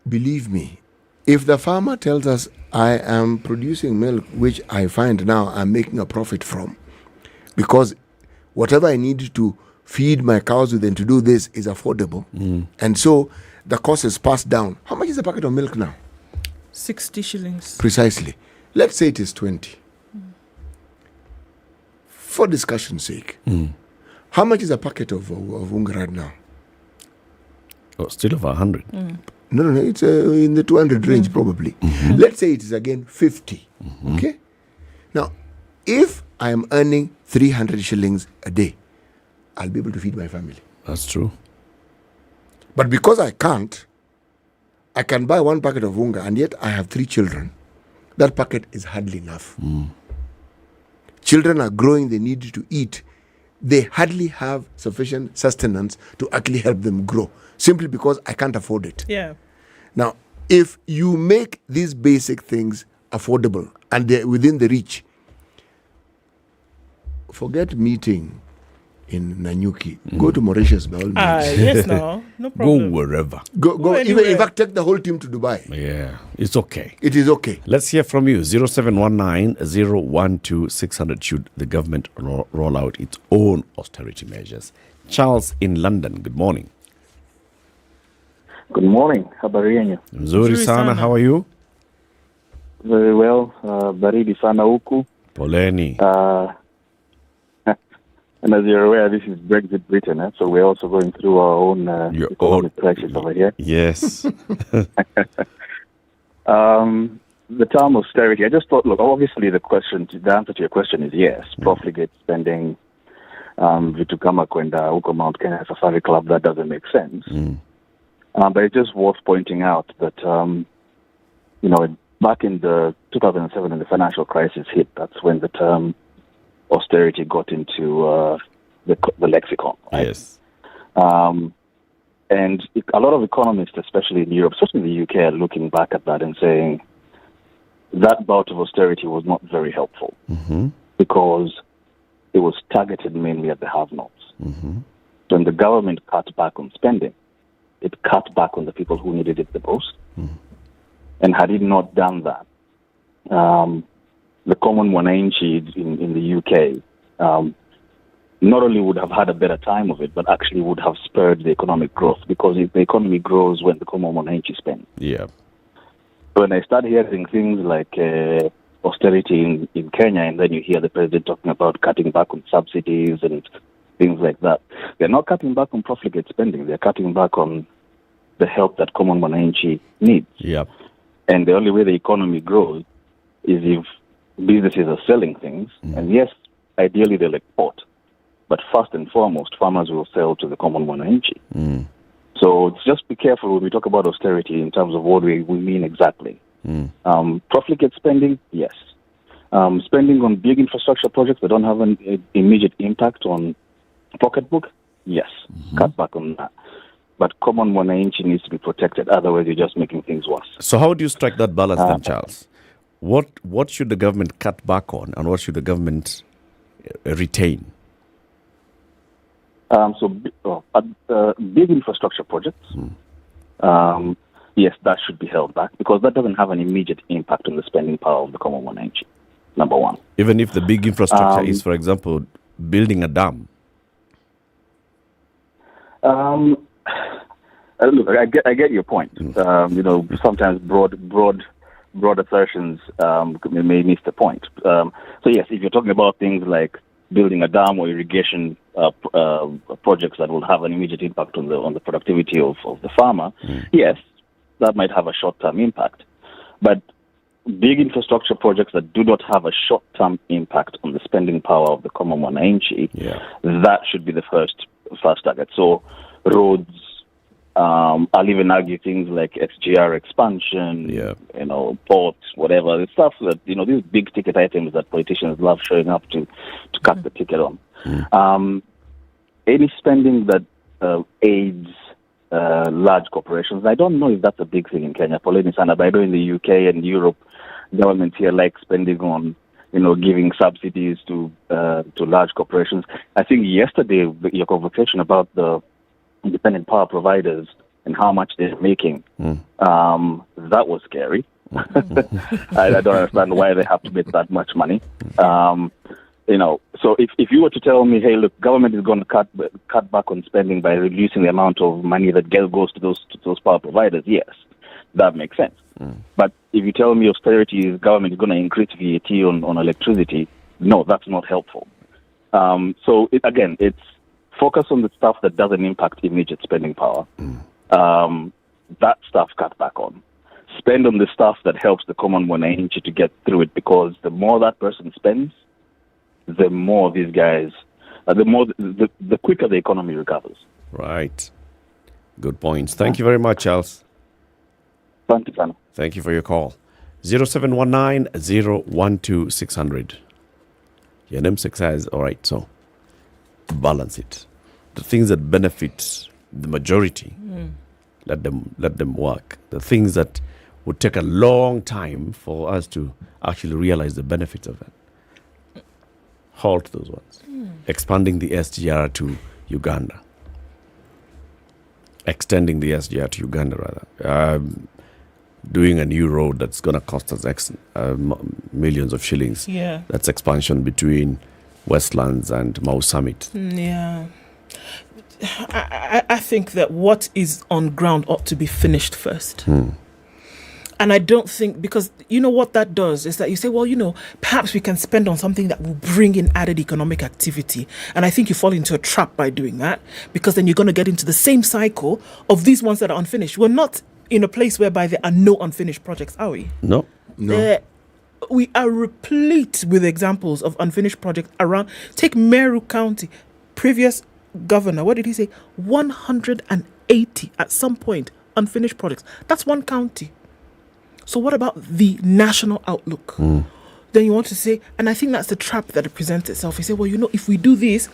[SPEAKER 8] believe me, if the farmer tells us, I am producing milk, which I find now I'm making a profit from, because whatever I need to feed my cows with and to do this is affordable, and so the cost is passed down. How much is a packet of milk now?
[SPEAKER 6] 60 shillings.
[SPEAKER 8] Precisely. Let's say it is 20. For discussion's sake, how much is a packet of unga right now?
[SPEAKER 7] Oh, still over 100.
[SPEAKER 8] No, it's in the 200 range probably. Let's say it is again 50. Okay? Now, if I am earning 300 shillings a day, I'll be able to feed my family.
[SPEAKER 7] That's true.
[SPEAKER 8] But because I can't, I can buy one packet of unga and yet I have 3 children. That packet is hardly enough. Children are growing, they need to eat. They hardly have sufficient sustenance to actually help them grow, simply because I can't afford it.
[SPEAKER 6] Yeah.
[SPEAKER 8] Now, if you make these basic things affordable and they're within the reach. Forget meeting in Nanyuki. Go to Mauritius by all means.
[SPEAKER 6] Yes, no problem.
[SPEAKER 19] Go wherever.
[SPEAKER 8] Go even, in fact, take the whole team to Dubai.
[SPEAKER 19] Yeah, it's okay.
[SPEAKER 8] It is okay.
[SPEAKER 7] Let's hear from you. 0719-012-600. Should the government roll out its own austerity measures? Charles in London, good morning.
[SPEAKER 2] Good morning. Habari yenyu?
[SPEAKER 7] Mzuri sana, how are you?
[SPEAKER 2] Very well. Baridi sana huku.
[SPEAKER 7] Poleni.
[SPEAKER 2] And as you're aware, this is Brexit Britain, so we're also going through our own economic crisis over here.
[SPEAKER 7] Yes.
[SPEAKER 2] The term austerity, I just thought, look, obviously the answer to your question is yes. Profligate spending, vitu kama kwenda huko Mount Kenya Safari Club, that doesn't make sense. But it's just worth pointing out that, back in the 2007 when the financial crisis hit, that's when the term austerity got into the lexicon. Right?
[SPEAKER 7] Yes.
[SPEAKER 2] And a lot of economists, especially in Europe, especially in the UK, are looking back at that and saying that bout of austerity was not very helpful because it was targeted mainly at the have-nots. When the government cut back on spending, it cut back on the people who needed it the most. And had it not done that, the common mwananchi in the UK not only would have had a better time of it, but actually would have spurred the economic growth, because if the economy grows when the common mwananchi spends.
[SPEAKER 7] Yeah.
[SPEAKER 2] When I start hearing things like austerity in Kenya, and then you hear the president talking about cutting back on subsidies and things like that, they're not cutting back on profligate spending. They're cutting back on the help that common mwananchi needs.
[SPEAKER 7] Yeah.
[SPEAKER 2] And the only way the economy grows is if businesses are selling things, and yes, ideally they'll export, but first and foremost, farmers will sell to the common mwananchi. So just be careful when we talk about austerity in terms of what we mean exactly. Profligate spending, yes. Spending on big infrastructure projects that don't have an immediate impact on pocketbook, yes. Cut back on that. But common mwananchi needs to be protected, otherwise you're just making things worse.
[SPEAKER 7] So how do you strike that balance then, Charles? What should the government cut back on, and what should the government retain? Big infrastructure projects, yes, that should be held back, because that doesn't have an immediate impact on the spending power of the common mwananchi, number one. Even if the big infrastructure is, for example, building a dam?
[SPEAKER 2] Look, I get your point. Sometimes broad assertions may miss the point. So yes, if you're talking about things like building a dam or irrigation projects that will have an immediate impact on the productivity of the farmer, yes, that might have a short-term impact. But big infrastructure projects that do not have a short-term impact on the spending power of the common mwananchi, that should be the first target. So roads, I'll even argue things like SGR expansion, ports, whatever. The stuff that, these big ticket items that politicians love showing up to cut the ticket on. Any spending that aids large corporations, I don't know if that's a big thing in Kenya. Poleni sana, but I know in the UK and Europe, governments here like spending on, giving subsidies to large corporations. I think yesterday, your conversation about the independent power providers and how much they're making, that was scary. I don't understand why they have to make that much money. So if you were to tell me, hey, look, government is going to cut back on spending by reducing the amount of money that goes to those power providers, yes, that makes sense. But if you tell me austerity is government is going to increase VAT on electricity, no, that's not helpful. So it's focus on the stuff that doesn't impact immediate spending power. That stuff cut back on. Spend on the stuff that helps the common mwananchi to get through it, because the more that person spends, the more these guys, the quicker the economy recovers.
[SPEAKER 7] Right. Good points. Thank you very much, Charles.
[SPEAKER 2] Thank you, Sana.
[SPEAKER 7] Thank you for your call. 0719-012-600. Your name says, all right, so balance it. The things that benefit the majority, let them work. The things that would take a long time for us to actually realize the benefits of it. Halt those ones. Expanding the SGR to Uganda. Extending the SGR to Uganda, rather. Doing a new road that's going to cost us millions of shillings.
[SPEAKER 6] Yeah.
[SPEAKER 7] That's expansion between Westlands and Mau Summit.
[SPEAKER 6] Yeah. I think that what is on ground ought to be finished first. And I don't think, because you know what that does is that you say, well, perhaps we can spend on something that will bring in added economic activity. And I think you fall into a trap by doing that, because then you're going to get into the same cycle of these ones that are unfinished. We're not in a place whereby there are no unfinished projects, are we?
[SPEAKER 7] No.
[SPEAKER 6] We are replete with examples of unfinished projects around. Take Meru County, previous governor, what did he say? 180 at some point unfinished projects. That's one county. So what about the national outlook? Then you want to say, and I think that's the trap that it presents itself. You say, well, if we do this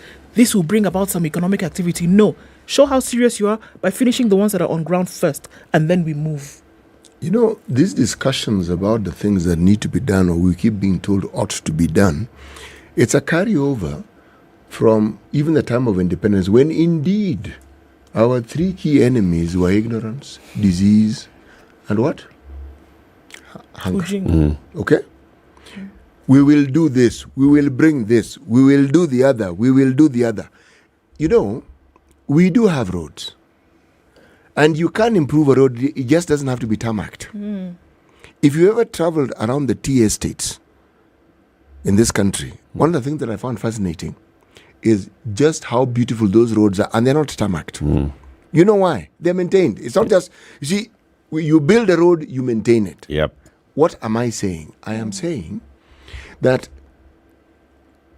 [SPEAKER 6] will bring about some economic activity. No. Show how serious you are by finishing the ones that are on ground first, and then we move.
[SPEAKER 8] These discussions about the things that need to be done, or we keep being told ought to be done, it's a carryover from even the time of independence, when indeed our three key enemies were ignorance, disease, and what? Hunger. Okay? We will do this, we will bring this, we will do the other, we will do the other. We do have roads. And you can improve a road, it just doesn't have to be tarmacked. If you ever traveled around the tea estates in this country, one of the things that I found fascinating is just how beautiful those roads are, and they're not tarmacked. You know why? They're maintained. It's not just, you see, you build a road, you maintain it.
[SPEAKER 7] Yep.
[SPEAKER 8] What am I saying? I am saying that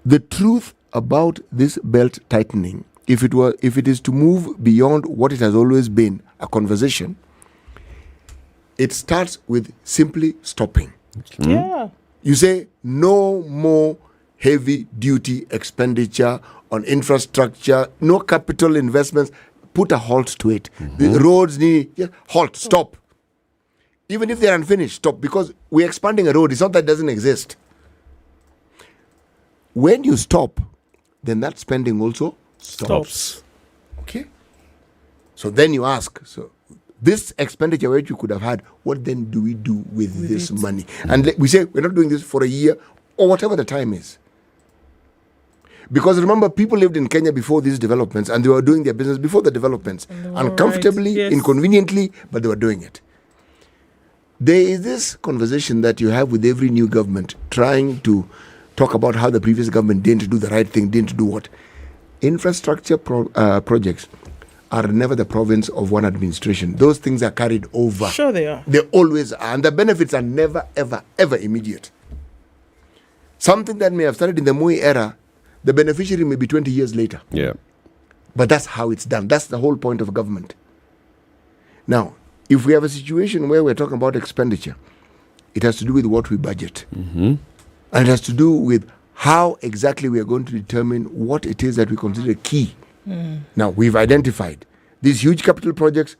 [SPEAKER 8] the truth about this belt tightening, if it is to move beyond what it has always been, a conversation, it starts with simply stopping.
[SPEAKER 6] Yeah.
[SPEAKER 8] You say no more heavy duty expenditure on infrastructure, no capital investments. Put a halt to it. The roads need halt, stop. Even if they're unfinished, stop, because we're expanding a road. It's not that it doesn't exist. When you stop, then that spending also stops. Okay? So then you ask, so this expenditure which you could have had, what then do we do with this money? And we say we're not doing this for a year or whatever the time is. Because remember, people lived in Kenya before these developments, and they were doing their business before the developments. Uncomfortably, inconveniently, but they were doing it. There is this conversation that you have with every new government trying to talk about how the previous government didn't do the right thing, didn't do what. Infrastructure projects are never the province of one administration. Those things are carried over.
[SPEAKER 6] Sure they are.
[SPEAKER 8] They always are. And the benefits are never, ever, ever immediate. Something that may have started in the Moi era, the beneficiary may be 20 years later.
[SPEAKER 7] Yeah.
[SPEAKER 8] But that's how it's done. That's the whole point of government. Now, if we have a situation where we're talking about expenditure, it has to do with what we budget. And it has to do with how exactly we are going to determine what it is that we consider key. Now, we've identified these huge capital projects.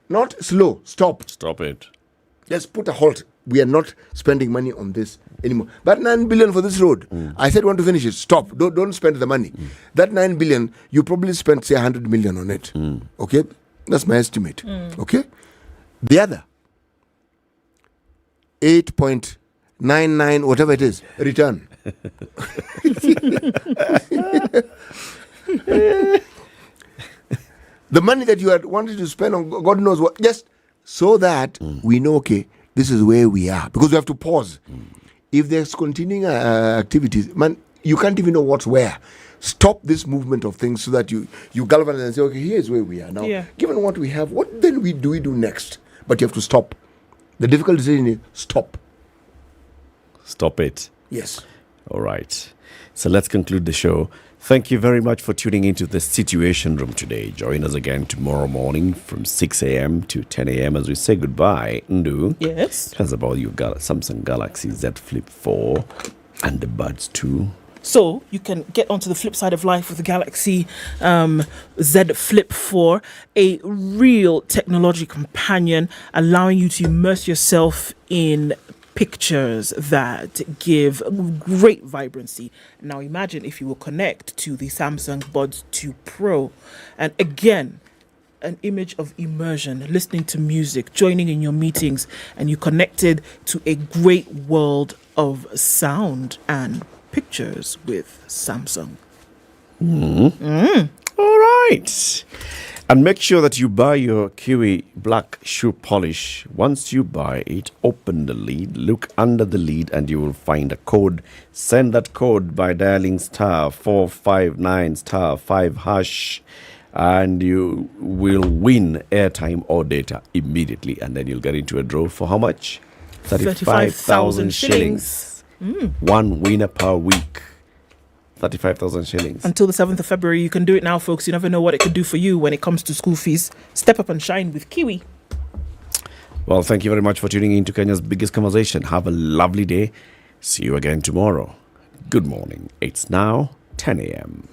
[SPEAKER 8] Not slow, stop.
[SPEAKER 7] Stop it.
[SPEAKER 8] Let's put a halt. We are not spending money on this anymore. That 9 billion for this road, I said we want to finish it. Stop. Don't spend the money. That 9 billion, you probably spent, say, 100 million on it. Okay? That's my estimate. Okay? The other, 8.99, whatever it is, return. The money that you had wanted to spend on God knows what, just so that we know, okay, this is where we are. Because we have to pause. If there's continuing activities, man, you can't even know what's where. Stop this movement of things so that you galvanize and say, okay, here's where we are now. Given what we have, what then do we do next? But you have to stop. The difficult decision is stop.
[SPEAKER 7] Stop it.
[SPEAKER 8] Yes.
[SPEAKER 7] All right. So let's conclude the show. Thank you very much for tuning into the Situation Room today. Join us again tomorrow morning from 6 a.m. to 10 a.m. as we say goodbye. Ndu.
[SPEAKER 6] Yes.
[SPEAKER 7] Tell us about your Samsung Galaxy Z Flip 4 and the Buds 2.
[SPEAKER 6] So you can get onto the flip side of life with the Galaxy Z Flip 4, a real technology companion, allowing you to immerse yourself in pictures that give great vibrancy. Now imagine if you will connect to the Samsung Buds 2 Pro, and again, an image of immersion, listening to music, joining in your meetings, and you connected to a great world of sound and pictures with Samsung.
[SPEAKER 7] All right. And make sure that you buy your Kiwi black shoe polish. Once you buy it, open the lid, look under the lid, and you will find a code. Send that code by dialing *459*5#, and you will win airtime or data immediately. And then you'll get into a draw for how much? 35,000 shillings. One winner per week. 35,000 shillings.
[SPEAKER 6] Until the 7th of February, you can do it now, folks. You never know what it could do for you when it comes to school fees. Step up and shine with Kiwi.
[SPEAKER 7] Well, thank you very much for tuning in to Kenya's biggest conversation. Have a lovely day. See you again tomorrow. Good morning. It's now 10 a.m.